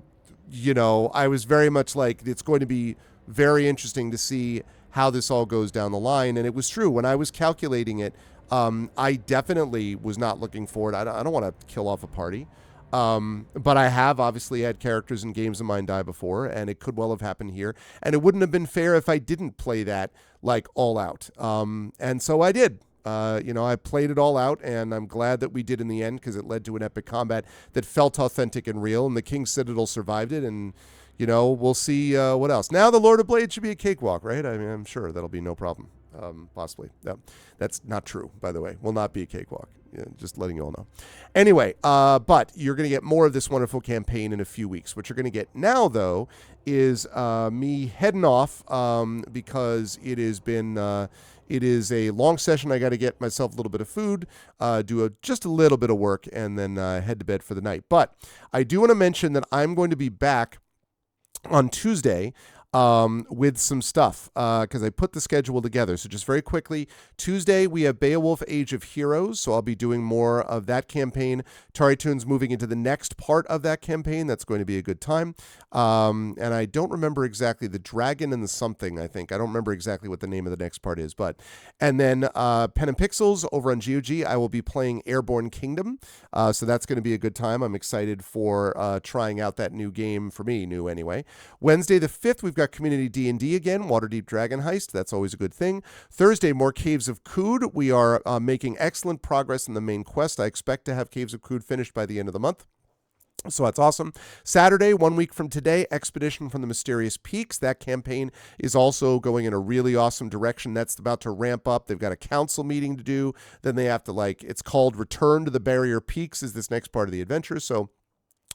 was very much like, it's going to be very interesting to see how this all goes down the line. And it was true. When I was calculating it, I definitely was not looking forward. I don't want to kill off a party. But I have obviously had characters in games of mine die before, and it could well have happened here. And it wouldn't have been fair if I didn't play that like all out. And so I did. I played it all out, and I'm glad that we did in the end because it led to an epic combat that felt authentic and real, and the King's Citadel survived it, and we'll see what else. Now the Lord of Blades should be a cakewalk, right? I mean, I'm sure that'll be no problem. Possibly. No, that's not true, by the way. Will not be a cakewalk. Yeah, just letting you all know. Anyway, but you're going to get more of this wonderful campaign in a few weeks. What you're going to get now, though, is me heading off because it has been... it is a long session. I got to get myself a little bit of food, do just a little bit of work, and then head to bed for the night. But I do want to mention that I'm going to be back on Tuesday with some stuff because I put the schedule together. So just very quickly, Tuesday we have Beowulf Age of Heroes, so I'll be doing more of that campaign. Tari Toon's moving into the next part of that campaign. That's going to be a good time. And I don't remember exactly the dragon and the something, I think. I don't remember exactly what the name of the next part is. And then Pen and Pixels over on GOG, I will be playing Airborne Kingdom. So that's going to be a good time. I'm excited for trying out that new game, for me, new anyway. Wednesday the 5th, we've got Community D&D again, Waterdeep Dragon Heist. That's always a good thing. Thursday, more Caves of Kood. We are making excellent progress in the main quest. I expect to have Caves of Kood finished by the end of the month. So that's awesome. Saturday, 1 week from today, Expedition from the Mysterious Peaks. That campaign is also going in a really awesome direction. That's about to ramp up. They've got a council meeting to do. Then they have to it's called Return to the Barrier Peaks is this next part of the adventure. So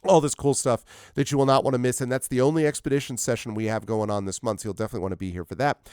all this cool stuff that you will not want to miss. And that's the only expedition session we have going on this month. So you'll definitely want to be here for that.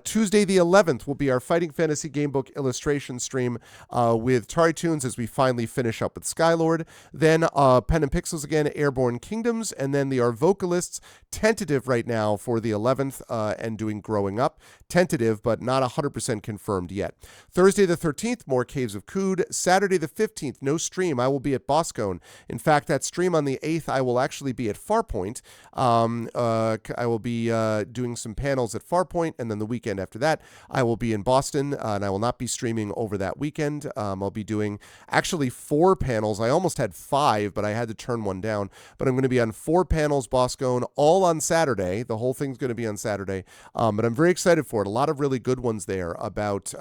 Tuesday, the 11th, will be our Fighting Fantasy Gamebook illustration stream with Tari Toons as we finally finish up with Skylord. Then Pen and Pixels again, Airborne Kingdoms. And then the Vocalists, tentative right now for the 11th and doing Growing Up. Tentative, but not 100% confirmed yet. Thursday, the 13th, more Caves of Kood. Saturday, the 15th, no stream. I will be at Boscone. In fact, that stream on the 8th, I will actually be at Farpoint. I will be doing some panels at Farpoint, and then the weekend after that, I will be in Boston, and I will not be streaming over that weekend. I'll be doing actually 4 panels. I almost had 5, but I had to turn one down. But I'm going to be on 4 panels, Boscone, all on Saturday. The whole thing's going to be on Saturday, but I'm very excited for it. A lot of really good ones there about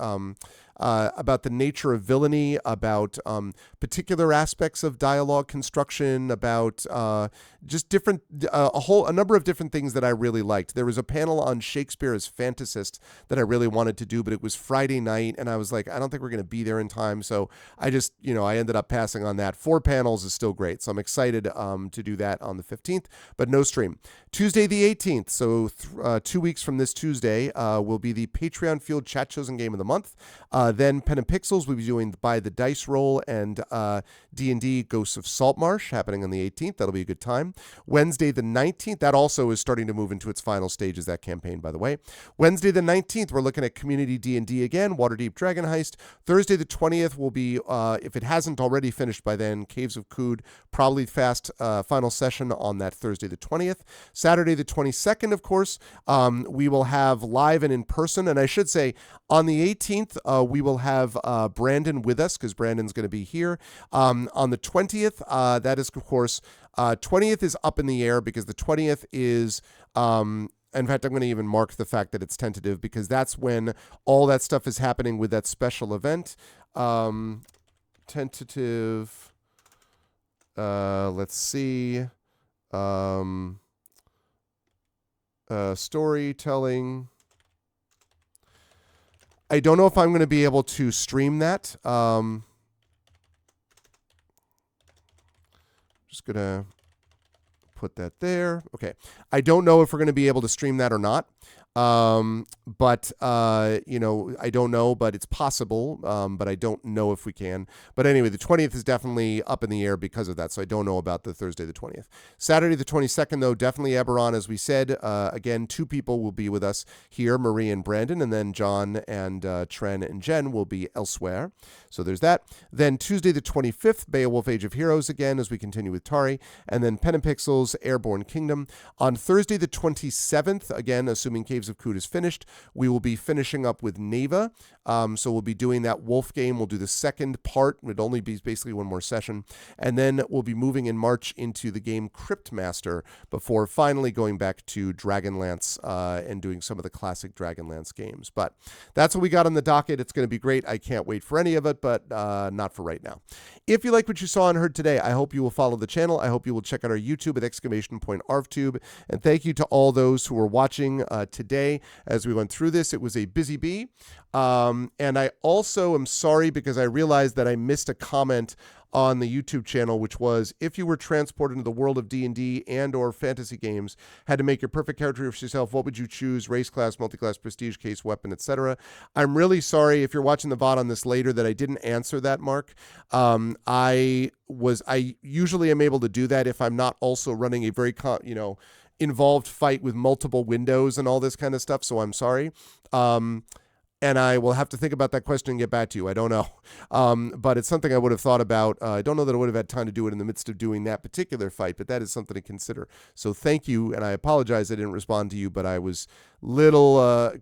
the nature of villainy, about particular aspects of dialogue construction, about just different, a number of different things that I really liked. There was a panel on Shakespeare as fantasist that I really wanted to do, but it was Friday night, and I was like, I don't think we're going to be there in time, so I just, I ended up passing on that. 4 panels is still great, so I'm excited to do that on the 15th, but no stream. Tuesday the 18th, so 2 weeks from this Tuesday, will be the Patreon Fueled Chat Chosen Game of the Month. Then Pen and Pixels, we'll be doing By the Dice Roll and D&D Ghosts of Saltmarsh happening on the 18th. That'll be a good time. Wednesday the 19th, that also is starting to move into its final stages, that campaign, by the way. Wednesday the 19th, we're looking at Community D&D again, Waterdeep Dragon Heist. Thursday the 20th will be, if it hasn't already finished by then, Caves of Kood, probably fast final session on that Thursday the 20th. Saturday the 22nd, of course, we will have live and in person, and I should say, on the 18th, we will have Brandon with us, because Brandon's going to be here. On the 20th, that is, of course, 20th is up in the air, because the 20th is... in fact, I'm going to even mark the fact that it's tentative, because that's when all that stuff is happening with that special event. Tentative... let's see... storytelling... I don't know if I'm going to be able to stream that. Just going to put that there. Okay. I don't know if we're going to be able to stream that or not. But I don't know, but it's possible. But I don't know if we can. But anyway, the 20th is definitely up in the air because of that. So I don't know about the Thursday, the 20th. Saturday, the 22nd, though, definitely Eberron, as we said. Again, 2 people will be with us here, Marie and Brandon, and then John and Tren and Jen will be elsewhere. So there's that. Then Tuesday, the 25th, Beowulf Age of Heroes again, as we continue with Tari. And then Pen and Pixels, Airborne Kingdom. On Thursday, the 27th, again, assuming Caves of Kood is finished, we will be finishing up with Neva. So we'll be doing that wolf game. We'll do the second part. It'd only be basically 1 more session. And then we'll be moving in March into the game Cryptmaster before finally going back to Dragonlance and doing some of the classic Dragonlance games. But that's what we got on the docket. It's going to be great. I can't wait for any of it, but not for right now. If you like what you saw and heard today, I hope you will follow the channel. I hope you will check out our YouTube at !ArvTube. And thank you to all those who were watching today as we went through this. It was a busy bee. And I also am sorry because I realized that I missed a comment on the YouTube channel, which was, if you were transported into the world of D&D and or fantasy games, had to make your perfect character for yourself, what would you choose? Race, class, multi-class, prestige, case, weapon, etc. I'm really sorry if you're watching the VOD on this later that I didn't answer that, Mark. I usually am able to do that if I'm not also running a very, involved fight with multiple windows and all this kind of stuff. So I'm sorry. And I will have to think about that question and get back to you. I don't know. But it's something I would have thought about. I don't know that I would have had time to do it in the midst of doing that particular fight, but that is something to consider. So thank you, and I apologize I didn't respond to you, but I was little,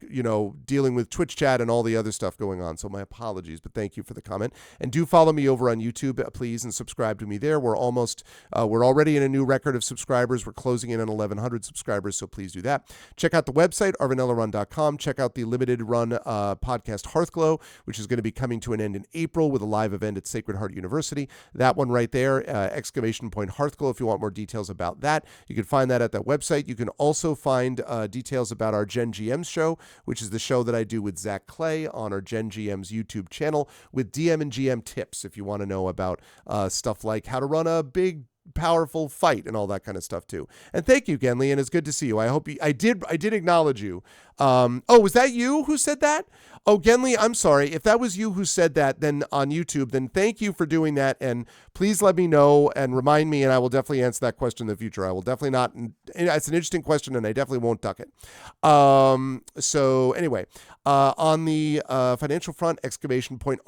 dealing with Twitch chat and all the other stuff going on. So my apologies, but thank you for the comment. And do follow me over on YouTube, please, and subscribe to me there. We're already in a new record of subscribers. We're closing in on 1,100 subscribers, so please do that. Check out the website, arvanellarun.com. Check out the limited run podcast Hearthglow, which is going to be coming to an end in April with a live event at Sacred Heart University. That one right there, ! Hearthglow, if you want more details about that. You can find that at that website. You can also find details about our Gen GM's show, which is the show that I do with Zach Clay on our Gen GM's YouTube channel with DM and GM tips if you want to know about stuff like how to run a big powerful fight and all that kind of stuff too. And thank you, Genly, and it's good to see you. I hope I did acknowledge you. Was that you who said that? Oh, Genly, I'm sorry. If that was you who said that then on YouTube, then thank you for doing that. And please let me know and remind me, and I will definitely answer that question in the future. I will definitely not. It's an interesting question, and I definitely won't duck it. So anyway, on the financial front,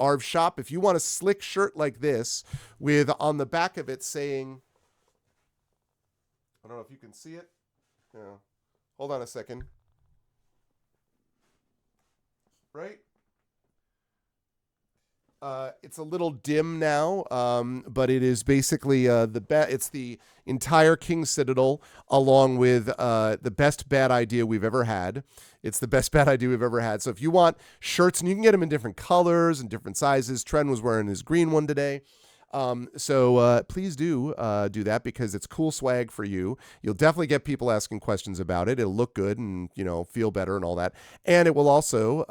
!Arv shop. If you want a slick shirt like this with on the back of it saying, I don't know if you can see it. Yeah. Hold on a second. Right? It's a little dim now, but it is basically it's the entire King Citadel along with the best bad idea we've ever had. It's the best bad idea we've ever had. So if you want shirts, and you can get them in different colors and different sizes. Trent was wearing his green one today. So please do that because it's cool swag for you. You'll definitely get people asking questions about it. It'll look good and, feel better and all that. And it will also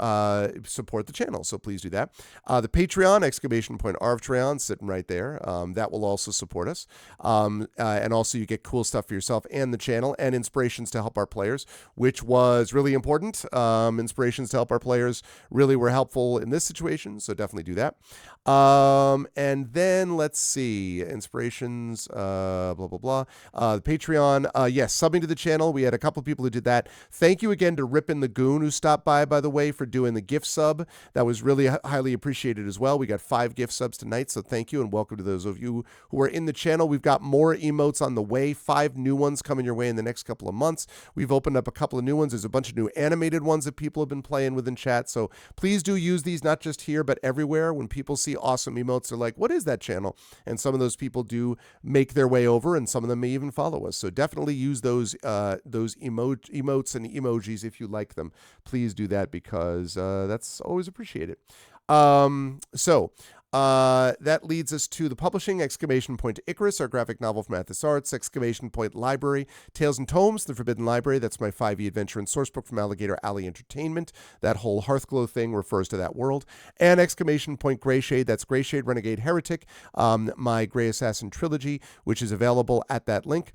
support the channel. So please do that. The Patreon, !Arvtreon, sitting right there. That will also support us. And also you get cool stuff for yourself and the channel and inspirations to help our players, which was really important. Inspirations to help our players really were helpful in this situation. So definitely do that. And then let's see, inspirations, blah, blah, blah. The Patreon, yes, subbing to the channel. We had a couple of people who did that. Thank you again to Rippin' the Goon who stopped by the way, for doing the gift sub. That was really highly appreciated as well. We got 5 gift subs tonight, so thank you and welcome to those of you who are in the channel. We've got more emotes on the way, 5 new ones coming your way in the next couple of months. We've opened up a couple of new ones. There's a bunch of new animated ones that people have been playing with in chat, so please do use these, not just here, but everywhere. When people see awesome emotes, they're like, what is that channel? And some of those people do make their way over, and some of them may even follow us. So definitely use those emotes and emojis if you like them. Please do that because that's always appreciated. That leads us to the publishing, ! Icarus, our graphic novel from Athos Arts, ! Library, Tales and Tomes, The Forbidden Library, that's my 5e adventure and sourcebook from Alligator Alley Entertainment. That whole Hearthglow thing refers to that world. And ! Greyshade, that's Greyshade Renegade Heretic, my Grey Assassin trilogy, which is available at that link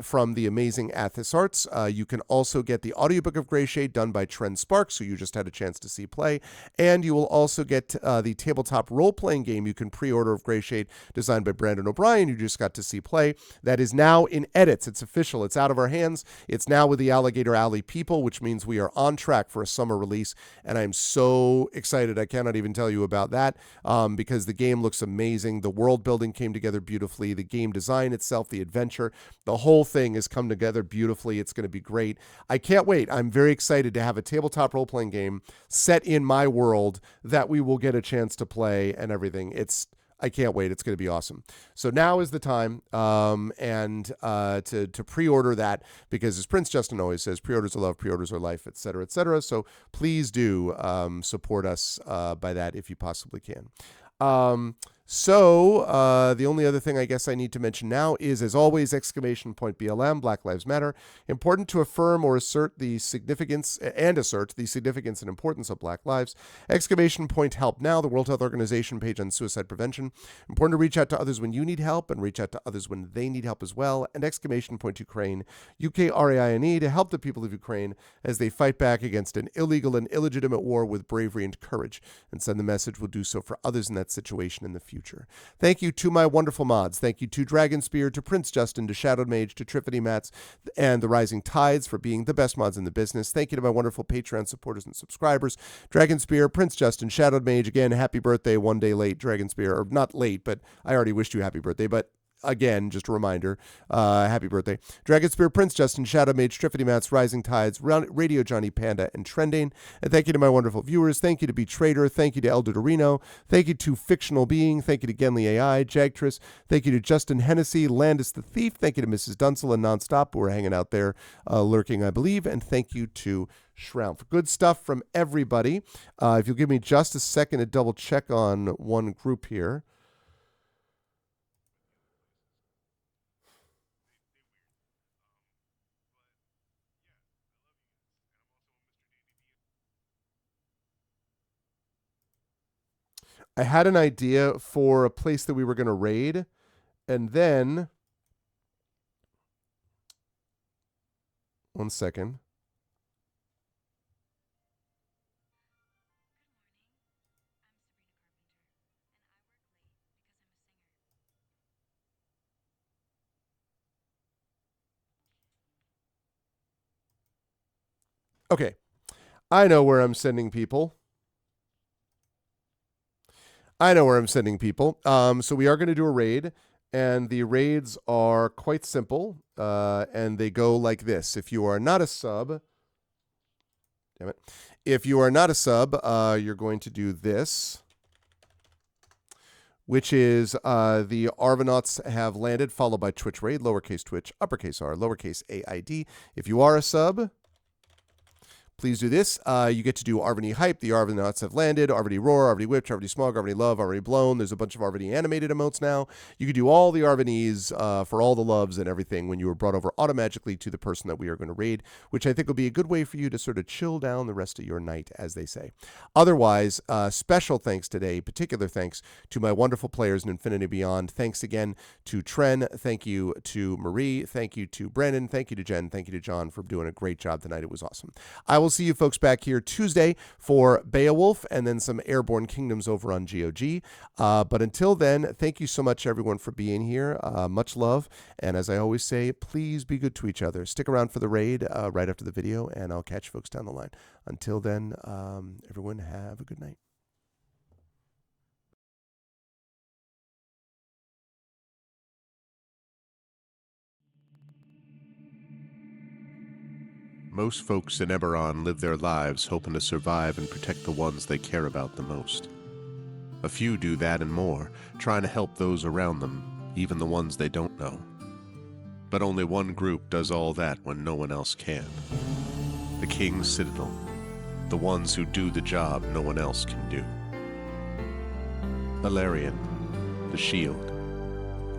from the amazing Athos Arts. You can also get the audiobook of Greyshade done by Trent Sparks, who you just had a chance to see play. And you will also get the tabletop role-playing game you can pre-order of Greyshade, designed by Brandon O'Brien, you just got to see play. That is now in edits. It's official. It's out of our hands. It's now with the Alligator Alley people, which means we are on track for a summer release. And I'm so excited. I cannot even tell you about that because the game looks amazing. The world building came together beautifully. The game design itself, the adventure, the whole thing has come together beautifully. It's going to be great. I can't wait. I'm very excited to have a tabletop role-playing game set in my world that we will get a chance to play and everything. I can't wait. It's going to be awesome. So now is the time to pre-order that, because as Prince Justin always says, pre-orders are love, pre-orders are life, etc., etc. So please do support us by that if you possibly can. The only other thing I guess I need to mention now is, as always, ! BLM, Black Lives Matter. Important to affirm or assert the significance and importance of Black lives. ! Help Now, the World Health Organization page on suicide prevention. Important to reach out to others when you need help and reach out to others when they need help as well. And ! Ukraine, UKRAINE, to help the people of Ukraine as they fight back against an illegal and illegitimate war with bravery and courage, and send the message we'll do so for others in that situation in the future. Thank you to my wonderful mods. Thank you to Dragonspear, to Prince Justin, to Shadowed Mage, to Triffany Mats, and the Rising Tides for being the best mods in the business. Thank you to my wonderful Patreon supporters and subscribers. Dragonspear, Prince Justin, Shadowed Mage, again, happy birthday, one day late, Dragonspear, or not late, but I already wished you happy birthday, but again, just a reminder, happy birthday. Dragonspear, Prince Justin, Shadow Mage, Triffany Mats, Rising Tides, Radio Johnny Panda, and Trending. And thank you to my wonderful viewers. Thank you to Betrader. Thank you to Elder Dorino. Thank you to Fictional Being. Thank you to Genly AI, Jagtris. Thank you to Justin Hennessy, Landis the Thief. Thank you to Mrs. Dunsel and Nonstop, who are hanging out there lurking, I believe. And thank you to Shroud. Good stuff from everybody. If you'll give me just a second to double check on one group here. I had an idea for a place that we were going to raid, and then one second. Okay. I know where I'm sending people. So we are going to do a raid. And the raids are quite simple, and they go like this. If you are not a sub, damn it. If you are not a sub, you're going to do this, which is the Arvanauts have landed, followed by Twitch raid, lowercase twitch, uppercase R, lowercase AID. If you are a sub, please do this. You get to do Arvany Hype. The Arvanauts have landed. Arvany Roar, Arvany Whip, Arvany Smog, Arvany Love, Arvany Blown. There's a bunch of Arvany animated emotes now. You can do all the Arvanys for all the loves and everything when you are brought over automatically to the person that we are going to raid, which I think will be a good way for you to sort of chill down the rest of your night, as they say. Otherwise, special thanks today, particular thanks to my wonderful players in Infinity Beyond. Thanks again to Tren. Thank you to Marie. Thank you to Brandon. Thank you to Jen. Thank you to John for doing a great job tonight. It was awesome. I will see you folks back here Tuesday for Beowulf and then some Airborne Kingdoms over on GOG. But until then, thank you so much, everyone, for being here. Much love. And as I always say, please be good to each other. Stick around for the raid right after the video, and I'll catch you folks down the line. Until then, everyone, have a good night. Most folks in Eberron live their lives hoping to survive and protect the ones they care about the most. A few do that and more, trying to help those around them, even the ones they don't know. But only one group does all that when no one else can. The King's Citadel. The ones who do the job no one else can do. Alarion, the Shield.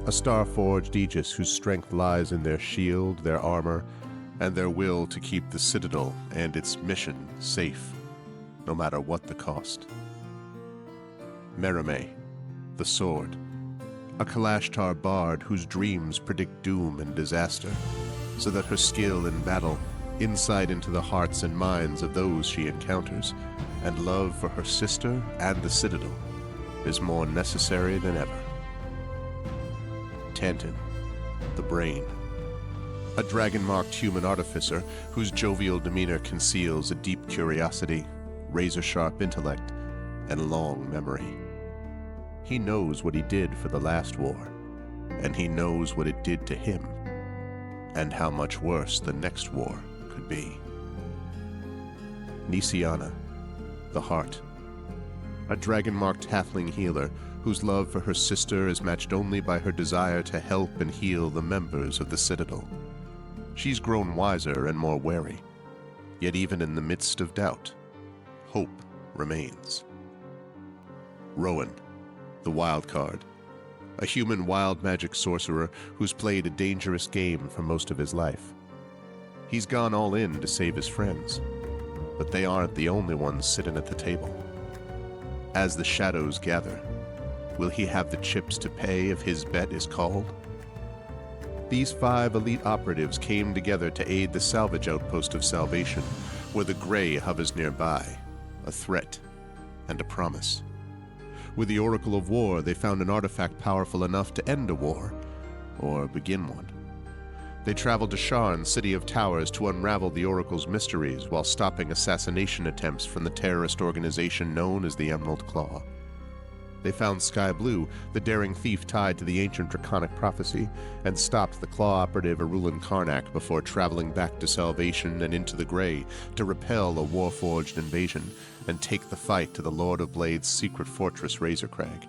A star-forged Aegis whose strength lies in their shield, their armor, and their will to keep the Citadel and its mission safe, no matter what the cost. Merime, the Sword. A Kalashtar bard whose dreams predict doom and disaster, so that her skill in battle, insight into the hearts and minds of those she encounters, and love for her sister and the Citadel is more necessary than ever. Tantan, the Brain. A dragon-marked human artificer whose jovial demeanor conceals a deep curiosity, razor-sharp intellect, and long memory. He knows what he did for the last war, and he knows what it did to him, and how much worse the next war could be. Nisiana, the Heart. A dragon-marked halfling healer whose love for her sister is matched only by her desire to help and heal the members of the Citadel. She's grown wiser and more wary, yet even in the midst of doubt, hope remains. Rowan, the Wild Card. A human wild magic sorcerer who's played a dangerous game for most of his life. He's gone all in to save his friends, but they aren't the only ones sitting at the table. As the shadows gather, will he have the chips to pay if his bet is called? These 5 elite operatives came together to aid the salvage outpost of Salvation, where the Grey hovers nearby, a threat and a promise. With the Oracle of War, they found an artifact powerful enough to end a war, or begin one. They traveled to Sharn, City of Towers, to unravel the Oracle's mysteries while stopping assassination attempts from the terrorist organization known as the Emerald Claw. They found Sky Blue, the daring thief tied to the ancient draconic prophecy, and stopped the Claw operative Arulin Karnak before traveling back to Salvation and into the Grey to repel a war-forged invasion and take the fight to the Lord of Blade's secret fortress Razorcrag.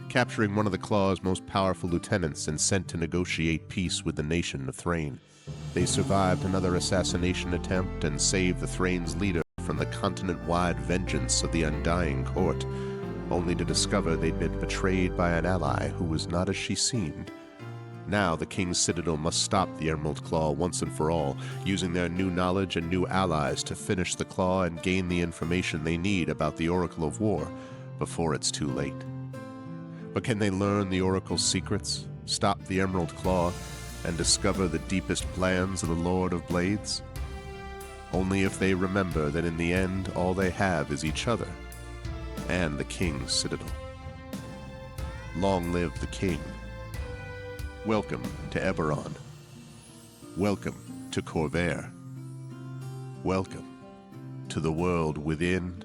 Capturing one of the Claw's most powerful lieutenants and sent to negotiate peace with the nation of Thrain, they survived another assassination attempt and saved the Thrain's leader from the continent-wide vengeance of the Undying Court, only to discover they'd been betrayed by an ally who was not as she seemed. Now the King's Citadel must stop the Emerald Claw once and for all, using their new knowledge and new allies to finish the Claw and gain the information they need about the Oracle of War before it's too late. But can they learn the Oracle's secrets, stop the Emerald Claw, and discover the deepest plans of the Lord of Blades? Only if they remember that in the end all they have is each other and the King's Citadel. Long live the King. Welcome to Eberron. Welcome to Corvair. Welcome to the world within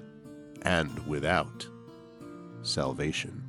and without Salvation.